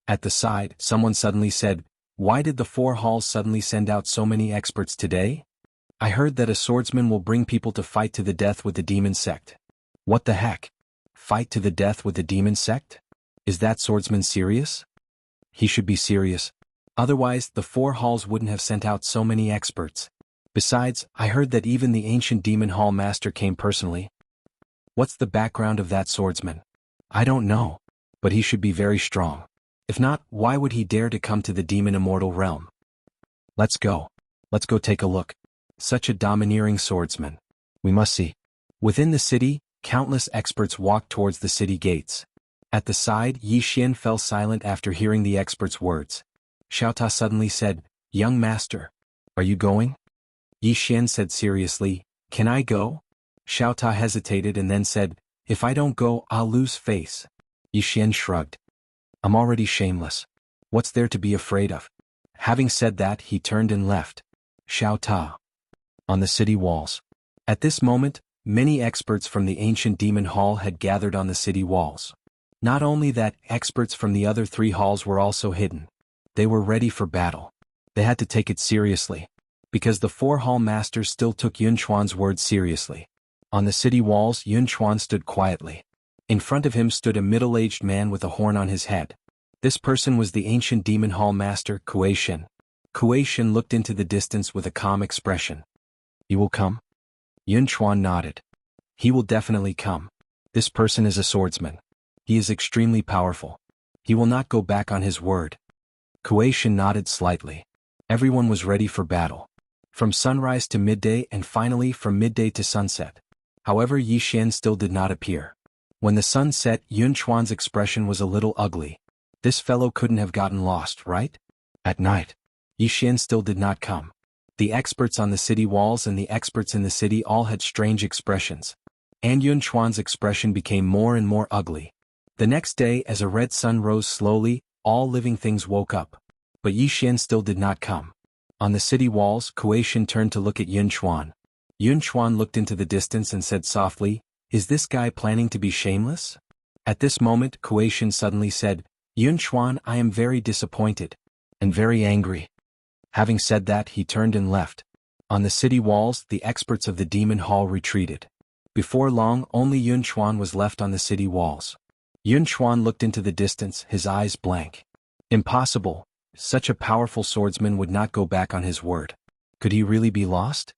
At the side, someone suddenly said, "Why did the 4 halls suddenly send out so many experts today? I heard that a swordsman will bring people to fight to the death with the demon sect." "What the heck? Fight to the death with the demon sect? Is that swordsman serious?" "He should be serious. Otherwise, the 4 halls wouldn't have sent out so many experts. Besides, I heard that even the ancient demon hall master came personally. What's the background of that swordsman? I don't know. But he should be very strong. If not, why would he dare to come to the demon immortal realm? Let's go. Let's go take a look. Such a domineering swordsman. We must see." Within the city, countless experts walked towards the city gates. At the side, Yi Xian fell silent after hearing the experts' words. Xiaota suddenly said, "Young master, are you going?" Yi Xian said seriously, "Can I go?" Xiaota hesitated and then said, "If I don't go, I'll lose face." Yi Xian shrugged. "I'm already shameless. What's there to be afraid of?" Having said that, he turned and left. Xiaota. On the city walls. At this moment, Many experts from the ancient demon hall had gathered on the city walls. Not only that, experts from the other 3 halls were also hidden. They were ready for battle. They had to take it seriously, because the 4 hall masters still took Yun Chuan's words seriously. On the city walls, Yun Chuan stood quietly. In front of him stood a middle-aged man with a horn on his head. This person was the ancient demon hall master, Kuei Shin. Kuei Shin looked into the distance with a calm expression. "You will come?" Yun Chuan nodded. "He will definitely come. This person is a swordsman. He is extremely powerful. He will not go back on his word." Kuei Shin nodded slightly. Everyone was ready for battle. From sunrise to midday and finally from midday to sunset. However, Yi Xian still did not appear. When the sun set, Yun Chuan's expression was a little ugly. This fellow couldn't have gotten lost, right? At night, Yi Xian still did not come. The experts on the city walls and the experts in the city all had strange expressions. And Yun Chuan's expression became more and more ugly. The next day, as a red sun rose slowly, all living things woke up. But Yi Xian still did not come. On the city walls, Kuei Shin turned to look at Yun Chuan. Yun Chuan looked into the distance and said softly, "Is this guy planning to be shameless?" At this moment, Kuei Shin suddenly said, "Yun Chuan, I am very disappointed. And very angry." Having said that, he turned and left. On the city walls, the experts of the demon hall retreated. Before long, only Yun Chuan was left on the city walls. Yun Chuan looked into the distance, his eyes blank. Impossible. Such a powerful swordsman would not go back on his word. Could he really be lost?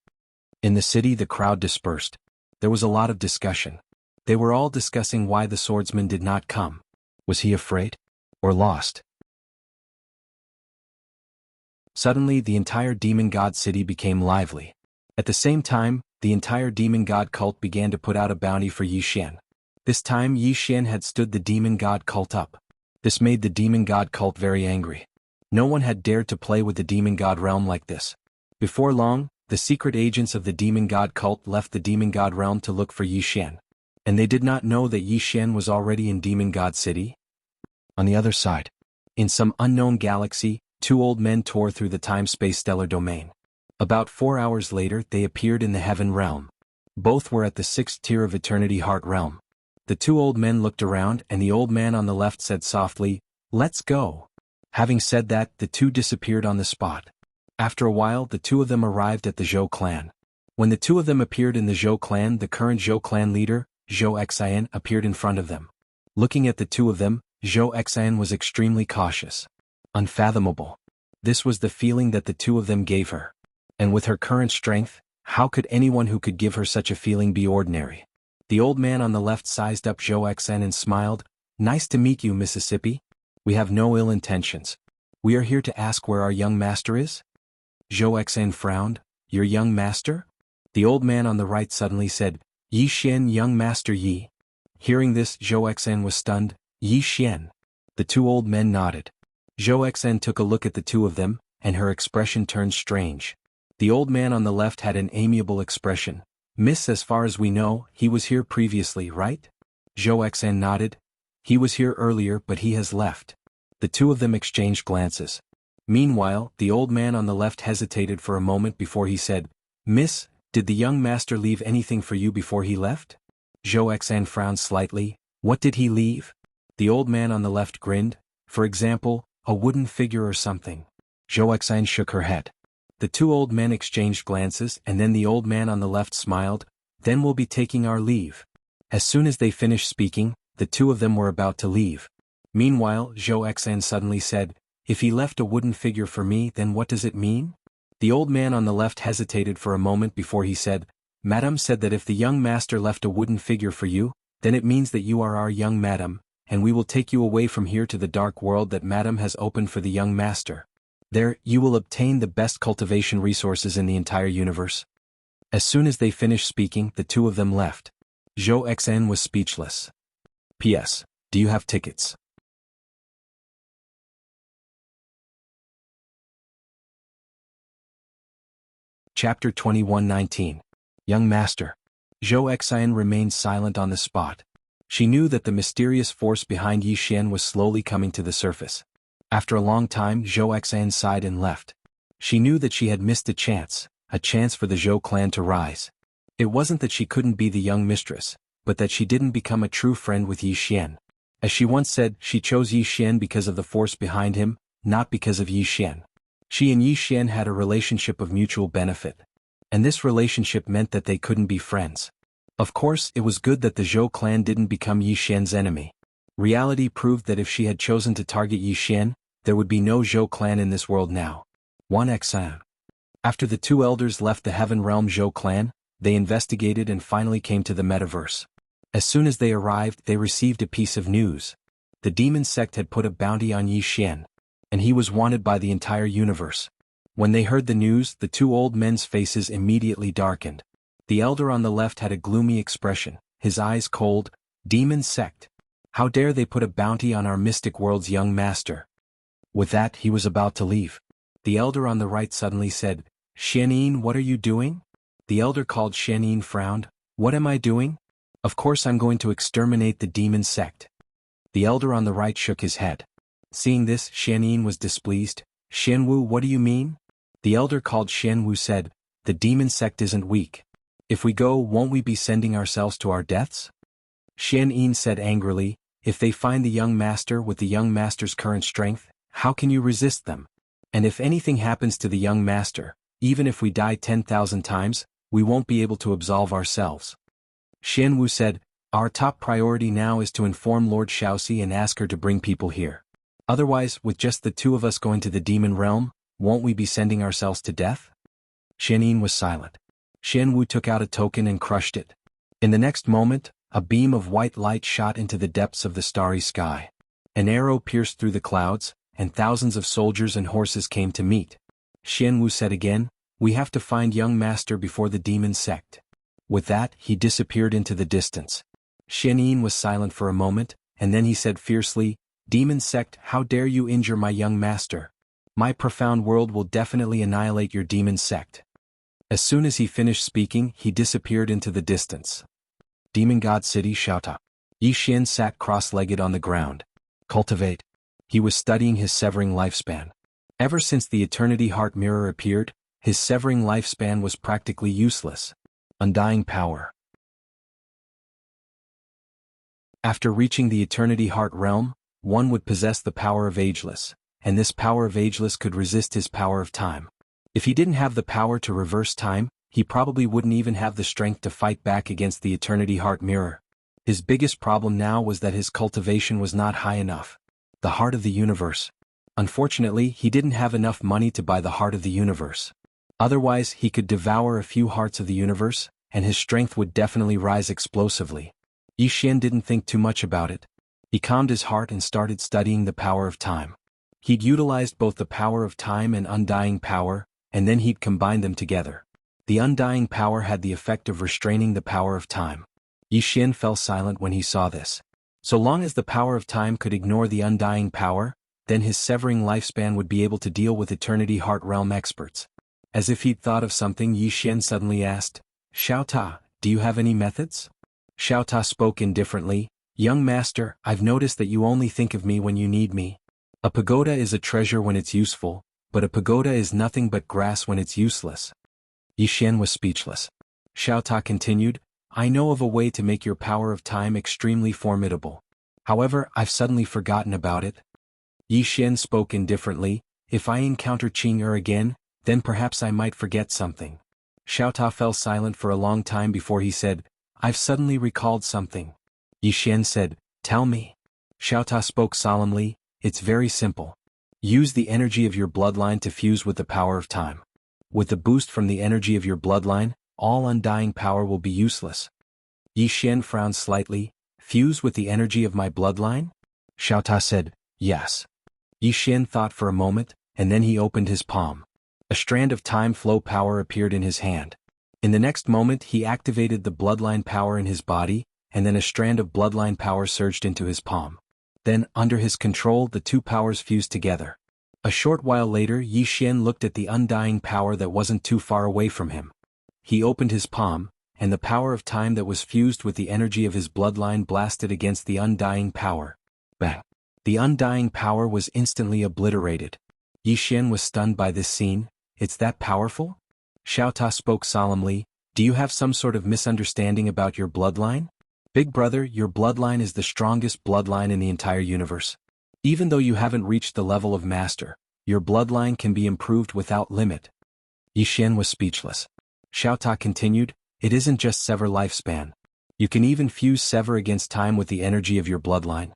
In the city, the crowd dispersed. There was a lot of discussion. They were all discussing why the swordsman did not come. Was he afraid? Or lost? Suddenly, the entire demon god city became lively. At the same time, the entire demon god cult began to put out a bounty for Yi Xian. This time, Yi Xian had stood the demon god cult up. This made the demon god cult very angry. No one had dared to play with the demon god realm like this. Before long, the secret agents of the demon god cult left the demon god realm to look for Yi Xian. And they did not know that Yi Xian was already in demon god city. On the other side, in some unknown galaxy, 2 old men tore through the time-space stellar domain. About 4 hours later, they appeared in the heaven realm. Both were at the 6th tier of Eternity Heart realm. The 2 old men looked around and the old man on the left said softly, "Let's go." Having said that, the 2 disappeared on the spot. After a while, the 2 of them arrived at the Zhou clan. When the 2 of them appeared in the Zhou clan, the current Zhou clan leader, Zhou Xian, appeared in front of them. Looking at the 2 of them, Zhou Xian was extremely cautious. Unfathomable. This was the feeling that the 2 of them gave her. And with her current strength, how could anyone who could give her such a feeling be ordinary? The old man on the left sized up Zhou Xian and smiled, "Nice to meet you, Mississippi. We have no ill intentions. We are here to ask where our young master is?" Zhou Xian frowned, "Your young master?" The old man on the right suddenly said, "Yi Xian, young master Yi." Hearing this, Zhou Xian was stunned, "Yi Xian." The 2 old men nodded. Zhou Xian took a look at the 2 of them, and her expression turned strange. The old man on the left had an amiable expression. "Miss, as far as we know, he was here previously, right?" Zhou Xian nodded. "He was here earlier, but he has left." The 2 of them exchanged glances. Meanwhile, the old man on the left hesitated for a moment before he said, "Miss, did the young master leave anything for you before he left?" Zhou Xian frowned slightly. "What did he leave?" The old man on the left grinned. "For example, a wooden figure or something." Zhou Xian shook her head. The 2 old men exchanged glances and then the old man on the left smiled, "Then we'll be taking our leave." As soon as they finished speaking, the 2 of them were about to leave. Meanwhile, Zhou Xian suddenly said, "If he left a wooden figure for me, then what does it mean?" The old man on the left hesitated for a moment before he said, "Madam said that if the young master left a wooden figure for you, then it means that you are our young madam, and we will take you away from here to the dark world that madam has opened for the young master. There, you will obtain the best cultivation resources in the entire universe." As soon as they finished speaking, the 2 of them left. Zhou Xian was speechless. P.S. Do you have tickets? Chapter 21:19. Young Master. Zhou Xian remained silent on the spot. She knew that the mysterious force behind Yi Xian was slowly coming to the surface. After a long time, Zhou Xian sighed and left. She knew that she had missed a chance for the Zhou clan to rise. It wasn't that she couldn't be the young mistress, but that she didn't become a true friend with Yi Xian. As she once said, she chose Yi Xian because of the force behind him, not because of Yi Xian. She and Yi Xian had a relationship of mutual benefit. And this relationship meant that they couldn't be friends. Of course, it was good that the Zhou clan didn't become Yi Xian's enemy. Reality proved that if she had chosen to target Yi Xian, there would be no Zhou clan in this world now. 1xn. After the two elders left the Heaven Realm Zhou clan, they investigated and finally came to the metaverse. As soon as they arrived, they received a piece of news. The demon sect had put a bounty on Yi Xian, and he was wanted by the entire universe. When they heard the news, the two old men's faces immediately darkened. The elder on the left had a gloomy expression, his eyes cold. Demon sect. How dare they put a bounty on our mystic world's young master? With that, he was about to leave. The elder on the right suddenly said, Xianyin, what are you doing? The elder called Xianyin frowned. What am I doing? Of course I'm going to exterminate the demon sect. The elder on the right shook his head. Seeing this, Xianyin was displeased. Xianwu, what do you mean? The elder called Xianwu said, the demon sect isn't weak. If we go, won't we be sending ourselves to our deaths? Xianyin said angrily, if they find the young master with the young master's current strength, how can you resist them? And if anything happens to the young master, even if we die 10,000 times, we won't be able to absolve ourselves. Xianwu said, our top priority now is to inform Lord Shaoxi and ask her to bring people here. Otherwise, with just the two of us going to the demon realm, won't we be sending ourselves to death? Xianyin was silent. Xianwu took out a token and crushed it. In the next moment, a beam of white light shot into the depths of the starry sky. An arrow pierced through the clouds, and thousands of soldiers and horses came to meet. Xianwu said again, we have to find young master before the demon sect. With that, he disappeared into the distance. Xianyin was silent for a moment, and then he said fiercely, demon sect, how dare you injure my young master? My profound world will definitely annihilate your demon sect. As soon as he finished speaking, he disappeared into the distance. Demon God City Xiaota. Yi Xian sat cross-legged on the ground. Cultivate. He was studying his severing lifespan. Ever since the Eternity Heart Mirror appeared, his severing lifespan was practically useless. Undying power. After reaching the Eternity Heart realm, one would possess the power of Ageless, and this power of Ageless could resist his power of time. If he didn't have the power to reverse time, he probably wouldn't even have the strength to fight back against the Eternity Heart Mirror. His biggest problem now was that his cultivation was not high enough. The heart of the universe. Unfortunately, he didn't have enough money to buy the heart of the universe. Otherwise, he could devour a few hearts of the universe, and his strength would definitely rise explosively. Yi Xian didn't think too much about it. He calmed his heart and started studying the power of time. He'd utilized both the power of time and undying power, and then he'd combined them together. The undying power had the effect of restraining the power of time. Yi Xian fell silent when he saw this. So long as the power of time could ignore the undying power, then his severing lifespan would be able to deal with Eternity Heart Realm experts. As if he'd thought of something, Yi Xian suddenly asked, Xiaota, do you have any methods? Xiaota spoke indifferently, young master, I've noticed that you only think of me when you need me. A pagoda is a treasure when it's useful, but a pagoda is nothing but grass when it's useless. Yi Xian was speechless. Xiaota continued, I know of a way to make your power of time extremely formidable. However, I've suddenly forgotten about it. Yi Xian spoke indifferently, if I encounter Qing again, then perhaps I might forget something. Xiaota fell silent for a long time before he said, I've suddenly recalled something. Yi Xian said, tell me. Xiaota spoke solemnly, it's very simple. Use the energy of your bloodline to fuse with the power of time. With the boost from the energy of your bloodline, all undying power will be useless. Yi Xian frowned slightly, fuse with the energy of my bloodline? Xiaota said, yes. Yi Xian thought for a moment, and then he opened his palm. A strand of time flow power appeared in his hand. In the next moment he activated the bloodline power in his body, and then a strand of bloodline power surged into his palm. Then, under his control, the two powers fused together. A short while later, Yi Xian looked at the undying power that wasn't too far away from him. He opened his palm, and the power of time that was fused with the energy of his bloodline blasted against the undying power. Bang! The undying power was instantly obliterated. Yi Xian was stunned by this scene. It's that powerful? Xiaota spoke solemnly, Do you have some sort of misunderstanding about your bloodline? Big brother, your bloodline is the strongest bloodline in the entire universe. Even though you haven't reached the level of master, your bloodline can be improved without limit. Yi Xian was speechless. Xiao Ta continued, it isn't just sever lifespan. You can even fuse sever against time with the energy of your bloodline.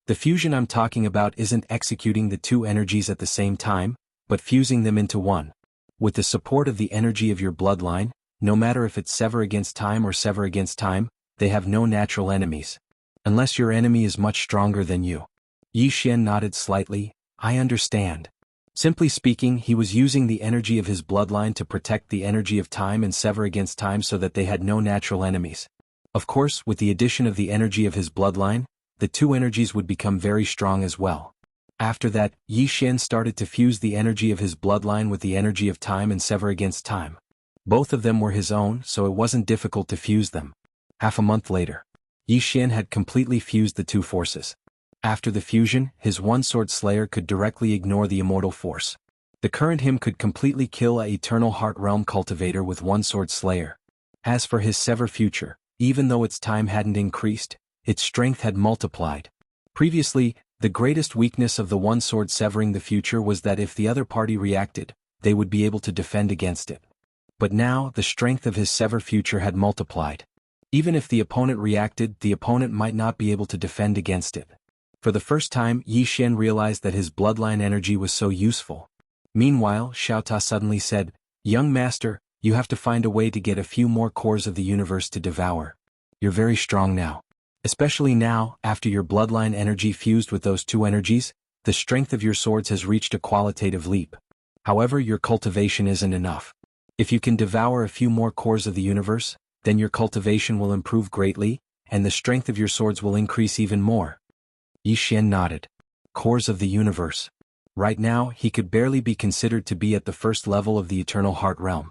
The fusion I'm talking about isn't executing the two energies at the same time, but fusing them into one. With the support of the energy of your bloodline, no matter if it's sever against time or sever against time, they have no natural enemies. Unless your enemy is much stronger than you. Yi Xian nodded slightly, I understand. Simply speaking, he was using the energy of his bloodline to protect the energy of time and sever against time so that they had no natural enemies. Of course, with the addition of the energy of his bloodline, the two energies would become very strong as well. After that, Yi Xian started to fuse the energy of his bloodline with the energy of time and sever against time. Both of them were his own, so it wasn't difficult to fuse them. Half a month later, Yi Xian had completely fused the two forces. After the fusion, his one-sword slayer could directly ignore the immortal force. The current him could completely kill a eternal heart realm cultivator with one-sword slayer. As for his sever future, even though its time hadn't increased, its strength had multiplied. Previously, the greatest weakness of the one-sword severing the future was that if the other party reacted, they would be able to defend against it. But now, the strength of his sever future had multiplied. Even if the opponent reacted, the opponent might not be able to defend against it. For the first time, Yi Xian realized that his bloodline energy was so useful. Meanwhile, Xiao Ta suddenly said, Young master, you have to find a way to get a few more cores of the universe to devour. You're very strong now. Especially now, after your bloodline energy fused with those two energies, the strength of your swords has reached a qualitative leap. However, your cultivation isn't enough. If you can devour a few more cores of the universe, then your cultivation will improve greatly, and the strength of your swords will increase even more. Yi Xian nodded. Cores of the universe. Right now, he could barely be considered to be at the first level of the Eternal Heart Realm.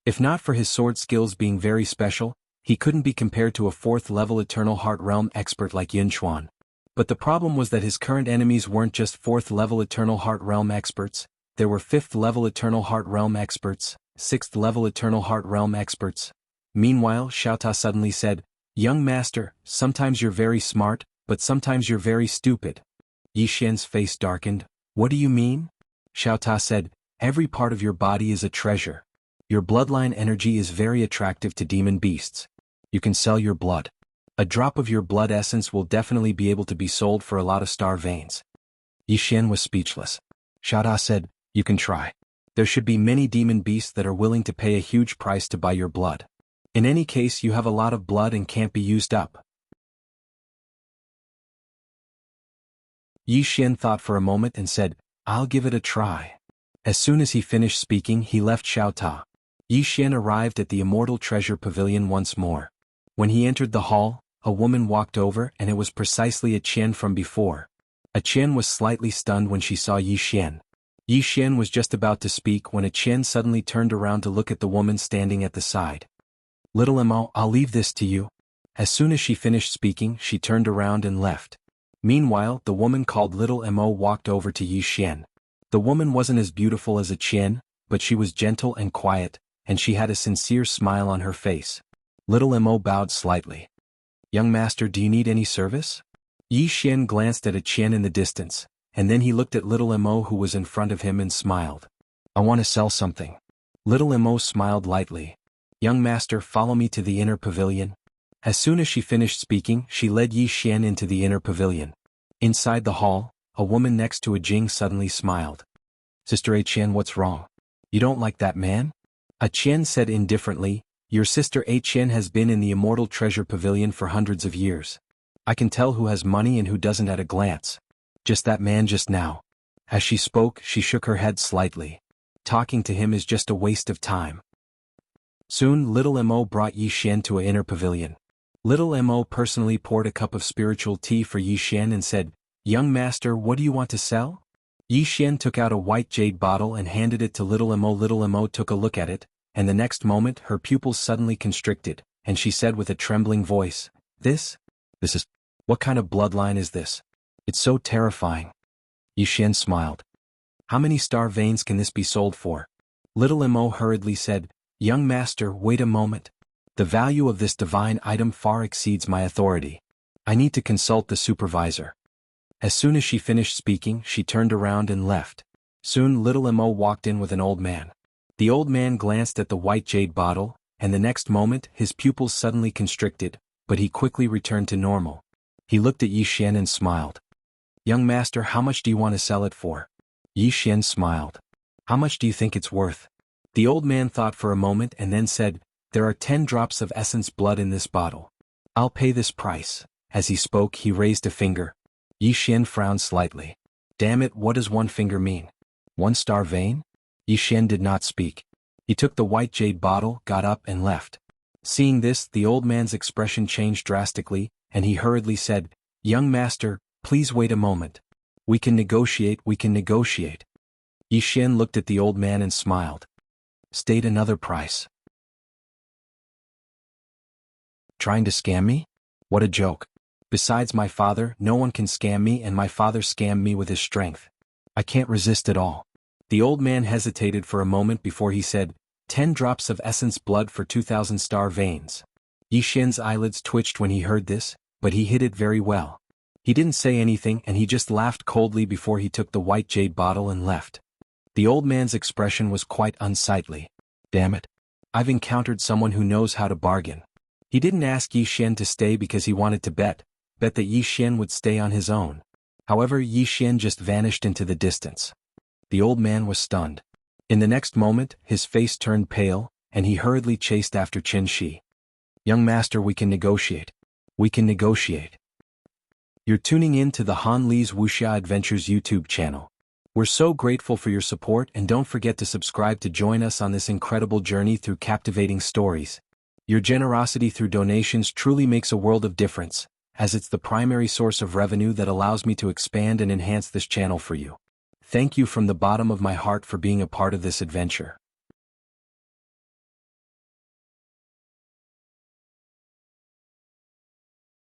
If not for his sword skills being very special, he couldn't be compared to a fourth-level Eternal Heart Realm expert like Yun Xuan. But the problem was that his current enemies weren't just fourth-level Eternal Heart Realm experts, there were fifth-level Eternal Heart Realm experts, sixth-level Eternal Heart Realm experts. Meanwhile, Xiao Ta suddenly said, Young master, sometimes you're very smart, but sometimes you're very stupid. Yi Xian's face darkened. What do you mean? Xiao Ta said, Every part of your body is a treasure. Your bloodline energy is very attractive to demon beasts. You can sell your blood. A drop of your blood essence will definitely be able to be sold for a lot of star veins. Yi Xian was speechless. Xiao Ta said, You can try. There should be many demon beasts that are willing to pay a huge price to buy your blood. In any case, you have a lot of blood and can't be used up. Yi Xian thought for a moment and said, I'll give it a try. As soon as he finished speaking, he left Xiao Ta. Yi Xian arrived at the Immortal Treasure Pavilion once more. When he entered the hall, a woman walked over and it was precisely a Qian from before. A Qian was slightly stunned when she saw Yi Xian. Yi Xian was just about to speak when a Qian suddenly turned around to look at the woman standing at the side. Little Emo, I'll leave this to you. As soon as she finished speaking, she turned around and left. Meanwhile, the woman called Little Emo walked over to Yi Xian. The woman wasn't as beautiful as a Qian, but she was gentle and quiet, and she had a sincere smile on her face. Little Emo bowed slightly. Young master, do you need any service? Yi Xian glanced at a Qian in the distance, and then he looked at Little Emo who was in front of him and smiled. I want to sell something. Little Emo smiled lightly. Young master, follow me to the inner pavilion. As soon as she finished speaking, she led Yi Xian into the inner pavilion. Inside the hall, a woman next to a Jing suddenly smiled. Sister A Qian, what's wrong? You don't like that man? A Qian said indifferently, Your sister A Qian has been in the Immortal Treasure Pavilion for hundreds of years. I can tell who has money and who doesn't at a glance. Just that man just now. As she spoke, she shook her head slightly. Talking to him is just a waste of time. Soon, Little Mo brought Yi Xian to an inner pavilion. Little Mo personally poured a cup of spiritual tea for Yi Xian and said, Young master, what do you want to sell? Yi Xian took out a white jade bottle and handed it to Little Mo. Little Mo took a look at it, and the next moment her pupils suddenly constricted, and she said with a trembling voice, This is... What kind of bloodline is this? It's so terrifying. Yi Xian smiled. How many star veins can this be sold for? Little Mo hurriedly said, "Young master, wait a moment. The value of this divine item far exceeds my authority. I need to consult the supervisor." As soon as she finished speaking, she turned around and left. Soon Little Mo walked in with an old man. The old man glanced at the white jade bottle, and the next moment his pupils suddenly constricted, but he quickly returned to normal. He looked at Yi Xian and smiled. "Young master, how much do you want to sell it for?" Yi Xian smiled. "How much do you think it's worth?" The old man thought for a moment and then said, "There are 10 drops of essence blood in this bottle. I'll pay this price." As he spoke, he raised a finger. Yi Xian frowned slightly. "Damn it, what does one finger mean? 1 star vein?" Yi Xian did not speak. He took the white jade bottle, got up and left. Seeing this, the old man's expression changed drastically, and he hurriedly said, "Young master, please wait a moment. We can negotiate, we can negotiate." Yi Xian looked at the old man and smiled. "State another price." "Trying to scam me? What a joke. Besides my father, no one can scam me, and my father scammed me with his strength. I can't resist at all." The old man hesitated for a moment before he said, 10 drops of essence blood for 2,000 star veins. Yi Xian's eyelids twitched when he heard this, but he hid it very well. He didn't say anything and he just laughed coldly before he took the white jade bottle and left. The old man's expression was quite unsightly. "Damn it. I've encountered someone who knows how to bargain." He didn't ask Yi Xian to stay because he wanted to bet that Yi Xian would stay on his own. However, Yi Xian just vanished into the distance. The old man was stunned. In the next moment, his face turned pale, and he hurriedly chased after Qin Shi. "Young master, we can negotiate. We can negotiate." You're tuning in to the Han Li's Wuxia Adventures YouTube channel. We're so grateful for your support, and don't forget to subscribe to join us on this incredible journey through captivating stories. Your generosity through donations truly makes a world of difference, as it's the primary source of revenue that allows me to expand and enhance this channel for you. Thank you from the bottom of my heart for being a part of this adventure.